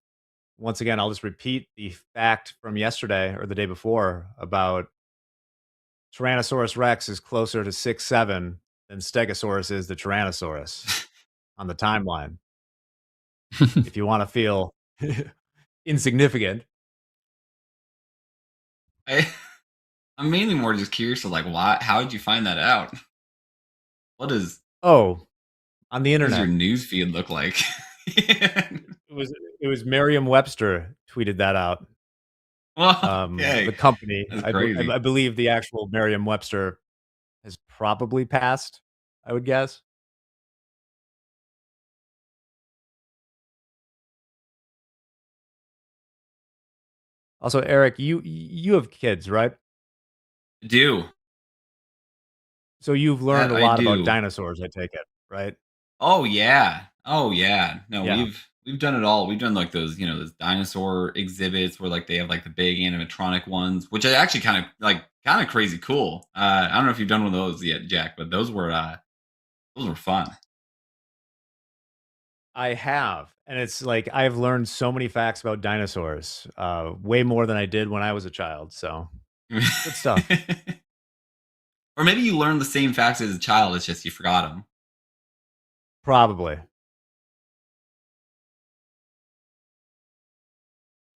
Once again, I'll just repeat the fact from yesterday or the day before about Tyrannosaurus Rex is closer to 6'7" than Stegosaurus is to Tyrannosaurus on the timeline. If you want to feel insignificant.
I'm mainly more just curious of like why. How did you find that out? What is?
Oh, on the internet.
What does your news feed look like?
It was Merriam-Webster tweeted that out.
Well, okay.
The company,
crazy.
I believe the actual Merriam-Webster has probably passed, I would guess. Also, Eric, you have kids, right?
I do.
So you've learned a lot about dinosaurs, I take it, right?
Oh yeah. Oh yeah. No, yeah. We've done it all. We've done like those, those dinosaur exhibits where like they have like the big animatronic ones, which are actually kind of crazy cool. I don't know if you've done one of those yet, Jack, but those were fun.
I have, and it's like I've learned so many facts about dinosaurs, way more than I did when I was a child. So good stuff.
Or maybe you learned the same facts as a child. It's just you forgot them.
Probably.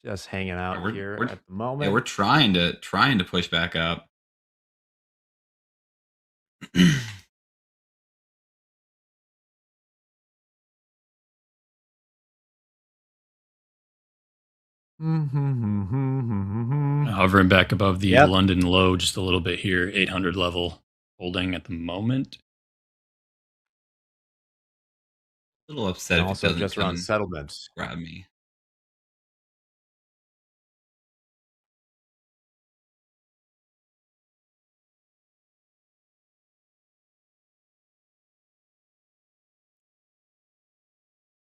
Just hanging out here at the moment.
Yeah, we're trying to push back up.
Hovering back above the London low just a little bit here, 800 level, holding at the moment.
A little upset.
And also just around settlements.
Grab me.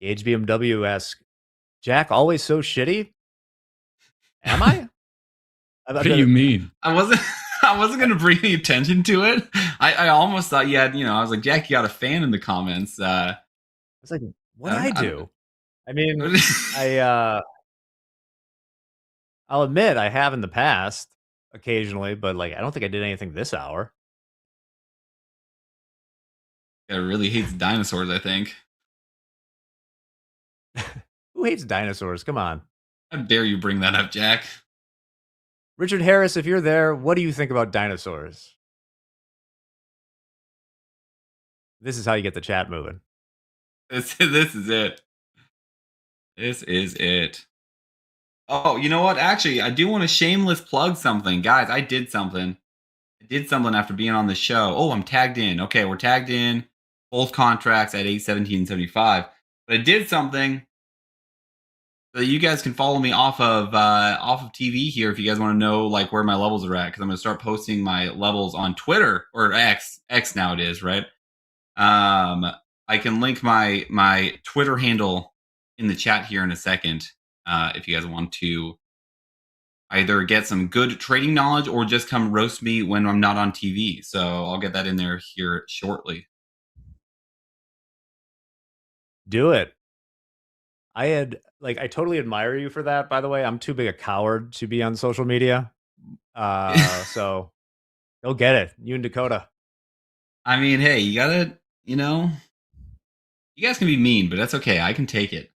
Gage BMW asks, Jack, always so shitty? Am I?
What do you mean?
I wasn't going to bring any attention to it. I almost thought you had, I was like, Jack, you got a fan in the comments.
I was like, what did I do? I mean, I'll admit I have in the past occasionally, but like, I don't think I did anything this hour.
It really hates dinosaurs, I think.
Who hates dinosaurs? Come on.
How dare you bring that up, Jack?
Richard Harris, if you're there, what do you think about dinosaurs? This is how you get the chat moving.
This is it. This is it. Oh, you know what? Actually, I do want to shameless plug something. Guys, I did something. I did something after being on the show. Oh, I'm tagged in. Okay, we're tagged in. Both contracts at 8/17/75. But I did something so that you guys can follow me off of TV here if you guys want to know like where my levels are at, because I'm going to start posting my levels on Twitter or X now it is, right? I can link my Twitter handle in the chat here in a second if you guys want to either get some good trading knowledge or just come roast me when I'm not on TV. So I'll get that in there here shortly.
Do it. I totally admire you for that, by the way. I'm too big a coward to be on social media. So you'll get it. You and Dakota.
I mean, hey, you gotta, you guys can be mean, but that's okay. I can take it.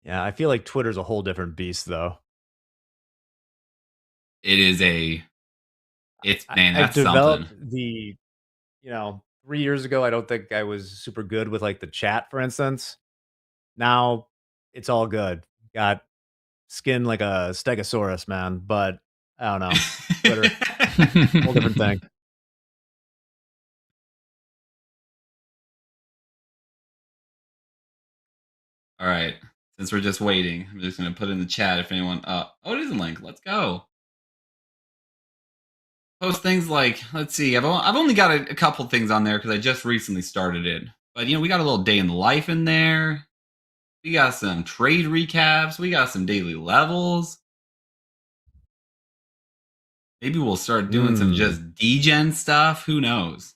Yeah, I feel like Twitter's a whole different beast, though.
It is man,
I've
that's
developed
something.
3 years ago, I don't think I was super good with like the chat, for instance. Now it's all good. Got skin like a stegosaurus, man. But I don't know. Twitter, whole different thing.
All right. Since we're just waiting, I'm just going to put in the chat if anyone. Oh, it is a link. Let's go. Post things like, let's see. I've only got a couple things on there because I just recently started it. But we got a little day in the life in there. We got some trade recaps. We got some daily levels. Maybe we'll start doing some just degen stuff. Who knows?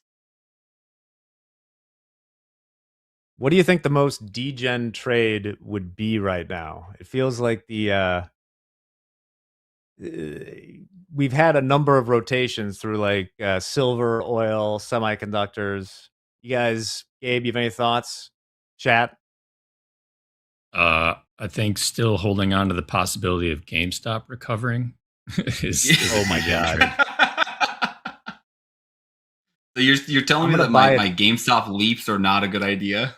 What do you think the most degen trade would be right now? It feels like we've had a number of rotations through like silver, oil, semiconductors. You guys, Gabe, you have any thoughts? Chat?
I think still holding on to the possibility of GameStop recovering is
oh my god.
So you're telling me that my GameStop leaps are not a good idea?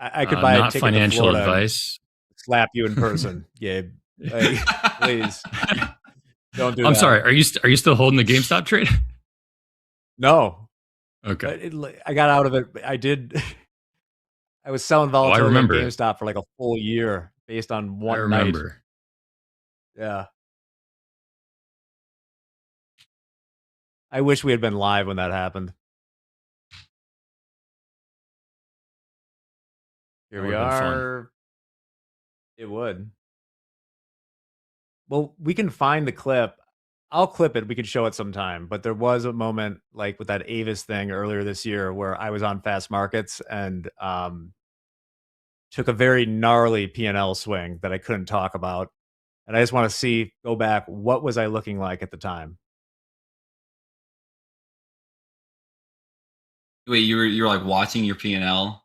I could buy a
not
ticket
financial
to Florida
advice.
Slap you in person, Gabe. Like, please don't do that.
I'm sorry. Are you still holding the GameStop trade?
No.
Okay.
I got out of it. I did. I was selling volatility at GameStop for like a full year based on one
I remember.
night. Yeah. I wish we had been live when that happened. Here we are. It would. Well, we can find the clip. I'll clip it. We can show it sometime. But there was a moment like with that Avis thing earlier this year where I was on fast markets and took a very gnarly P&L swing that I couldn't talk about. And I just want to go back, what was I looking like at the time?
Wait, you're like watching your P&L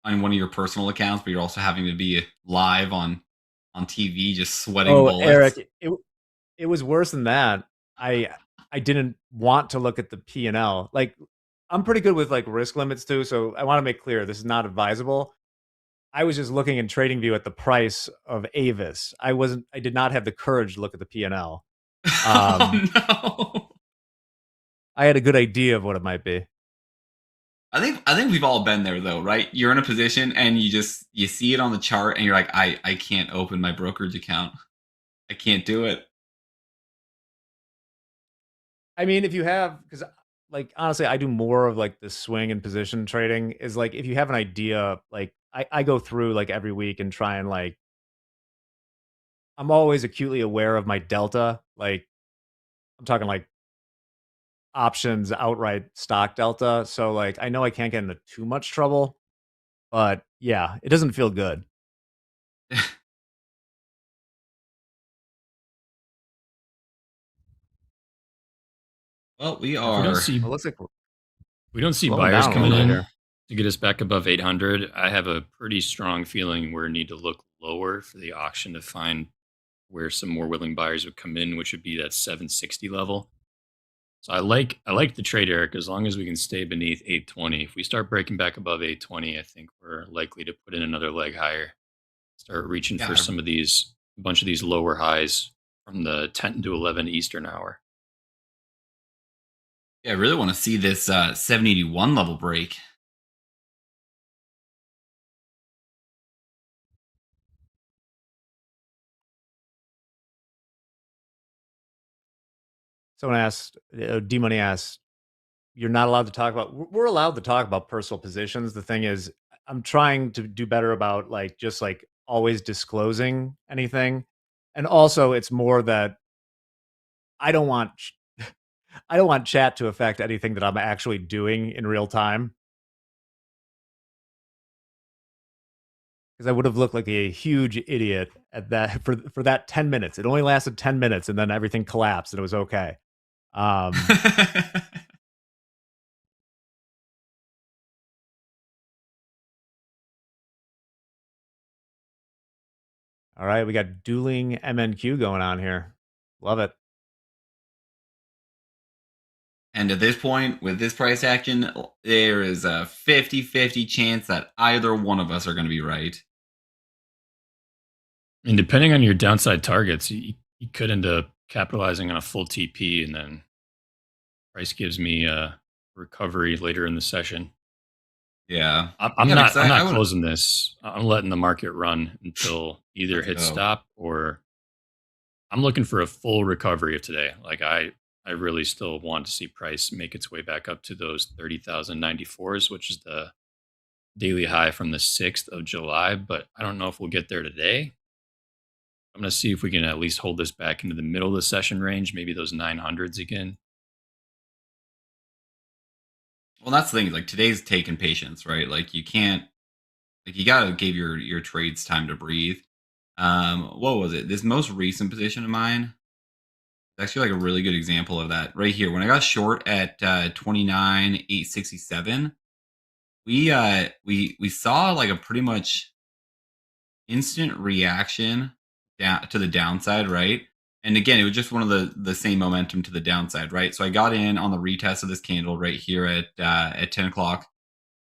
on one of your personal accounts, but you're also having to be live on TV, just sweating bullets.
Eric, it was worse than that. I didn't want to look at the P&L. Like, I'm pretty good with like risk limits too, so I want to make clear this is not advisable. I was just looking in TradingView at the price of Avis. I did not have the courage to look at the P&L.
Oh no!
I had a good idea of what it might be.
I think we've all been there though, right? You're in a position and you see it on the chart and you're like, I can't open my brokerage account. I can't do it.
I mean, if you have, because like honestly, I do more of like the swing and position trading. Is like if you have an idea, like I go through like every week and try and like, I'm always acutely aware of my delta. Like I'm talking like options outright stock delta. So like I know I can't get into too much trouble, but yeah, it doesn't feel good.
Well, we are.
We don't see buyers coming in to get us back above 800. I have a pretty strong feeling we need to look lower for the auction to find where some more willing buyers would come in, which would be that 760 level. So I like the trade, Eric, as long as we can stay beneath 820. If we start breaking back above 820, I think we're likely to put in another leg higher. Start reaching for some of these, a bunch of these lower highs from the 10 to 11 Eastern hour.
Yeah, I really want to see this 781 level break.
Someone asked, D-Money asked, you're not allowed to talk about, we're allowed to talk about personal positions. The thing is, I'm trying to do better about just always disclosing anything. And also it's more that I don't want chat to affect anything that I'm actually doing in real time. Because I would have looked like a huge idiot at that for that 10 minutes. It only lasted 10 minutes and then everything collapsed and it was okay. All right, we got dueling MNQ going on here. Love it.
And at this point, with this price action, there is a 50-50 chance that either one of us are going to be right.
And depending on your downside targets, you could end up capitalizing on a full TP, and then price gives me a recovery later in the session.
Yeah,
I'm not closing this. I'm letting the market run until either hit stop or I'm looking for a full recovery of today. Like I really still want to see price make its way back up to those 30,094s, which is the daily high from the 6th of July. But I don't know if we'll get there today. I'm going to see if we can at least hold this back into the middle of the session range, maybe those 900s again.
Well, that's the thing. Like today's taking patience, right? Like you can't, like you got to give your trades time to breathe. What was it? This most recent position of mine, actually like a really good example of that right here. When I got short at 29,867, we saw like a pretty much instant reaction down to the downside, right? And again, it was just one of the same momentum to the downside, right? So I got in on the retest of this candle right here at 10 o'clock.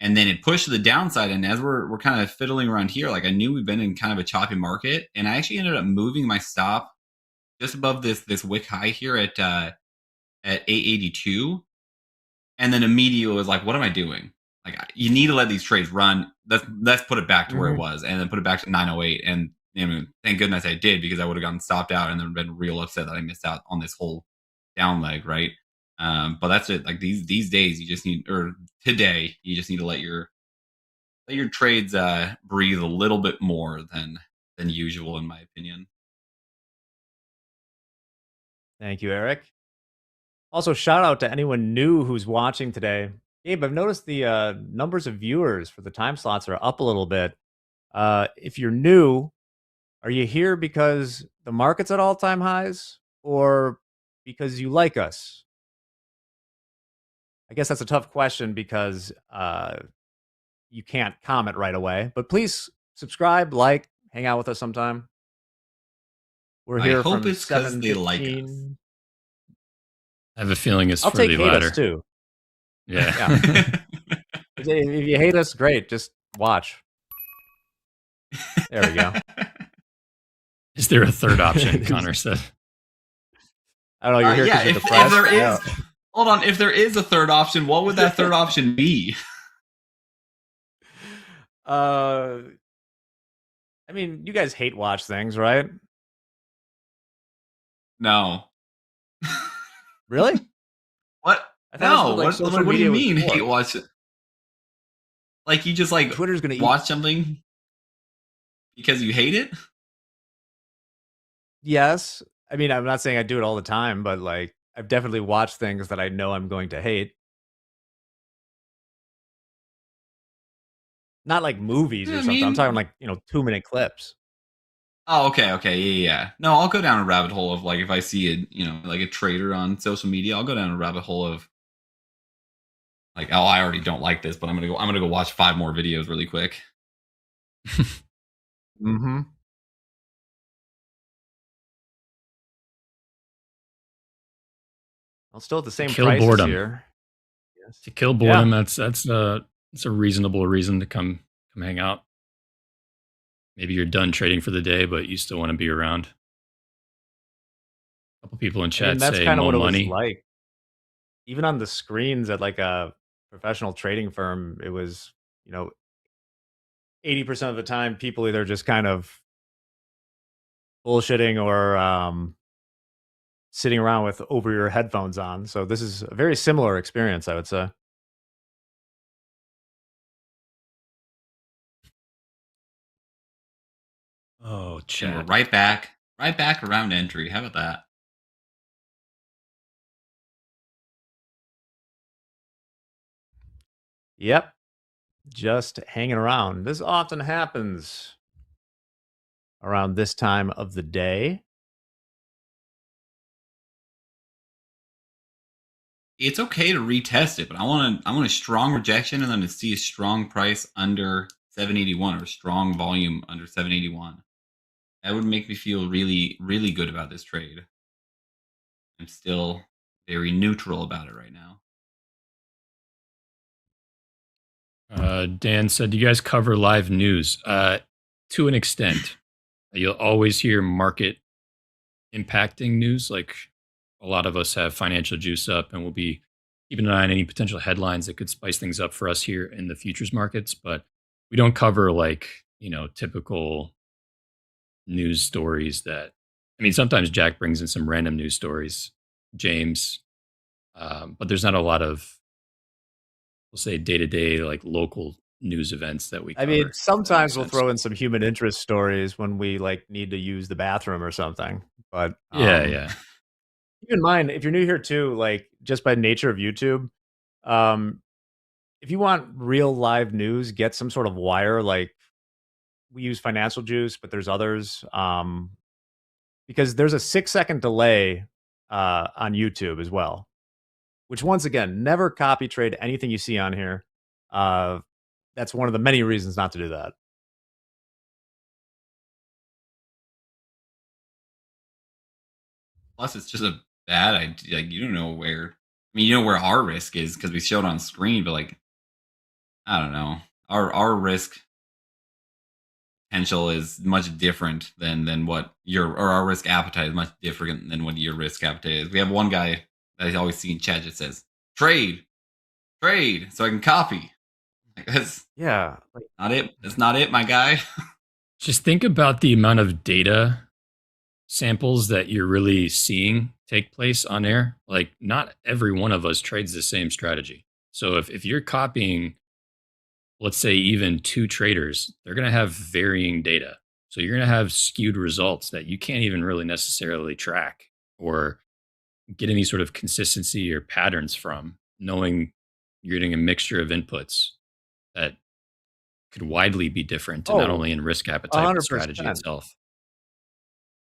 And then it pushed to the downside. And as we're kind of fiddling around here, like I knew we've been in kind of a choppy market. And I actually ended up moving my stop just above this wick high here at 882. And then immediately was like, what am I doing? Like you need to let these trades run. Let's put it back to where it was and then put it back to 908. And thank goodness I did, because I would have gotten stopped out and then been real upset that I missed out on this whole down leg, right? But that's it. Like these days, you just need, or today, you just need to let your trades breathe a little bit more than usual, in my opinion.
Thank you, Eric. Also, shout out to anyone new who's watching today. Gabe, I've noticed the numbers of viewers for the time slots are up a little bit. If you're new, are you here because the market's at all-time highs or because you like us? I guess that's a tough question because you can't comment right away. But please subscribe, like, hang out with us sometime. We're here
I hope
from
it's because they like us.
I have a feeling it's
I'll
for the
take hate
latter.
us too.
Yeah.
If you hate us, great. Just watch. There we go.
Is there a third option? Connor said.
I don't know. You're here because you're
if
depressed.
there is, hold on. If there is a third option, what would that third option be?
I mean, you guys hate watch things, right?
No.
Really?
What? No. What do you mean hate watch it? Like you just like
Twitter's gonna
watch something because you hate it?
Yes. I mean, I'm not saying I do it all the time, but like I've definitely watched things that I know I'm going to hate. Not like movies or something. I'm talking like, 2-minute clips.
Oh, okay. Yeah. No, I'll go down a rabbit hole of like if I see like a trader on social media, I'll go down a rabbit hole of like, oh, I already don't like this, but I'm gonna go watch 5 more videos really quick.
Mm-hmm. Well, still at the same
kill
prices
boredom.
here. Yes.
To kill boredom, that's a reasonable reason to come hang out. Maybe you're done trading for the day, but you still want to be around. A couple people in chat
that's
say
kind of
more
what
money.
it was like. Even on the screens at like a professional trading firm, it was, 80% of the time people either just kind of bullshitting or sitting around with over your headphones on. So this is a very similar experience, I would say.
Oh,
And
chat.
we're right back around entry. How about that?
Yep. Just hanging around. This often happens around this time of the day.
It's okay to retest it, but I want a strong rejection and then to see a strong price under 781 or strong volume under 781. That would make me feel really, really good about this trade. I'm still very neutral about it right now.
Dan said, "Do you guys cover live news?" To an extent, you'll always hear market impacting news. Like a lot of us have financial juice up, and we'll be keeping an eye on any potential headlines that could spice things up for us here in the futures markets. But we don't cover typical news stories that. I mean, sometimes Jack brings in some random news stories, James, but there's not a lot of, we'll say, day-to-day local news events that we cover.
I mean, sometimes we'll throw in some human interest stories when we need to use the bathroom or something. But
yeah.
Keep in mind, if you're new here too, just by nature of YouTube, if you want real live news, get some sort of wire. Like we use Financial Juice, but there's others. Because there's a 6-second delay on YouTube as well. Which once again, never copy trade anything you see on here. That's one of the many reasons not to do that.
Plus, it's just a bad idea. You don't know where. I mean, you know where our risk is because we showed on screen, but I don't know. Our risk potential is much different than what our risk appetite is much different than what your risk appetite is. We have one guy that I always see in chat that says trade, so I can copy. That's
not
it. That's not it, my guy.
Just think about the amount of data samples that you're really seeing take place on air. Like, not every one of us trades the same strategy. So if you're copying, let's say, even 2 traders, they're going to have varying data. So you're going to have skewed results that you can't even really necessarily track or get any sort of consistency or patterns from, knowing you're getting a mixture of inputs that could widely be different, and not only in risk appetite, but strategy
100%.
itself.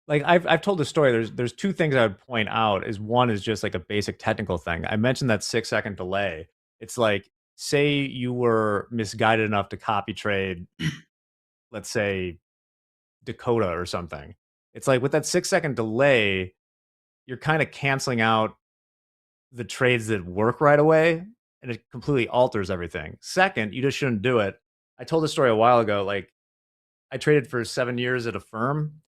Like I've told the story. There's 2 things I would point out. One is just like a basic technical thing. I mentioned that 6-second delay. It's like, say you were misguided enough to copy trade, let's say Dakota or something. It's like with that 6-second delay, you're kind of canceling out the trades that work right away, and it completely alters everything. Second, you just shouldn't do it. I told a story a while ago. Like I traded for 7 years at a firm,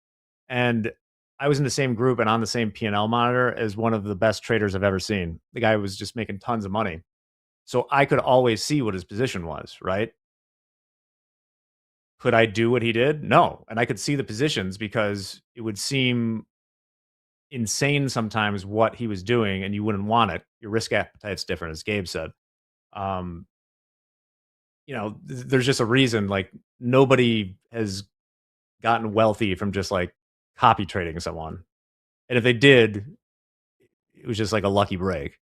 and I was in the same group and on the same P&L monitor as one of the best traders I've ever seen. The guy was just making tons of money. So I could always see what his position was, right? Could I do what he did? No. And I could see the positions because it would seem insane sometimes what he was doing, and you wouldn't want it. Your risk appetite's different, as Gabe said. There's just a reason, like, nobody has gotten wealthy from just like copy trading someone. And if they did, it was just like a lucky break.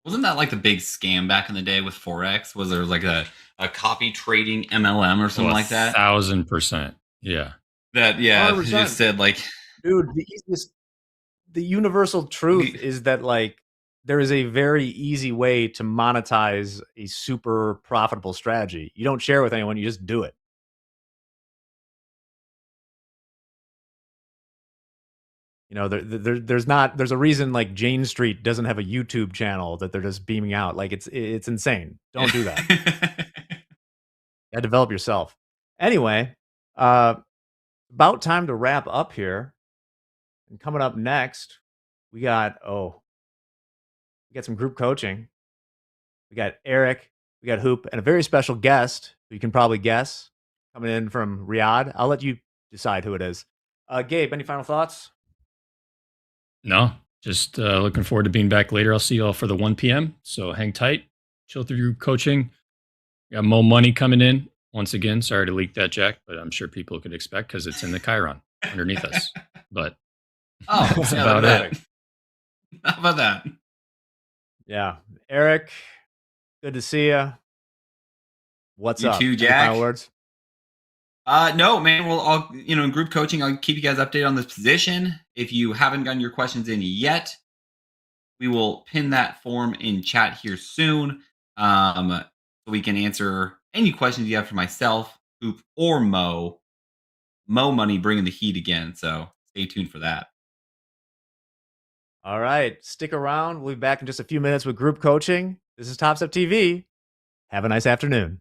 Wasn't that like the big scam back in the day with Forex? Was there like a copy trading MLM or something like that?
1,000%. Yeah.
That, yeah, you
100%.
just said like,
dude, the universal truth is that like there is a very easy way to monetize a super profitable strategy. You don't share with anyone, you just do it. You know, there's a reason like Jane Street doesn't have a YouTube channel that they're just beaming out. Like it's insane. Don't do that. Yeah, develop yourself. Anyway, about time to wrap up here. And coming up next, we got some group coaching. We got Eric, we got Hoop, and a very special guest who you can probably guess coming in from Riyadh. I'll let you decide who it is. Gabe, any final thoughts?
No, just looking forward to being back later. I'll see you all for the 1 p.m. So hang tight, chill through group coaching. Got more money coming in. Once again, sorry to leak that, Jack, but I'm sure people could expect because it's in the Chiron underneath us. But that's about it.
How about that?
Yeah. Eric, good to see you. What's
You
up?
too,
Any
Jack.
final words?
No, man. Well, I'll, in group coaching, I'll keep you guys updated on this position. If you haven't gotten your questions in yet, we will pin that form in chat here soon. So we can answer any questions you have for myself, Hoop, or Mo. Mo Money bringing the heat again. So stay tuned for that.
All right. Stick around. We'll be back in just a few minutes with group coaching. This is Topstep TV. Have a nice afternoon.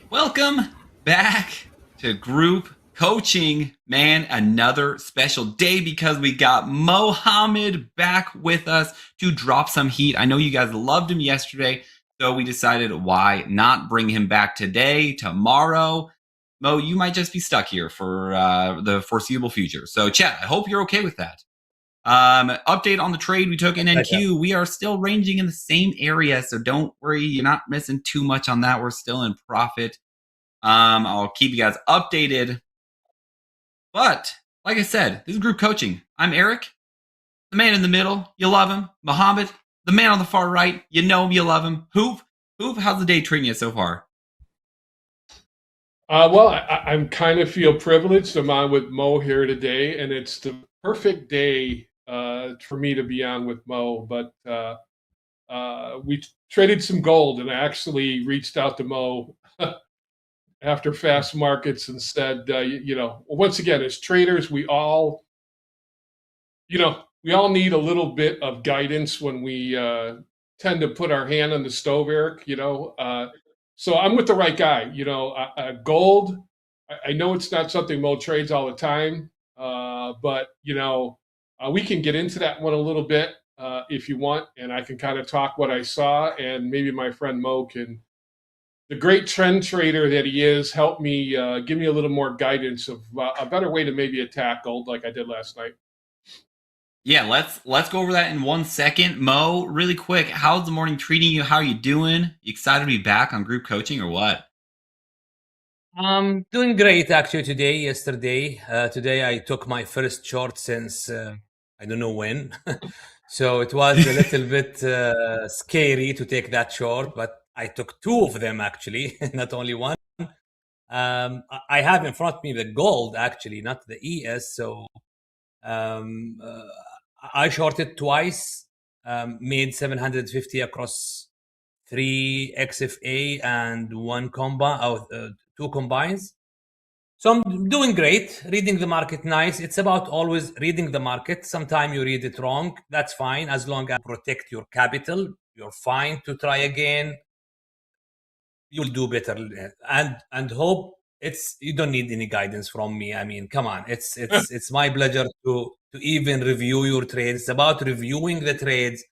Welcome back to group coaching. Man, another special day because we got Mohammed back with us to drop some heat. I know you guys loved him yesterday, so we decided why not bring him back today, tomorrow. Mo, you might just be stuck here for the foreseeable future. So, chat, I hope you're okay with that. Update on the trade we took NNQ. We are still ranging in the same area, so don't worry. You're not missing too much on that. We're still in profit. I'll keep you guys updated. But like I said, this is group coaching. I'm Eric, the man in the middle. You love him. Mohammed, the man on the far right. You know him. You love him. Hoop, how's the day treating you so far?
Well, I'm kind of feel privileged. I'm on with Mo here today, and it's the perfect day for me to be on with Mo. But we traded some gold, and I actually reached out to Mo after fast markets and said, once again, as traders, we all need a little bit of guidance when we tend to put our hand on the stove, Eric. So I'm with the right guy. Gold. I know it's not something Mo trades all the time, but we can get into that one a little bit if you want, and I can kind of talk what I saw, and maybe my friend Mo can, the great trend trader that he is, help me give me a little more guidance of a better way to maybe attack gold like I did last night.
Yeah, let's go over that in 1 second. Mo, really quick, how's the morning treating you? How are you doing? You excited to be back on group coaching or what?
Doing great actually today. Yesterday, today I took my first short since I don't know when. So it was a little bit scary to take that short, but I took two of them actually, not only one. I have in front of me the gold actually, not the ES. So I shorted twice, made 750 across 3 XFA and two combines. So I'm doing great, reading the market nice. It's about always reading the market. Sometimes you read it wrong. That's fine. As long as you protect your capital, you're fine to try again. You'll do better. And hope you don't need any guidance from me. I mean, come on. It's my pleasure to even review your trades. It's about reviewing the trades,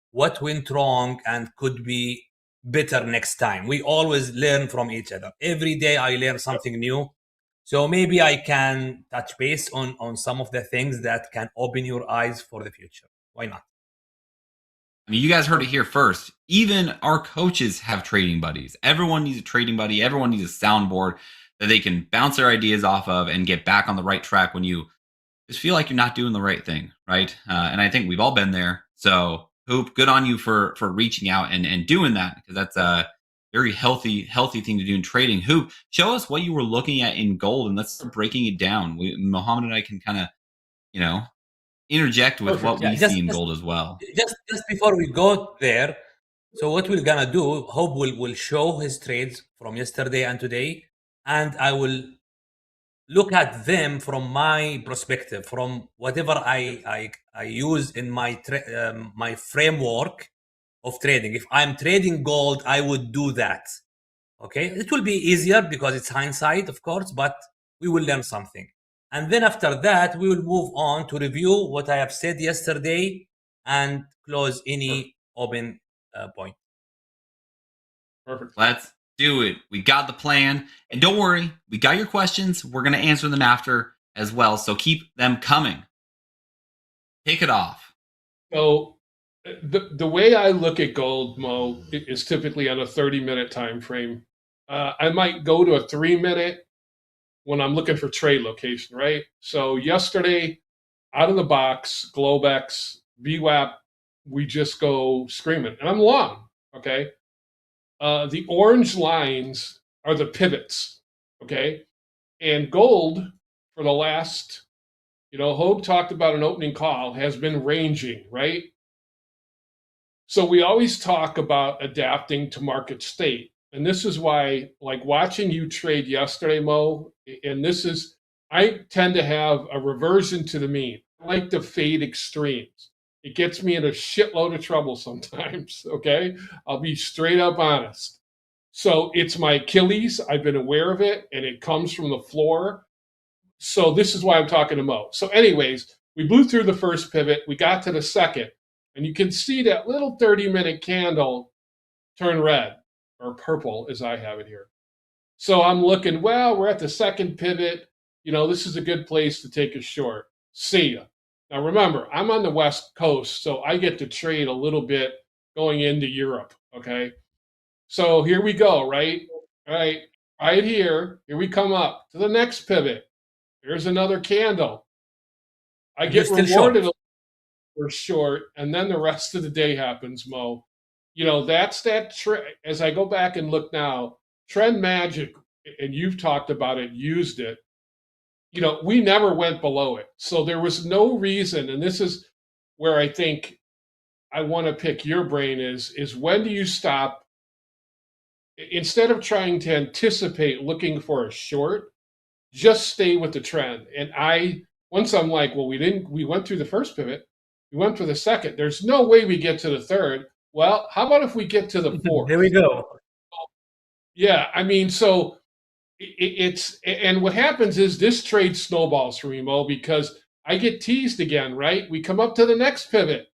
what went wrong and could be better next time. We always learn from each other. Every day I learn something new. So maybe I can touch base on some of the things that can open your eyes for the future. Why not?
I mean, you guys heard it here first. Even our coaches have trading buddies. Everyone needs a trading buddy. Everyone needs a soundboard that they can bounce their ideas off of and get back on the right track when you just feel like you're not doing the right thing, right? And I think we've all been there. So, Hoop, good on you for reaching out and doing that, because that's a very healthy thing to do in trading. Hoop, show us what you were looking at in gold, and let's start breaking it down. Mohammed and I can kind of, interject with what we see in gold as well.
Just before we go there, so what we're gonna do, Hope will show his trades from yesterday and today, and I will look at them from my perspective, from whatever I use in my my framework of trading. If I'm trading gold, I would do that. Okay, it will be easier because it's hindsight, of course, but we will learn something. And then after that, we will move on to review what I have said yesterday and close any open point.
Perfect.
Let's do it. We got the plan. And don't worry, we got your questions. We're going to answer them after as well. So keep them coming. Kick it off.
So the way I look at gold, Mo, is typically on a 30-minute time frame. I might go to a 3-minute when I'm looking for trade location, right? So yesterday, out of the box, Globex, VWAP, we just go screaming. And I'm long, okay? The orange lines are the pivots, okay? And gold, for the last, Hope talked about an opening call, has been ranging, right? So we always talk about adapting to market state. And this is why, like watching you trade yesterday, Mo, and I tend to have a reversion to the mean. I like to fade extremes. It gets me in a shitload of trouble sometimes, okay? I'll be straight up honest. So it's my Achilles. I've been aware of it, and it comes from the floor. So this is why I'm talking to Mo. So anyways, we blew through the first pivot. We got to the second, and you can see that little 30-minute candle turn red or purple as I have it here. So I'm looking, well, we're at the second pivot. This is a good place to take a short. See ya. Now remember, I'm on the West Coast, so I get to trade a little bit going into Europe, okay? So here we go, right? Right here. Here we come up to the next pivot. There's another candle. I get rewarded for short, and then the rest of the day happens, Mo. That's that as I go back and look now, trend magic, and you've talked about it, used it. We never went below it. So there was no reason, and this is where I think I want to pick your brain is when do you stop? Instead of trying to anticipate looking for a short, just stay with the trend. And once I'm like, well, we went through the first pivot, we went for the second. There's no way we get to the third. Well, how about if we get to the fourth?
There we go.
Yeah, so and what happens is this trade snowballs for me, Mo, because I get teased again, right? We come up to the next pivot.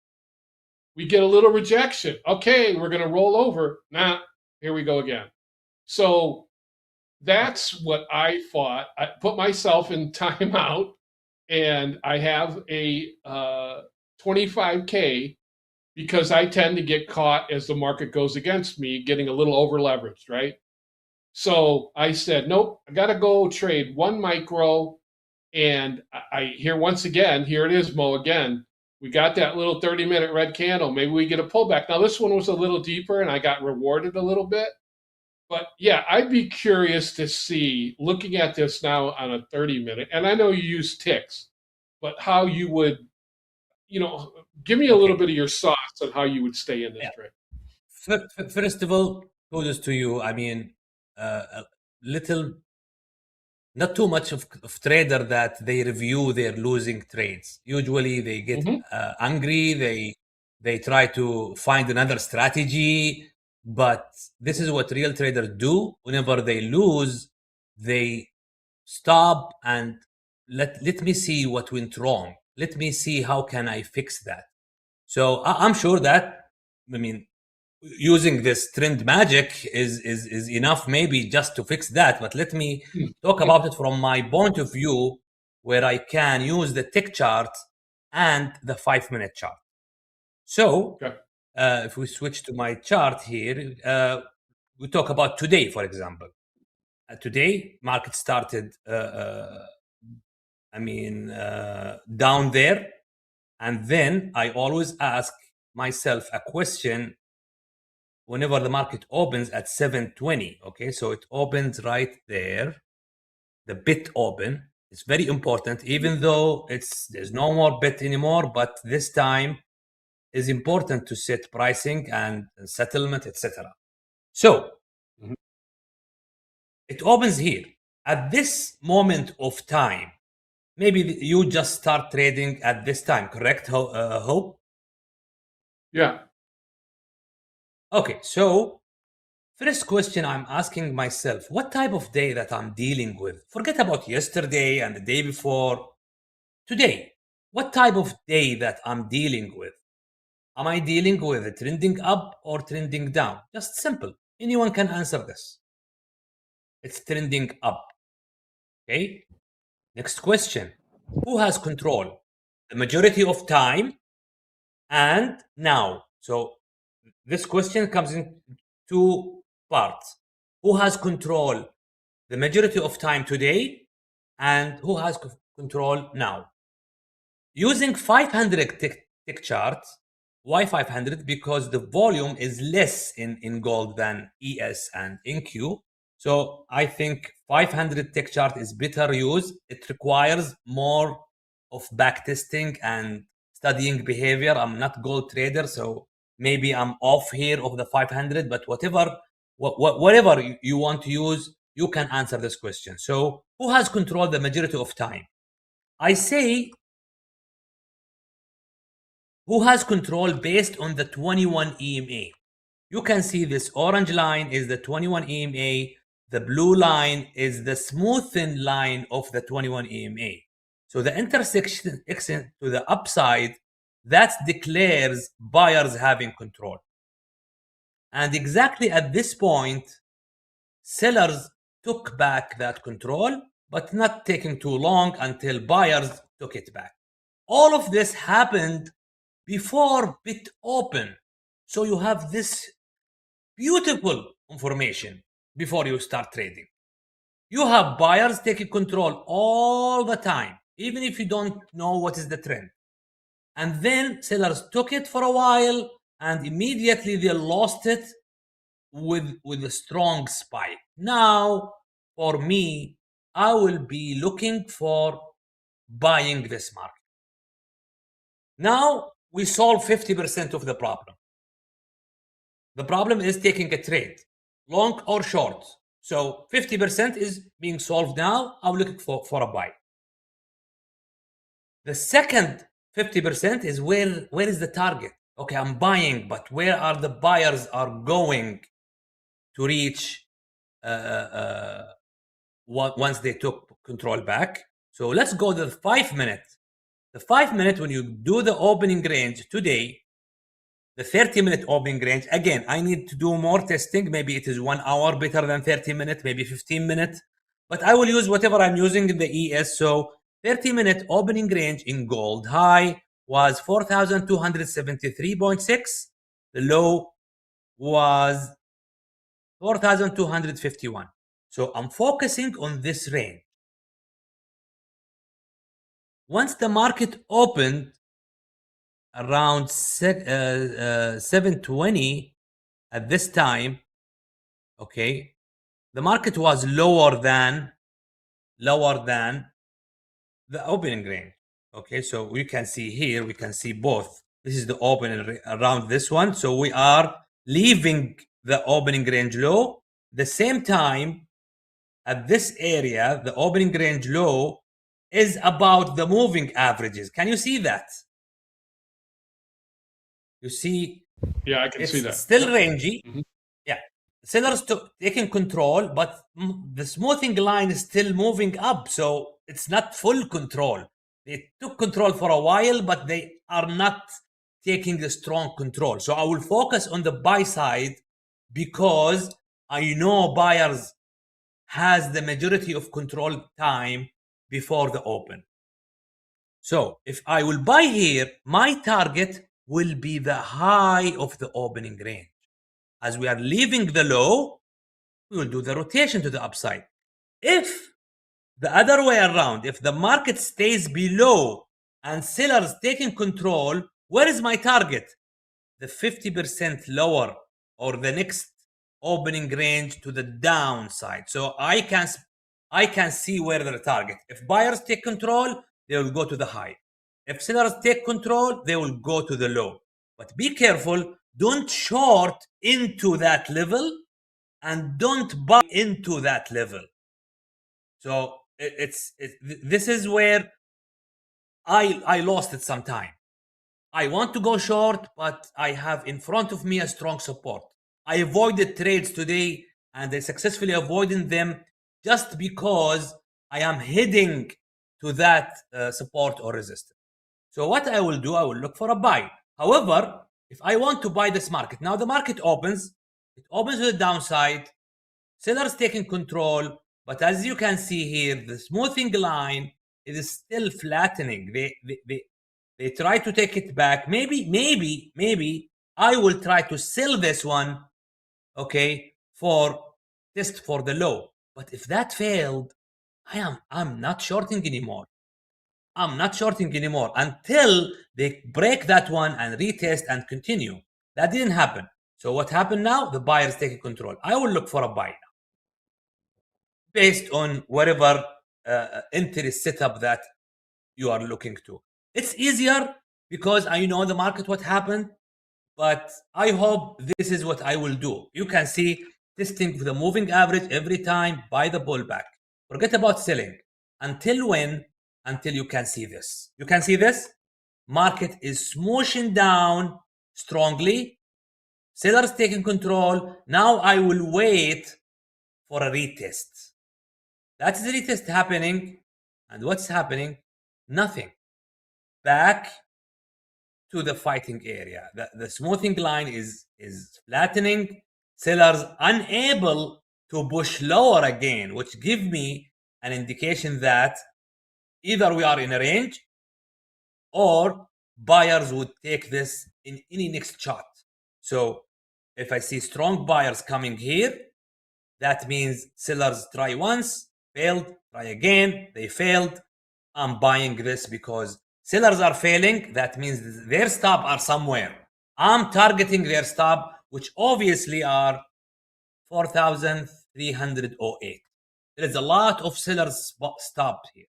We get a little rejection. Okay, we're going to roll over. Nah, here we go again. So that's what I thought. I put myself in timeout, and I have a 25K because I tend to get caught as the market goes against me, getting a little over leveraged, right? So I said, nope, I got to go trade one micro. And I hear once again, here it is, Mo, again. We got that little 30-minute red candle. Maybe we get a pullback. Now, this one was a little deeper, and I got rewarded a little bit. But, yeah, I'd be curious to see, looking at this now on a 30-minute, and I know you use ticks, but how you would, give me a little bit of your thoughts on how you would stay in this trade.
First of all, kudos to you. A little, not too much of trader that they review their losing trades. Usually they get angry. They try to find another strategy. But this is what real traders do. Whenever they lose, they stop and let me see what went wrong. Let me see how can I fix that. So I'm sure that, using this trend magic is enough maybe just to fix that. But let me talk about it from my point of view, where I can use the tick chart and the 5-minute chart. So if we switch to my chart here, we talk about today, for example. Today, market started, down there. And then I always ask myself a question whenever the market opens at 7:20. Okay, so it opens right there. The bid open. It's very important, even though there's no more bid anymore, but this time is important to set pricing and settlement, etc. So it opens here. At this moment of time, maybe you just start trading at this time, correct, Hope?
Yeah.
Okay, so first question I'm asking myself, what type of day that I'm dealing with? Forget about yesterday and the day before. Today, what type of day that I'm dealing with? Am I dealing with a trending up or trending down? Just simple. Anyone can answer this. It's trending up. Okay. Next question. Who has control? The majority of time and now. So this question comes in two parts. Who has control the majority of time today and who has control now? Using 500 tick chart. Why 500? Because the volume is less in gold than ES and NQ. So I think 500 tick chart is better use. It requires more of backtesting and studying behavior. I'm not gold trader, so maybe I'm off here of the 500, but whatever you want to use, you can answer this question. So who has control the majority of time? I say who has control based on the 21 EMA. you can see this orange line is the 21 EMA. The blue line is the smoothened line of the 21 EMA. So the intersection to the upside, that declares buyers having control. And exactly at this point, sellers took back that control, but not taking too long until buyers took it back. All of this happened before bit open. So you have this beautiful information before you start trading. You have buyers taking control all the time, even if you don't know what is the trend. And then sellers took it for a while and immediately they lost it with a strong spike. Now, for me, I will be looking for buying this market. Now, we solve 50% of the problem. The problem is taking a trade, long or short. So 50% is being solved now. I'm looking for a buy. The second 50% is where is the target? Okay, I'm buying, but where are the buyers are going to reach once they took control back? So let's go to the 5 minute. The 5 minute, when you do the opening range today, the 30-minute opening range, again, I need to do more testing. Maybe it is 1 hour better than 30 minutes, maybe 15 minutes. But I will use whatever I'm using in the ES. So 30-minute opening range in gold high was 4,273.6. The low was 4,251. So I'm focusing on this range. Once the market opened around 720 at this time, okay, the market was lower than the opening range. Okay, so we can see here, we can see both. This is the opening around this one. So we are leaving the opening range low. The same time, at this area, the opening range low is about the moving averages. Can you see that? You see,
yeah, I can see that.
It's still rangy. Mm-hmm. Yeah, sellers taking control, but the smoothing line is still moving up, so it's not full control. They took control for a while, but they are not taking the strong control. So I will focus on the buy side because I know buyers has the majority of control time before the open. So if I will buy here, my target will be the high of the opening range. As we are leaving the low, we will do the rotation to the upside. If the other way around, if the market stays below and sellers taking control, where is my target? The 50% lower or the next opening range to the downside. So I can see where the target. If buyers take control, they will go to the high. If sellers take control, they will go to the low. But be careful, don't short into that level and don't buy into that level. So this is where I lost it some time. I want to go short, but I have in front of me a strong support. I avoided trades today and I successfully avoided them just because I am heading to that support or resistance. So what I will do, I will look for a buy. However, if I want to buy this market, now the market opens, it opens to the downside, sellers taking control, but as you can see here, the smoothing line is still flattening. They try to take it back. Maybe I will try to sell this one, okay, for test for the low. But if that failed, I'm not shorting anymore. I'm not shorting anymore until they break that one and retest and continue. That didn't happen. So what happened now? The buyer is taking control. I will look for a buy now based on whatever interest setup that you are looking to. It's easier because I know the market, what happened, but I hope this is what I will do. You can see testing the moving average every time by the pullback. Forget about selling. Until when? Until you can see this. You can see this? Market is smooshing down strongly. Sellers taking control. Now I will wait for a retest. That's the retest happening. And what's happening? Nothing. Back to the fighting area. The smoothing line is flattening. Sellers unable to push lower again, which give me an indication that either we are in a range or buyers would take this in any next chart. So if I see strong buyers coming here, that means sellers try once, failed, try again, they failed. I'm buying this because sellers are failing. That means their stop are somewhere. I'm targeting their stop, which obviously are 4,308. There is a lot of sellers stop here.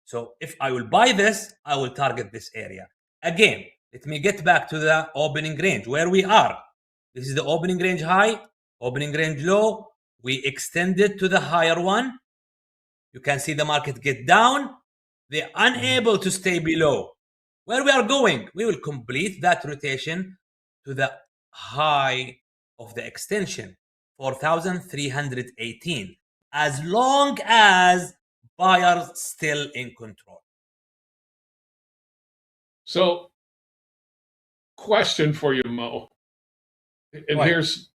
So if I will buy this, I will target this area. Again, let me get back to the opening range where we are. This is the opening range high, opening range low. We extended to the higher one. You can see the market get down. They're unable to stay below. Where we are going, we will complete that rotation to the high of the extension, 4,318, as long as buyers still in control.
So, question for you, Mo. And
Right.
here's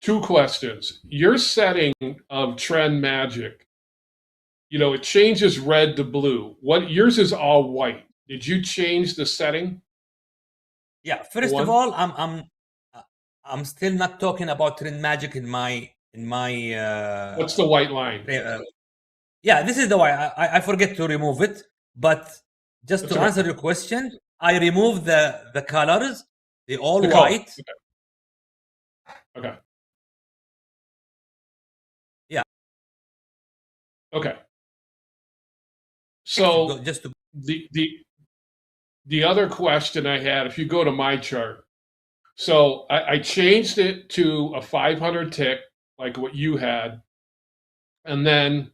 two questions. Your setting of trend magic, you know, it changes red to blue. What yours is all white. Did you change the setting?
Yeah. First of all, I'm still not talking about trend magic in my
What's the white line?
Yeah, this is the white. I forget to remove it, but just
That's
to
okay.
answer your question, I removed the colors. They all
The color.
white.
Okay.
Yeah.
Okay. So
just to
the other question I had, if you go to my chart, so I changed it to a 500 tick, like what you had, and then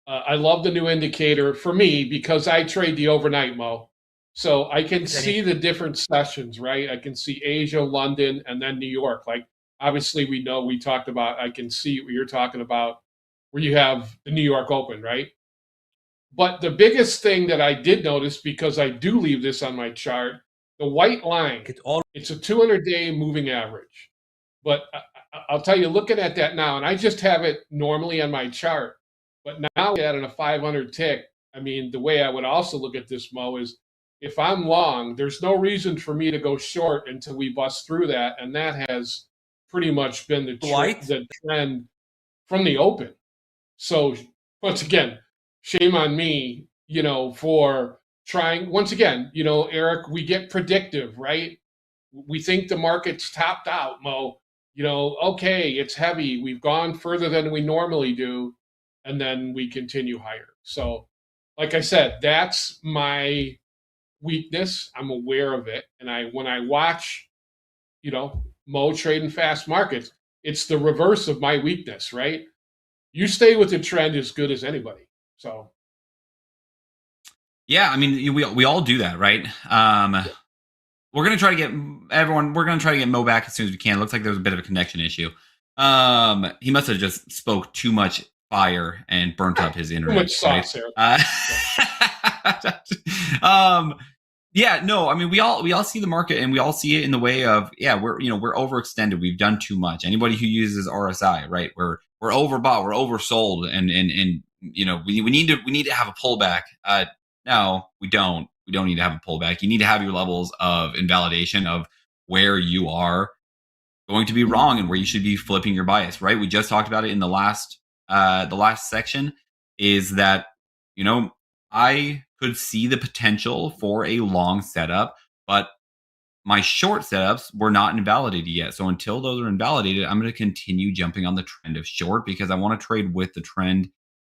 I love the new indicator for me because I trade the overnight, Mo. So I can see the different sessions, right? I can see Asia, London, and then New York. Like obviously we know we talked about, I can see what you're talking about where you have the New York Open, right? But the biggest thing that I did notice, because I do leave this on my chart, the white line, it's a 200-day moving average. But I'll tell you, looking at that now, and I just have it normally on my chart, but now at a 500 tick, I mean, the way I would also look at this, Mo, is if I'm long, there's no reason for me to go short until we bust through that. And that has pretty much been the trend from the open. So once again, shame on me, you know, for trying. Once again, you know, Eric, we get predictive, right? We think the market's topped out, Mo. You know, okay, it's heavy. We've gone further than we normally do, and then we continue higher. So, like I said, that's my weakness. I'm aware of it, and when I watch, you know, Mo trading fast markets, it's the reverse of my weakness, right? You stay with the trend as good as anybody. So,
yeah, I mean, we all do that, right? We're gonna try to get everyone. We're gonna try to get Mo back as soon as we can. It looks like there was a bit of a connection issue. He must have just spoke too much fire and burnt up his internet.
Too much sauce,
right? Yeah, no, I mean we all see the market and we all see it in the way of we're overextended. We've done too much. Anybody who uses RSI, right? We're overbought, we're oversold, and you know we need to have a pullback. No, we don't. We don't need to have a pullback. You need to have your levels of invalidation of where you are going to be wrong and where you should be flipping your bias, right? We just talked about it in the last section, is that, you know, I could see the potential for a long setup, but my short setups were not invalidated yet. So until those are invalidated, I'm going to continue jumping on the trend of short because I want to trade with the trend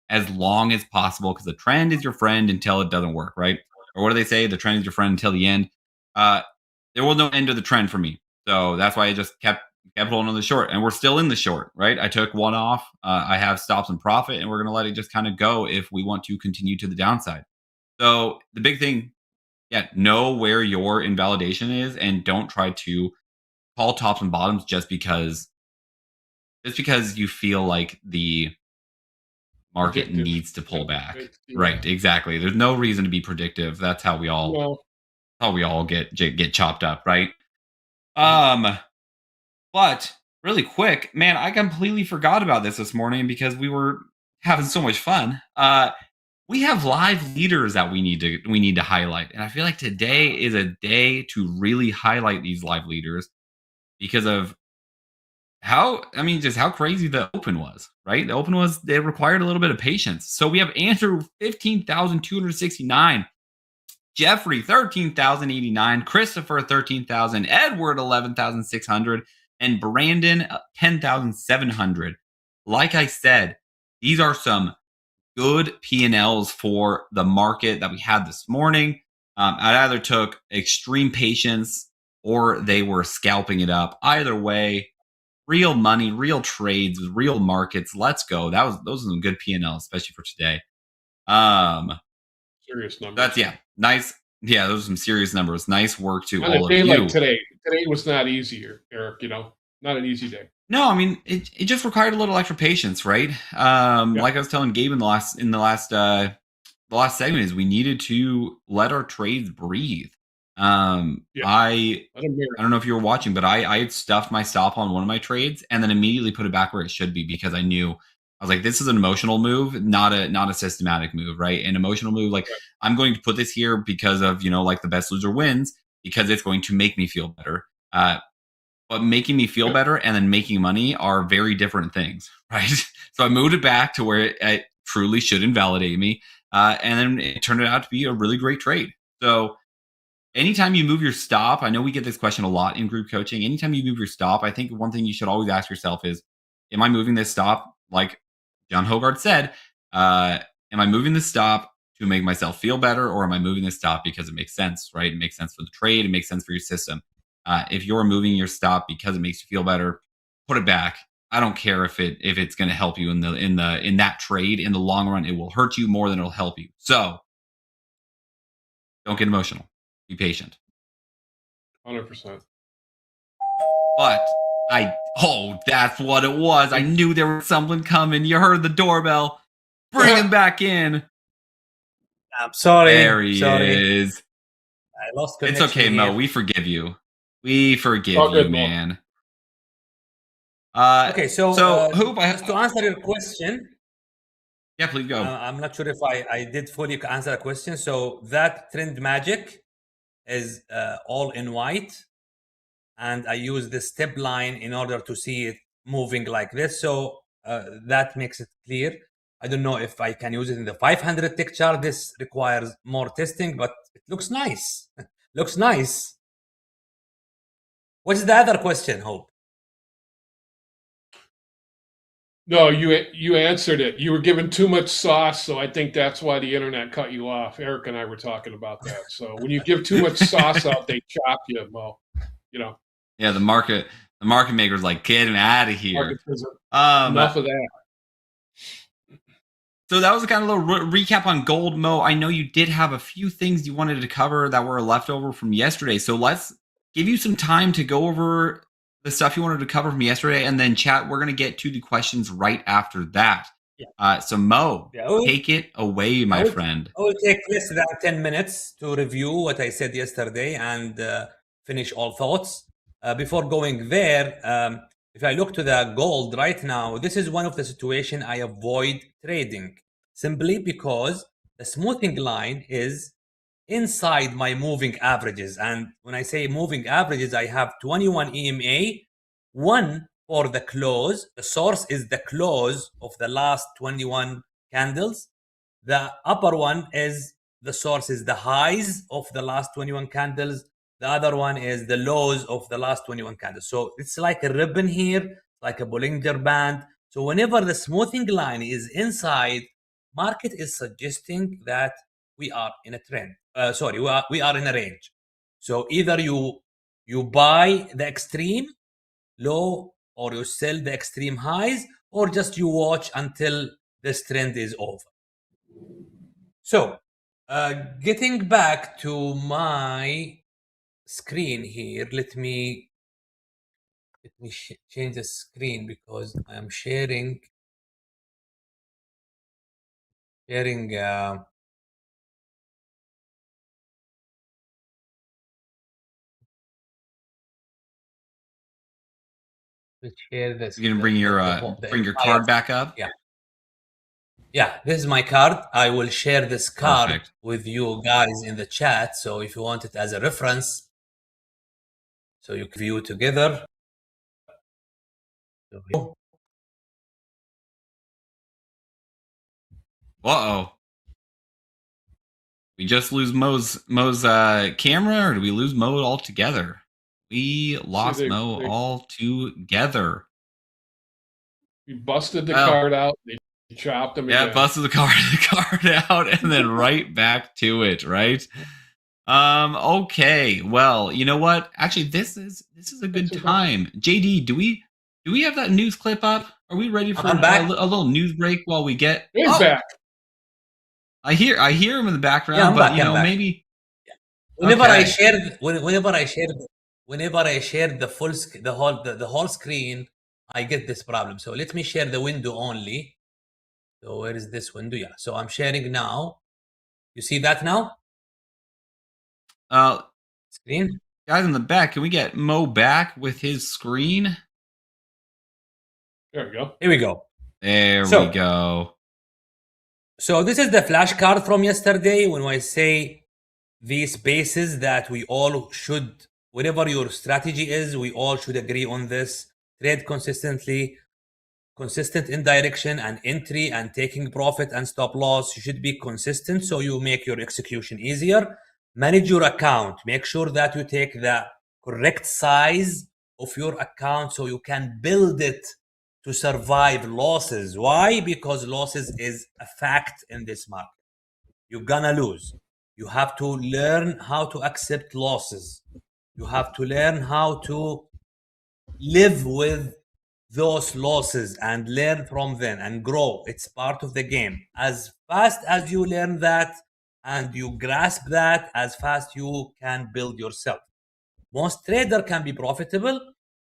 as long as possible, because the trend is your friend until it doesn't work, right? Or what do they say? The trend is your friend until the end. There was no end to the trend for me. So that's why I just kept holding on the short, and we're still in the short, right? I took one off. I have stops and profit, and we're going to let it just kind of go if we want to continue to the downside. So the big thing, know where your invalidation is and don't try to call tops and bottoms just because you feel like the market
Predictive.
needs to pull back.
Yeah.
Right, exactly. There's no reason to be predictive. That's how we all get chopped up, right? But really quick, man, I completely forgot about this morning because we were having so much fun. We have live leaders that we need to highlight, and I feel like today is a day to really highlight these live leaders because of just how crazy the open was, right? The open it required a little bit of patience. So we have Andrew 15,269, Jeffrey 13,089, Christopher 13,000, Edward 11,600, and Brandon 10,700. Like I said, these are some good P&Ls for the market that we had this morning. I either took extreme patience or they were scalping it up. Either way, real money, real trades, real markets. Let's go. Those are some good P&Ls, especially for today.
Serious numbers.
That's nice. Yeah, those are some serious numbers. Nice work to
On
all
a day
of you.
like today was not easier, Eric. Not an easy day.
No, I mean it just required a little extra patience, right? Like I was telling Gabe in the last segment, is we needed to let our trades breathe. I don't know if you were watching, but I had stuffed my stop on one of my trades and then immediately put it back where it should be because I knew I was like, this is an emotional move, not a systematic move, right? An emotional move, like I'm going to put this here because of like the best loser wins because it's going to make me feel better. But making me feel better and then making money are very different things, right? So I moved it back to where it truly should invalidate me. And then it turned out to be a really great trade. So anytime you move your stop, I know we get this question a lot in group coaching. Anytime you move your stop, I think one thing you should always ask yourself is, am I moving this stop? Like John Hogarth said, am I moving this stop to make myself feel better? Or am I moving this stop because it makes sense, right? It makes sense for the trade. It makes sense for your system. If you're moving your stop because it makes you feel better, put it back. I don't care if it's going to help you in that trade. In the long run, it will hurt you more than it'll help you. So don't get emotional. Be patient.
100%.
But that's what it was. I knew there was something coming. You heard the doorbell. Bring him back in.
I'm sorry.
There he is.
I lost
It's
connection.
okay, Mo.
here.
We forgive you. We forgive you, man.
Okay, so
Hoop,
just to answer your question.
Yeah, please go.
I'm not sure if I did fully answer the question. So that trend magic is all in white. And I use the step line in order to see it moving like this. So that makes it clear. I don't know if I can use it in the 500 tick chart. This requires more testing, but it looks nice. Looks nice. What's the other question, Hope?
No, you answered it. You were given too much sauce, so I think that's why the internet cut you off. Eric and I were talking about that. So when you give too much sauce out, they chop you, Mo.
Yeah, the market maker's like, get him out of here.
Enough of that.
So that was a kind of little recap on gold, Mo. I know you did have a few things you wanted to cover that were left over from yesterday. So let's give you some time to go over the stuff you wanted to cover from yesterday, and then chat. We're going to get to the questions right after that. Yeah. So Mo, take it away, my friend.
I will take less than 10 minutes to review what I said yesterday and finish all thoughts. Before going there, if I look to the gold right now, this is one of the situations I avoid trading simply because the smoothing line is inside my moving averages. And when I say moving averages, I have 21 EMA, one for the close. The source is the close of the last 21 candles. The upper one is the source is the highs of the last 21 candles. The other one is the lows of the last 21 candles. So it's like a ribbon here, like a Bollinger Band. So whenever the smoothing line is inside, market is suggesting that we are in a trend. We are in a range. So either you buy the extreme low or you sell the extreme highs, or just you watch until this trend is over. So getting back to my screen here, let me Let me change the screen because I am sharing. Let's share this.
You're gonna bring your card back up.
Yeah, this is my card. I will share this card
Perfect.
with you guys in the chat. So if you want it as a reference, so you can view together.
Uh-oh. We just lose Mo's camera, or do we lose Mo altogether? We lost Mo altogether.
We busted the card out. They chopped him again.
Yeah, busted the card out, and then right back to it, right? Okay. Well, you know what? Actually, this is a good time. JD, do we have that news clip up? Are we ready for a little news break while we get?
He's back.
I hear him in the background, but maybe.
Whenever I shared the whole screen, I get this problem. So let me share the window only. So where is this window? Yeah. So I'm sharing now. You see that now? Screen.
Guys in the back, can we get Mo back with his screen?
There we go.
Here we go.
There we go.
So this is the flashcard from yesterday when I say these bases that we all should, whatever your strategy is, we all should agree on this. Trade consistently, consistent in direction and entry and taking profit and stop loss. You should be consistent so you make your execution easier. Manage your account. Make sure that you take the correct size of your account so you can build it to survive losses. Why? Because losses is a fact in this market. You're gonna lose. You have to learn how to accept losses. You have to learn how to live with those losses and learn from them and grow. It's part of the game. As fast as you learn that and you grasp that, as fast you can build yourself. Most traders can be profitable.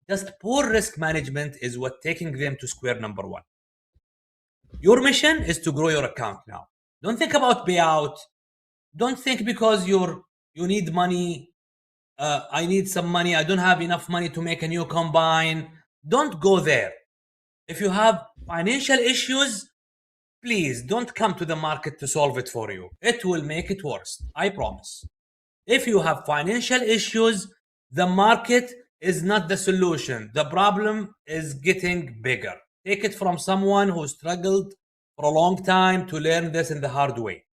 Just poor risk management is what taking them to square number one. Your mission is to grow your account now. Don't think about payout. Don't think because you need money. I need some money. I don't have enough money to make a new combine. Don't go there. If you have financial issues, please don't come to the market to solve it for you. It will make it worse. I promise. If you have financial issues, the market is not the solution. The problem is getting bigger. Take it from someone who struggled for a long time to learn this in the hard way.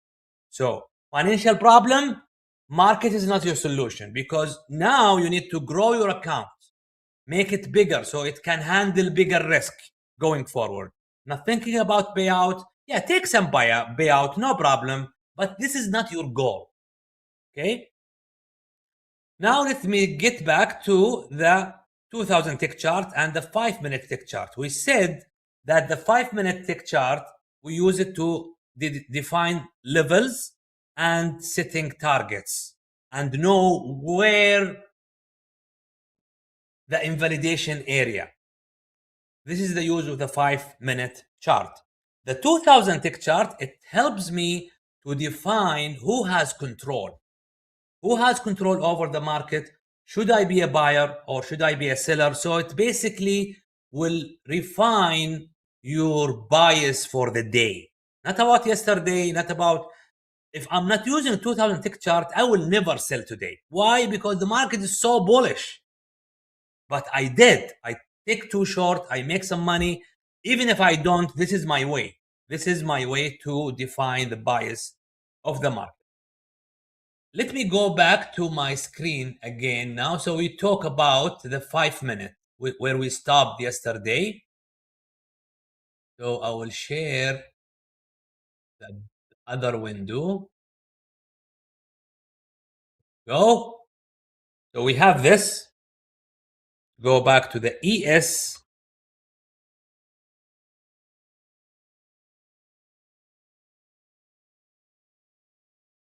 So, financial problem, market is not your solution because now you need to grow your account. Make it bigger so it can handle bigger risk going forward. Not thinking about payout. Yeah, take some payout, no problem. But this is not your goal. Okay? Now let me get back to the 2000 tick chart and the 5-minute tick chart. We said that the 5-minute tick chart, we use it to define levels and setting targets and know where the invalidation area. This is the use of the 5-minute chart. The 2000 tick chart, it helps me to define who has control. Who has control over the market? Should I be a buyer or should I be a seller? So it basically will refine your bias for the day. Not about yesterday, not about, if I'm not using 2000 tick chart, I will never sell today. Why? Because the market is so bullish. But I did. I take too short, I make some money. Even if I don't, this is my way. This is my way to define the bias of the market. Let me go back to my screen again now. So we talk about the 5-minute where we stopped yesterday. So I will share the other window. Go. So we have this. Go back to the ES.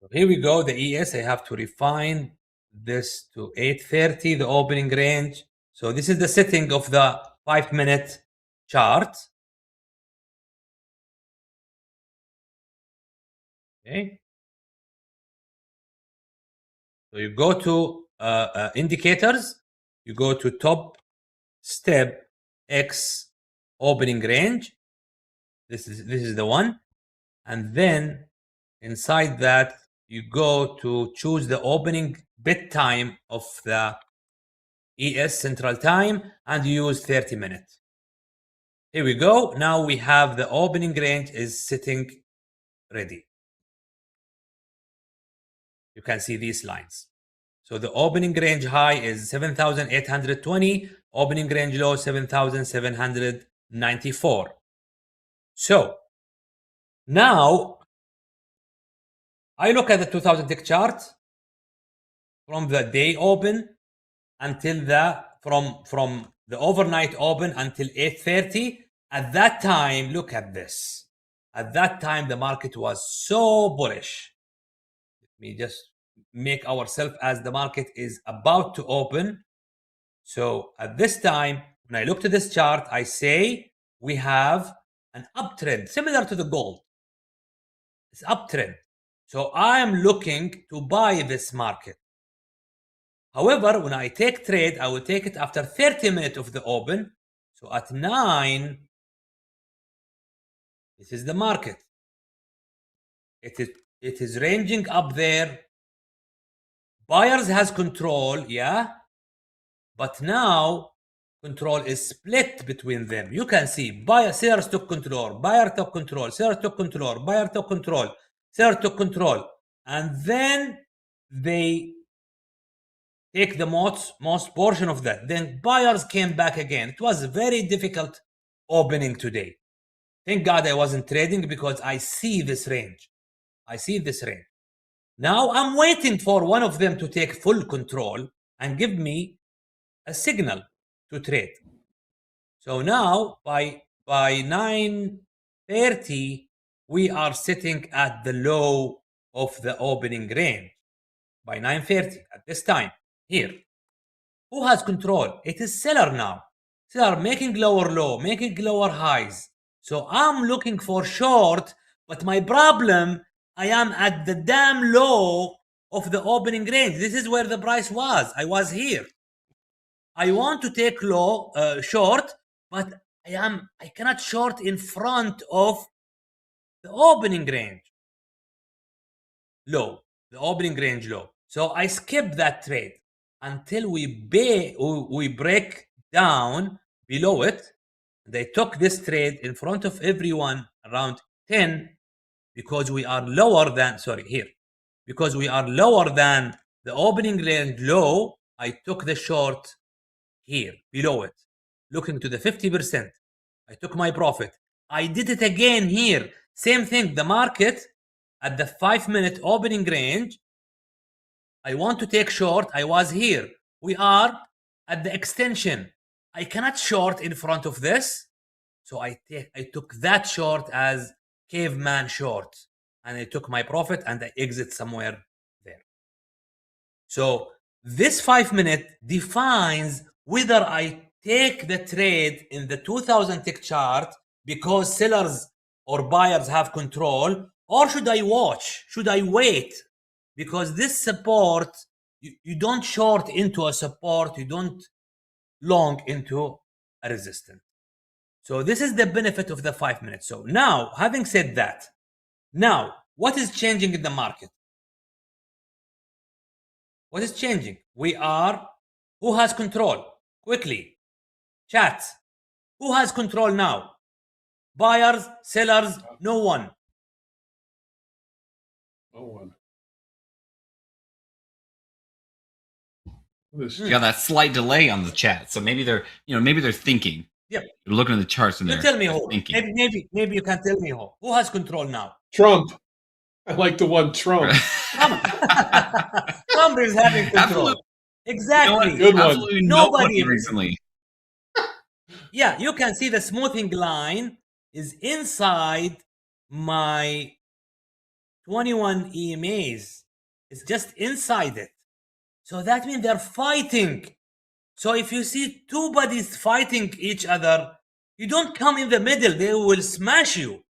So here we go, the ES. I have to refine this to 830, the opening range. So this is the setting of the 5-minute chart. Okay. So you go to indicators, you go to top step X opening range. This is the one. And then inside that, you go to choose the opening bit time of the ES Central Time and you use 30 minutes. Here we go. Now we have the opening range is sitting ready. You can see these lines. So the opening range high is 7,820, opening range low 7,794. So now I look at the 2000 tick chart from the day open until from the overnight open until 8:30. At that time, look at this. At that time, the market was so bullish. Let me just make ourselves as the market is about to open. So at this time, when I look to this chart, I say we have an uptrend similar to the gold. It's uptrend. So I am looking to buy this market. However, when I take trade, I will take it after 30 minutes of the open. So at 9, this is the market. It is ranging up there. Buyers has control, yeah. But now control is split between them. You can see buyer, sellers took control, buyer took control, seller took control, buyer took control, seller took control, and then they take the most portion of that. Then buyers came back again. It was a very difficult opening today. Thank God I wasn't trading because I see this range. I see this range. Now I'm waiting for one of them to take full control and give me a signal to trade. So now by 9:30, we are sitting at the low of the opening range. By 9:30 at this time here. Who has control? It is seller now. Seller making lower low, making lower highs. So I'm looking for short, but my problem, I am at the damn low of the opening range. This is where the price was. I was here. I want to take low short, but I cannot short in front of the opening range low, the opening range low. So I skip that trade until we break down below it. They took this trade in front of everyone around 10 because we are lower than, because we are lower than the opening range low. I took the short here below it, looking to the 50%. I took my profit. I did it again here. Same thing. The market at the 5-minute opening range, I want to take short. I was here. We are at the extension. I cannot short in front of this. So I took that short as caveman short. And I took my profit and I exit somewhere there. So this 5-minute defines whether I take the trade in the 2000 tick chart because sellers or buyers have control, or should I watch? Should I wait? Because this support, you don't short into a support, you don't long into a resistance. So this is the benefit of the 5 minutes. So now, having said that, now what is changing in the market? What is changing? Who has control? Quickly, chat. Who has control now? Buyers, sellers, no one.
No one.
You got that slight delay on the chat, so maybe they're thinking.
Yep.
They're looking at the charts and
You
they're
tell me who.
thinking.
Maybe you can tell me who. Who has control now?
Trump. I like the one Trump.
Trump is having control.
Absolutely.
Exactly.
You know
Good one.
Absolutely
Nobody
recently.
Yeah, you can see the smoothing line is inside my 21 EMAs. It's just inside it. So that means they're fighting So if you see two bodies fighting each other, you don't come in the middle. They will smash you.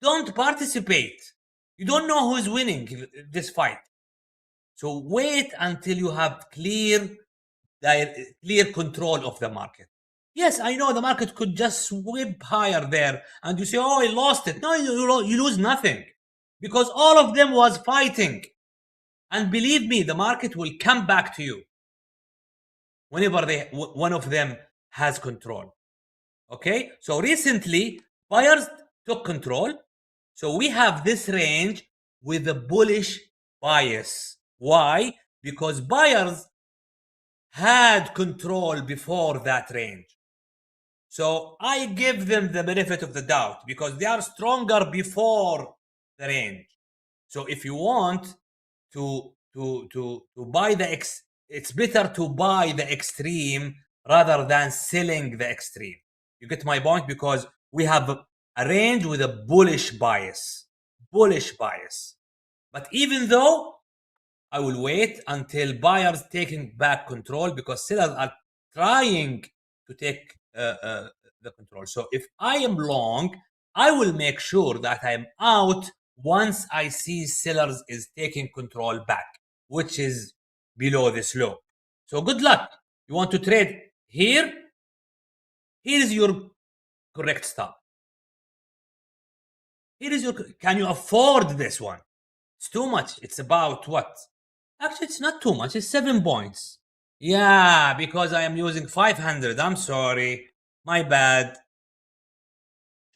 Don't participate. You don't know who's winning this fight. So wait until you have clear control of the market. Yes, I know the market could just sweep higher there, and you say, "Oh, I lost it." No, you lose nothing, because all of them was fighting, and believe me, the market will come back to you whenever one of them has control. Okay, so recently buyers took control, so we have this range with a bullish bias. Why? Because buyers had control before that range. So I give them the benefit of the doubt because they are stronger before the range. So if you want to buy it's better to buy the extreme rather than selling the extreme. You get my point? Because we have a range with a bullish bias. But even though I will wait until buyers taking back control, because sellers are trying to take the control. So if I am long, I will make sure that I am out once I see sellers is taking control back, which is below this low. So good luck. You want to trade here? Here's your correct stop. Can you afford this one? It's too much. It's about what? Actually, it's not too much. It's 7 points. Yeah, because I am using 500. I'm sorry. My bad.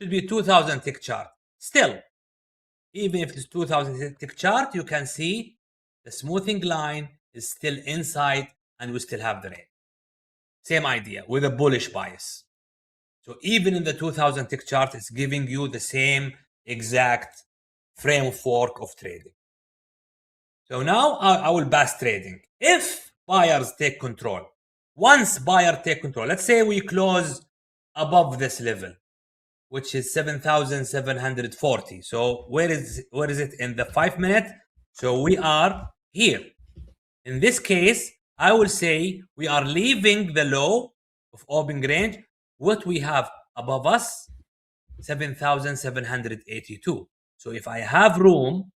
Should be 2000 tick chart. Still, even if it's 2000 tick chart, you can see the smoothing line is still inside and we still have the range. Same idea with a bullish bias. So even in the 2000 tick chart, it's giving you the same exact framework of trading. So now I will bash trading. If buyers take control, once buyer take control, let's say we close above this level, which is 7,740. So where is it in the 5 minute? So we are here. In this case, I will say we are leaving the low of opening range. What we have above us, 7,782. So if I have room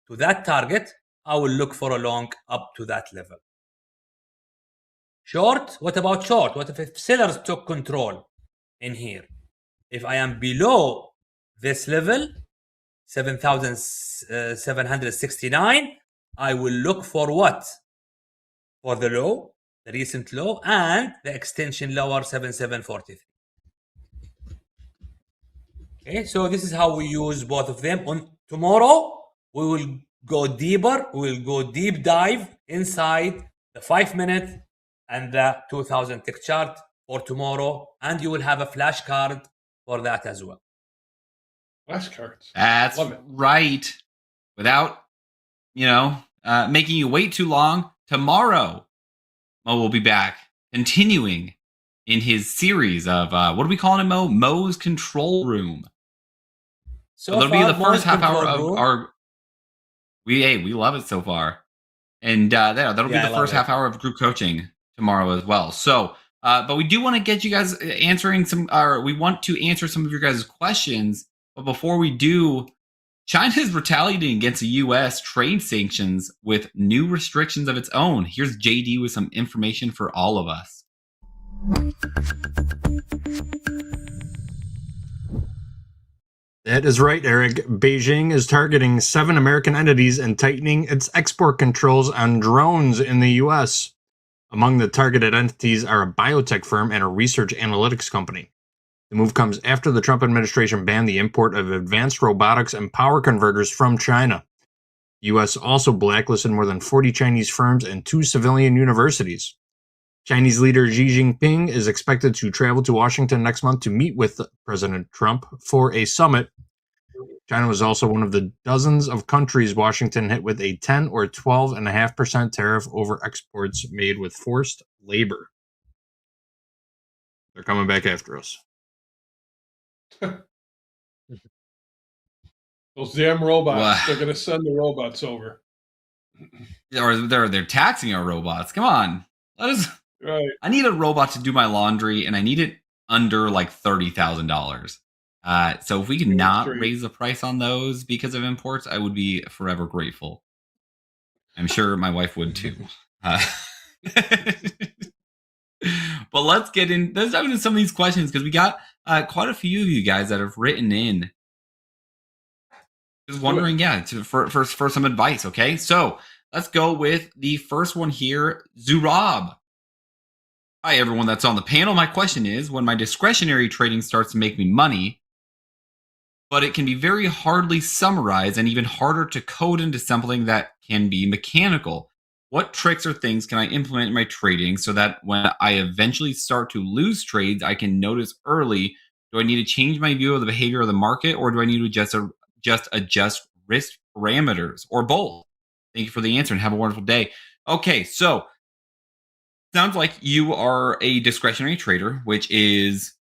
to that target, I will look for a long up to that level. Short, what about short? What if sellers took control in here? If I am below this level, 7,769, I will look for what? For the low, the recent low, and the extension lower, 7,743. Okay, so this is how we use both of them. On tomorrow, we will go deeper. We will go deep dive inside the 5 minute and the 2000 tick chart for tomorrow, and you will have a flashcard for that as well.
Flashcards.
That's right. Without, making you wait too long, tomorrow Mo will be back, continuing in his series of what are we calling it, Mo? Mo's Control Room. So that'll be the first half hour of our. We love it so far, and that'll be the first half hour of group coaching tomorrow as well. So, but we do want to get you guys answering we want to answer some of your guys' questions. But before we do, China is retaliating against the U.S. trade sanctions with new restrictions of its own. Here's JD with some information for all of us.
That is right, Eric. Beijing is targeting 7 American entities and tightening its export controls on drones in the U.S. Among the targeted entities are a biotech firm and a research analytics company. The move comes after the Trump administration banned the import of advanced robotics and power converters from China. The U.S. also blacklisted more than 40 Chinese firms and 2 civilian universities. Chinese leader Xi Jinping is expected to travel to Washington next month to meet with President Trump for a summit. China was also one of the dozens of countries Washington hit with a 10 or 12.5% tariff over exports made with forced labor. They're coming back after us.
Those damn robots. They're going to send the robots over.
Or they're taxing our robots. Come on.
Right.
I need a robot to do my laundry, and I need it under like $30,000. So if we could not raise the price on those because of imports, I would be forever grateful. I'm sure my wife would too. But let's dive into some of these questions because we got quite a few of you guys that have written in. Just wondering, for some advice. Okay, so let's go with the first one here, Zurab. Hi, everyone that's on the panel. My question is, when my discretionary trading starts to make me money, but it can be very hardly summarized and even harder to code into something that can be mechanical. What tricks or things can I implement in my trading so that when I eventually start to lose trades, I can notice early? Do I need to change my view of the behavior of the market, or do I need to just adjust risk parameters, or both? Thank you for the answer and have a wonderful day. Okay, so sounds like you are a discretionary trader, which is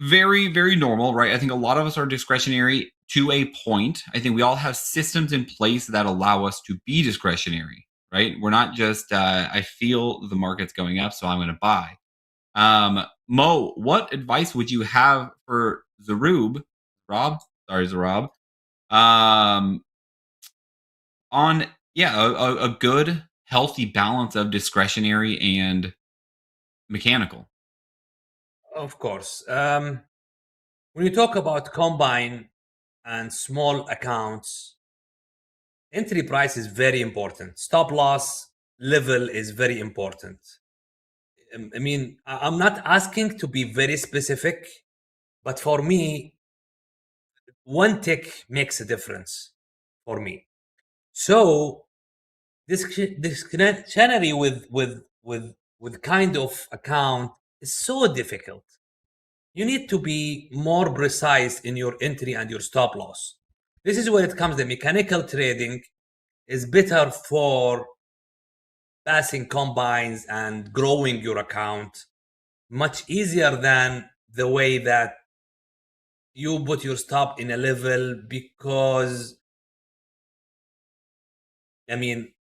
very, very normal, right? I think a lot of us are discretionary to a point. I think we all have systems in place that allow us to be discretionary, right? We're not just, I feel the market's going up, so I'm going to buy. Mo, what advice would you have for Zarub, on a good, healthy balance of discretionary and mechanical?
Of course. When you talk about combine and small accounts, entry price is very important. Stop loss level is very important. I mean, I'm not asking to be very specific, but for me, one tick makes a difference for me. So this discretionary with kind of account is so difficult. You need to be more precise in your entry and your stop loss. This is where it comes. The mechanical trading is better for passing combines and growing your account, much easier than the way that you put your stop in a level, because I mean,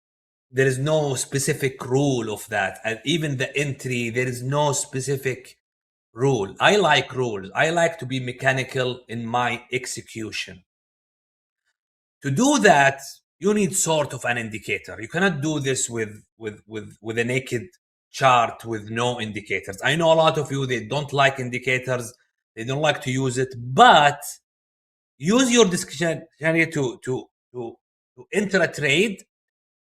there is no specific rule of that. And even the entry, there is no specific rule. I like rules. I like to be mechanical in my execution. To do that, you need sort of an indicator. You cannot do this with a naked chart with no indicators. I know a lot of you, they don't like indicators. They don't like to use it, but use your discretionary to enter a trade,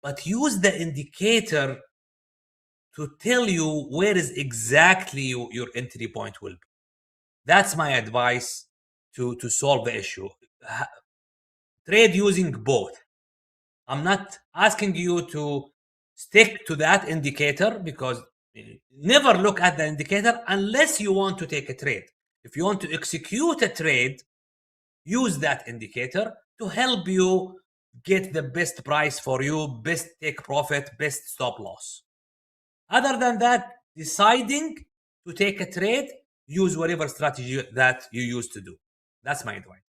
but use the indicator to tell you where is exactly your entry point will be. That's my advice to solve the issue. Trade using both. I'm not asking you to stick to that indicator, because never look at the indicator unless you want to take a trade. If you want to execute a trade, use that indicator to help you get the best price for you, best take profit, best stop loss. Other than that, deciding to take a trade, use whatever strategy that you used to do. That's my advice.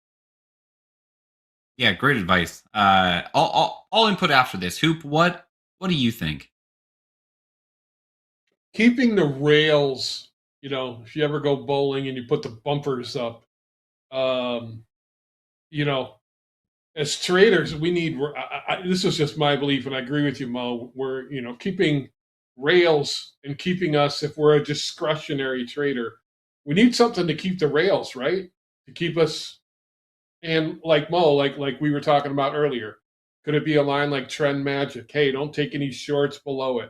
Yeah, great advice. I'll input after this. Hoop, what do you think?
Keeping the rails, if you ever go bowling and you put the bumpers up, as traders, we need, this is just my belief, and I agree with you, Mo, we're, keeping rails and keeping us, if we're a discretionary trader, we need something to keep the rails, right? To keep us. And like Mo, like we were talking about earlier, could it be a line like Trend Magic? Hey, don't take any shorts below it.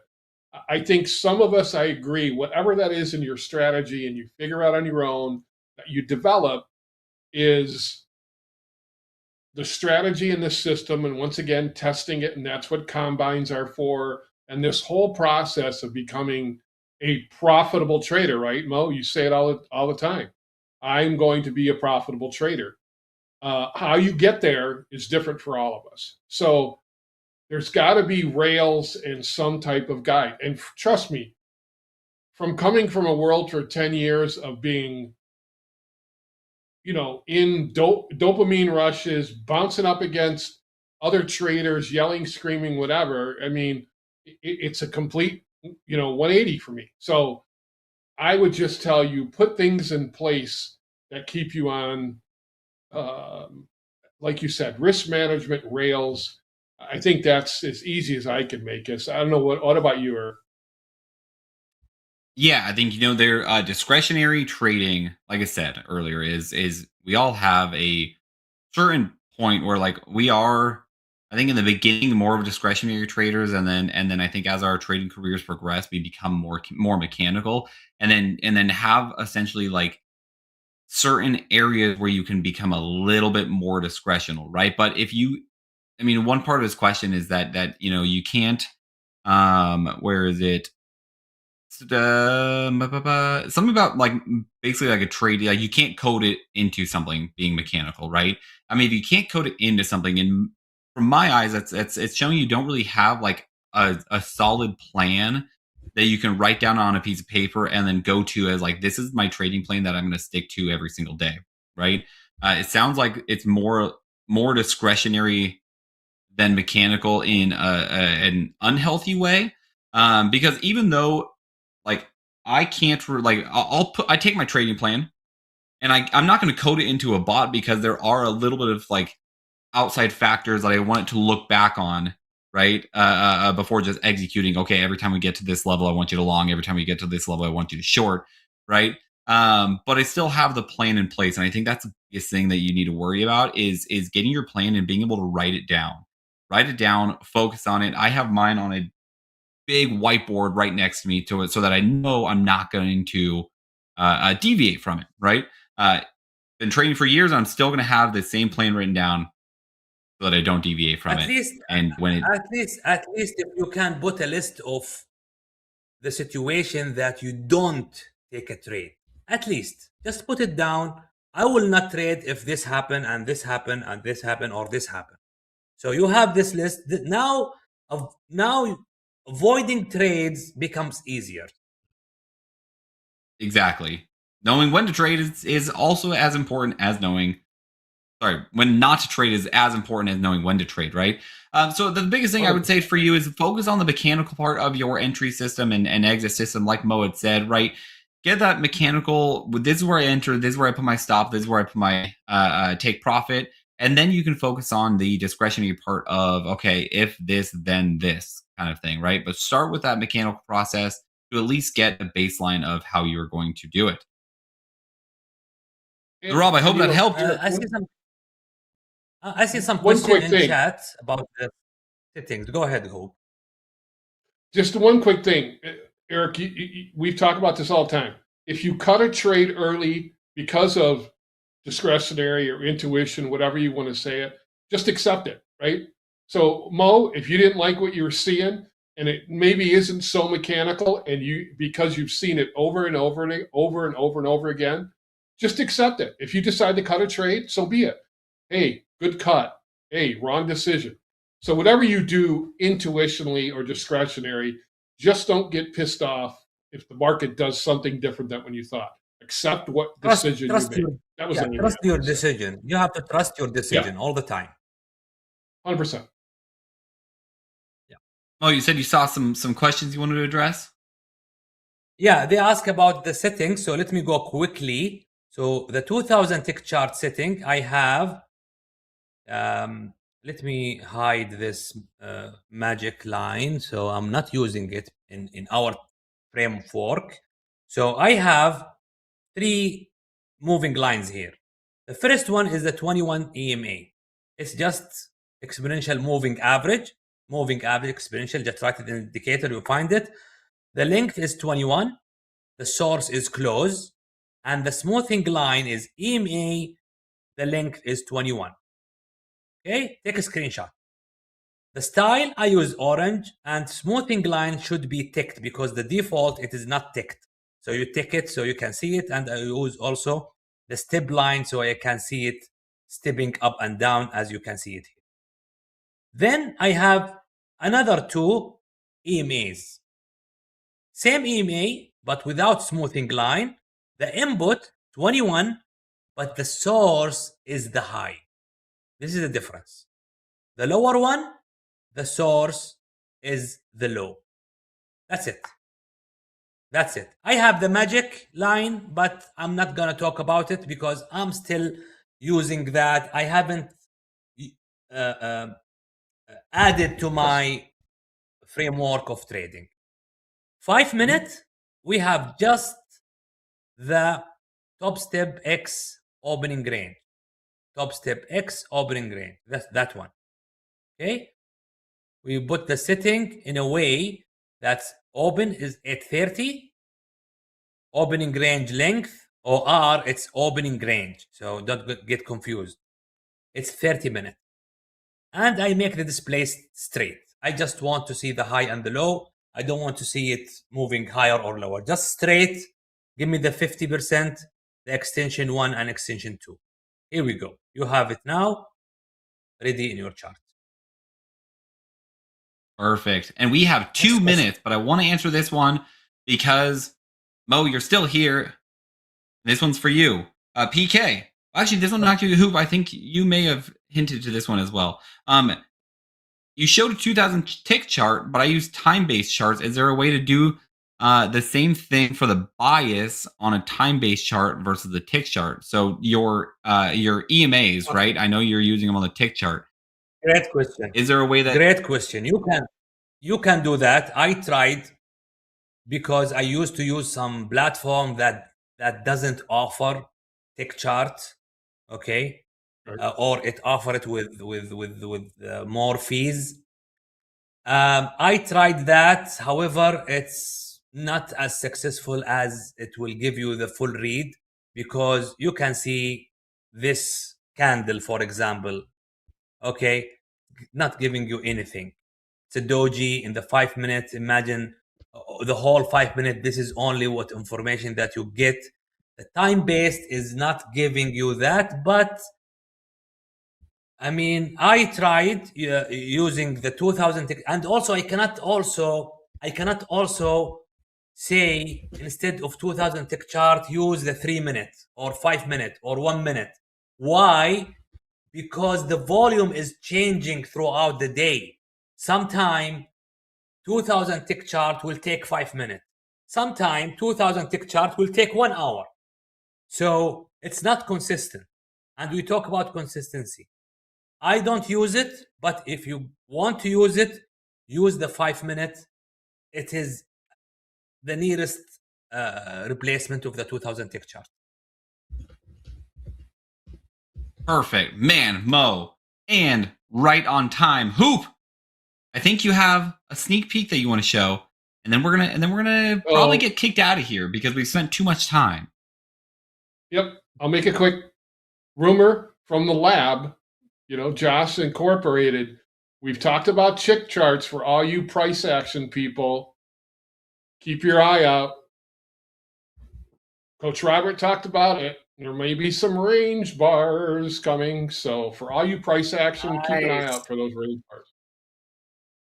I think some of us, I agree, whatever that is in your strategy and you figure out on your own that you develop is the strategy in the system. And once again, testing it. And that's what combines are for. And this whole process of becoming a profitable trader, right, Mo? You say it all the time. I'm going to be a profitable trader. How you get there is different for all of us. So there's got to be rails and some type of guide. And trust me, from coming from a world for 10 years of being, in dopamine rushes, bouncing up against other traders, yelling, screaming, whatever. I mean, it's a complete 180 for me. So I would just tell you, put things in place that keep you on, like you said, risk management rails. I think that's as easy as I can make it. So I don't know what about you, or
Yeah, I think their discretionary trading, like I said earlier, is we all have a certain point where like we are, I think in the beginning more of discretionary traders, and then I think as our trading careers progress, we become more mechanical, and then have essentially like certain areas where you can become a little bit more discretional, right? But if you, I mean, one part of his question is that you can't, where is it? Something about like basically like a trade, like you can't code it into something being mechanical, right? I mean, if you can't code it into something, and from my eyes, it's showing you don't really have like a solid plan that you can write down on a piece of paper and then go to as like, this is my trading plan that I'm going to stick to every single day, right? It sounds like it's more discretionary than mechanical in an unhealthy way, because even though like I can't like I take my trading plan and I'm not going to code it into a bot because there are a little bit of like outside factors that I want it to look back on, right? Before just executing. Okay, every time we get to this level, I want you to long. Every time we get to this level, I want you to short, right? But I still have the plan in place, and I think that's the biggest thing that you need to worry about is getting your plan and being able to write it down. Write it down, focus on it. I have mine on a big whiteboard right next to me to it so that I know I'm not going to deviate from it, right? Been training for years. I'm still going to have the same plan written down so that I don't deviate from
At
it.
least,
And when it,
at least if you can put a list of the situation that you don't take a trade, at least just put it down. I will not trade if this happen and this happen and this happen or this happen. So you have this list now. Now avoiding trades becomes easier.
exactly. Knowing when to trade is also as important as knowing. Sorry, when not to trade is as important as knowing when to trade, right? So the biggest thing I would say for you is focus on the mechanical part of your entry system and exit system, like Mo had said, right? Get that mechanical. This is where I enter. This is where I put my stop. This is where I put my take profit, and then you can focus on the discretionary part of okay, if this, then this kind of thing, right? But start with that mechanical process to at least get a baseline of how you're going to do it. So Rob, I hope that helped.
I see some
one
question
quick
in
thing.
chat about the settings. Go ahead, Hope.
Just one quick thing, Eric. We've talked about this all the time. If you cut a trade early because of discretionary or intuition, whatever you want to say it, just accept it, right? So Mo, if you didn't like what you were seeing and it maybe isn't so mechanical and because you've seen it over and over and over and over and over again, just accept it. If you decide to cut a trade, so be it. Hey, good cut. Hey, wrong decision. So whatever you do intuitionally or discretionary, just don't get pissed off if the market does something different than when you thought. Accept what decision you made. That was
trust your decision. You have to trust your decision all the time.
100%.
Yeah.
Oh, you said you saw some questions you wanted to address?
Yeah, they ask about the settings. So let me go quickly. So the 2000 tick chart setting, I have. Let me hide this magic line. So I'm not using it in our framework. So I have 3 moving lines here. The first one is the 21 EMA. It's just exponential moving average exponential. Just write it in the indicator, you find it. The length is 21. The source is close. And the smoothing line is EMA. The length is 21. Okay, take a screenshot. The style, I use orange, and smoothing line should be ticked because the default, it is not ticked. So you tick it so you can see it, and I use also the step line so I can see it stepping up and down as you can see it here. Then I have another 2 EMAs. Same EMA, but without smoothing line. The input, 21, but the source is the high. This is the difference. The lower one, the source is the low. That's it. That's it. I have the magic line, but I'm not gonna talk about it because I'm still using that. I haven't added to my framework of trading. 5 minutes, we have just the Topstep X opening range. Topstep X opening range. That's that one. Okay. We put the setting in a way that's open is 830. Opening range length, OR, it's opening range. So don't get confused. It's 30 minutes. And I make the display straight. I just want to see the high and the low. I don't want to see it moving higher or lower. Just straight. Give me the 50%, the extension 1 and extension 2. Here we go. You have it now ready in your chart.
Perfect. And we have 2 minutes, but I want to answer this one because, Mo, you're still here. This one's for you. PK. Actually, this one actually, Hoop, I think you may have hinted to this one as well. You showed a 2000 tick chart, but I use time-based charts. Is there a way to do the same thing for the bias on a time-based chart versus the tick chart? So your EMAs, right? I know you're using them on the tick chart.
Great question.
Is there a way that...
Great question. You can do that. I tried because I used to use some platform that doesn't offer tick chart, okay, or it offer it with more fees. I tried that. However, it's not as successful as it will give you the full read because you can see this candle, for example, okay, not giving you anything. It's a doji in the 5 minutes. Imagine the whole 5 minutes. This is only what information that you get. The time-based is not giving you that, but I mean, I tried using the 2000 and also I cannot also say instead of 2000 tick chart use the 3 minutes or 5 minutes or 1 minute. Why? Because the volume is changing throughout the day. Sometime 2000 tick chart will take 5 minutes. Sometime 2000 tick chart will take 1 hour. So it's not consistent. And we talk about consistency. I don't use it, but if you want to use it, use the 5 minutes. It is the nearest replacement of the 2000 tick chart.
Perfect. Man, Mo. And right on time. Hoop. I think you have a sneak peek that you want to show. And then we're gonna probably get kicked out of here because we've spent too much time.
Yep. I'll make it quick. Rumor from the lab, Josh Incorporated. We've talked about chick charts for all you price action people. Keep your eye out. Coach Robert talked about it. There may be some range bars coming. So for all you price action, keep an eye out for those range bars.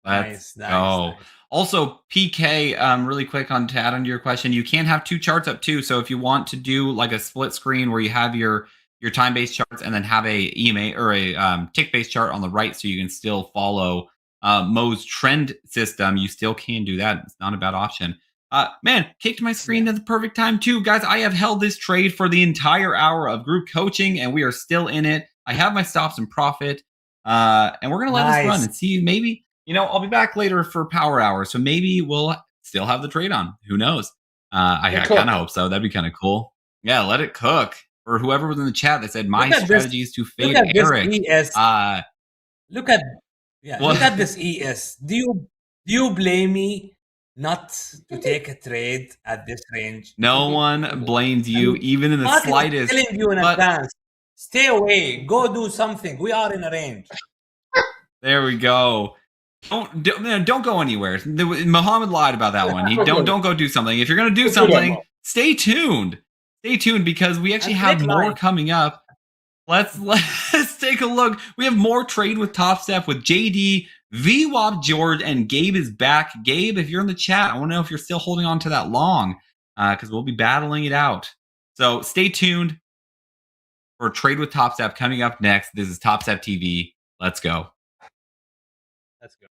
Let's go. Also, PK, really quick to add on to your question, you can have 2 charts up too. So if you want to do like a split screen where you have your time-based charts and then have a EMA or a tick-based chart on the right so you can still follow Mo's trend system, you still can do that. It's not a bad option. Man, kicked my screen at the perfect time too. Guys, I have held this trade for the entire hour of group coaching and we are still in it. I have my stops and profit. And we're going to let this run and see maybe, I'll be back later for power hour. So maybe we'll still have the trade on. Who knows? I kind of hope so. That'd be kind of cool. Yeah, let it cook. Or whoever was in the chat that said my strategy is to fade Eric.
Look at this ES. Do you blame me not to take a trade at this range?
No one blames you, even in the slightest.
I'm telling you in advance. Stay away. Go do something. We are in a range.
There we go. Don't go anywhere. Muhammad lied about that one. Don't go do something. If you're gonna do something, stay tuned. Stay tuned because we actually have more coming up. Let's take a look. We have more trade with Topstep with JD, VWAP George, and Gabe is back. Gabe, if you're in the chat, I want to know if you're still holding on to that long because we'll be battling it out. So stay tuned for Trade with Topstep coming up next. This is Topstep TV. Let's go.
Let's go.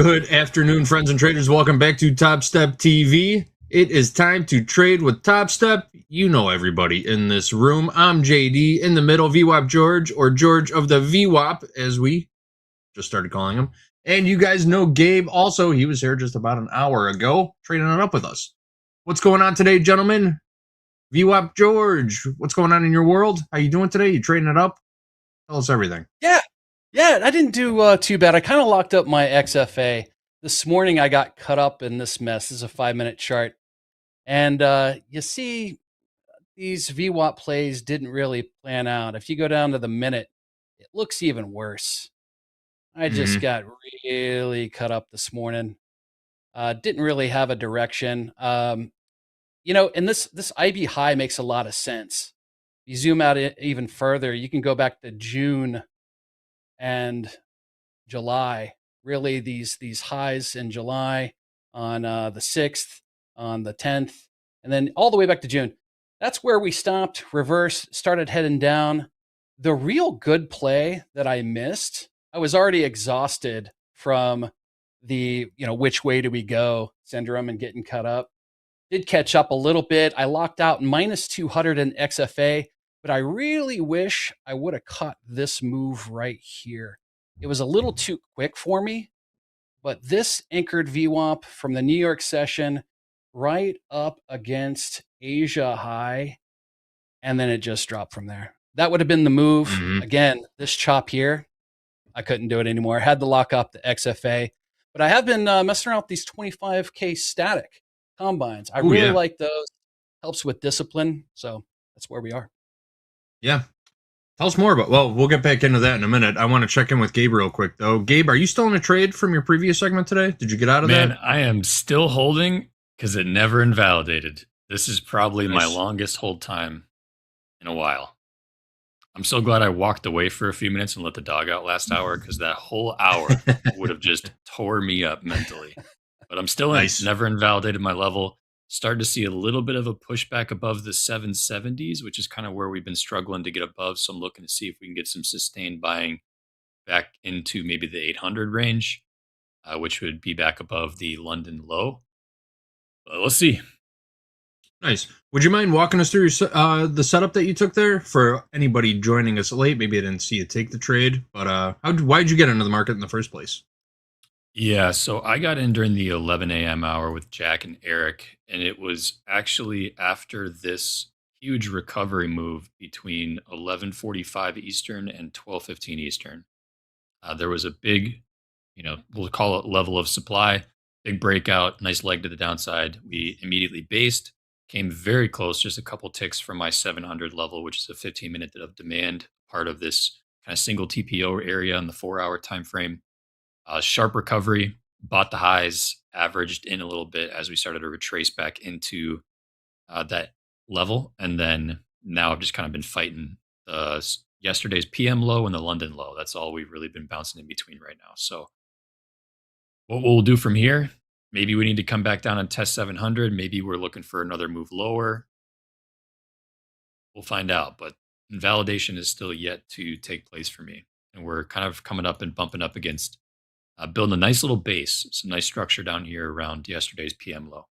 Good afternoon, friends and traders. Welcome back to Topstep TV. It is time to trade with Topstep. You know everybody in this room. I'm JD, in the middle, VWAP George, or George of the VWAP, as we just started calling him. And you guys know Gabe also. He was here just about an hour ago, trading it up with us. What's going on today, gentlemen? VWAP George, what's going on in your world? How you doing today? You trading it up? Tell us everything.
Yeah, I didn't do too bad. I kind of locked up my XFA. This morning I got cut up in this mess. This is a 5-minute chart. And you see, these VWAP plays didn't really plan out. If you go down to the minute, it looks even worse. I just got really cut up this morning. Didn't really have a direction. And this IB high makes a lot of sense. You zoom out even further, you can go back to June and July. Really, these highs in July on the 6th, on the 10th, and then all the way back to June. That's where we stopped, reversed, started heading down. The real good play that I missed, I was already exhausted from the, which way do we go syndrome and getting cut up. Did catch up a little bit. I locked out minus 200 in XFA, but I really wish I would have caught this move right here. It was a little too quick for me, but this anchored VWAP from the New York session right up against Asia high, and then it just dropped from there. That would have been the move. Again, this chop here, I couldn't do it anymore. I had to lock up the XFA, but I have been messing around with these 25K static combines. I really like those. Helps with discipline. So that's where we are.
Yeah. Tell us more about, well, we'll get back into that in a minute. I want to check in with Gabe real quick, though. Gabe, are you still in a trade from your previous segment today? Did you get out of that?
Man, I am still holding because it never invalidated. This is probably my longest hold time in a while. I'm so glad I walked away for a few minutes and let the dog out last hour, because that whole hour would have just tore me up mentally. But I'm still in. Never invalidated my level. Started to see a little bit of a pushback above the 770s, which is kind of where we've been struggling to get above. So I'm looking to see if we can get some sustained buying back into maybe the 800 range, which would be back above the London low. But let's see.
Nice. Would you mind walking us through the setup that you took there for anybody joining us late? Maybe I didn't see you take the trade, but why'd you get into the market in the first place?
Yeah, so I got in during the 11 a.m. hour with Jack and Eric, and it was actually after this huge recovery move between 11:45 Eastern and 12:15 Eastern. There was a big, we'll call it level of supply, big breakout, nice leg to the downside. We immediately based, came very close, just a couple ticks from my 700 level, which is a 15-minute of demand, part of this kind of single TPO area in the 4-hour time frame. Sharp recovery, bought the highs, averaged in a little bit as we started to retrace back into that level. And then now I've just kind of been fighting yesterday's PM low and the London low. That's all we've really been bouncing in between right now. So what we'll do from here, maybe we need to come back down and test 700. Maybe we're looking for another move lower. We'll find out. But invalidation is still yet to take place for me. And we're kind of coming up and bumping up against building a nice little base, some nice structure down here around yesterday's PM low.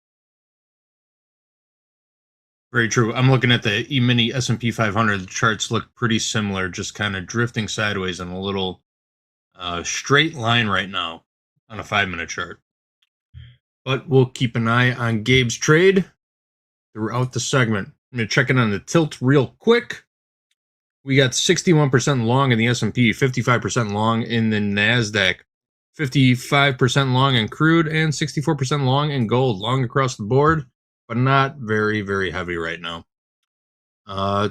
Very true. I'm looking at the E-mini S&P 500. The charts look pretty similar, just kind of drifting sideways on a little straight line right now on a 5-minute chart. But we'll keep an eye on Gabe's trade throughout the segment. I'm going to check in on the tilt real quick. We got 61% long in the S&P, 55% long in the NASDAQ, 55% long in crude, and 64% long in gold. Long across the board, but not very, very heavy right now.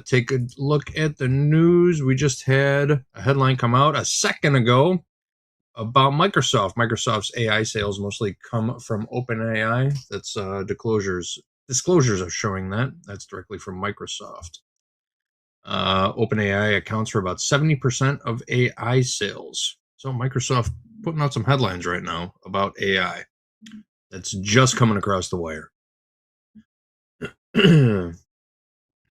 Take a look at the news. We just had a headline come out a second ago about Microsoft. Microsoft's AI sales mostly come from OpenAI. That's disclosures are showing that. That's directly from Microsoft. OpenAI accounts for about 70% of AI sales. So Microsoft putting out some headlines right now about AI. That's just coming across the wire.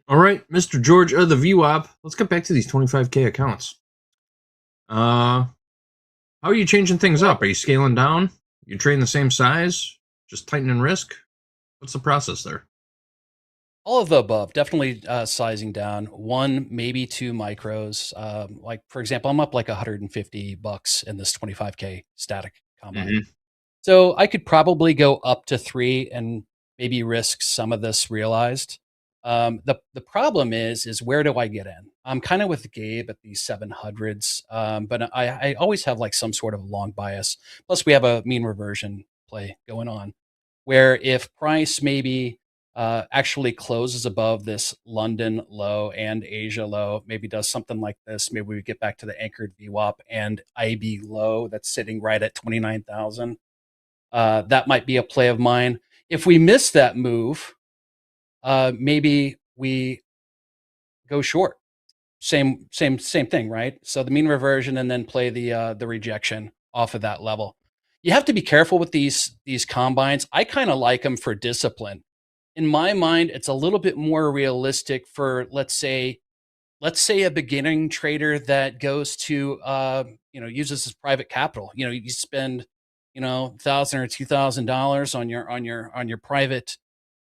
All right, Mr. George of the VWAP, let's get back to these 25K accounts. How are you changing things up? Are you scaling down? You trading the same size, just tightening risk? What's the process there?
All of the above. Definitely sizing down. 1, maybe 2 micros. Like for example, I'm up like $150 in this 25K static combine. So I could probably go up to 3 and maybe risk some of this realized. The problem is where do I get in? I'm kind of with Gabe at these 700s, but I always have like some sort of long bias. Plus, we have a mean reversion play going on, where if price maybe actually closes above this London low and Asia low, maybe does something like this, maybe we get back to the anchored VWAP and IB low that's sitting right at 29,000. That might be a play of mine. If we miss that move, maybe we go short. Same thing, right? So the mean reversion and then play the rejection off of that level. You have to be careful with these combines. I kind of like them for discipline. In my mind, it's a little bit more realistic for let's say a beginning trader that goes to uses his private capital. You spend $1,000 or $2,000 on your private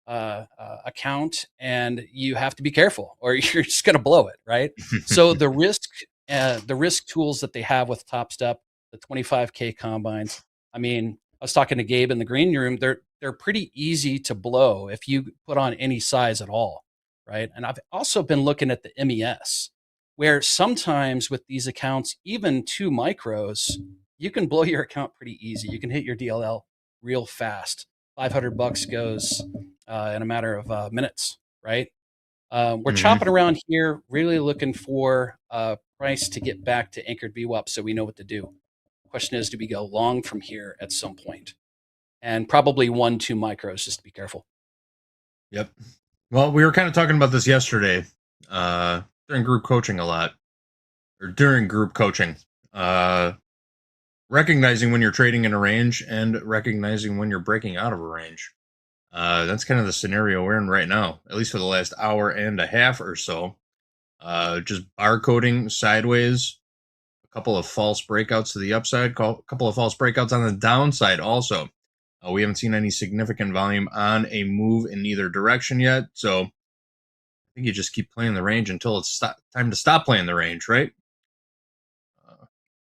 account, and you have to be careful or you're just going to blow it, right? So the risk tools that they have with Topstep, the 25K combines, I mean, I was talking to Gabe in the green room, they're pretty easy to blow if you put on any size at all, right? And I've also been looking at the MES, where sometimes with these accounts, even 2 micros, you can blow your account pretty easy. You can hit your DLL real fast. $500 goes in a matter of minutes, right? We're chopping around here, really looking for price to get back to anchored VWAP so we know what to do. Question is, do we go long from here at some point? And probably 1, 2 micros, just to be careful.
Yep. Well, we were kind of talking about this yesterday during group coaching a lot, or during group coaching. Recognizing when you're trading in a range and recognizing when you're breaking out of a range. That's kind of the scenario we're in right now, at least for the last hour and a half or so. Just barcoding sideways, a couple of false breakouts to the upside, a couple of false breakouts on the downside also. We haven't seen any significant volume on a move in either direction yet, so I think you just keep playing the range until it's time to stop playing the range, right?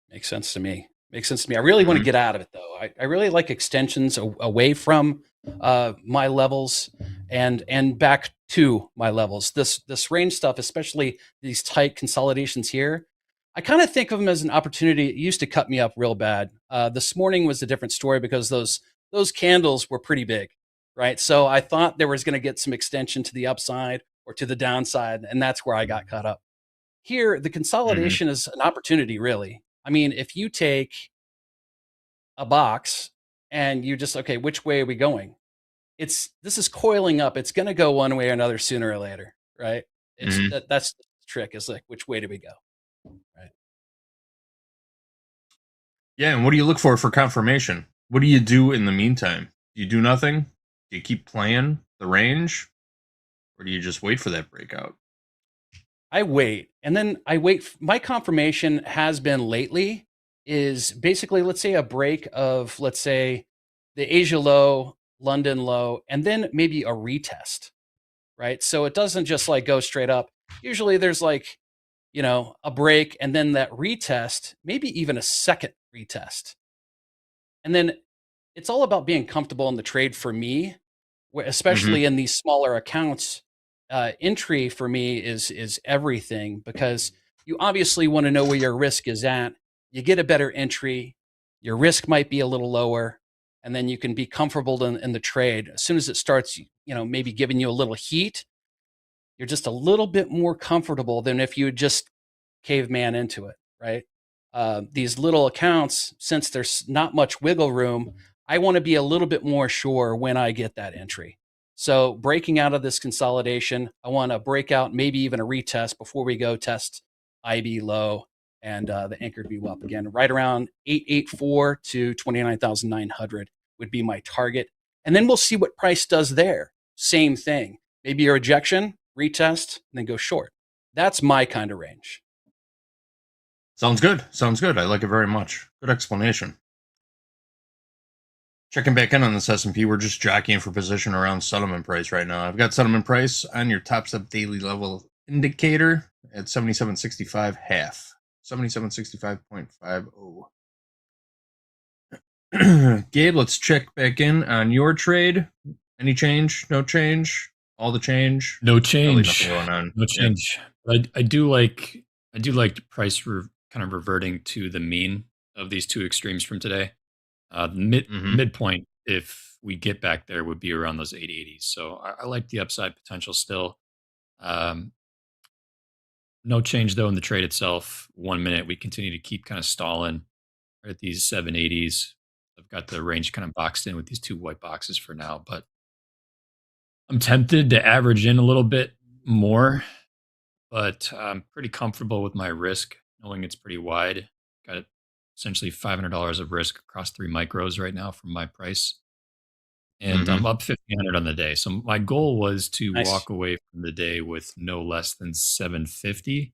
Makes sense to me. I really want to get out of it, though. I really like extensions away from my levels and back to my levels. This range stuff, especially these tight consolidations here, I kind of think of them as an opportunity. It used to cut me up real bad. This morning was a different story because those candles were pretty big, right? So I thought there was going to get some extension to the upside or to the downside, and that's where I got caught up. Here, the consolidation is an opportunity, really. I mean, if you take a box and you just, okay, which way are we going? This is coiling up. It's going to go one way or another sooner or later, right? That's the trick, is like, which way do we go? Right.
Yeah, and what do you look for confirmation? What do you do in the meantime? Do you do nothing? Do you keep playing the range? Or do you just wait for that breakout?
I wait, and then I wait. My confirmation has been lately is basically, let's say, a break of, let's say, the Asia low, London low, and then maybe a retest, right? So it doesn't just like go straight up. Usually there's like, a break and then that retest, maybe even a second retest. And then it's all about being comfortable in the trade for me, especially in these smaller accounts. Entry for me is everything, because you obviously want to know where your risk is at. You get a better entry, your risk might be a little lower, and then you can be comfortable in the trade. As soon as it starts, maybe giving you a little heat, you're just a little bit more comfortable than if you just caveman into it, right? These little accounts, since there's not much wiggle room, I want to be a little bit more sure when I get that entry. So breaking out of this consolidation, I want to break out, maybe even a retest before we go test IB low and the anchored VWAP again. Right around 884 to 29,900 would be my target. And then we'll see what price does there. Same thing. Maybe a rejection, retest, and then go short. That's my kind of range.
Sounds good. I like it very much. Good explanation. Checking back in on this S&P, we're just jockeying for position around settlement price right now. I've got settlement price on your Topstep daily level indicator at 77.65 half. 77.65.50. Gabe, let's check back in on your trade. Any change? No change? All the change?
No change.
Nothing going on.
No change. Yeah. I do like price kind of reverting to the mean of these two extremes from today. Midpoint, if we get back there, would be around those 880s. So I like the upside potential still. No change though in the trade itself. 1 minute, we continue to keep kind of stalling at these 780s. I've got the range kind of boxed in with these two white boxes for now, but I'm tempted to average in a little bit more, but I'm pretty comfortable with my risk, knowing it's pretty wide. Got essentially $500 of risk across 3 micros right now from my price. And I'm up 1,500 on the day. So my goal was to walk away from the day with no less than 750.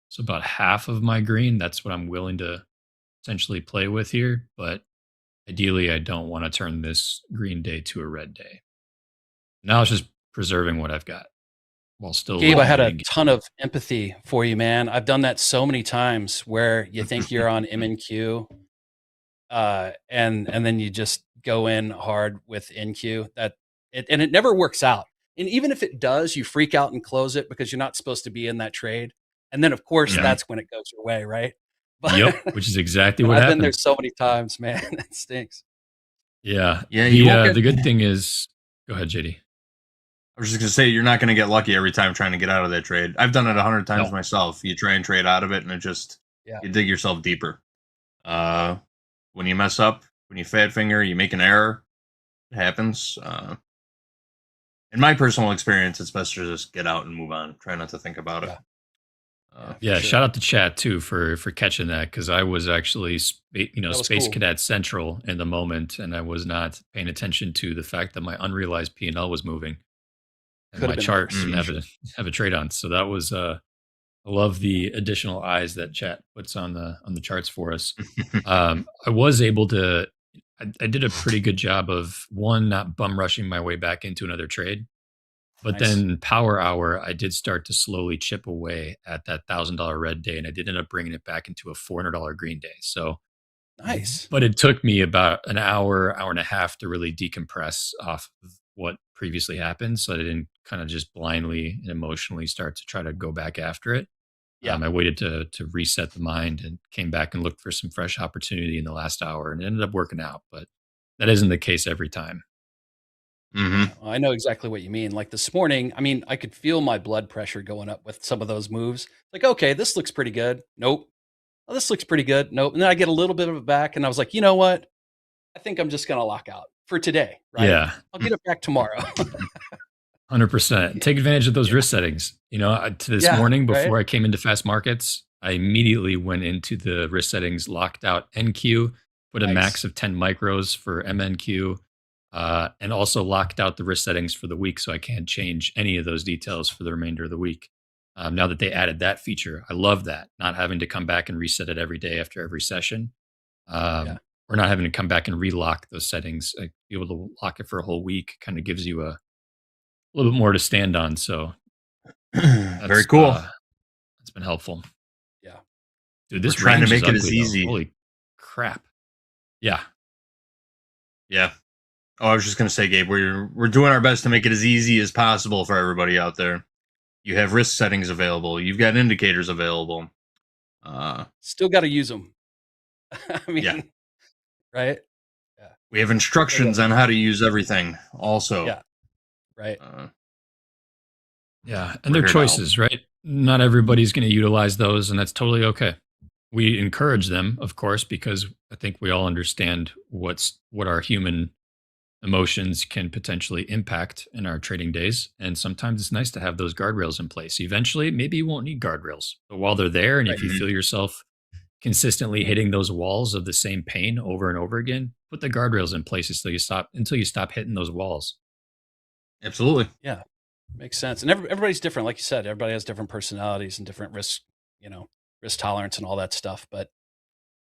So about half of my green. That's what I'm willing to essentially play with here. But ideally, I don't want to turn this green day to a red day. Now it's just preserving what I've got while still.
Gabe, I had a ton of empathy for you, man. I've done that so many times where you think you're on MNQ, and then you just go in hard with NQ. And it never works out. And even if it does, you freak out and close it because you're not supposed to be in that trade. And then, of course, that's when it goes your way, right?
But, which is exactly what
I've
happened.
been there so many times, man. It stinks.
Yeah. The good thing is, go ahead, JD.
I was just going to say, you're not going to get lucky every time trying to get out of that trade. I've done it 100 times myself. You try and trade out of it, and it just, you dig yourself deeper. When you mess up, when you fat finger, you make an error, it happens. In my personal experience, it's best to just get out and move on. Try not to think about it.
Shout out to chat too for catching that, because I was actually Space Cadet Central in the moment, and I was not paying attention to the fact that my unrealized P&L was moving, and my chart didn't have a trade on. So that was I love the additional eyes that chat puts on the charts for us. I was able to. I did a pretty good job of not bum rushing my way back into another trade. But then Power Hour, I did start to slowly chip away at that $1,000 red day, and I did end up bringing it back into a $400 green day. So
nice.
But it took me about an hour and a half to really decompress off of what previously happened, so that I didn't kind of just blindly and emotionally start to try to go back after it. I waited to reset the mind and came back and looked for some fresh opportunity in the last hour, and it ended up working out. But that isn't the case every time.
I know exactly what you mean. Like this morning, I mean, I could feel my blood pressure going up with some of those moves. Like, okay, this looks pretty good. Nope. Oh, this looks pretty good. Nope. And then I get a little bit of it back, and I was like, you know what? I think I'm just going to lock out for today. Right?
Yeah.
I'll get it back tomorrow.
100%. Take advantage of those risk settings. To this morning before I came into fast markets, I immediately went into the risk settings, locked out NQ, put a max of 10 micros for MNQ. And also locked out the risk settings for the week, so I can't change any of those details for the remainder of the week. Now that they added that feature, I love that. Not having to come back and reset it every day after every session. Or not having to come back and relock those settings. Like, be able to lock it for a whole week kind of gives you a little bit more to stand on. So
very cool.
That's been helpful.
Yeah.
Dude, this
We're trying to
range
make
is
it as
ugly,
easy.
though. Holy crap. Yeah.
Oh, I was just going to say, Gabe, we're doing our best to make it as easy as possible for everybody out there. You have risk settings available. You've got indicators available.
Still got to use them. I mean, right? Yeah.
We have instructions on how to use everything also.
Yeah. Right.
And they're choices, right? Not everybody's going to utilize those, and that's totally okay. We encourage them, of course, because I think we all understand what our human emotions can potentially impact in our trading days. And sometimes it's nice to have those guardrails in place. Eventually, maybe you won't need guardrails. But while they're there, and if you feel yourself consistently hitting those walls of the same pain over and over again, put the guardrails in place until you stop hitting those walls.
Absolutely.
Yeah. Makes sense. And everybody's different. Like you said, everybody has different personalities and different risk tolerance and all that stuff. But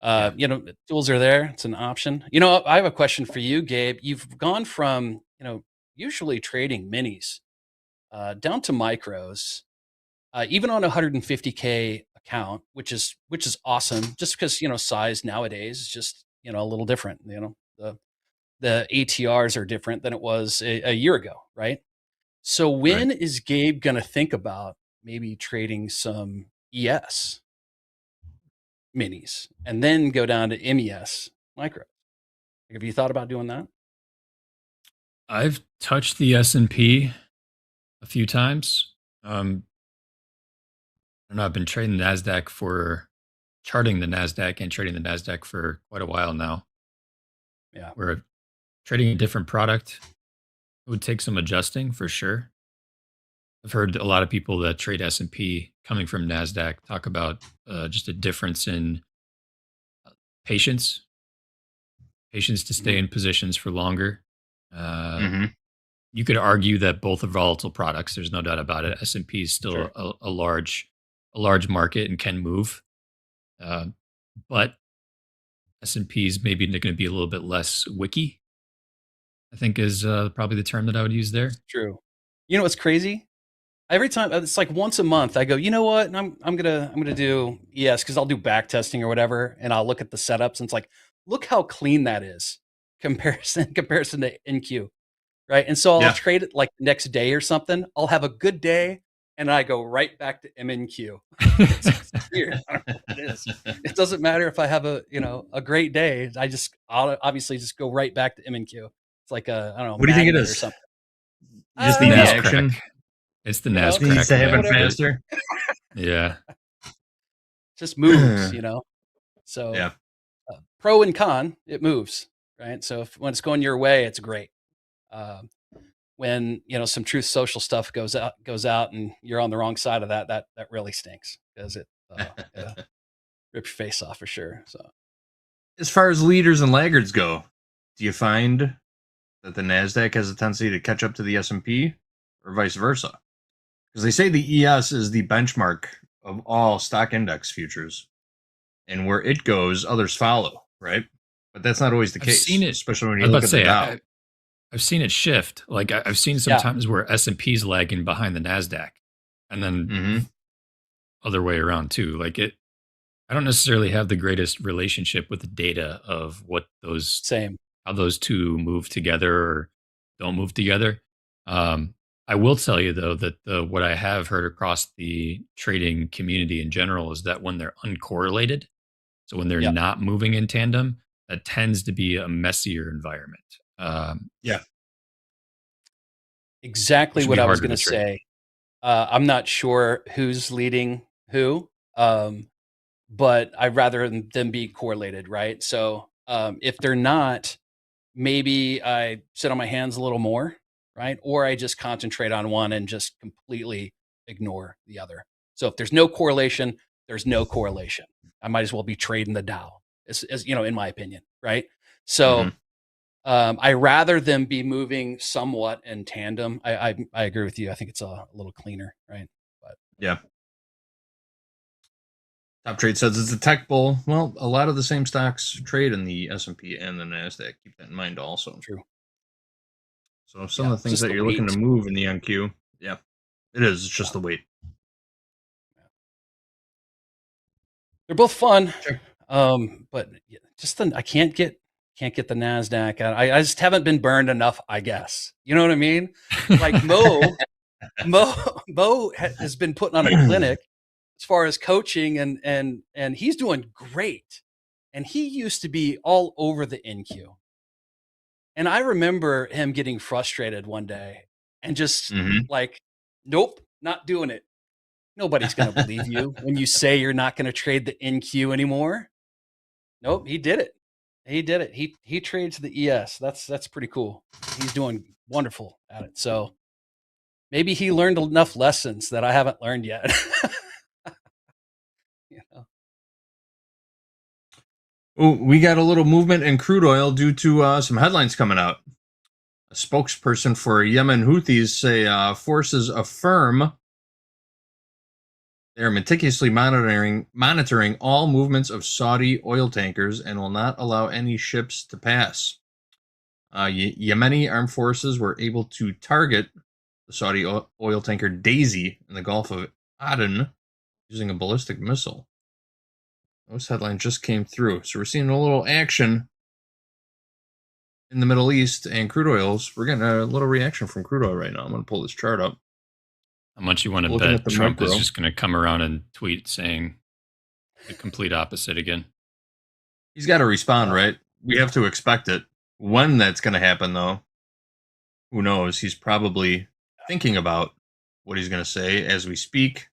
You know, tools are there. It's an option. You know, I have a question for you, Gabe. You've gone from, you know, usually trading minis down to micros, even on a 150K account, which is awesome. Just because, you know, size nowadays is just, you know, a little different. You know, the ATRs are different than it was a year ago, right? So when is Gabe going to think about maybe trading some ES minis and then go down to MES micro? Have you thought about doing that?
I've touched the S&P a few times. I don't know, I've been trading the NASDAQ charting the NASDAQ and trading the NASDAQ for quite a while now.
Yeah.
We're trading a different product. It would take some adjusting for sure. I've heard a lot of people that trade S&P coming from NASDAQ talk about just a difference in patience to stay in positions for longer. You could argue that both are volatile products. There's no doubt about it. S&P is still a large market and can move. But S&P is maybe going to be a little bit less wicky, I think is probably the term that I would use there.
True. You know what's crazy? Every time it's like once a month, I go, you know what? I'm gonna do because I'll do back testing or whatever, and I'll look at the setups and it's like, look how clean that is comparison to NQ, right? And so I'll trade it like the next day or something. I'll have a good day, and I go right back to MNQ. It's weird. I don't know what it is. It doesn't matter if I have a great day. I'll obviously just go right back to MNQ. It's like I don't know.
What do you think it is?
Or something.
Just the action.
It's the NASDAQ.
Needs to happen faster.
Yeah.
Just moves, you know. So
yeah.
Pro and con, it moves, right? So when it's going your way, it's great. When you know some Truth Social stuff goes out, and you're on the wrong side of that really stinks because it rip your face off for sure. So,
as far as leaders and laggards go, do you find that the NASDAQ has a tendency to catch up to the S&P, or vice versa? Because they say the ES is the benchmark of all stock index futures, and where it goes, others follow, right? But that's not always the case.
Seen it,
especially when you look at the Dow.
I've seen it shift. Like I've seen sometimes where S&P's lagging behind the NASDAQ, and then other way around too. Like I don't necessarily have the greatest relationship with the data of what how those two move together or don't move together. I will tell you though that what I have heard across the trading community in general is that when they're uncorrelated, so when they're not moving in tandem, that tends to be a messier environment.
Exactly what I was going to say. I'm not sure who's leading who, but I'd rather them be correlated, right? So if they're not, maybe I sit on my hands a little more, right? Or I just concentrate on one and just completely ignore the other. So if there's no correlation, there's no correlation. I might as well be trading the Dow, as you know, in my opinion, right? So I rather them be moving somewhat in tandem. I agree with you. I think it's a little cleaner, right? But
yeah. Top Trade says it's a tech bull. Well, a lot of the same stocks trade in the S&P and the NASDAQ. Keep that in mind also.
True.
So some of the things that you're looking to move in the NQ, it is. It's just the weight.
They're both fun, but just I can't get the NASDAQ out. I just haven't been burned enough, I guess. You know what I mean? Like Mo has been putting on a clinic as far as coaching, and he's doing great. And he used to be all over the NQ. And I remember him getting frustrated one day and just like, nope, not doing it. Nobody's going to believe you when you say you're not going to trade the NQ anymore. Nope, he did it. He did it. He trades the ES. That's pretty cool. He's doing wonderful at it. So maybe he learned enough lessons that I haven't learned yet. You know.
Oh, we got a little movement in crude oil due to some headlines coming out. A spokesperson for Yemen Houthis say forces affirm They are meticulously monitoring all movements of Saudi oil tankers and will not allow any ships to pass. Yemeni armed forces were able to target the Saudi oil tanker Daisy in the Gulf of Aden using a ballistic missile. Those headlines just came through. So we're seeing a little action in the Middle East and crude oils. We're getting a little reaction from crude oil right now. I'm going to pull this chart up.
How much you want to bet Trump is just going to come around and tweet saying the complete opposite again?
He's got to respond, right? We have to expect it. When that's going to happen, though, who knows? He's probably thinking about what he's going to say as we speak.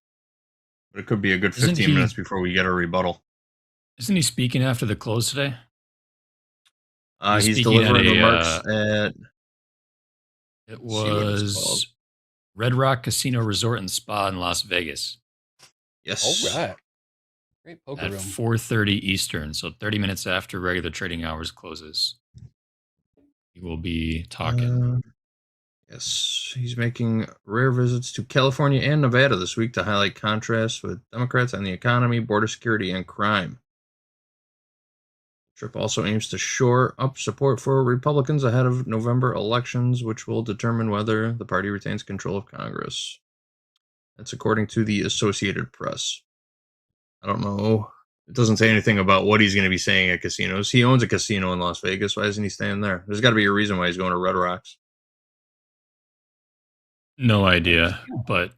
But it could be a good 15 minutes before we get a rebuttal.
Isn't he speaking after the close today?
He's delivering remarks at...
It was Red Rock Casino Resort and Spa in Las Vegas.
Yes.
All right. Great poker
at
room.
4:30 Eastern, so 30 minutes after regular trading hours closes. He will be talking.
Yes, he's making rare visits to California and Nevada this week to highlight contrasts with Democrats on the economy, border security, and crime. The trip also aims to shore up support for Republicans ahead of November elections, which will determine whether the party retains control of Congress. That's according to the Associated Press. I don't know. It doesn't say anything about what he's going to be saying at casinos. He owns a casino in Las Vegas. Why isn't he staying there? There's got to be a reason why he's going to Red Rocks.
No idea, but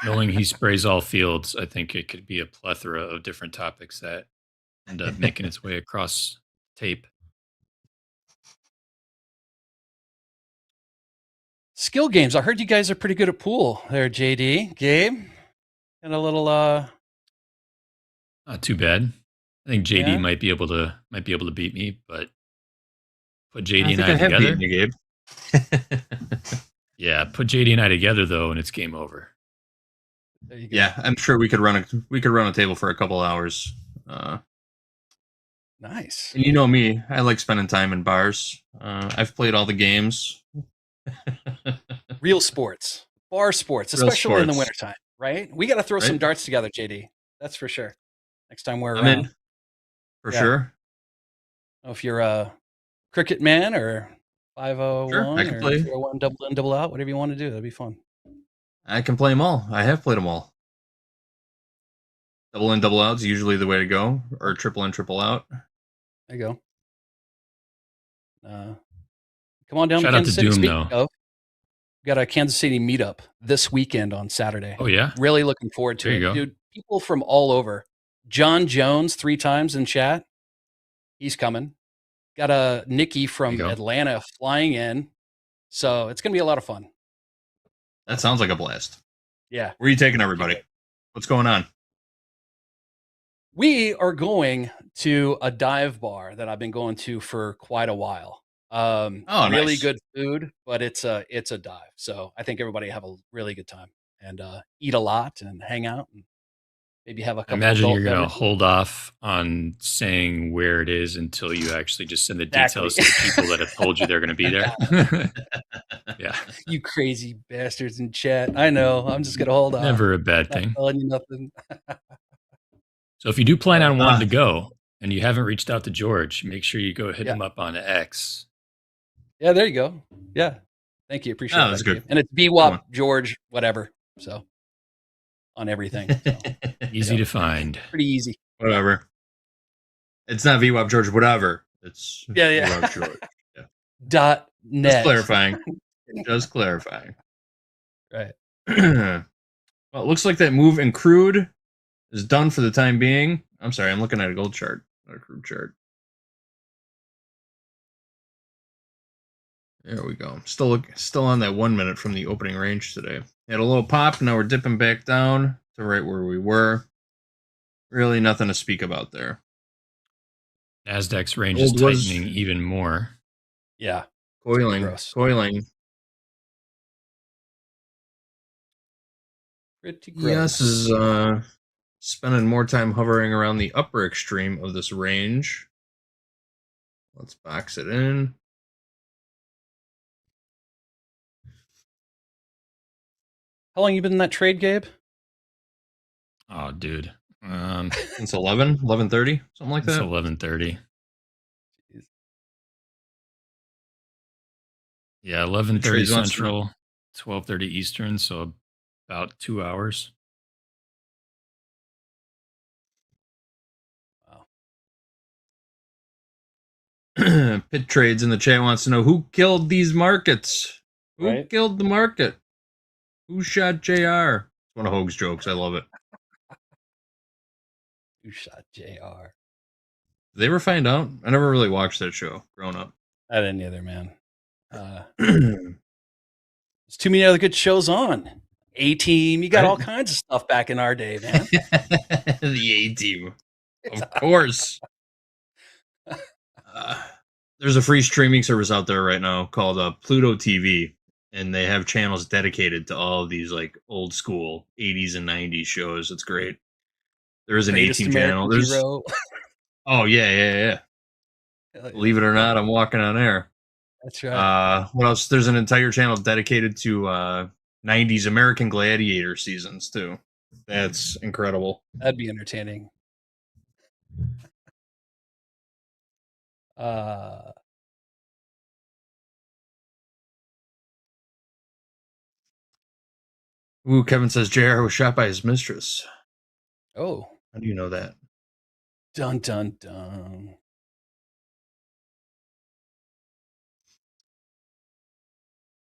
knowing he sprays all fields, I think it could be a plethora of different topics that end up making its way across tape.
Skill games. I heard you guys are pretty good at pool there, JD. Gabe? And a little
Not too bad. I think JD
Yeah?
might be able to beat me, but put JD
I
and
think
I
I have
together.
beaten you, Gabe.
Yeah, put JD and I together though, and it's game over.
There you go.
Yeah, I'm sure we could run a table for a couple hours.
Nice.
And you know me, I like spending time in bars. I've played all the games.
Real sports. Bar sports,
Real
especially in the
sports.
wintertime, right? We got to throw some
Right?
darts together, JD. That's for sure. Next time we're
I'm
around.
in. For
Yeah.
sure.
I don't know if you're a cricket man or 501
Sure, I can
or
play.
301 double in, double out, whatever you want to do. That'd be fun.
I can play them all. I have played them all. Double in, double out is usually the way to go, or triple in, triple out.
There you go. Come on down
Shout
to
out
Kansas
to
City.
Doom,
Speaking
though.
of, we got a Kansas City meetup this weekend on Saturday.
Oh, yeah?
Really looking forward to
There
it.
you go.
Dude, people from all over. John Jones 3 times in chat. He's coming. Got a Nikki from
go.
Atlanta flying in. So it's going to be a lot of fun.
That sounds like a blast.
Yeah.
Where are you taking everybody? What's going on?
We are going to a dive bar that I've been going to for quite a while. Really
nice.
good food, but it's a dive. So I think everybody have a really good time and eat a lot and hang out and maybe have a
I
couple.
imagine
adult
you're going to
beverages.
hold off on saying where it is until you actually just send the
Exactly.
details to the people that have told you they're going to be there. Yeah.
You crazy bastards in chat. I know. I'm just gonna hold on.
Never a bad
Not
thing.
telling you nothing.
So if you do plan on wanting to go and you haven't reached out to George, make sure you go hit
Yeah.
him up on X.
Yeah, there you go. Yeah. Thank you. Appreciate
Oh,
that.
that's good.
Gabe. And it's BWAP George, whatever. So on everything. So,
Easy to find.
pretty easy.
Whatever. It's not VWAP George, whatever. It's
Yeah.
VWAP George.
Dot net.
Just clarifying. Just clarifying.
Right.
Well, it looks like that move in crude is done for the time being. I'm sorry, I'm looking at a gold chart, not a crude chart. There we go. Still on that 1 minute from the opening range today. Had a little pop. Now we're dipping back down to right where we were. Really nothing to speak about there.
NASDAQ's range is
Gold was-
tightening even more.
Yeah.
Coiling.
Gross.
Coiling.
Pretty gross.
ES is spending more time hovering around the upper extreme of this range. Let's box it in.
How long you been in that trade, Gabe?
Oh, dude.
It's 11:30, something like
It's
that.
11:30. Yeah, 11:30 Central, 12:30 Eastern, so about 2 hours.
Pit Trades in the chat wants to know who killed these markets. Who killed the market? Who shot JR? It's one of Hoag's jokes. I love it.
Who shot JR?
Did they ever find out? I never really watched that show growing up.
I didn't either, man. There's too many other good shows on. A-Team, you got all kinds of stuff back in our day, man.
The A-Team, of course. There's a free streaming service out there right now called Pluto TV, and they have channels dedicated to all of these like old school 80s and 90s shows. It's great. There is an
Greatest
A-Team channel.
American
There's
Hero.
Oh yeah. Believe it or not, I'm walking on air.
That's right.
What else? There's an entire channel dedicated to 90s American Gladiator seasons too. That's incredible.
That'd be entertaining.
Ooh, Kevin says JR was shot by his mistress.
Oh.
How do you know that?
Dun dun dun.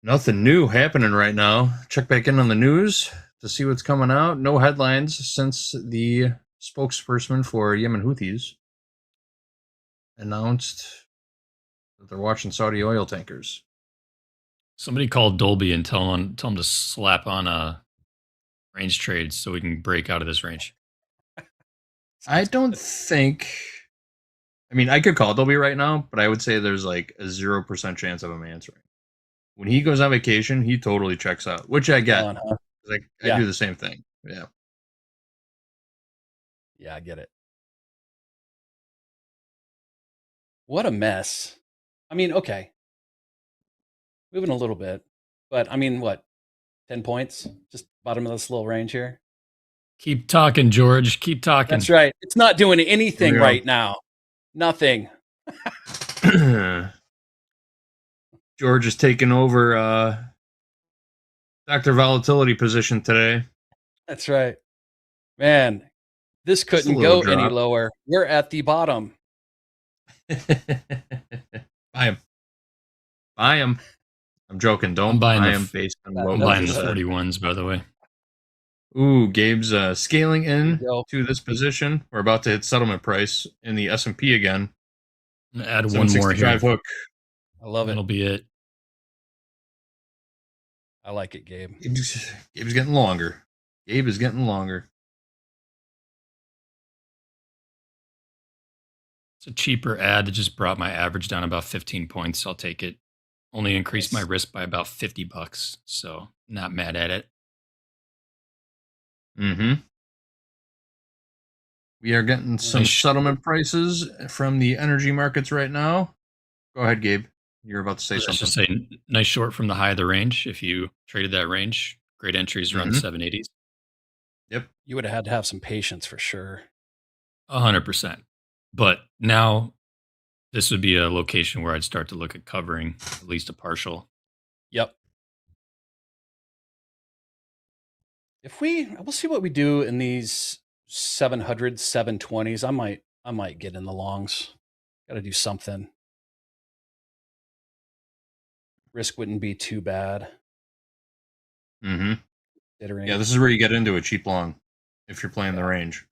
Nothing new happening right now. Check back in on the news to see what's coming out. No headlines since the spokesperson for Yemen Houthis announced that they're watching Saudi oil tankers.
Somebody called Dolby and tell him to slap on a range trade so we can break out of this range.
I don't think. I mean, I could call Dolby right now, but I would say there's like a 0% chance of him answering. When he goes on vacation, he totally checks out, which I get. Like I do the same thing. Yeah.
Yeah, I get it. What a mess. I mean, okay. Moving a little bit, but I mean, what? 10 points? Just bottom of this little range here.
Keep talking, George. Keep talking.
That's right. It's not doing anything right now. Nothing.
George is taking over Dr. Volatility position today.
That's right. Man, this couldn't go any lower. We're at the bottom.
Buy him. Buy him. I'm joking. Don't buy him based on what
I'm buying the 41s, by the way.
Ooh, Gabe's scaling in to this position. We're about to hit settlement price in the S&P again.
Add one more here.
Hook.
I love it.
That'll be it.
I like it, Gabe.
Gabe's getting longer. Gabe is getting longer.
It's a cheaper ad that just brought my average down about 15 points. I'll take it. Only increased my risk by about $50, so not mad at it.
We are getting some settlement prices from the energy markets right now. Go ahead, Gabe. You're about to say something.
Just say nice short from the high of the range. If you traded that range, great entries around 780s.
Yep.
You would have had to have some patience for sure.
100%. But now this would be a location where I'd start to look at covering at least a partial.
Yep. We'll see what we do in these 700s, 720s. I might get in the longs. Got to do something. Risk wouldn't be too bad.
Yeah, this is where you get into a cheap long if you're playing the range.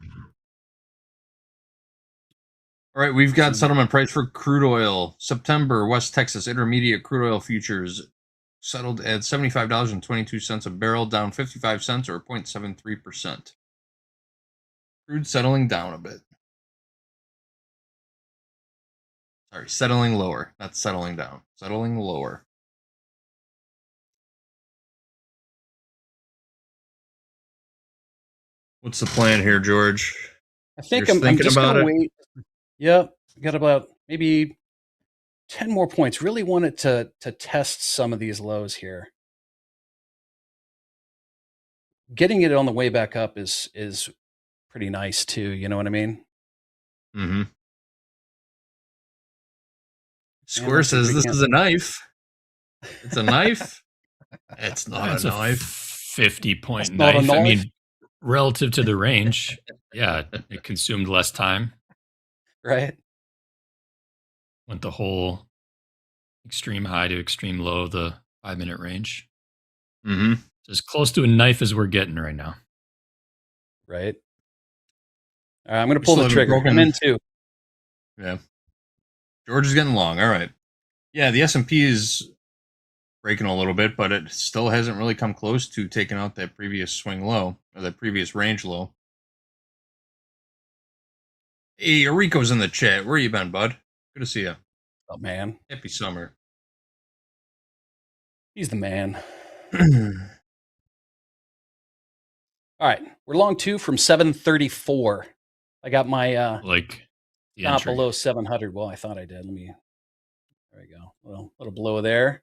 All right, we've got settlement price for crude oil. September, West Texas Intermediate crude oil futures settled at $75.22 a barrel, down 55 cents or 0.73%. Crude settling down a bit. Sorry, settling lower, not settling down. Settling lower. What's the plan here, George?
I think I'm just going to wait. Yep, got about maybe 10 more points. Really wanted to test some of these lows here. Getting it on the way back up is pretty nice too. You know what I mean?
Mm-hmm. Square says this is a knife. It's a knife. It's not
That's
a knife.
50-point
That's not a
knife. I
knife?
mean, relative to the range, yeah, it consumed less time.
Right.
Went the whole extreme high to extreme low of the 5-minute range.
Mm-hmm.
So as close to a knife as we're getting right now.
Right. All right, I'm going to pull the trigger. I'm in too.
Yeah. George is getting long. All right. Yeah, the S&P is breaking a little bit, but it still hasn't really come close to taking out that previous swing low, or that previous range low. Hey, Rico's in the chat. Where you been, bud? Good to see you.
Oh, man.
Happy summer.
He's the man. All right, we're long 2 from 734. I got my
like
not
entry.
below 700. Well, I thought I did. There we go. Well, little blow there.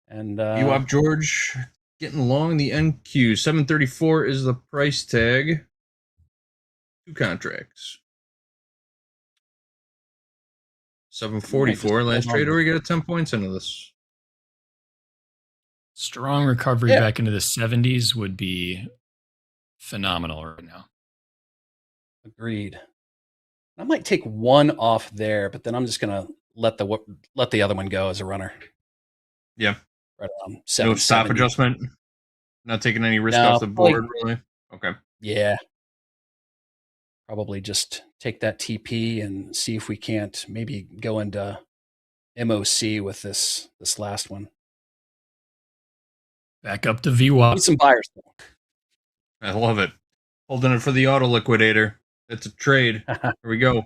And
you up, George? Getting long. The NQ 734 is the price tag. 2 contracts. 744 last trade, or we get 10 points into this.
Strong recovery back into the 70s would be phenomenal right now.
Agreed. I might take one off there, but then I'm just gonna let the other one go as a runner.
Yeah.
Right around
No stop
770.
adjustment. Not taking any risk
No,
off the board, really. Okay.
Yeah. Probably just take that TP and see if we can't maybe go into MOC with this last one.
Back up to VWAP.
Need some buyers.
I love it. Holding it for the auto liquidator. That's a trade. Here we go.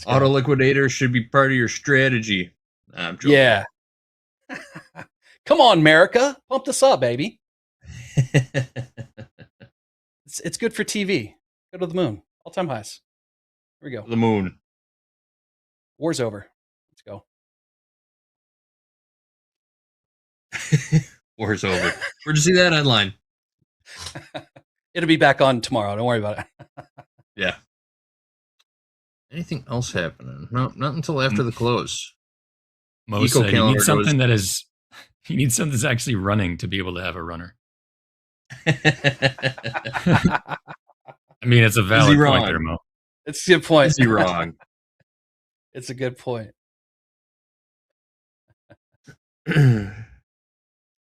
Auto liquidator should be part of your strategy. Nah, I'm joking.
Yeah. Come on, America. Pump this up, baby. It's good for TV. Go to the moon. All-time highs. Here we go.
The moon.
War's over. Let's go.
War's over. Where'd you see that headline?
It'll be back on tomorrow. Don't worry about it.
Yeah. Anything else happening? No, not until after the close.
Most said you need something that is. You need something that's actually running to be able to have a runner. I mean, it's a valid point there, Mo.
It's a good point.
Is he wrong?
It's a good point.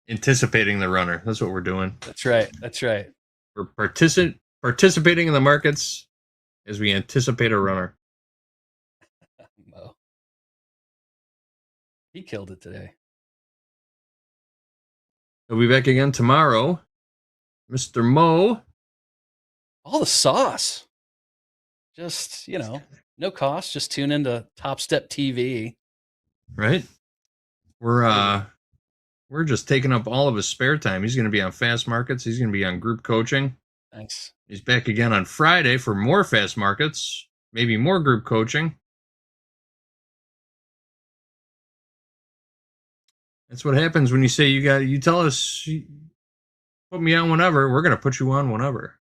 Anticipating the runner. That's what we're doing.
That's right. That's right.
We're participating in the markets as we anticipate a runner.
Mo. He killed it today.
He'll be back again tomorrow. Mr. Mo.
All the sauce. Just, no cost. Just tune into TopstepTV.
Right? We're just taking up all of his spare time. He's going to be on fast markets. He's going to be on group coaching.
Nice.
He's back again on Friday for more fast markets, maybe more group coaching. That's what happens when you say you tell us, put me on whenever. We're going to put you on whenever.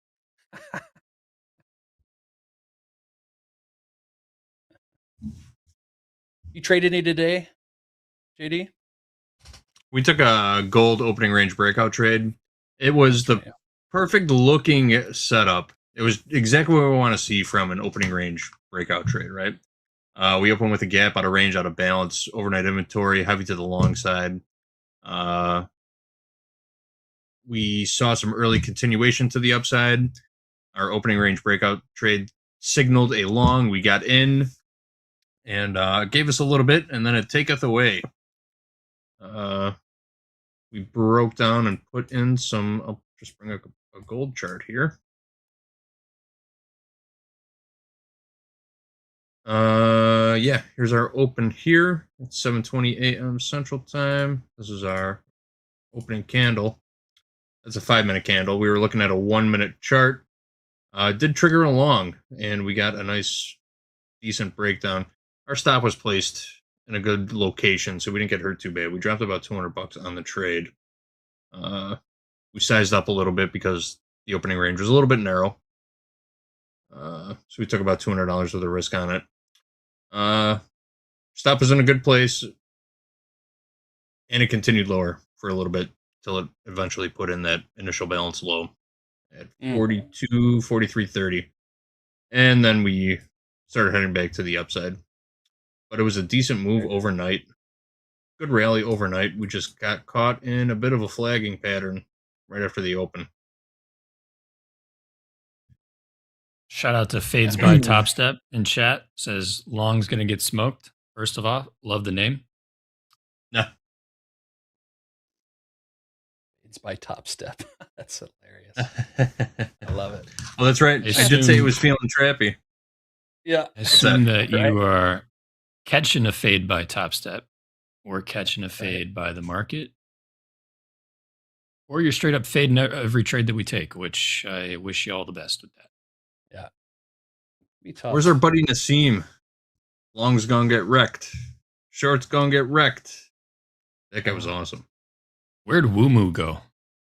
You traded any today, JD?
We took a gold opening range breakout trade. It was the perfect looking setup. It was exactly what we want to see from an opening range breakout trade, right? We opened with a gap out of range, out of balance, overnight inventory, heavy to the long side. We saw some early continuation to the upside. Our opening range breakout trade signaled a long. We got in and gave us a little bit, and then it taketh away. We broke down and put in some. I'll just bring up a gold chart here. Yeah, here's our open here. It's 7:20 a.m. Central Time. This is our opening candle. That's a 5-minute candle. We were looking at a 1-minute chart. Did trigger along, and we got a nice, decent breakdown. Our stop was placed in a good location, so we didn't get hurt too bad. We dropped about $200 on the trade. We sized up a little bit because the opening range was a little bit narrow. So we took about $200 worth of risk on it. Stop was in a good place, and it continued lower for a little bit till it eventually put in that initial balance low at 42, 43.30. And then we started heading back to the upside. But it was a decent move overnight. Good rally overnight. We just got caught in a bit of a flagging pattern right after the open.
Shout out to Fades by Topstep in chat. Says Long's gonna get smoked. First of all, love the name.
Yeah.
Fades by Topstep. That's hilarious. I love it.
Well, that's right. I did say he was feeling trappy.
Yeah.
I assume that you are catching a fade by Topstep or catching a fade by the market. Or you're straight up fading every trade that we take, which I wish you all the best with that.
Yeah. Be tough.
Where's our buddy Nassim? Long's gonna get wrecked. Short's gonna get wrecked. That guy was awesome.
Where'd Woomoo go?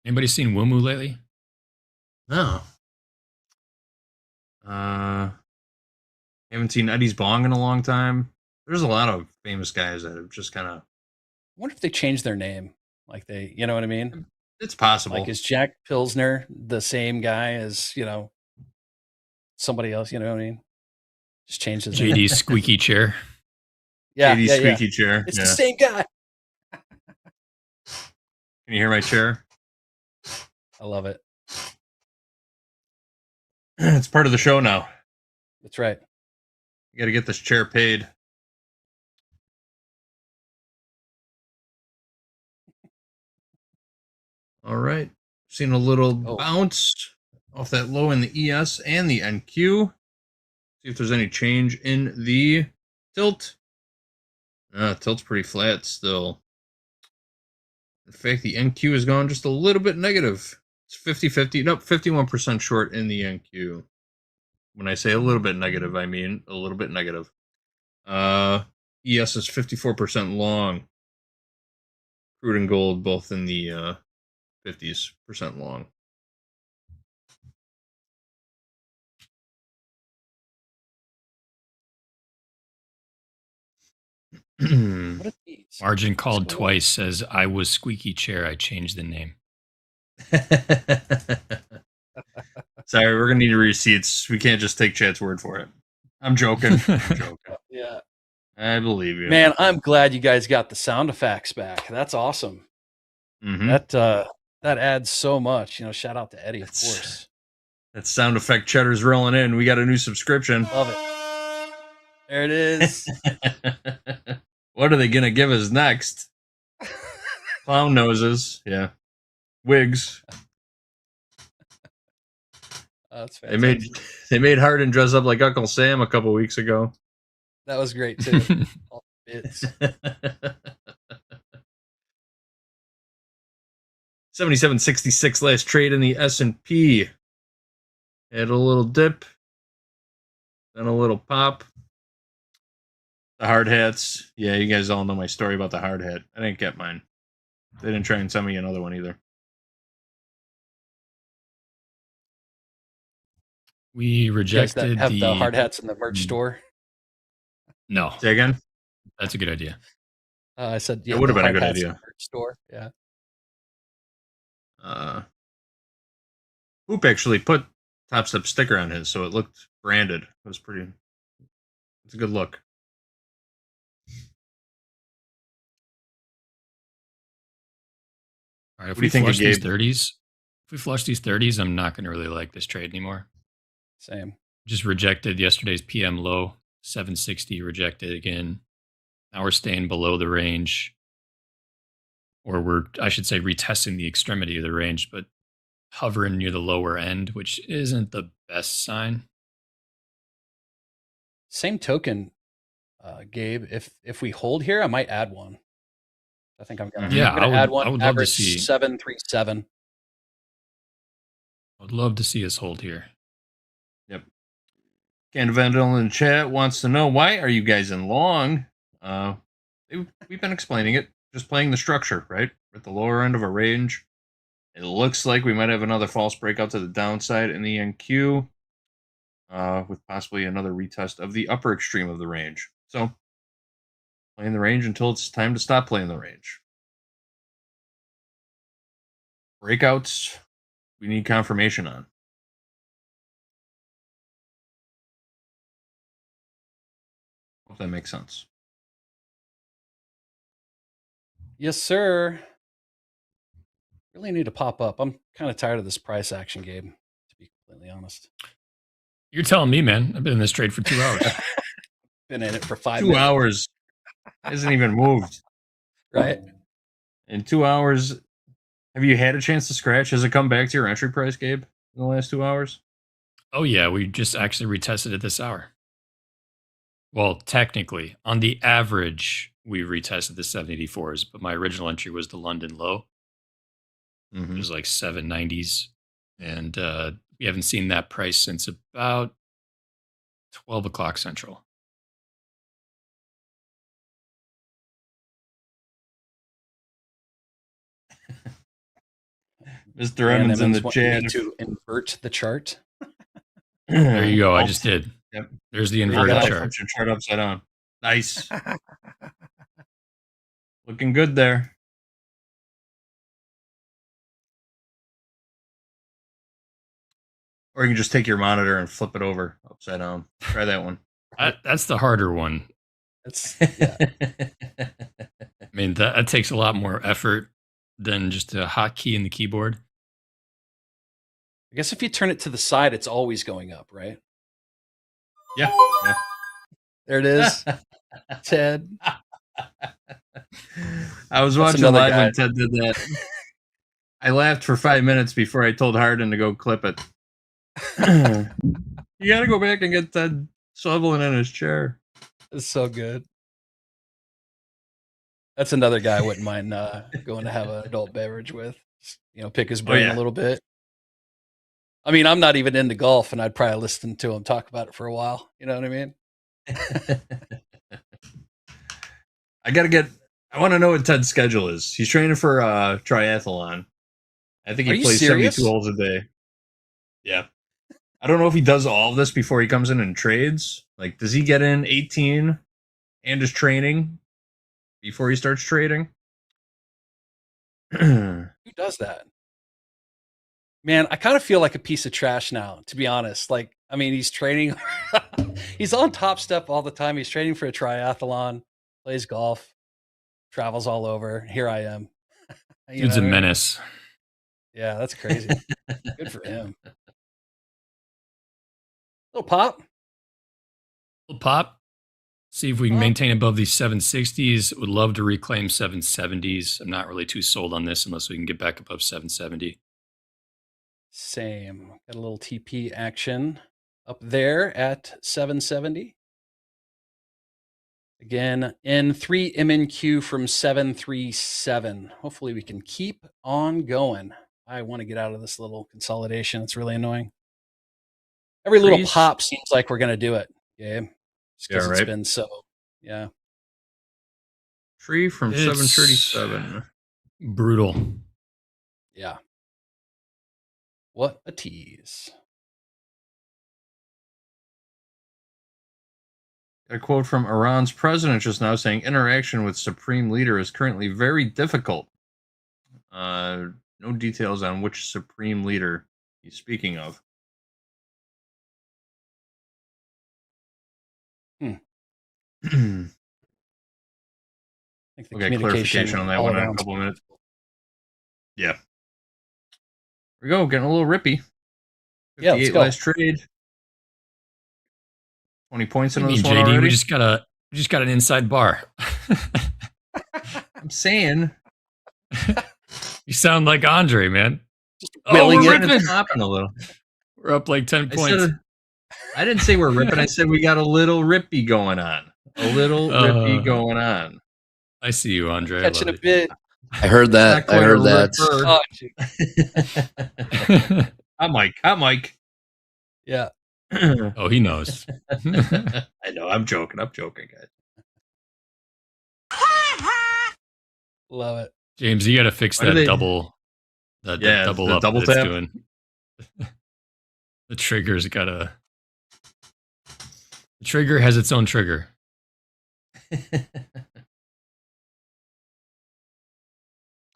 Anybody seen Woomoo lately?
No. Haven't seen Eddie's Bong in a long time. There's a lot of famous guys that have just kind of.
I wonder if they changed their name. Like they, you know what I mean?
It's possible.
Like, is Jack Pilsner the same guy as, somebody else? You know what I mean? Just changed his name.
JD's squeaky chair.
Yeah.
JD's squeaky chair.
It's the same guy.
Can you hear my chair?
I love it.
It's part of the show now.
That's right.
You got to get this chair paid. All right. Seen a little bounce off that low in the ES and the NQ. See if there's any change in the tilt. Tilt's pretty flat still. In fact, the NQ has gone just a little bit negative. It's 50-50. Nope, 51% short in the NQ. When I say a little bit negative, I mean a little bit negative. ES is 54% long. Crude and gold both in the 50% long.
What are these?
Margin called twice says, I was squeaky chair. I changed the name.
Sorry, we're going to need receipts. We can't just take chat's word for it. I'm joking.
Yeah.
I believe you.
Man, I'm glad you guys got the sound effects back. That's awesome.
Mm-hmm.
That adds so much. Shout out to Eddie, of course.
That sound effect cheddar's rolling in. We got a new subscription.
Love it. There it is.
What are they going to give us next? Clown noses. Yeah. Wigs.
That's
fantastic. They made Harden dress up like Uncle Sam a couple weeks ago.
That was great too. All the bits.
77.66 last trade in the S&P. Had a little dip, then a little pop. The hard hats. Yeah, you guys all know my story about the hard hat. I didn't get mine. They didn't try and send me another one either.
We rejected
have the hard hats in the merch store.
No.
Say again?
That's a good idea.
I said
it would have been a good
hard hats
idea.
in the merch store. Yeah.
Hoop actually put Topstep sticker on his, so it looked branded. It was pretty. It's a good look.
All right, if
What do you
we
think
flush
of
these
Gabe?
30s, if we flush these 30s, I'm not going to really like this trade anymore.
Same.
Just rejected yesterday's PM low, 760 rejected again. Now we're staying below the range, or I should say, retesting the extremity of the range, but hovering near the lower end, which isn't the best sign.
Same token, Gabe. If we hold here, I might add one. I think I'm gonna.
Yeah,
I'm gonna add one.
I would love to
Average
see
737.
I would love to see us hold here.
Yep. Ken Vandal in the chat wants to know, why are you guys in long? We've been explaining it. Just playing the structure, right? At the lower end of a range. It looks like we might have another false breakout to the downside in the NQ, with possibly another retest of the upper extreme of the range. So, playing the range until it's time to stop playing the range. Breakouts, we need confirmation on. Hope that makes sense.
Yes, sir. Really need to pop up. I'm kind of tired of this price action game, to be completely honest.
You're telling me, man. I've been in this trade for 2 hours.
Been in it for 5
2
minutes.
hours. Hasn't even moved.
Right.
In 2 hours, have you had a chance to scratch? Has it come back to your entry price, Gabe, in the last 2 hours?
Oh, yeah. We just actually retested it this hour. Well, technically, on the average, we retested the 784s, but my original entry was the London low. It was like 790s. And we haven't seen that price since about 12 o'clock Central.
Mr. Emmons in the chat.
To invert the chart.
There you go. I just did.
Yep.
There's the inverted chart.
Put your chart upside down. Nice. Looking good there. Or you can just take your monitor and flip it over upside down. Try that one.
That's the harder one.
That's yeah.
I mean, that takes a lot more effort than just a hotkey in the keyboard.
I guess if you turn it to the side, it's always going up, right?
Yeah. Yeah.
There it is. Ted.
I was watching live when Ted did that. I laughed for 5 minutes before I told Harden to go clip it. You got to go back and get Ted swiveling in his chair.
It's so good. That's another guy I wouldn't mind going to have an adult beverage with. You know, pick his brain a little bit. I mean, I'm not even into golf, and I'd probably listen to him talk about it for a while. You know what I mean?
I want to know what Ted's schedule is. He's training for triathlon. I think he plays 72 holes a day. Yeah. I don't know if he does all of this before he comes in and trades. Like, does he get in 18 and is training before he starts trading?
Who does that? Man, I kind of feel like a piece of trash now, to be honest. Like, I mean, he's training. He's on Topstep all the time. He's training for a triathlon, plays golf, travels all over. Here I am.
Dude's a menace.
Yeah, that's crazy. Good for him. Little pop.
Little pop. See if we can maintain above these 760s. Would love to reclaim 770s. I'm not really too sold on this unless we can get back above 770.
Same. Got a little TP action up there at 770. Again, N3 MNQ from 737. Hopefully we can keep on going. I want to get out of this little consolidation. It's really annoying. Every little pop seems like we're going to do it. Yeah. Just because it's been so, yeah.
Free from 737.
Brutal.
Yeah. What a tease.
A quote from Iran's president just now saying interaction with supreme leader is currently very difficult. No details on which supreme leader he's speaking of.
I think
we'll get clarification on that one in a couple of minutes. Yeah. Here we go, getting a little rippy. 58
yeah, let's go.
Last trade. 20 points in this one
JD,
already.
We just got an inside bar.
I'm saying.
You sound like Andre, man.
We're ripping a little.
We're up like 10 points.
I didn't say we're ripping. I said we got a little rippy going on. A little rippy going on.
I see you, Andre.
Catching a bit.
I heard that. I heard that.
Hi, Mike.
Yeah.
Oh, he knows.
I know. I'm joking, guys.
Love it.
James, you got to fix that The
Yeah,
double
the
up
double
that it's
tap.
doing. The trigger's got a. The trigger has its own trigger.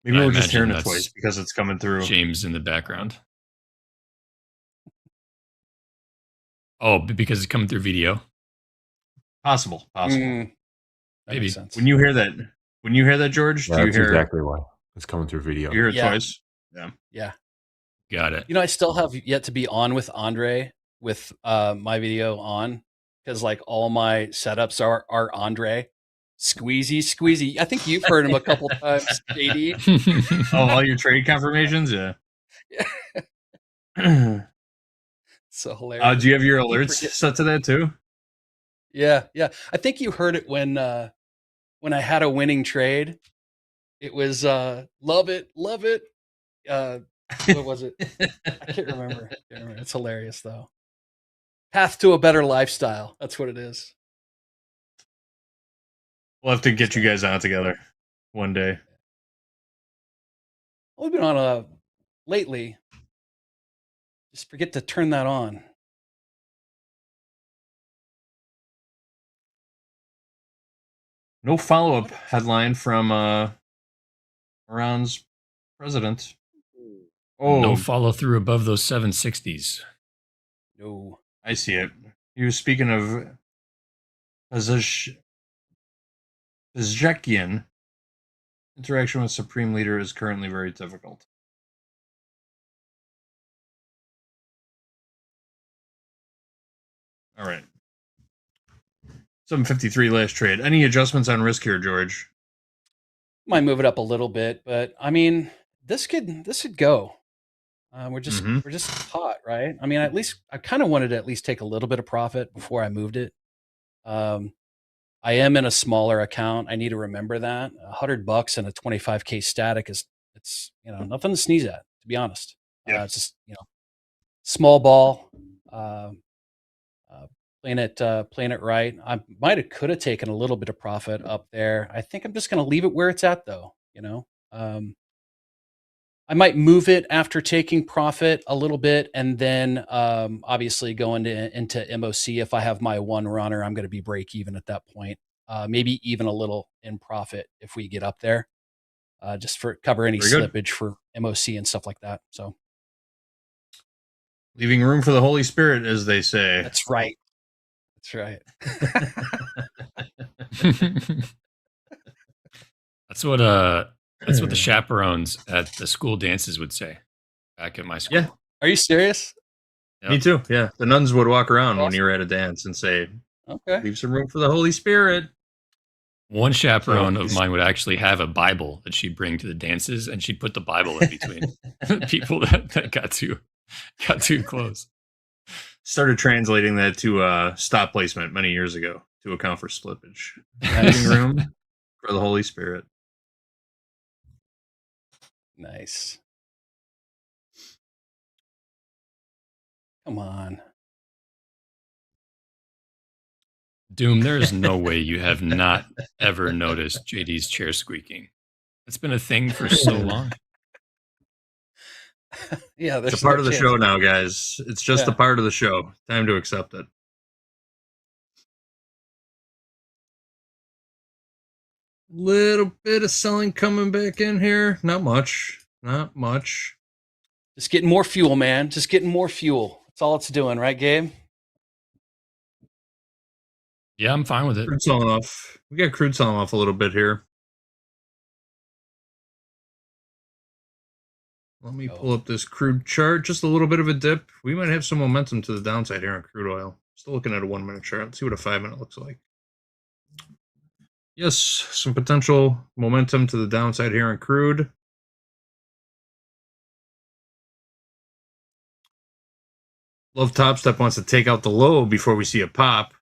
Maybe
I
we're just hearing
imagine
it twice
that's
because it's coming through.
James in the background. Oh, because it's coming through video.
Possible.
That
Maybe.
makes sense.
When you hear that, George,
Yeah,
do you
that's
hear
exactly why it's coming through video.
You hear it
Yeah.
twice? Yeah.
Yeah.
Got it.
You know, I still have yet to be on with Andre with my video on because like all my setups are Andre. Squeezy. I think you've heard him a couple times, JD.
Oh, all your trade confirmations? Yeah.
So hilarious.
Do you have your
I keep
alerts
forgetting-
set to that too?
Yeah. I think you heard it when I had a winning trade. It was love it. What was it? I can't remember. It's hilarious though. Path to a better lifestyle. That's what it is.
We'll have to get you guys on together one day.
We've been on lately. Just forget to turn that on.
No follow-up headline from Iran's president. Oh,
No follow through above those 760s.
No.
I see it. He was speaking of Pezeshkian. Interaction with Supreme Leader is currently very difficult. All right. 753 last trade. Any adjustments on risk here, George?
Might move it up a little bit, but I mean, this could go. We're just caught, right? I mean, at least I kind of wanted to at least take a little bit of profit before I moved it. I am in a smaller account. I need to remember that $100 and a 25K static it's nothing to sneeze at, to be honest.
Yeah.
It's just small ball. Playing it right. I could have taken a little bit of profit up there. I think I'm just going to leave it where it's at, though. I might move it after taking profit a little bit, and then obviously go into MOC. If I have my one runner, I'm going to be break even at that point. Maybe even a little in profit if we get up there, just for cover any slippage for MOC and stuff like that. So,
leaving room for the Holy Spirit, as they say.
That's right. That's right.
That's what the chaperones at the school dances would say back at my school.
Yeah.
Are you serious?
Yep.
Me too. Yeah. The nuns would walk around when you were at a dance and say,
"Okay,
leave some room for the Holy Spirit."
One chaperone of mine would actually have a Bible that she'd bring to the dances, and she'd put the Bible in between people that got too close.
Started translating that to stop placement many years ago to account for slippage. Leaving room for the Holy Spirit.
Nice. Come on.
Doom, there is no way you have not ever noticed JD's chair squeaking. It's been a thing for so long.
Yeah,
it's a part of the show now, guys. It's just a part of the show. Time to accept it. Little bit of selling coming back in here. Not much.
Just getting more fuel, man. Just getting more fuel. That's all it's doing, right, Gabe?
Yeah, I'm fine with it.
Crude selling off. We got crude selling off a little bit here. Let me pull up this crude chart. Just a little bit of a dip. We might have some momentum to the downside here on crude oil. Still looking at a 1 minute chart. Let's see what a 5 minute looks like. Yes, some potential momentum to the downside here on crude. Love Topstep wants to take out the low before we see a pop.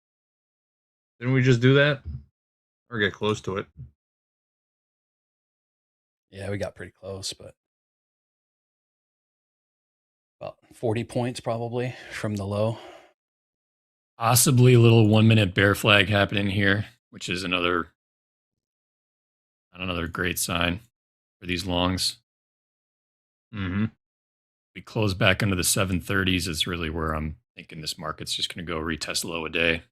Didn't we just do that? Or get close to it?
Yeah, we got pretty close, but about 40 points probably from the low.
Possibly a little 1 minute bear flag happening here, which is another great sign for these longs. Mm-hmm. We close back into the 730s is really where I'm thinking this market's just going to go retest low a day.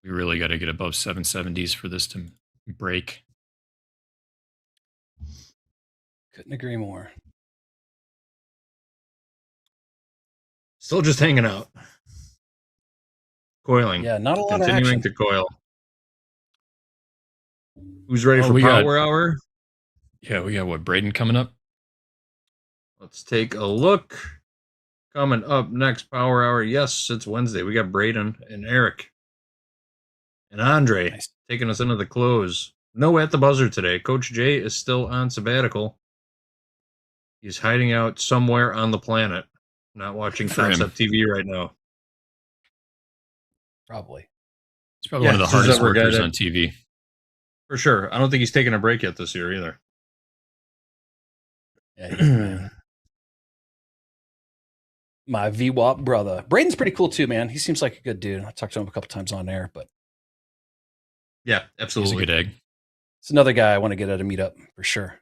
We really got to get above 770s for this to break.
Couldn't agree more.
Still just hanging out. Coiling.
Yeah, not a lot of
Continuing
action.
to coil. Who's ready for Power Hour?
Yeah, we got what, Braden coming up?
Let's take a look. Coming up next, Power Hour. Yes, it's Wednesday. We got Braden and Eric and Andre taking us into the close. No at the buzzer today. Coach Jay is still on sabbatical. He's hiding out somewhere on the planet, not watching Topstep TV right now.
Probably.
He's probably one of the hardest workers on TV.
For sure. I don't think he's taking a break yet this year either.
Yeah, my VWAP brother. Braden's pretty cool too, man. He seems like a good dude. I talked to him a couple times on air, but
yeah, absolutely.
He's a good egg.
It's another guy I want to get at a meetup for sure.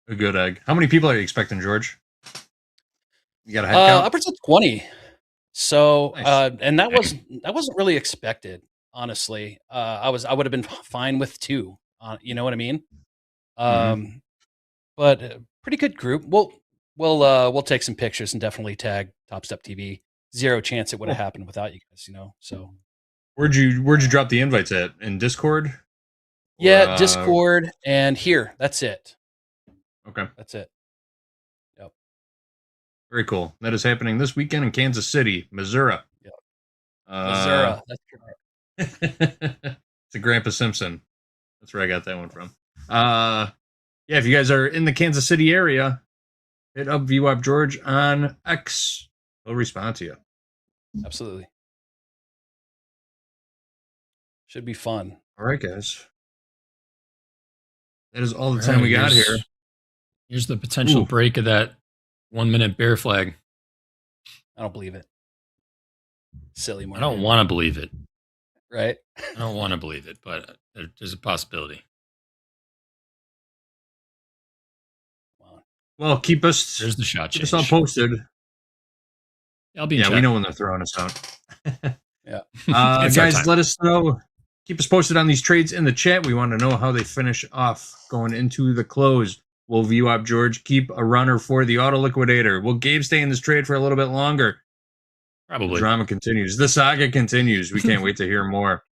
A good egg. How many people are you expecting, George? You got a head count?
Upwards of 20. So, and that wasn't really expected, honestly. I would have been fine with 2. You know what I mean? But pretty good group. We'll take some pictures and definitely tag Topstep TV. 0 chance it would have happened without you guys, So
where'd you drop the invites at? In Discord?
Yeah, Discord and here. That's it.
Okay.
That's it. Yep.
Very cool. That is happening this weekend in Kansas City, Missouri.
Yep. Missouri. That's
correct. It's a Grandpa Simpson. That's where I got that one from. Yeah, if you guys are in the Kansas City area, hit up VWAP George on X. He'll respond to you.
Absolutely. Should be fun.
All right, guys. That is all the time we got here.
Here's the potential break of that 1 minute bear flag.
I don't believe it. Silly
I don't want to believe it.
Right?
I don't want to believe it, but there's a possibility.
Well, keep us.
There's the shot
keep
change.
us all posted.
I'll be in
we
chat.
know when they're throwing us out.
Yeah.
Guys, let us know. Keep us posted on these trades in the chat. We want to know how they finish off going into the close. Will VWAP George keep a runner for the auto liquidator? Will Gabe stay in this trade for a little bit longer?
Probably.
The drama continues. The saga continues. We can't wait to hear more.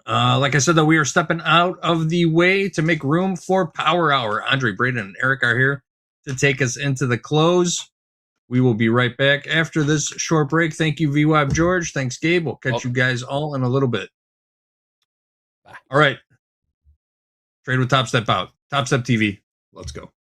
Like I said, though, we are stepping out of the way to make room for Power Hour. Andre, Braden, and Eric are here to take us into the close. We will be right back after this short break. Thank you, VWAP George. Thanks, Gabe. We'll catch you guys all in a little bit.
Bye.
All right. Trade with Topstep out. Topstep TV. Let's go.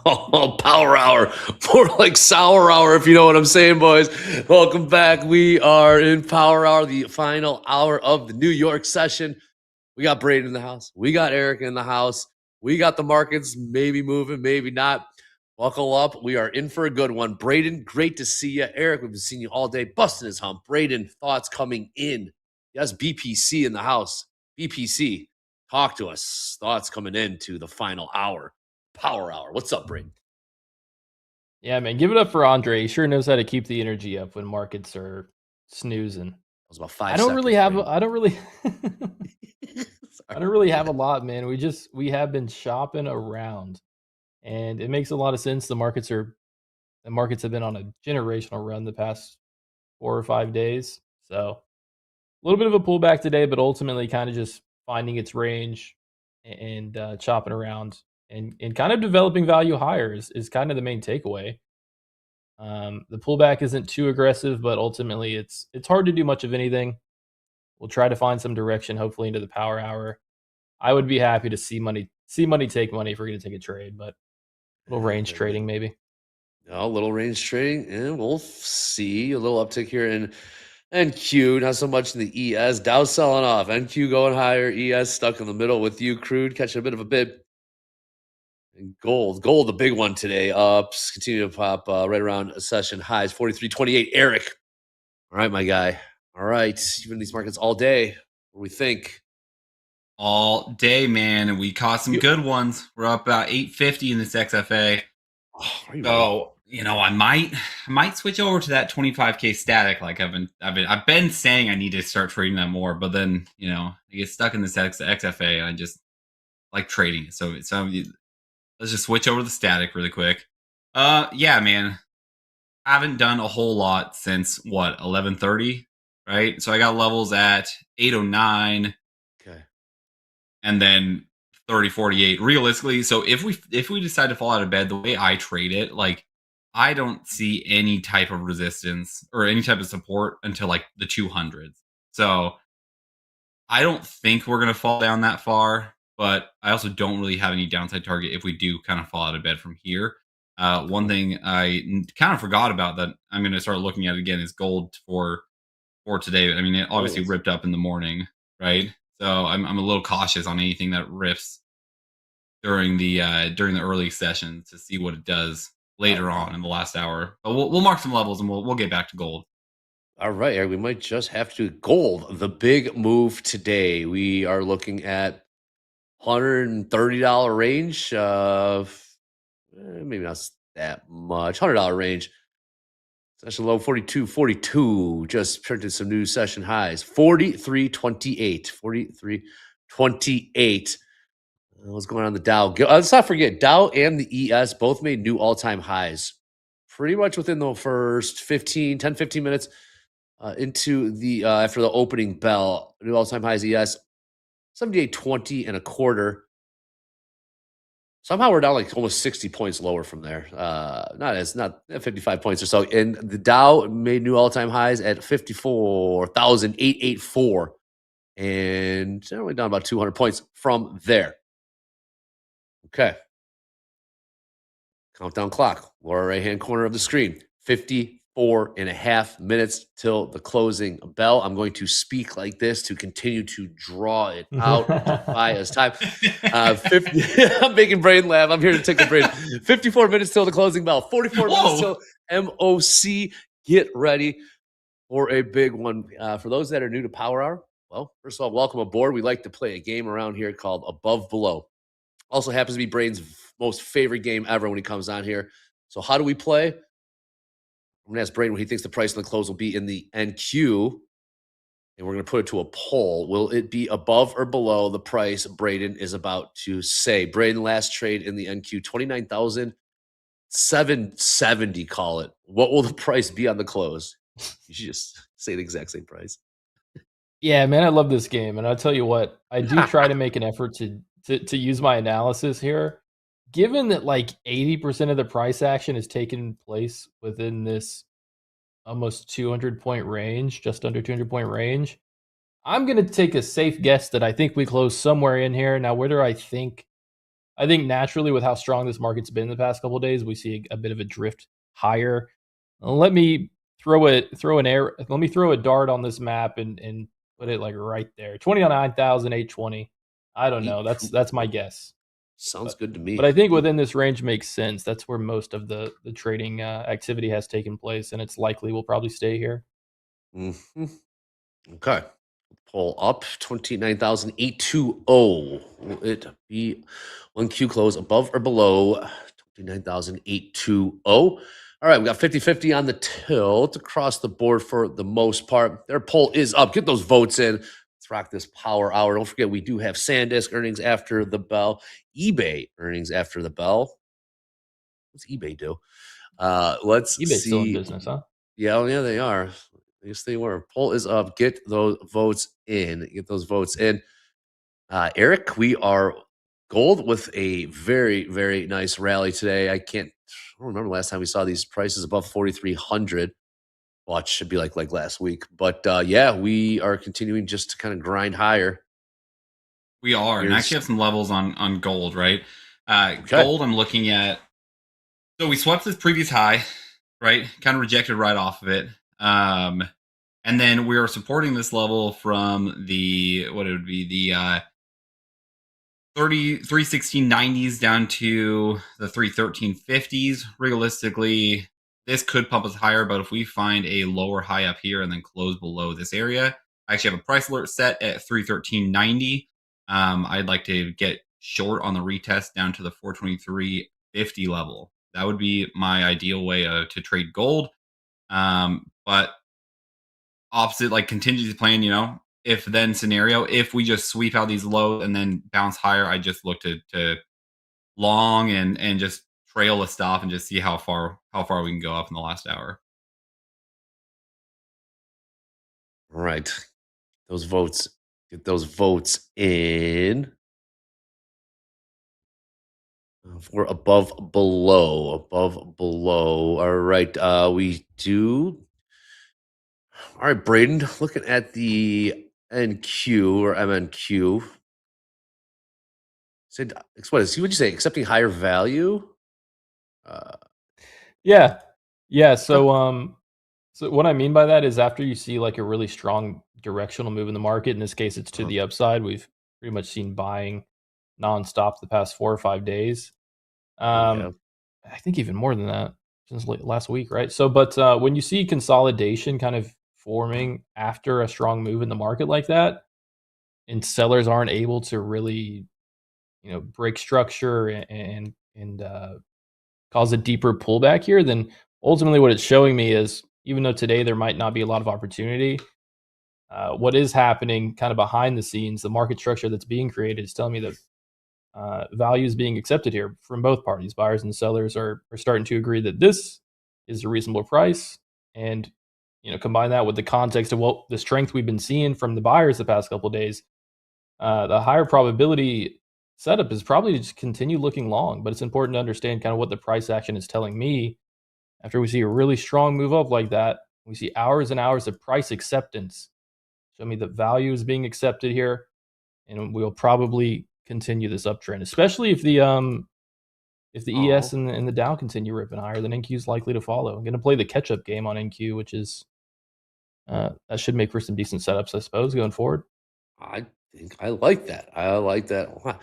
Oh, power hour. More like sour hour, if you know what I'm saying, boys. Welcome back. We are in power hour, the final hour of the New York session. We got Braden in the house. We got Eric in the house. We got the markets maybe moving, maybe not. Buckle up. We are in for a good one. Braden, great to see you. Eric, we've been seeing you all day, busting his hump. Braden, thoughts coming in. Yes, BPC in the house. BPC, talk to us. Thoughts coming into the final hour. Power hour. What's up, Braden?
Yeah, man, give it up for Andre. He sure knows how to keep the energy up when markets are snoozing. That
was about 5
I don't
seconds,
really have.
Braden.
I don't really. I don't really have a lot, man. We have been shopping around, and it makes a lot of sense. The markets have been on a generational run the past 4 or 5 days. So a little bit of a pullback today, but ultimately kind of just finding its range and chopping around and kind of developing value higher is kind of the main takeaway. The pullback isn't too aggressive, but ultimately it's hard to do much of anything. We'll try to find some direction, hopefully into the power hour. I would be happy to see money take money if we're going to take a trade, but a little range trading maybe.
A little range trading, and we'll see a little uptick here in NQ. Not so much in the ES. Dow selling off. NQ going higher. ES stuck in the middle with you. Crude catching a bit of a bid. And gold, the big one today. Ups continue to pop right around session highs. 43.28. Eric, all right, my guy. All right, you've been in these markets all day. What do we think?
All day, man, and we caught some good ones. We're up about 850 in this XFA. So I might switch over to that 25K static. Like I've been saying I need to start trading that more, but then I get stuck in this XFA and I just like trading it. So let's just switch over to the static really quick. Yeah, man, I haven't done a whole lot since 11:30, right? So I got levels at 809.
Okay.
And then 30.48 realistically. So if we decide to fall out of bed, the way I trade it, like I don't see any type of resistance or any type of support until like the 200s. So I don't think we're going to fall down that far, but I also don't really have any downside target if we do kind of fall out of bed from here. One thing I kind of forgot about that I'm going to start looking at again is gold for today. I mean, it obviously ripped up in the morning, right? So I'm a little cautious on anything that rips during the early session to see what it does later on in the last hour. But we'll mark some levels and we'll get back to gold.
All right, Eric, we might just have to do gold. The big move today. We are looking at $130 range of maybe not that much. $100 range. Session low 42.42. Just printed some new session highs. 43.28. 43.28. What's going on in the Dow? Let's not forget, Dow and the ES both made new all-time highs. Pretty much within the first 15 minutes into the after the opening bell. New all-time highs ES 78.20 and a quarter. Somehow we're down like almost 60 points lower from there. Not 55 points or so. And the Dow made new all-time highs at 54,884. And generally down about 200 points from there. Okay. Countdown clock, lower right-hand corner of the screen. 54.5 minutes till the closing bell. I'm going to speak like this to continue to draw it out to buy us time. I'm making brain laugh. I'm here to tickle brain. 54 minutes till the closing bell. 44 minutes till MOC. Get ready for a big one. For those that are new to Power Hour, well, first of all, welcome aboard. We like to play a game around here called Above Below. Also happens to be Braden's most favorite game ever when he comes on here. So how do we play? I'm going to ask Braden what he thinks the price on the close will be in the NQ. And we're going to put it to a poll. Will it be above or below the price Braden is about to say? Braden, last trade in the NQ, 29,770, call it. What will the price be on the close? You should just say the exact same price.
Yeah, man, I love this game. And I'll tell you what, I do try to make an effort to use my analysis here. Given that like 80% of the price action is taking place within this almost 200 point range, just under 200 point range, I'm going to take a safe guess that I think we close somewhere in here. Now, whether I think I think naturally with how strong this market's been the past couple of days, we see a bit of a drift higher. Let me throw a dart on this map and put it like right there. 29,820. I don't know. That's my guess.
Sounds good to me.
But I think within this range makes sense. That's where most of the trading activity has taken place, and it's likely we'll probably stay here.
Mm-hmm. Okay. Pull up 29,820. Will it be 1Q close above or below 29,820? All right, we got 50-50 on the tilt across the board for the most part. Their poll is up. Get those votes in. Let's rock this power hour. Don't forget, we do have SanDisk earnings after the bell, eBay earnings after the bell. What's eBay do? Let's
eBay's
see.
Still in business, huh?
Yeah, oh, yeah, they are. Yes, they were. Poll is up. Get those votes in. Get those votes in. Eric, we are gold with a very, very nice rally today. I don't remember last time we saw these prices above 4,300. Well, it should be like last week. But yeah, we are continuing just to kind of grind higher.
We are. And I actually have some levels on gold, right? Gold, I'm looking at. So we swept this previous high, right? Kind of rejected right off of it. And then we are supporting this level from the 316.90s down to the 313.50s. Realistically, this could pump us higher, but if we find a lower high up here and then close below this area, I actually have a price alert set at 313.90. I'd like to get short on the retest down to the 423.50 level. That would be my ideal way to trade gold. But opposite, like contingency plan, if then scenario, if we just sweep out these lows and then bounce higher, I just look to long and just trail a stop and just see how far we can go up in the last hour.
All right. Those votes. Get those votes in. For above, below. All right. We do. All right, Braden, looking at the NQ or MNQ. What would you say? Accepting higher value?
Yeah. So what I mean by that is after you see like a really strong directional move in the market, in this case, it's to the upside. We've pretty much seen buying nonstop the past 4 or 5 days. I think even more than that since last week, right? So, but when you see consolidation kind of forming after a strong move in the market like that, and sellers aren't able to really, break structure and cause a deeper pullback here, then ultimately what it's showing me is, even though today there might not be a lot of opportunity, what is happening kind of behind the scenes, the market structure that's being created is telling me that value is being accepted here from both parties. Buyers and sellers are starting to agree that this is a reasonable price, and combine that with the context of what the strength we've been seeing from the buyers the past couple of days. The higher probability setup is probably to just continue looking long, but it's important to understand kind of what the price action is telling me. After we see a really strong move up like that, we see hours and hours of price acceptance. Show me that value is being accepted here, and we'll probably continue this uptrend, especially if the ES and the Dow continue ripping higher. Then NQ is likely to follow. I'm going to play the catch-up game on NQ, which is that should make for some decent setups, I suppose, going forward.
I think I like that. I like that a lot.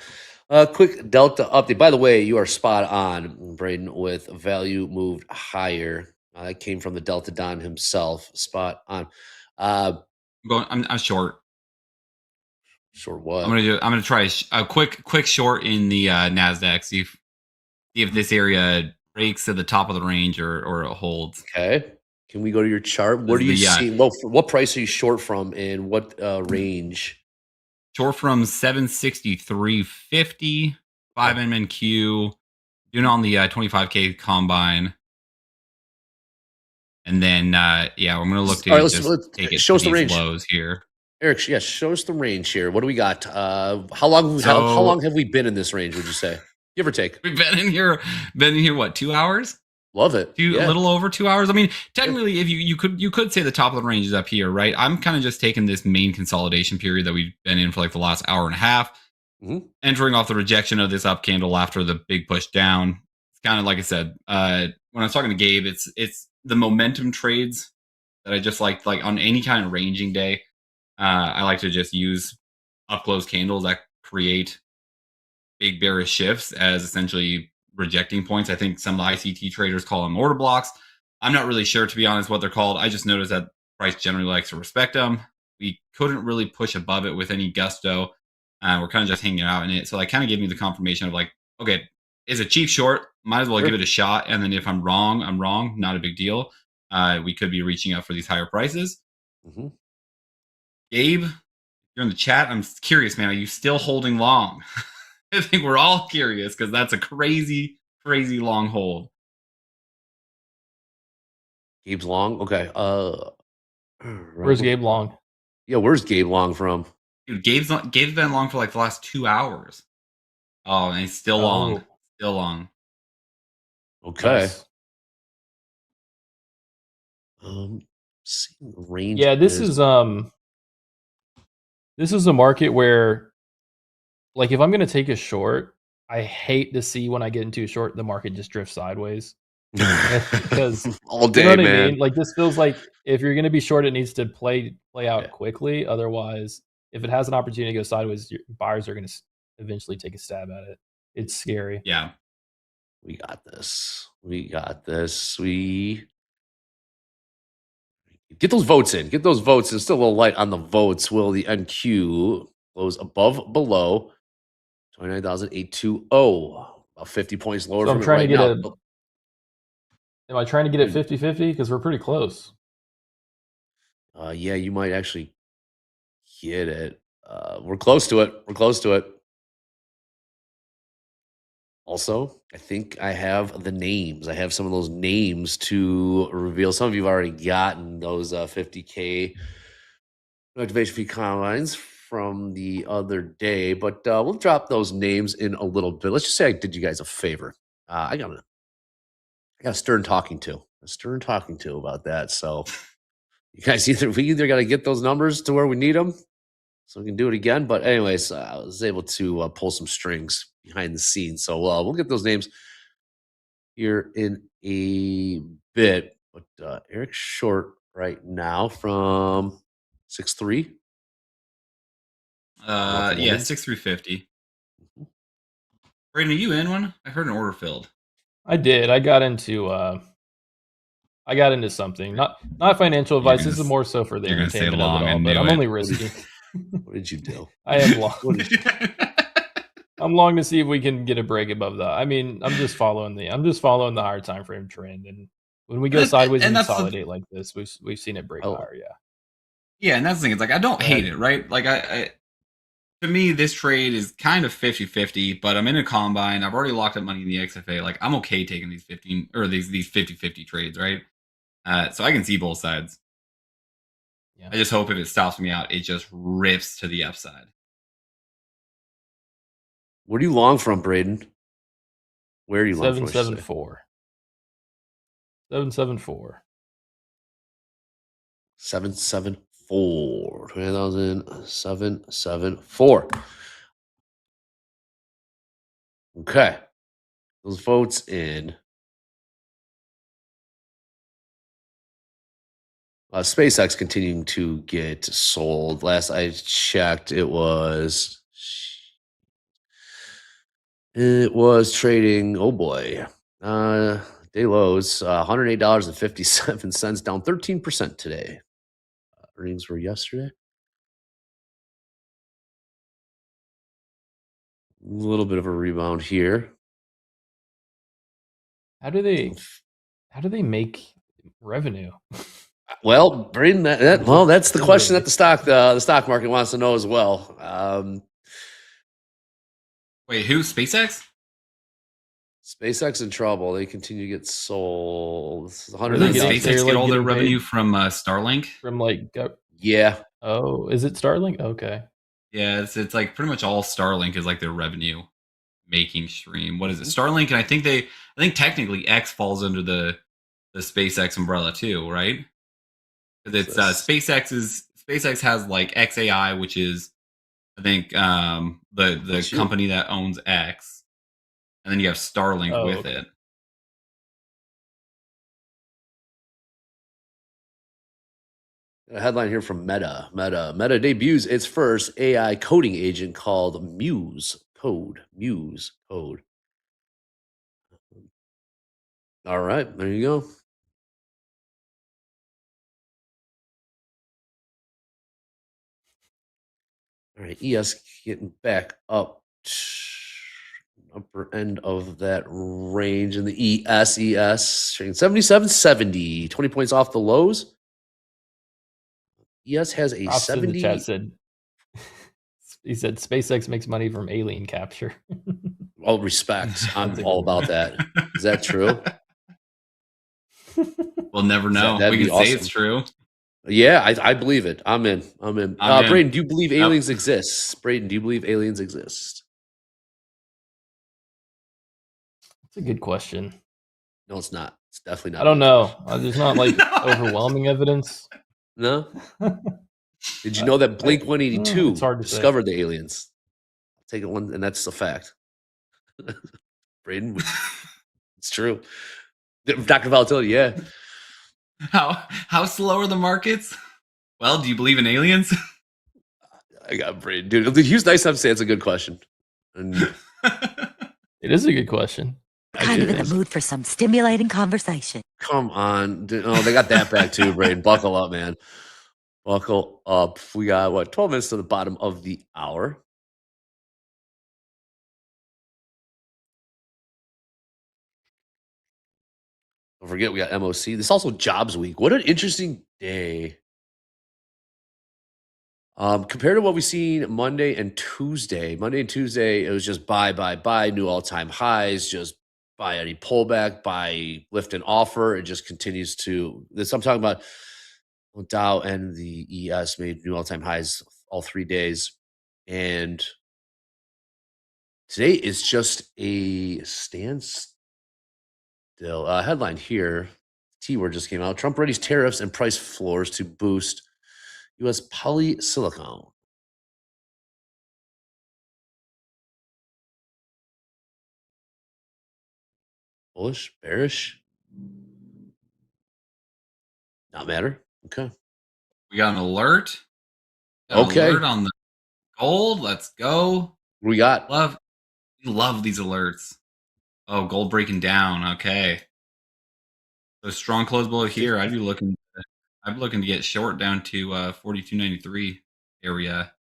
Quick Delta update. By the way, you are spot on, Braden, with value moved higher. That came from the Delta Don himself. Spot on.
I'm short.
Short what?
I'm gonna try a quick short in the Nasdaq. See if this area breaks to the top of the range or it holds.
Okay. Can we go to your chart? What do you see? What price are you short from, and what range?
Short from 763.50, 5 MNQ, doing on the 25K combine. And then, I'm going to look to
let's
take it
show us
to
the
these
range.
lows here.
Eric, yes, show us the range here. What do we got? How long have we been in this range, would you say? Give or take.
We've been in here, what, 2 hours?
Love it.
A little over 2 hours. I mean, technically, if you could say the top of the range is up here, right? I'm kind of just taking this main consolidation period that we've been in for like the last hour and a half. entering off the rejection of this up candle after the big push down. It's kind of like I said, when I was talking to Gabe, it's the momentum trades that I just like on any kind of ranging day. I like to just use up close candles that create big bearish shifts as essentially rejecting points. I think some of the ICT traders call them order blocks. I'm not really sure, to be honest, what they're called. I just noticed that price generally likes to respect them. We couldn't really push above it with any gusto. We're kind of just hanging out in it. So that kind of gave me the confirmation of like, okay, it's a cheap short. Might as well give it a shot. And then if I'm wrong, I'm wrong. Not a big deal. We could be reaching out for these higher prices. Gabe, you're in the chat. I'm curious, man. Are you still holding long? I think we're all curious because that's a crazy, crazy long hold.
Gabe's long. Okay.
Where's Gabe Long?
Yeah, where's Gabe Long from?
Dude, Gabe's been long for like the last 2 hours. Oh, and he's still long. Still long.
Okay.
Nice.
Range.
Yeah, this is a market where, like, if I'm going to take a short, I hate to see when I get into a short, the market just drifts sideways. Because
all day,
you know what
man.
I mean? Like, this feels like if you're going to be short, it needs to play out quickly. Otherwise, if it has an opportunity to go sideways, buyers are going to eventually take a stab at it. It's scary.
Yeah.
We got this. We got this. We get those votes in. Get those votes in. Still a little light on the votes. Will the NQ close above, below 29,820? About 50 points lower.
So I'm
from
trying
it
to
right
get
now.
Am I trying to get it 50-50? Because we're pretty close.
Yeah, you might actually get it. We're close to it. We're close to it. Also, I think I have the names. I have some of those names to reveal. Some of you have already gotten those 50K activation fee combines from the other day, but we'll drop those names in a little bit. Let's just say I did you guys a favor. I got a stern talking to about that. So you guys we either got to get those numbers to where we need them so we can do it again. But anyways, I was able to pull some strings behind the scenes. So we'll get those names here in a bit. But Eric's short right now from 6'3".
Yeah, 6,350. Brayden, are you in one? I heard an order filled.
I did. I got into something. Not financial advice. This is more so for the entertainment of it all. But I'm only risky.
What did you do?
I am long. I'm long to see if we can get a break above that. I mean, I'm just following the higher time frame trend, and when we go sideways and consolidate like this, we've seen it break higher. Yeah.
Yeah, and that's the thing. It's like I don't hate it, right? Like I to me, this trade is kind of 50-50, but I'm in a combine. I've already locked up money in the XFA. Like I'm okay taking these 15 or these 50-50 trades, right? So I can see both sides. Yeah. I just hope if it stops me out, it just rips to the upside.
Where do you long from, Brayden? Where are you long from?
774. 774.
774. 20,774. Okay. Those votes in. SpaceX continuing to get sold. Last I checked, it was trading. Oh boy, day lows, $108.57, down 13% today. Earnings were yesterday. A little bit of a rebound here.
How do they make revenue?
Well, Brayden, that's the question that the stock market wants to know as well.
Wait, who? SpaceX?
SpaceX in trouble. They continue to get sold.
Doesn't SpaceX get all their revenue from Starlink?
From
yeah.
Oh, is it Starlink? Okay.
Yeah, it's like pretty much all Starlink is like their revenue making stream. What is it? Starlink, and I think technically X falls under the SpaceX umbrella too, right? Because it's SpaceX has like XAI, which is I think the company that owns X, and then you have Starlink
Oh,
with
okay.
it.
A headline here from Meta. Meta debuts its first AI coding agent called Muse Code. Muse Code. All right, there you go. All right, ES getting back up upper end of that range in the ES trading 77.70, 20 points off the lows. ES has a
Props in the
70.
chat said he said SpaceX makes money from alien capture.
All respect. I'm
That's a
all
good one.
about that. Is that true?
We'll never know.
That'd
We
be
can say
awesome.
it's true.
Yeah, I believe it. I'm in.
I'm in.
Braden, do you believe
Yep.
aliens exist? Braden, do you believe aliens exist?
That's a good question.
No, it's not. It's definitely not.
I don't know. There's not like overwhelming evidence.
No. Did you know that Blink
it's
182
hard to say.
discovered the aliens? I'll take it one, and that's a fact. Braden, it's true. Dr. Volatility, yeah.
How slow are the markets? Well, do you believe in aliens?
I got Braden, dude. He's nice enough to say it's a good question. And
It is a good question.
Kind of in the mood for some stimulating conversation.
come on. Oh, they got that back too, Braden. Buckle up, man. Buckle up. We got 12 minutes to the bottom of the hour. Don't forget, we got MOC. This is also Jobs Week. What an interesting day. Compared to what we've seen Monday and Tuesday, it was just buy, new all-time highs, just buy any pullback, buy, lift and offer. It just continues to this. I'm talking about Dow and the ES made new all-time highs all 3 days. And today is just a standstill. Headline here, T-word just came out. Trump readies tariffs and price floors to boost U.S. polysilicon. Bullish? Bearish? Not matter. Okay.
We got an alert. Got
Okay.
An alert on the gold. Let's go.
We got.
Love these alerts. Oh, gold breaking down. Okay. So strong close below here. I'd be looking. I'm looking to get short down to 42.93 area.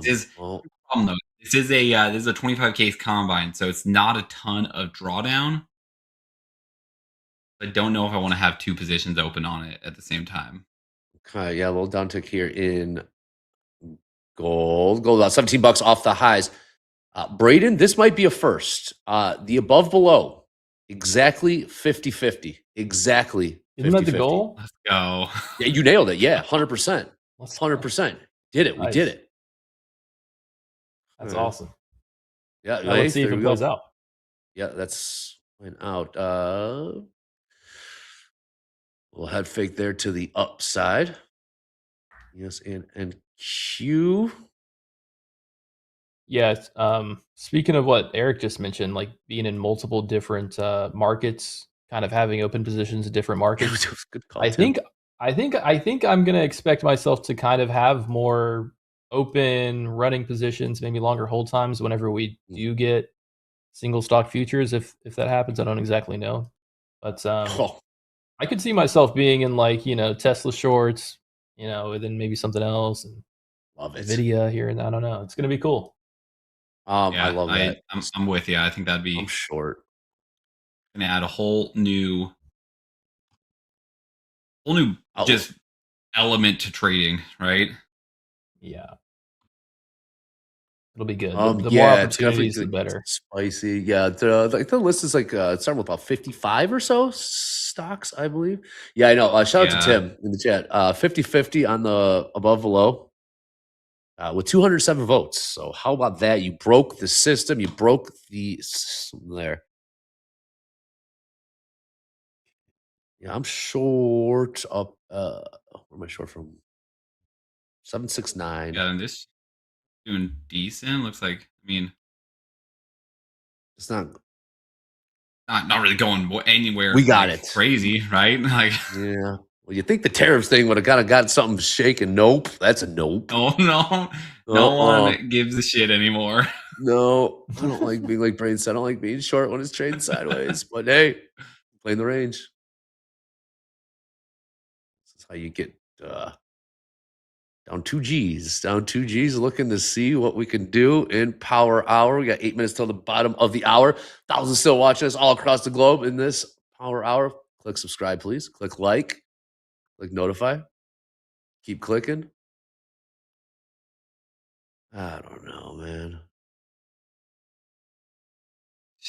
This is problem though. This is a 25 case combine, so it's not a ton of drawdown. I don't know if I want to have two positions open on it at the same time.
Okay, yeah, a little downtick here in gold. Gold about $17 off the highs. Braden, this might be a first. The above below, exactly 50-50. Exactly.
Isn't that the goal?
Let's go.
Yeah, you nailed it. Yeah, 100%. 100%. Did it. We did it.
That's awesome.
Yeah,
now let's see if it plays out.
Yeah, that's playing out. Little head fake there to the upside. Yes, and Q.
Yes. Speaking of what Eric just mentioned, like being in multiple different markets, kind of having open positions in different markets.
Good call,
I think I'm gonna expect myself to kind of have more open running positions, maybe longer hold times whenever we do get single stock futures. If that happens, I don't exactly know, but I could see myself being in like Tesla shorts, and then maybe something else, and
love it.
Nvidia here and I don't know. It's gonna be cool.
I love that.
I'm with you. I think that'd be.
I'm short.
Gonna add a whole new just element to trading, right?
Yeah. It'll be good. The
Yeah,
more
it's definitely
opportunities, the better.
spicy. Yeah, the list is like starting with about 55 or so stocks, I believe. Yeah, I know. Shout out to Tim in the chat. 50-50 on the above below. With 207 votes. So how about that? You broke the system. You broke the system there. Yeah, I'm short up. Where am I short from? 769.
Yeah, and this doing decent. Looks like, I mean,
it's not
really going anywhere.
We got
like,
it.
crazy, right? Like,
yeah. Well, you think the tariffs thing would have kind of got something shaken? Nope. That's a nope.
no one gives a shit anymore.
No, I don't like being like Brain said. I don't like being short when it's trading sideways. But hey, playing the range. This is how you get down 2 Gs. Down 2 Gs, looking to see what we can do in Power Hour. We got 8 minutes till the bottom of the hour. Thousands still watching us all across the globe in this Power Hour. Click subscribe, please. Click like. Click notify. Keep clicking. I don't know, man.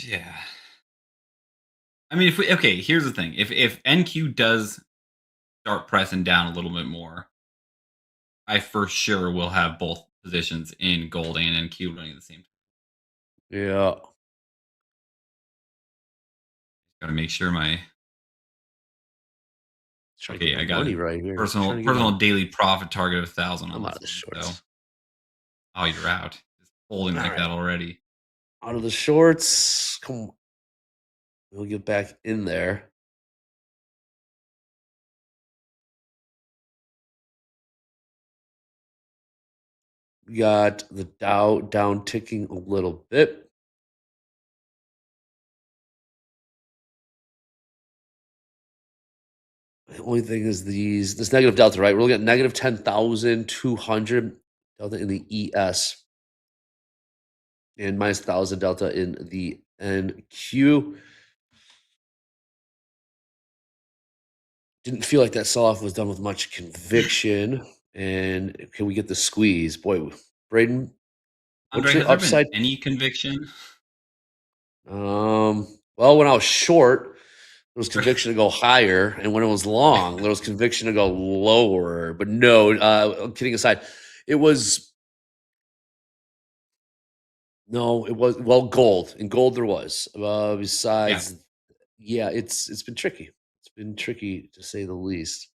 Yeah. I mean, here's the thing. If NQ does start pressing down a little bit more, I for sure will have both positions in gold and NQ running at the same time.
Yeah.
Gotta make sure my I got
money right here.
Personal daily profit target of 1,000 on
I'm
this
out of the
one,
shorts.
so. Oh, you're out. Just holding like that already.
Out of the shorts. Come on. We'll get back in there. We got the Dow down ticking a little bit. The only thing is this negative delta, right? We're looking at negative 10,200 delta in the ES and minus 1,000 delta in the NQ. Didn't feel like that sell-off was done with much conviction. And can we get the squeeze? Boy, Braden, what's
Andre,
your
has there
upside?
been any conviction?
Well, when I was short, there was conviction to go higher, and when it was long, there was conviction to go lower. But no, kidding aside, it was gold. In gold there was. Besides, yeah, it's been tricky. It's been tricky to say the least.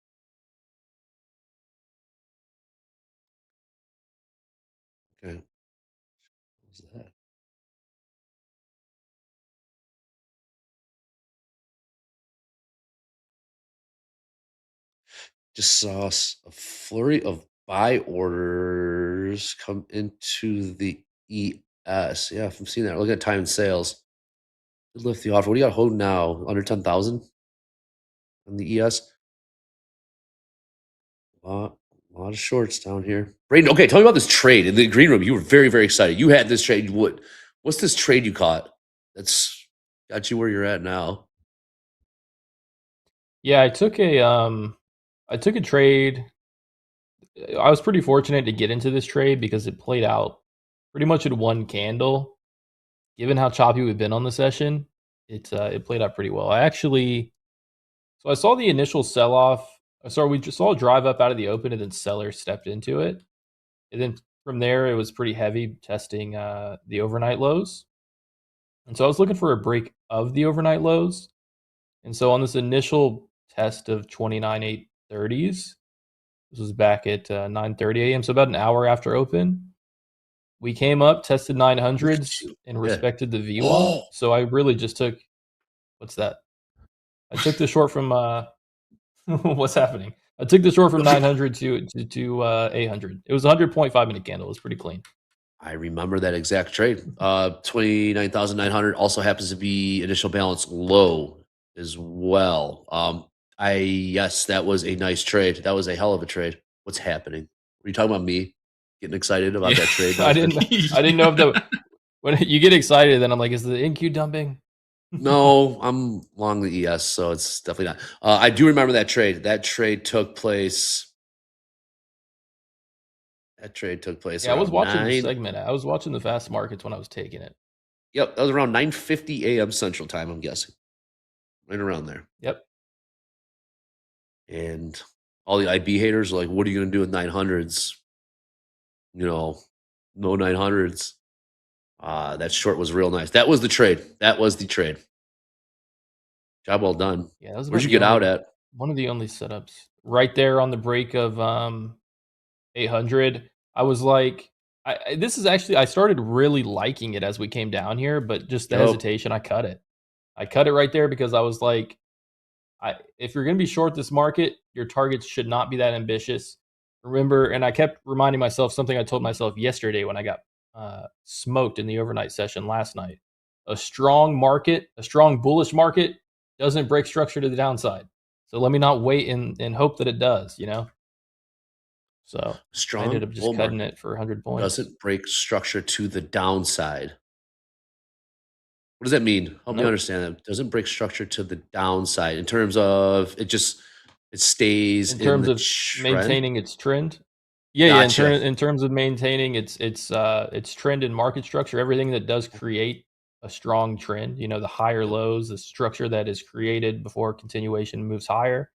Okay. What was that? Just saw a flurry of buy orders come into the ES. Yeah, I'm seeing that. Look at time and sales. Did lift the offer. What do you got hold now? Under 10,000 on the ES? A lot of shorts down here. Braden, okay, tell me about this trade in the green room. You were very, very excited. You had this trade. What's this trade you caught that's got you where you're at now?
Yeah, I took a trade. I was pretty fortunate to get into this trade because it played out pretty much in one candle. Given how choppy we've been on the session, it played out pretty well. I saw the initial sell-off. We just saw a drive up out of the open, and then sellers stepped into it. And then from there, it was pretty heavy testing the overnight lows. And so I was looking for a break of the overnight lows. And so on this initial test of 29,830s, this was back at 9:30 a.m., so about an hour after open, we came up, tested 900s, and respected the V1.
Oh.
So I really just took what's that? I took the short from what's happening? I took the short from 900 to 800. It was a 100.5 minute candle. It was pretty clean.
I remember that exact trade. 29,900 also happens to be initial balance low as well. Yes, that was a nice trade. That was a hell of a trade. What's happening? Were you talking about me getting excited about that trade?
I didn't know if when you get excited, then I'm like, is the NQ dumping?
No, I'm long the ES, so it's definitely not. I do remember that trade. That trade took place.
Yeah, I was watching the segment. I was watching the fast markets when I was taking it.
Yep, that was around 9:50 a.m. Central Time, I'm guessing. Right around there.
Yep.
And all the IB haters are like, what are you going to do with 900s? No 900s. That short was real nice. That was the trade. Job well done.
Yeah, that was
Where'd you get out at?
One of the only setups. Right there on the break of 800. I was like, This is actually, I started really liking it as we came down here, but just the
Yep.
hesitation, I cut it. I cut it right there because I was like, if you're going to be short this market, your targets should not be that ambitious. Remember, and I kept reminding myself something I told myself yesterday when I got smoked in the overnight session last night. A strong market, a strong bullish market, doesn't break structure to the downside. So let me not wait and hope that it does, you know? So I ended up
Strong
just
bull
cutting
market
it for 100 points.
doesn't break structure to the downside. What does that mean? Help me
Nope.
understand that. Doesn't break structure to the downside in terms of it stays
In
in
terms
the
of
trend.
maintaining its trend. Yeah, yeah. In terms of maintaining its trend in market structure, everything that does create a strong trend, you know, the higher lows, the structure that is created before continuation moves higher,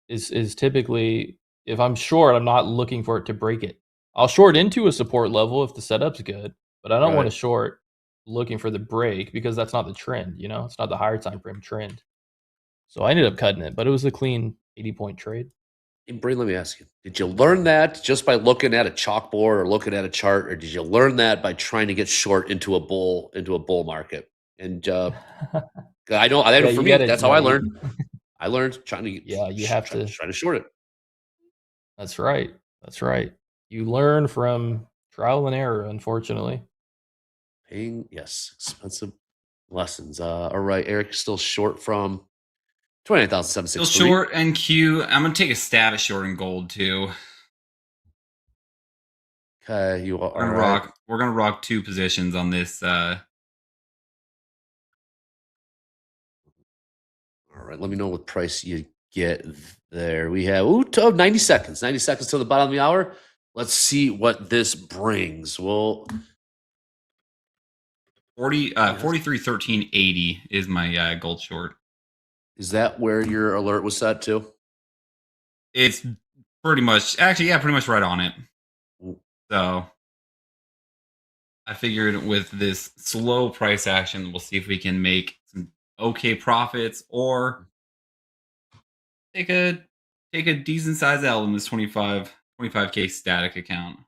is typically, if I'm short, I'm not looking for it to break it. I'll short into a support level if the setup's good, but I don't want
Right.
to short looking for the break because that's not the trend, you know? It's not the higher time frame trend. So I ended up cutting it, but it was a clean 80-point trade.
And Brady, let me ask you: did you learn that just by looking at a chalkboard or looking at a chart, or did you learn that by trying to get short into a bull market? And I know
Yeah,
for
you
me,
gotta,
that's how I learned. I learned trying to
yeah, you have to.
try to short it.
That's right. That's right. You learn from trial and error, unfortunately.
Paying, yes, expensive lessons. All right, Eric, still short from 29,763.
Still short NQ. I'm gonna take a stab at short in gold too.
Okay, you are
We're gonna rock 2 positions on this.
All right, let me know what price you get there. We have 90 seconds. 90 seconds till the bottom of the hour. Let's see what this brings. Well,
43.1380 is my gold short.
Is that where your alert was set to?
It's pretty much, actually, yeah, pretty much right on it. So I figured with this slow price action, we'll see if we can make some okay profits or take a decent size L in this 25K static account.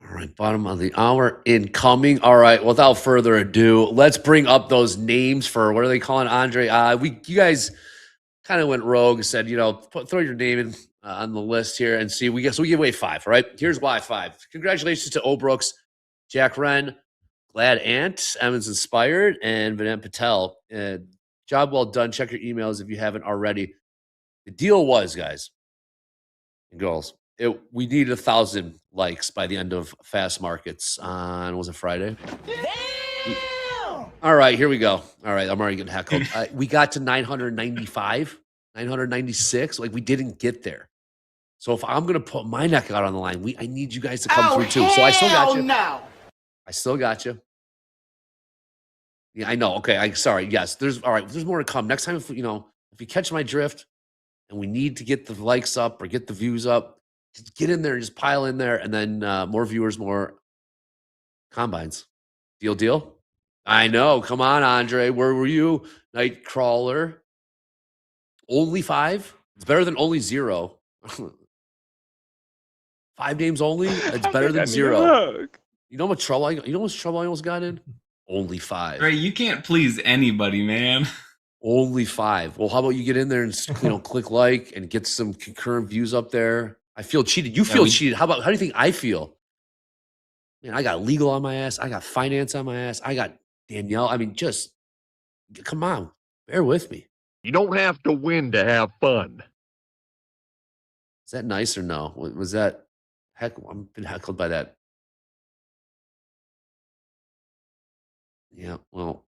All right, bottom of the hour incoming. All right, without further ado, let's bring up those names for what are they calling Andre? You guys kind of went rogue and said, throw your name in on the list here and see. We give away 5. All right, here's why 5. Congratulations to Obrooks, Jack Wren, Glad Ant, Evans Inspired, and Vinant Patel. Job well done. Check your emails if you haven't already. The deal was, guys and girls, we needed 1,000 likes by the end of Fast Markets on, was it Friday? All right, here we go. All right, I'm already getting heckled. We got to 995, 996. Like, we didn't get there. So if I'm going to put my neck out on the line, I need you guys to come through too. So I still got you. I still got you. Yeah, I know. Okay, sorry. Yes, there's more to come. Next time, if you catch my drift and we need to get the likes up or get the views up, just get in there and just pile in there, and then more viewers, more combines. Deal? I know. Come on, Andre. Where were you? Nightcrawler. Only 5? It's better than only 0. 5 games only? It's better than 0. You know how much trouble I almost got in? Only 5.
Right, you can't please anybody, man.
Only 5. Well, how about you get in there and click like and get some concurrent views up there? I feel cheated. You feel cheated. How do you think I feel? Man, I got legal on my ass. I got finance on my ass. I got Danielle. I mean, just come on, bear with me.
You don't have to win to have fun.
Is that nice or no? Was that heck? I've been heckled by that. Yeah. Well,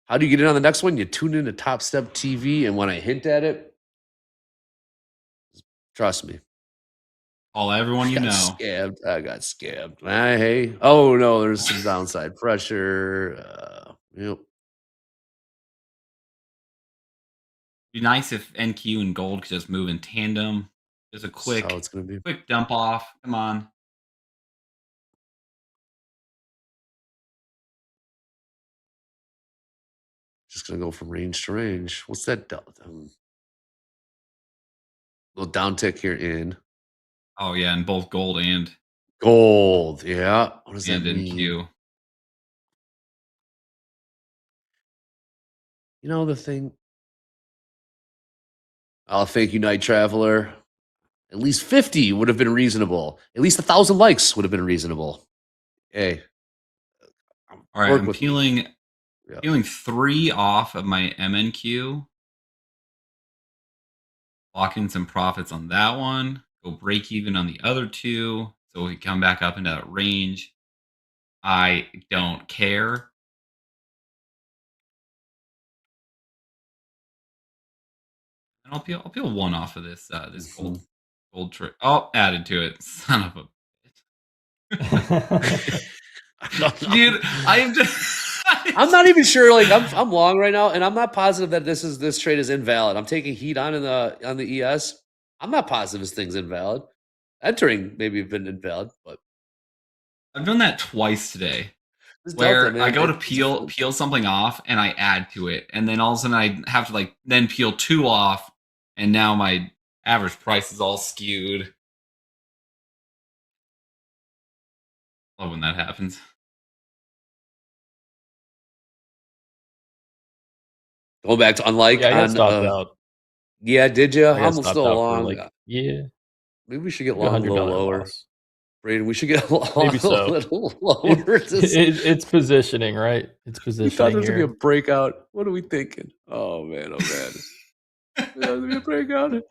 how do you get in on the next one? You tune into TopstepTV, and when I hint at it, trust me.
Call everyone you know.
Scammed. I got scammed. Hey. Oh no, there's some downside pressure. Yep.
Be nice if NQ and gold could just move in tandem. Just a quick dump off. Come on.
Just gonna go from range to range. What's that? Little downtick here in
Oh yeah, in both gold and
gold. Yeah. What does that
and in
mean?
Q.
You know the thing. Oh, thank you, Night Traveler. At least 50 would have been reasonable. At least 1,000 likes would have been reasonable. Hey.
All right,
Work
I'm
with me.
peeling
Yeah.
peeling 3 off of my MNQ. Lock in some profits on that one. Go break even on the other 2. So we come back up into that range. I don't care. And I'll peel 1 off of this this gold trick. Oh, added to it. Son of a dude, I am just
I'm not even sure. Like I'm long right now, and I'm not positive that this trade is invalid. I'm taking heat on the ES. I'm not positive this thing's invalid. Entering maybe been invalid, but
I've done that twice today.
This
Where
Delta, man,
I go to
it's
peel something off and I add to it, and then all of a sudden I have to like then peel 2 off, and now my average price is all skewed. Love when that happens.
Going back to unlike
Yeah, I got
on
stopped out.
Yeah, did you?
I got
I'm
stopped
still
out for
long.
like yeah.
Maybe we should get
Like
long a little
$100
lower.
loss.
Braden, we should get long
Maybe
a
so.
little lower.
It's positioning, right? It's
We
positioning
thought there was gonna
here.
be a breakout. What are we thinking? Oh man, oh man. There's gonna be a breakout.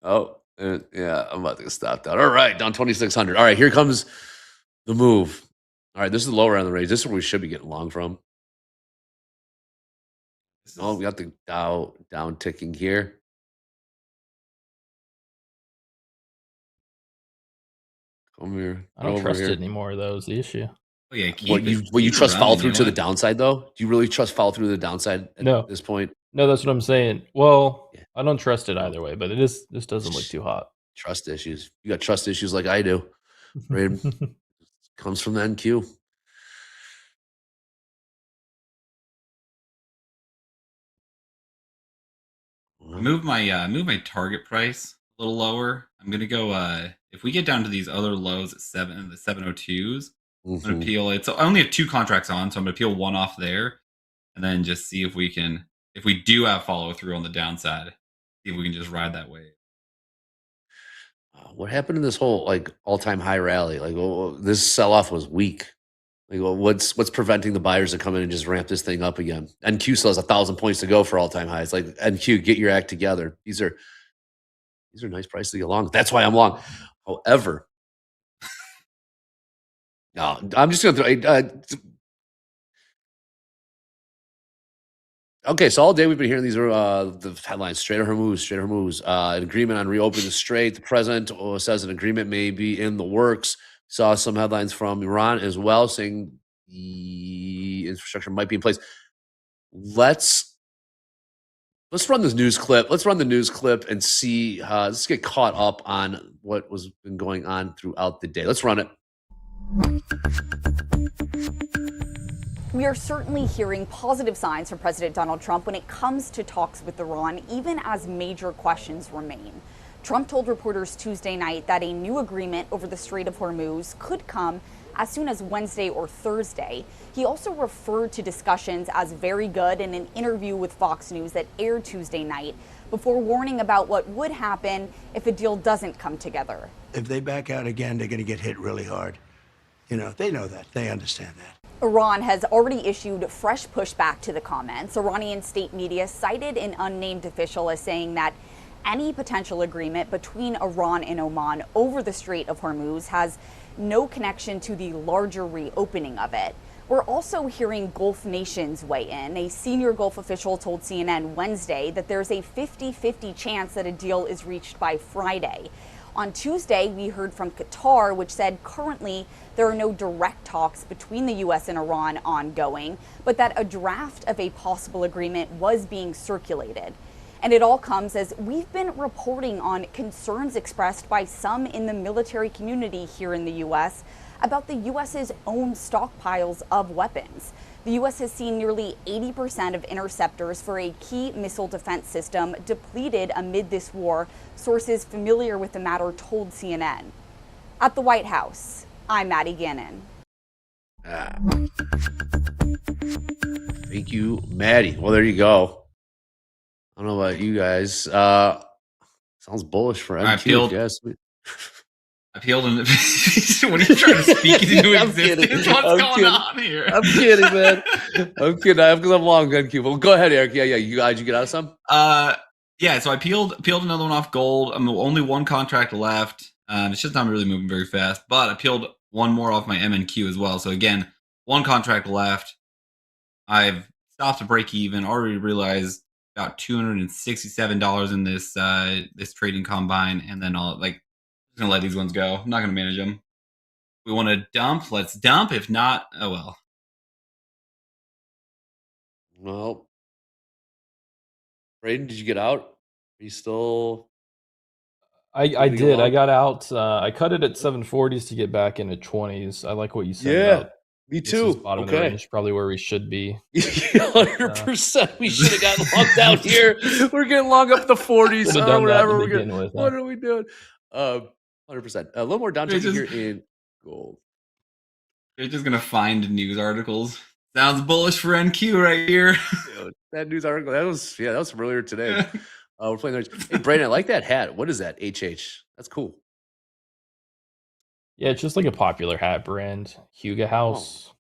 Oh, yeah, I'm about to get stopped out. All right, down 2,600. All right, here comes the move. All right, this is the lower end of the range. This is where we should be getting long from. Oh, we got the Dow down ticking here. Come here.
I don't
over
trust
here.
it anymore, though, is the issue.
Oh yeah,
What you trust follow through to the downside though? Do you really trust follow through to the downside at
No.
this point?
No, that's what I'm saying. Well, I don't trust it either way, but this doesn't look too hot.
Trust issues. You got trust issues like I do. Right? Comes from the NQ.
Move my target price a little lower. I'm gonna go if we get down to these other lows at the 702s, I'm gonna peel it. So I only have 2 contracts on, so I'm gonna peel 1 off there, and then just see if we do have follow through on the downside, see if we can just ride that wave.
What happened to this whole like all-time high rally? Like this sell-off was weak. Like what's preventing the buyers to come in and just ramp this thing up again? NQ still has 1,000 points to go for all-time highs. Like NQ, get your act together. These are nice prices to get long. That's why I'm long. However, no, I'm just going to throw. Okay, so all day we've been hearing these are the headlines: Strait of Hormuz, an agreement on reopening the strait. The president says an agreement may be in the works. Saw some headlines from Iran as well saying the infrastructure might be in place. Let's run this news clip. Let's run the news clip and see. Let's get caught up on what was been going on throughout the day. Let's run it.
We are certainly hearing positive signs from President Donald Trump when it comes to talks with Iran, even as major questions remain. Trump told reporters Tuesday night that a new agreement over the Strait of Hormuz could come as soon as Wednesday or Thursday. He also referred to discussions as very good in an interview with Fox News that aired Tuesday night, before warning about what would happen if a deal doesn't come together.
If they back out again, they're going to get hit really hard. You know, they know that. They understand that.
Iran has already issued fresh pushback to the comments. Iranian state media cited an unnamed official as saying that any potential agreement between Iran and Oman over the Strait of Hormuz has no connection to the larger reopening of it. We're also hearing Gulf nations weigh in. A senior Gulf official told CNN Wednesday that there's a 50-50 chance that a deal is reached by Friday. On Tuesday, we heard from Qatar, which said currently there are no direct talks between the U.S. and Iran ongoing, but that a draft of a possible agreement was being circulated. And it all comes as we've been reporting on concerns expressed by some in the military community here in the U.S. about the U.S.'s own stockpiles of weapons. The U.S. has seen nearly 80% of interceptors for a key missile defense system depleted amid this war, sources familiar with the matter told CNN. At the White House, I'm Maddie Gannon.
Thank you, Maddie. Well, there you go. I don't know about you guys. Sounds bullish for MQ.
I peeled.
Yes.
I peeled in. When are you trying to speak into
I'm
existence?
kidding.
What's
I'm
going
kidding.
on here?
I'm kidding, man. I'm kidding. Because I'm long gun Q. Well, go ahead, Eric. Yeah. You guys, you get out of some?
Yeah. So I peeled another one off gold. I'm only one contract left. It's just not really moving very fast. But I peeled one more off my MNQ as well. So again, one contract left. I've stopped to break even. Already realized about $267 in this this trading combine, and then I'll just gonna let these ones go. I'm not gonna manage them. We want to dump. Let's dump. If not, oh well.
Well, Braden, did you get out? Are you still?
I did. I got out. I cut it at 740s to get back into 20s. I like what you said.
Yeah,
about
me
this
too.
is bottom of the
Okay.
range, probably where we should be.
100%. We should have gotten long down here. We're getting long up the 40s
Should've
or
done that
whatever.
to
We're
begin
getting,
with, huh?
what are we doing? 100%. A little more down
They're
here
just-
in gold.
They're just gonna find news articles. Sounds bullish for NQ right here.
Dude, that news article, that was from earlier today. We're playing there. Hey, Brandon, I like that hat. What is that? HH. That's cool.
Yeah, it's just like a popular hat brand, Huga House.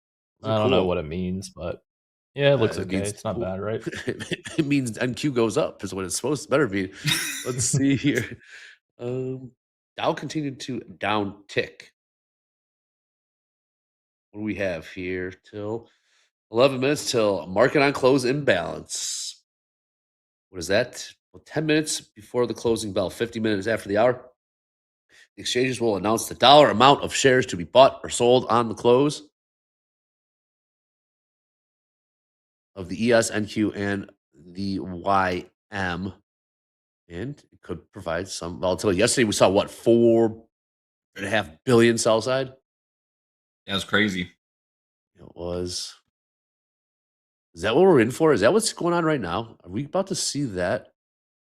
Oh,
I don't know
cool.
what it means, but yeah, it looks
It
okay.
means
It's not
cool.
bad, right?
It means NQ goes up is what it's supposed to better be. Let's see here. Dow continued to down tick. What do we have here till 11 minutes till market on close imbalance? What is that? Well, 10 minutes before the closing bell, 50 minutes after the hour. The exchanges will announce the dollar amount of shares to be bought or sold on the close of the ES, NQ, and the YM. And it could provide some volatility. Yesterday, we saw what, 4.5 billion sell side?
That was crazy.
It was. Is that what we're in for? Is that what's going on right now? Are we about to see that?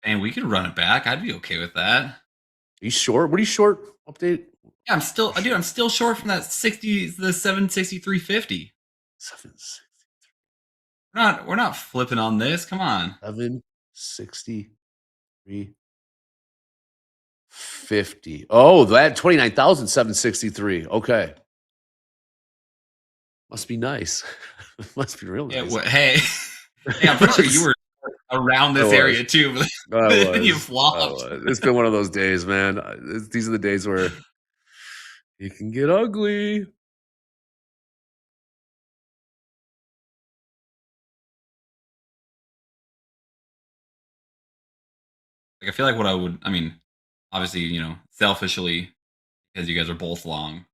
And we could run it back. I'd be okay with that.
Are you short? What are you short? Update?
Yeah, I'm still short from that 763.50.
763.
We're not flipping on this. Come on.
763.50. Oh, that 29,763. Okay. Must be nice. Must be real nice.
Hey, I'm pretty sure you were around this area too, but then you flopped.
It's been one of those days, man. These are the days where it can get ugly.
I feel like obviously, selfishly, because you guys are both long,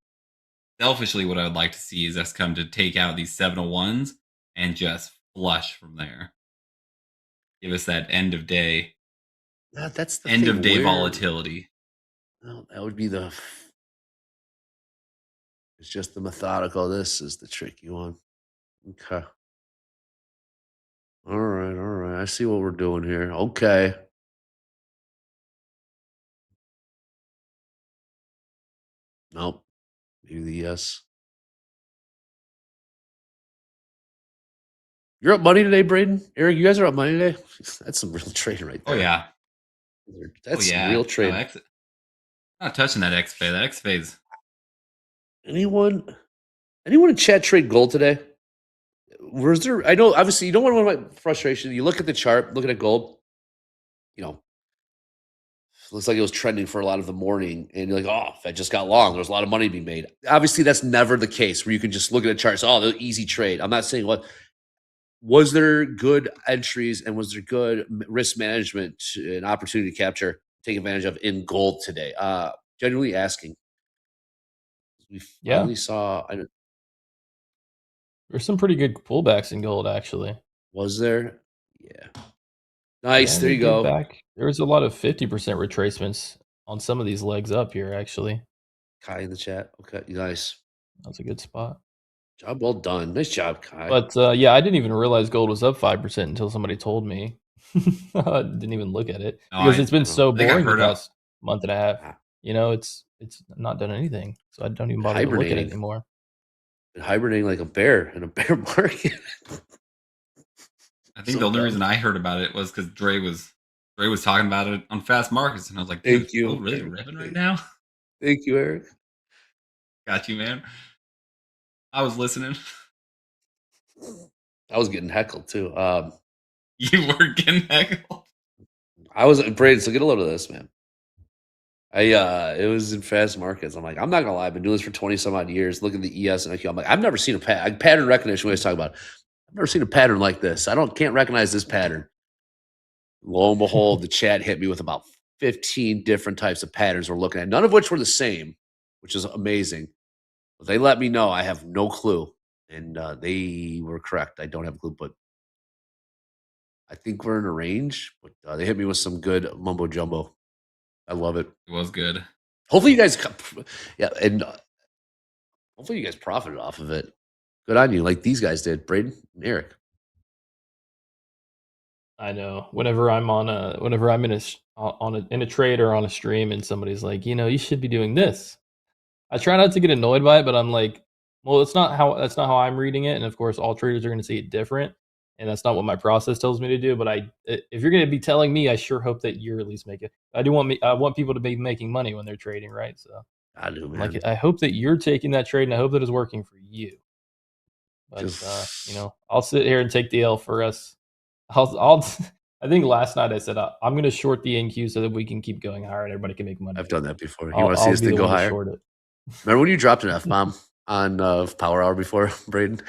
selfishly, what I would like to see is us come to take out these 701s and just flush from there. Give us that end of day.
That's the
end
thing,
of day
where-
volatility.
Well, that would be it's just the methodical. This is the tricky one. Okay. All right. I see what we're doing here. Okay. Nope. Maybe the yes. You're up money today, Braden? Eric, you guys are up money today? That's some real trading right there.
Oh yeah.
That's some real trading.
Not touching that XFA. That XFA's.
Anyone in chat trade gold today? Was there? I know, obviously, you don't want my frustration. You look at the chart, looking at gold. Looks like it was trending for a lot of the morning, and you're like, "Oh, Fed just got long. There's a lot of money being made." Obviously, that's never the case where you can just look at a chart and say, "Oh, the easy trade." I'm not saying what. Was there good entries and was there good risk management and opportunity to capture, take advantage of in gold today? Genuinely asking. We finally saw.
There's some pretty good pullbacks in gold, actually.
Was there? Yeah. Nice.
Yeah,
there
we
you
did
go.
There was a lot of 50% retracements on some of these legs up here, actually.
Kai in the chat. Okay. Nice.
That's a good spot.
Job well done. Nice job, Kai.
But yeah, I didn't even realize gold was up 5% until somebody told me. I didn't even look at it because it's been so boring the past month and a half. You know, it's not done anything, so I don't even bother to look at it anymore.
Hibernating like a bear in a bear market.
I think the only reason I heard about it was because Dre was talking about it on Fast Markets, and I was like, "Dude,
Thank you.
gold really ripping right now?"
Thank you, Eric.
Got you, man. I was listening.
I was getting heckled too.
You were getting heckled.
I was Braden, so get a load of this, man. It was in Fast Markets. I'm like, I'm not gonna lie, I've been doing this for 20 some odd years. Look at the ES and IQ. I'm like, I've never seen a pattern recognition. We always talk about. I've never seen a pattern like this. Can't recognize this pattern. Lo and behold, the chat hit me with about 15 different types of patterns we're looking at, none of which were the same, which is amazing. But they let me know I have no clue, and they were correct. I don't have a clue, but I think we're in a range. But they hit me with some good mumbo jumbo. I love it.
It was good.
Hopefully you guys, and hopefully you guys profited off of it. Good on you, like these guys did, Braden and Eric.
I know. Whenever I'm in a trade or on a stream, and somebody's like, you should be doing this. I try not to get annoyed by it, but I'm like, well, that's not how I'm reading it, and of course, all traders are going to see it different, and that's not what my process tells me to do. But if you're going to be telling me, I sure hope that you're at least making. I want people to be making money when they're trading, right? So
I do, man.
Like, I hope that you're taking that trade, and I hope that it's working for you. But I'll sit here and take the L for us. I think last night I said I'm going to short the NQ so that we can keep going higher and everybody can make money.
I've done that before. You want to see this thing go higher?
Short it.
Remember when you dropped an F-bomb on Power Hour before, Braden?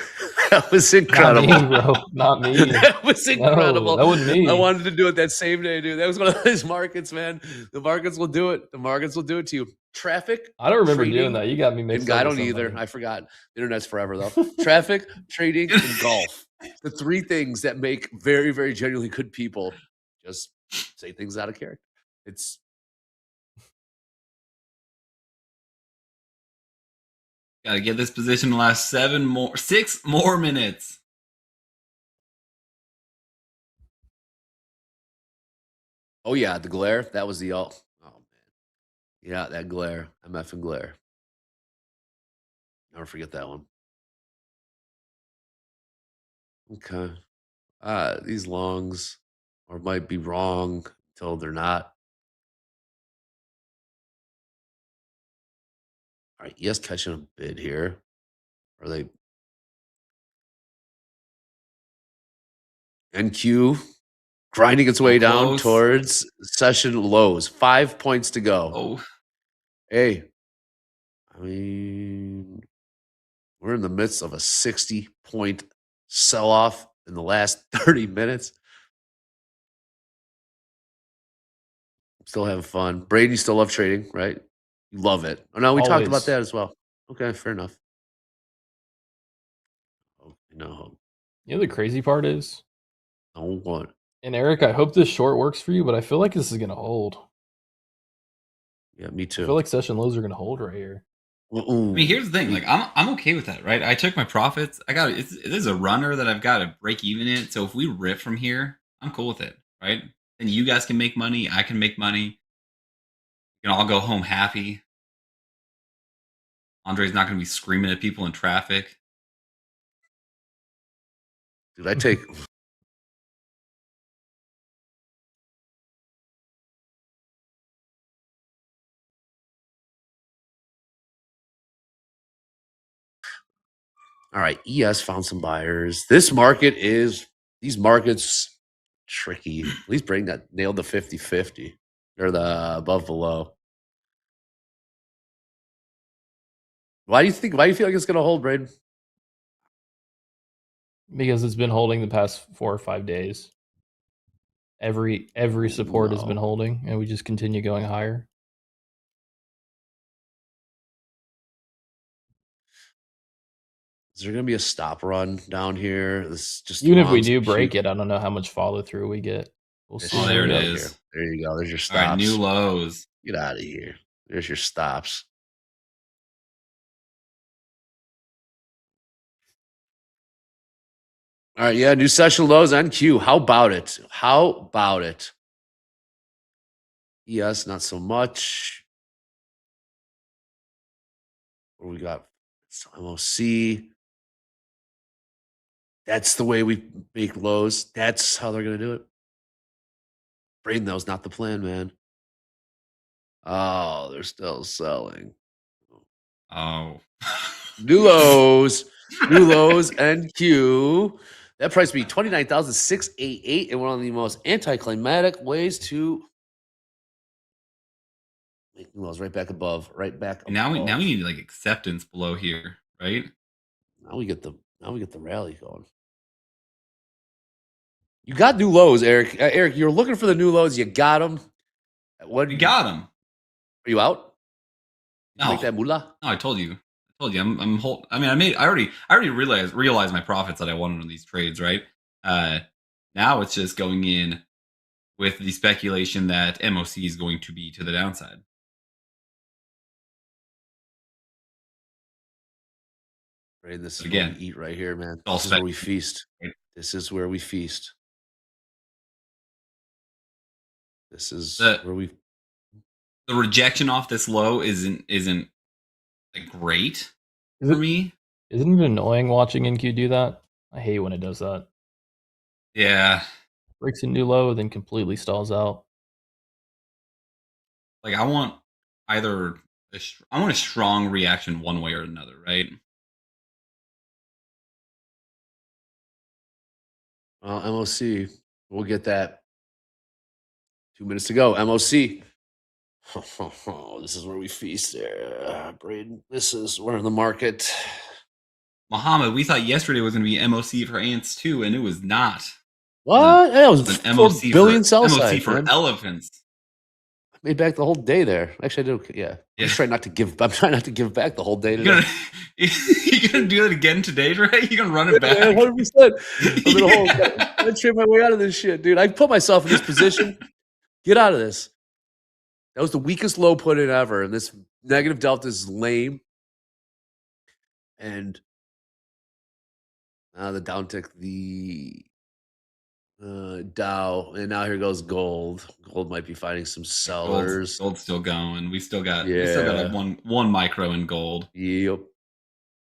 That was incredible.
Not me, bro. Not me.
That was incredible.
No, that wasn't me.
I wanted to do it that same day, dude. That was one of those markets, man. The markets will do it. The markets will do it to you. Traffic.
I don't remember
trading,
doing that. You got me mixed up.
I don't either. I forgot. The internet's forever, though. Traffic, trading, and golf. The three things that make very, very genuinely good people just say things out of character. It's
Gotta get this position to last 6 more minutes.
Oh yeah, the glare. That was the all. Oh man, yeah, that glare. MF and glare. Never forget that one. Okay. These longs or might be wrong until they're not. All right, yes, catching a bid here. Are they NQ grinding its way down towards session lows? 5 points to go.
Oh,
hey, I mean, we're in the midst of a 60-point sell-off in the last 30 minutes. I'm still having fun. Braden, you still love trading, right? You love it. Oh, no, we talked about that as well. Okay, fair enough. Oh, no.
You know the crazy part is?
Oh, what?
And Eric, I hope this short works for you, but I feel like this is going to hold.
Yeah, me too.
I feel like session lows are going to hold right here.
I mean, here's the thing. Like, I'm okay with that, right? I took my profits. It is a runner that I've got to break even in. So if we rip from here, I'm cool with it, right? Then you guys can make money. I can make money. You can all go home happy. Andre's not going to be screaming at people in traffic.
Dude, I take... All right, ES found some buyers. These markets tricky. At least Braden got nailed the 50-50 or the above below. Why do you feel like it's gonna hold, Braden?
Because it's been holding the past 4 or 5 days. Every support has been holding, and we just continue going higher.
Is there going to be a stop run down here? This just
even if we do break it, I don't know how much follow through we get. We'll see.
Oh, there it is.
Here. There you go. There's your stops.
All right, new lows.
Get out of here. There's your stops. All right, yeah, new session lows on Q. How about it? How about it? Yes, not so much. What do we got? MOC. That's the way we make lows. That's how they're going to do it. Braden, that was not the plan, man. Oh, they're still selling.
Oh.
New lows. New lows and Q. That price would be 29,688 and one of the most anticlimactic ways to make new lows right back above. Right back
And
above.
now we need like acceptance below here, right?
Now we get the rally going. You got new lows, Eric. Eric, you're looking for the new lows. You got them. What
You got them.
Are you out?
No.
Make that moolah?
No, I told you. I'm hold. I mean, I already realized my profits that I wanted on these trades, right? Now it's just going in with the speculation that MOC is going to be to the downside.
Right, this is
Again,
where we eat right here, man.
all
This is where we feast. This is where we feast. This is where we.
The rejection off this low isn't like great for me.
Isn't it annoying watching NQ do that? I hate when it does that.
Yeah.
Breaks a new low, then completely stalls out.
Like I want either I want a strong reaction one way or another, right?
Well, MOC, we'll get that. 2 minutes to go. MOC. This is where we feast there, Braden. This is we're in the market.
Muhammad, we thought yesterday was going to be MOC for ants too, and it was not.
What? Yeah, it was
an
MOC billion sell
MOC
side,
for
man.
elephants.
I made back the whole day there. Actually, I did. Yeah. I'm trying not to give back the whole day today.
You gonna do it again today, right? You gonna run it back?
100%. I'm gonna trade my way out of this shit, dude. I put myself in this position. Get out of this. That was the weakest low put in ever, and this negative delta is lame. And the downtick, the Dow, and now here goes gold. Gold might be finding some sellers.
Gold's still going. We still got like one micro in gold.
Yep.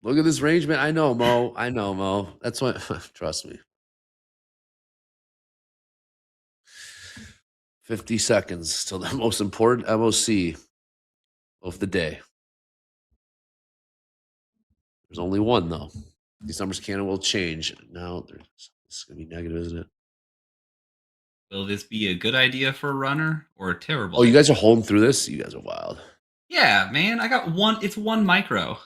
Look at this range, man. I know, Mo. I know, Mo. That's what. Trust me. 50 seconds till the most important MOC of the day. There's only one, though. These numbers can and will change. Now, this is going to be negative, isn't it?
Will this be a good idea for a runner or a terrible?
Oh, you guys are holding through this? You guys are wild.
Yeah, man. I got one. It's one micro.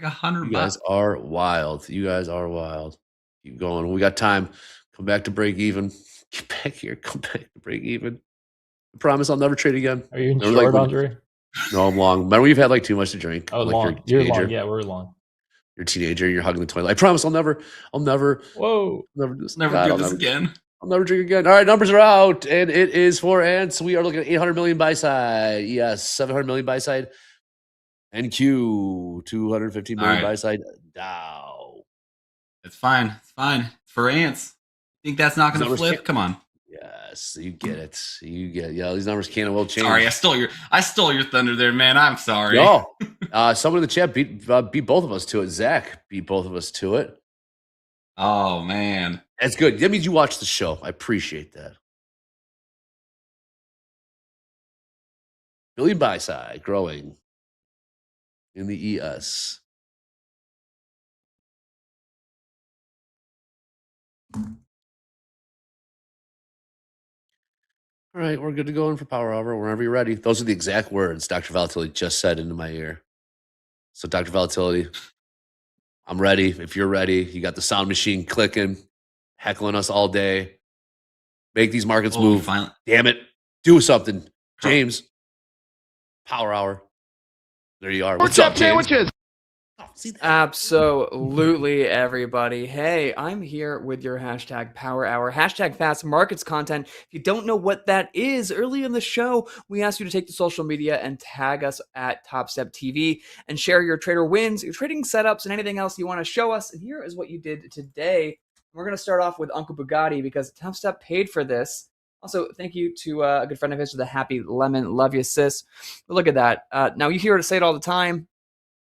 Like $100.
You guys are wild. You guys are wild. Keep going. We got time. Come back to break even. Get back here. Come back to break even. I promise I'll never trade again.
Are you in short, Andre?
No, I'm long. Remember, we've had like too much to drink.
Oh,
like
long. You're long. Yeah, we're long.
You're a teenager. You're hugging the toilet. I promise I'll never.
Whoa.
Never do this.
Never do this again.
I'll never drink again. All right, numbers are out, and it is for ants. We are looking at 800 million buy side. Yes, 700 million buy side. NQ 250 million buy side. Dow.
It's fine. It's fine. It's for ants. Think that's not going to flip? Come on.
Yes, you get it. You get it. Yeah, these numbers can and will change.
Sorry, I stole your thunder there, man. I'm sorry.
No, someone in the chat beat both of us to it. Zach beat both of us to it.
Oh man,
that's good. That means you watched the show. I appreciate that. Billion buy side growing in the ES. All right, we're good to go in for power hour whenever you're ready. Those are the exact words Dr. Volatility just said into my ear. So, Dr. Volatility, I'm ready. If you're ready, you got the sound machine clicking, heckling us all day. Make these markets move.
Finally.
Damn it. Do something. James, power hour. There you are. What's up, James?
Sandwiches? Absolutely, everybody. Hey, I'm here with your hashtag Power Hour, hashtag Fast Markets content. If you don't know what that is, early in the show, we asked you to take to social media and tag us at TopstepTV and share your trader wins, your trading setups, and anything else you want to show us. And here is what you did today. We're going to start off with Uncle Bugatti because Topstep paid for this. Also, thank you to a good friend of his with a happy lemon. Love you, sis. But look at that. Now, you hear it say it all the time.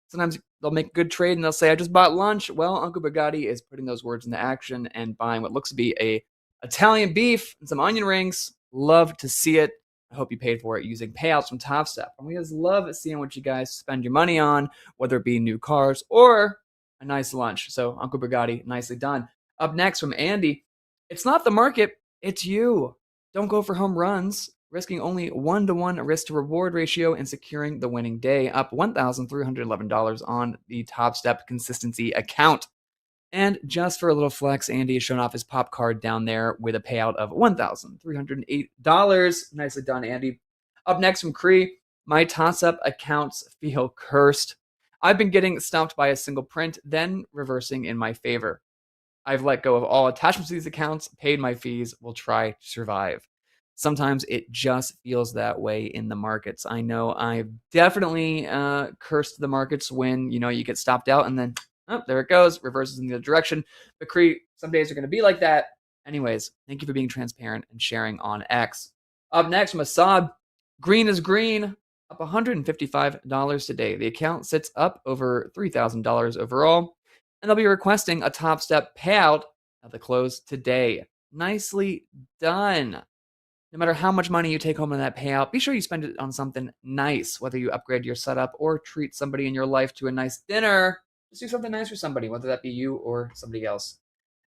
Sometimes they'll make a good trade and they'll say, I just bought lunch. Well, Uncle Bugatti is putting those words into action and buying what looks to be a Italian beef and some onion rings. Love to see it. I hope you paid for it using payouts from Topstep. And we just love seeing what you guys spend your money on, whether it be new cars or a nice lunch. So, Uncle Bugatti, nicely done. Up next from Andy, it's not the market, it's you. Don't go for home runs, risking only 1-to-1 risk to reward ratio and securing the winning day. Up $1,311 on the Topstep consistency account. And just for a little flex, Andy is showing off his pop card down there with a payout of $1,308. Nicely done, Andy. Up next from Cree, my toss-up accounts feel cursed. I've been getting stumped by a single print, then reversing in my favor. I've let go of all attachments to these accounts, paid my fees, will try to survive. Sometimes it just feels that way in the markets. I know I've definitely cursed the markets when, you get stopped out and then, oh, there it goes, reverses in the other direction. But Cree, some days are going to be like that. Anyways, thank you for being transparent and sharing on X. Up next, Masad. Green is green, up $155 today. The account sits up over $3,000 overall, and they'll be requesting a Topstep payout at the close today. Nicely done. No matter how much money you take home in that payout, be sure you spend it on something nice, whether you upgrade your setup or treat somebody in your life to a nice dinner. Just do something nice for somebody, whether that be you or somebody else.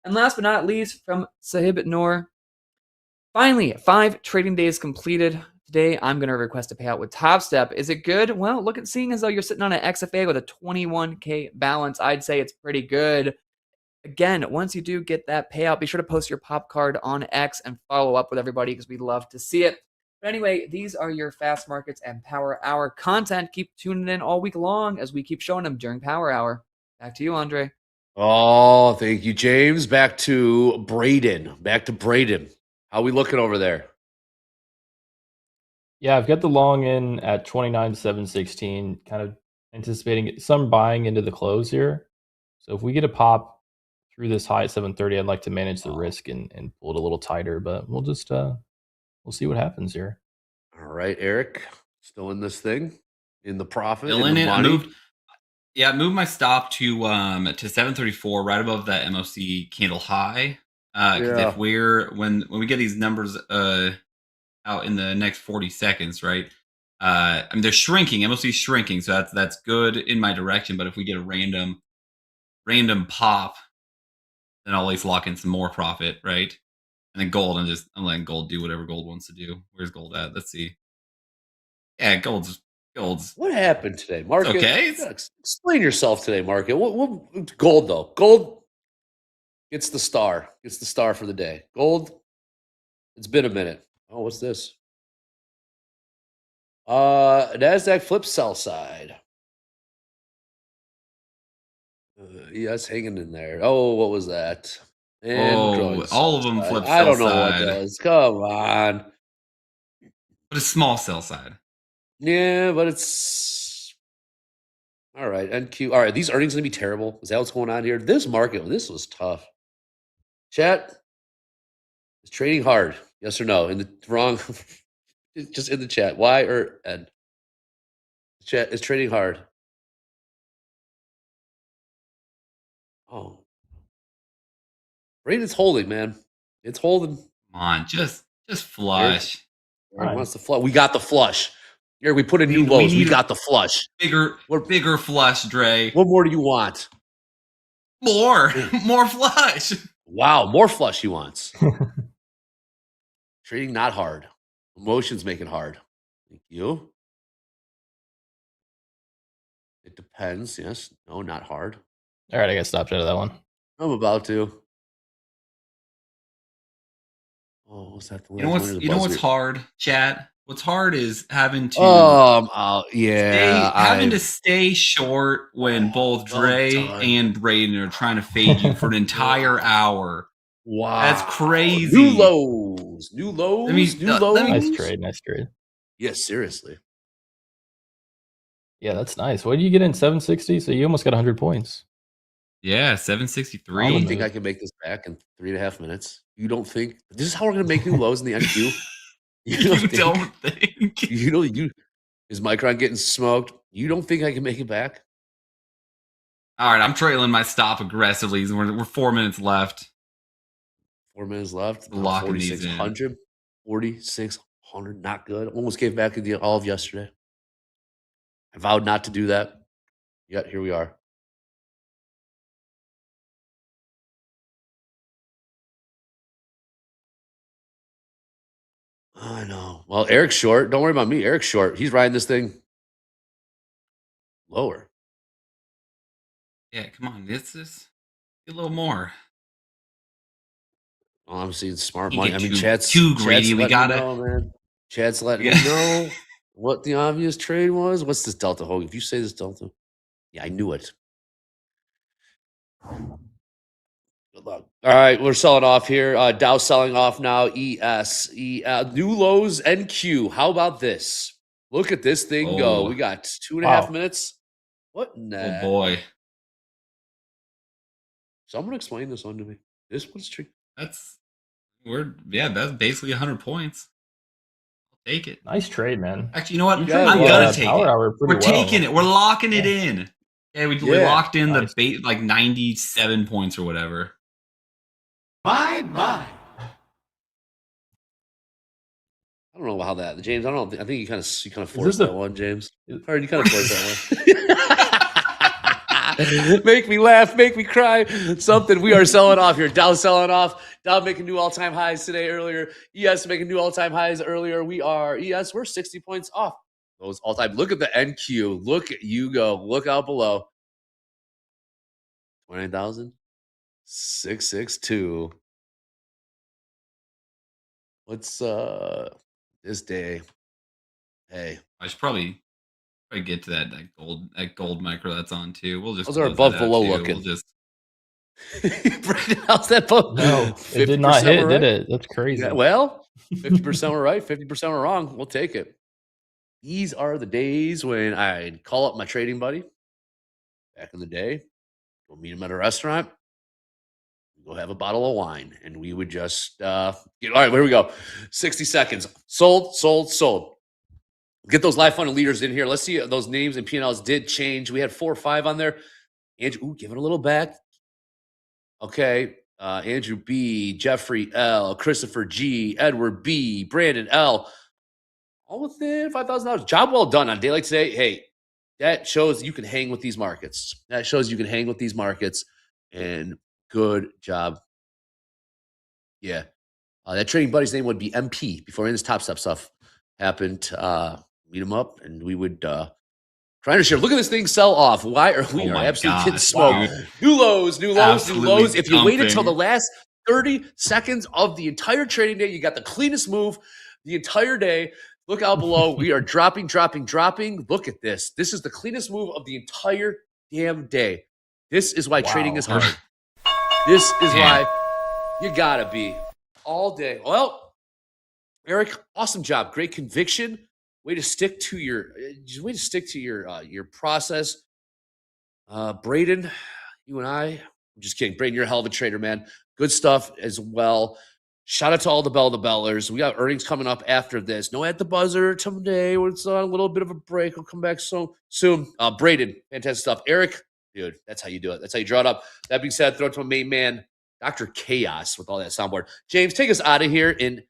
And last but not least, from Sahib Noor. Finally, 5 trading days completed. Today, I'm going to request a payout with Topstep. Is it good? Well, look at seeing as though you're sitting on an XFA with a 21K balance. I'd say it's pretty good. Again, once you do get that payout, be sure to post your pop card on X and follow up with everybody because we'd love to see it. But anyway, these are your Fast Markets and Power Hour content. Keep tuning in all week long as we keep showing them during Power Hour. Back to you, Andre.
Oh, thank you, James. Back to Braden. How we looking over there?
Yeah, I've got the long in at 29,716, kind of anticipating some buying into the close here. So if we get a pop through this high at 730, I'd like to manage the risk and pull it a little tighter, but we'll just we'll see what happens here.
All right, Eric, still in this thing, in the profit,
Still
in the money.
I moved my stop to 734, right above that MOC candle high. Because if when we get these numbers out in the next 40 seconds, right? I mean, they're shrinking. MOC is shrinking, so that's good in my direction. But if we get a random pop, then I'll at least lock in some more profit, right? And then gold, I'm letting gold do whatever gold wants to do. Where's gold at? Let's see. Yeah, gold's.
What happened today, Market?
Okay.
Explain yourself today, Market. What gold though? Gold gets the star. Gets the star for the day. Gold. It's been a minute. Oh, what's this? NASDAQ flips sell side. Yes, hanging in there. Oh, what was that? And
all of them flip sell side.
I don't know what that is. Come on.
But a small sell side.
Yeah, but it's all right. NQ. All right, these earnings gonna be terrible. Is that what's going on here? This market, this was tough. Chat is trading hard. Yes or no? In the wrong, just in the chat. Y or N? Chat is trading hard. Oh, Braden's holding, man. It's holding.
Come on, just flush.
Eric wants the flush. We got the flush. Here we put in new lows. We got the flush.
Bigger flush, Dre.
What more do you want?
More flush.
Wow, more flush he wants. Trading not hard. Emotions make it hard. Thank you. It depends. Yes. No, not hard.
All right, I got stopped out of that one.
I'm about to. Oh, what's that?
You know what's hard, chat? What's hard is having to having to stay short when both Dre and Braden are trying to fade you for an entire hour.
Wow,
that's crazy.
New lows. New lows.
Nice trade.
Yes, seriously.
Yeah, that's nice. What did you get in 760? So you almost got 100 points.
Yeah,
You
763.
don't think I can make this back in 3.5 minutes? You don't think this is how we're gonna make new lows in the NQ?
You don't think?
Is Micron getting smoked? You don't think I can make it back?
All right, I'm trailing my stop aggressively. We're 4 minutes left.
4 minutes left.
Locking these in.
4,600. 4,600. Not good. Almost gave back all of yesterday. I vowed not to do that. Yet here we are. I know. Well, Eric's short. Don't worry about me. Eric's short. He's riding this thing lower.
Yeah, come on. This is a little more.
Well, I'm seeing smart
You
money.
get
I mean,
too
Chad's
greedy. We
letting me
gotta.
know, man. Chad's letting me know what the obvious trade was. What's this delta, Hogan? If you say this delta, yeah, I knew it. Good luck. All right, we're selling off here. Dow selling off now. ES, new lows, NQ. How about this? Look at this thing go. We got 2.5 minutes. What in the?
Oh boy.
Someone explain this one to me. This one's tricky.
That's basically 100 points. I'll take it.
Nice trade, man.
Actually, you know what?
You
I'm
traded,
gonna take
Power
it.
Hour pretty
We're taking it. We're locking it in. Yeah, we locked in the bait like 97 points or whatever.
My. I don't know how that, James. I don't. I think you kind of forced that one, James. Or you kind of forced that one. Make me laugh, make me cry. Something. We are selling off here. Dow selling off. Dow making new all-time highs today. Earlier, ES making new all-time highs earlier. We're 60 points off those all-time. Look at the NQ. Look at you go. Look out below. 29,662. What's this day? Hey,
I should probably get to that gold micro that's on too. We'll just
those are above below looking.
We'll just
how's that both?
No, it did not hit, right? Did it? That's crazy.
Yeah, well, 50% were right, 50% were wrong. We'll take it. These are the days when I'd call up my trading buddy back in the day. Go meet him at a restaurant. Go have a bottle of wine, and we would just all right, here we go. 60 seconds. Sold. Get those live fund leaders in here. Let's see those names and P&Ls did change. We had 4 or 5 on there. Andrew, give it a little back. Okay. Andrew B, Jeffrey L, Christopher G, Edward B, Brandon L. All within $5,000. Job well done on a day like today. Hey, that shows you can hang with these markets. And good job. Yeah. That trading buddy's name would be MP before any of this Topstep stuff happened. Meet him up and we would try to share. Look at this thing sell off. Why are we absolutely getting smoked? Wow. New lows. If you wait until the last 30 seconds of the entire trading day, you got the cleanest move the entire day. Look out below. We are dropping. Look at this. This is the cleanest move of the entire damn day. This is why trading is hard. This is why you gotta be all day. Well, Eric, awesome job. Great conviction. Way to stick to your process. Braden, you and I'm just kidding. Braden, you're a hell of a trader, man. Good stuff as well. Shout out to all the bellers. We got earnings coming up after this. No at the buzzer today. It's on a little bit of a break. We'll come back so soon. Braden, fantastic stuff. Eric, dude, that's how you do it. That's how you draw it up. That being said, throw it to my main man, Dr. Chaos, with all that soundboard. James, take us out of here. Take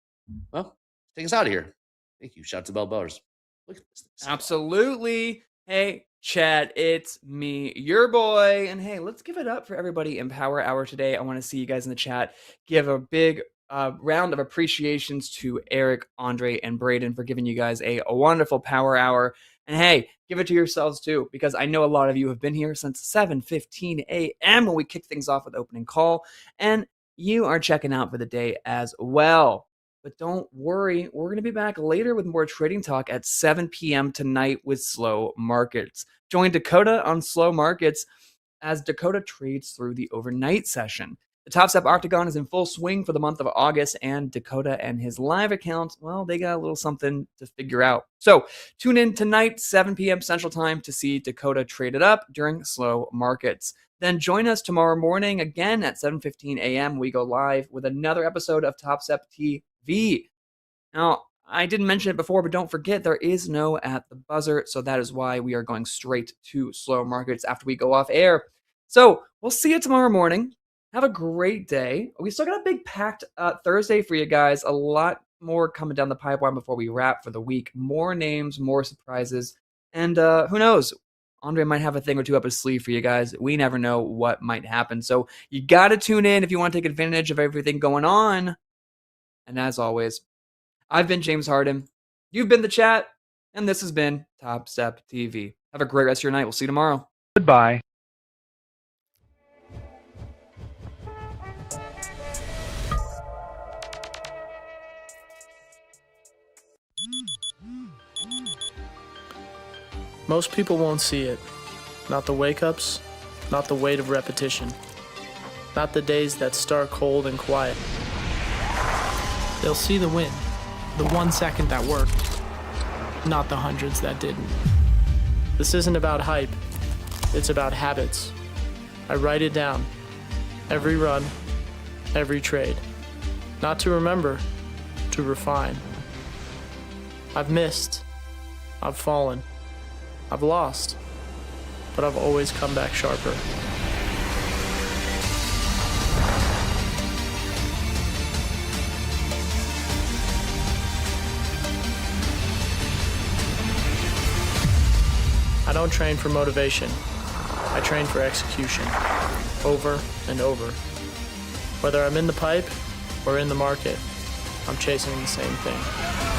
us out of here. Thank you. Shout out to the bellers. Look at this.
Absolutely. Hey, Chad, it's me, your boy. And hey, let's give it up for everybody in Power Hour today. I want to see you guys in the chat. Give a big round of appreciations to Eric, Andre, and Braden for giving you guys a wonderful Power Hour. And hey, give it to yourselves too, because I know a lot of you have been here since 7:15 a.m. when we kicked things off with opening call, and you are checking out for the day as well. But don't worry, we're going to be back later with more trading talk at 7 p.m. tonight with Slow Markets. Join Dakota on Slow Markets as Dakota trades through the overnight session. The Topstep Octagon is in full swing for the month of August, and Dakota and his live account, well, they got a little something to figure out. So tune in tonight, 7 p.m. Central Time, to see Dakota traded up during Slow Markets. Then join us tomorrow morning again at 7:15 a.m. We go live with another episode of Topstep TV. Now, I didn't mention it before, but don't forget there is no at the buzzer, so that is why we are going straight to slow markets after we go off air. So we'll see you tomorrow morning. Have a great day. We still got a big packed Thursday for you guys. A lot more coming down the pipeline before we wrap for the week. More names, more surprises, and who knows? Andre might have a thing or two up his sleeve for you guys. We never know what might happen. So you got to tune in if you want to take advantage of everything going on. And as always, I've been James Harden. You've been the chat. And this has been Top Step TV. Have a great rest of your night. We'll see you tomorrow.
Goodbye.
Most people won't see it. Not the wake-ups, not the weight of repetition, not the days that start cold and quiet. They'll see the win, the 1 second that worked, not the hundreds that didn't. This isn't about hype, it's about habits. I write it down, every run, every trade. Not to remember, to refine. I've missed, I've fallen, I've lost, but I've always come back sharper. I don't train for motivation. I train for execution, over and over. Whether I'm in the pipe or in the market, I'm chasing the same thing.